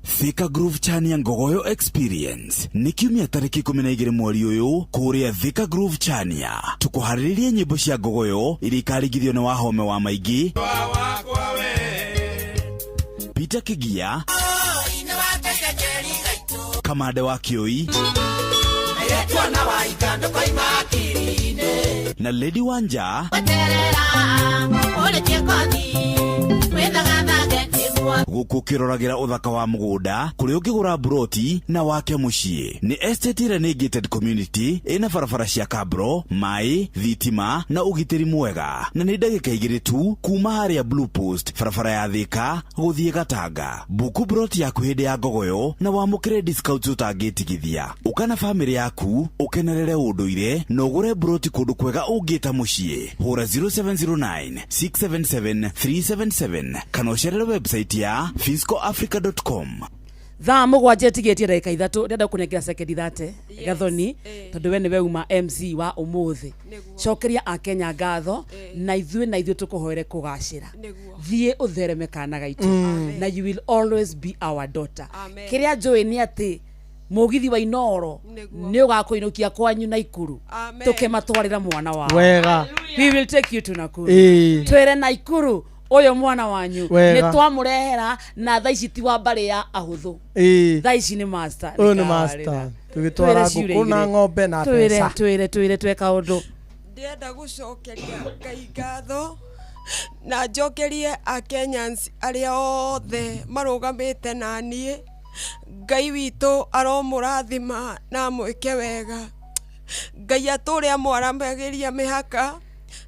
S15: Thika Groove Chania Ngogoyo Experience ni kiumia tariki 12 mweri uyu kuria Thika Groove Chania. Tukuhariririe nyimbo cia ngogoyo iria ikarigithio ni Wahome wa Maigi, Peter Kigia, Kamande wa Kioi na Lady Wanja guku kiroragira uthaka wa mugunda kuri ukigura broti na wake mucii. Ni estate renegated community ina barabara cia kabro, mai, thitima na ugitiri mwega, na ni ndagika 2 tu kuma haria Blue Post barabara ya Thika guthie Gatanga. Buku broti yaku hindi ya ngogoyo na wamukire discount utangitigithia. Ukana family yaku ukenerere unduire no gure broti kundu kwega ungita mucii. Hura 0709 677 377 kana ucerere website ya finscoafrica.com.
S10: Thaa mũgwanja tigetie ndagĩka 3 ndenda kunengera sekendi 30 Gathoni tondu we niwe uma MC wa umuthi. Cokeria a Kenya ngatho na ithuĩ tukuhoere kugacira. Thie uthereme kana gaitu na you will always be our daughter. Kiria njũĩ ni ati mugithi wa Inoro ni ugakuinukia kwanyu Naikuru tukimatwarira mwana wao.
S1: Wega.
S10: We will take you to Nakuru. Twere Naikuru oyo mwana wanyu ni twamurehera na thaici ti wa mbari ya ahuthu. Thaici ni master.
S1: Oyo ni master. Tugitwara nguku na ng'ombe na pesa.
S10: Twire tweka undu.
S3: Ndenda gucokeria Ngai ngatho na njokerie a Kenyans aria othe marugamite na nie. Ngai witu aromurathima na mwike wega. Ngai aturia mwaramagiria mihaka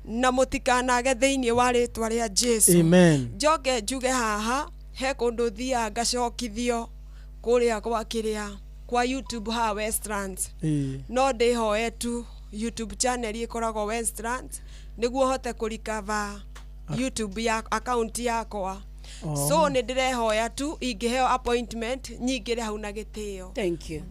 S3: na mutikanage thiini wa ritwa ria Jesu.
S1: Amen.
S3: Njoke njuge haha he kundu thia ngacokithio kuria kwa kiria kwa YouTube ha Westlands. No ndihoe tu YouTube channel ikoragwo Westlands niguo hote kurikava YouTube ya account yakwa. So ni ndirehoya tu ingiheo appointment nyingire hau na gitio.
S10: Thank you.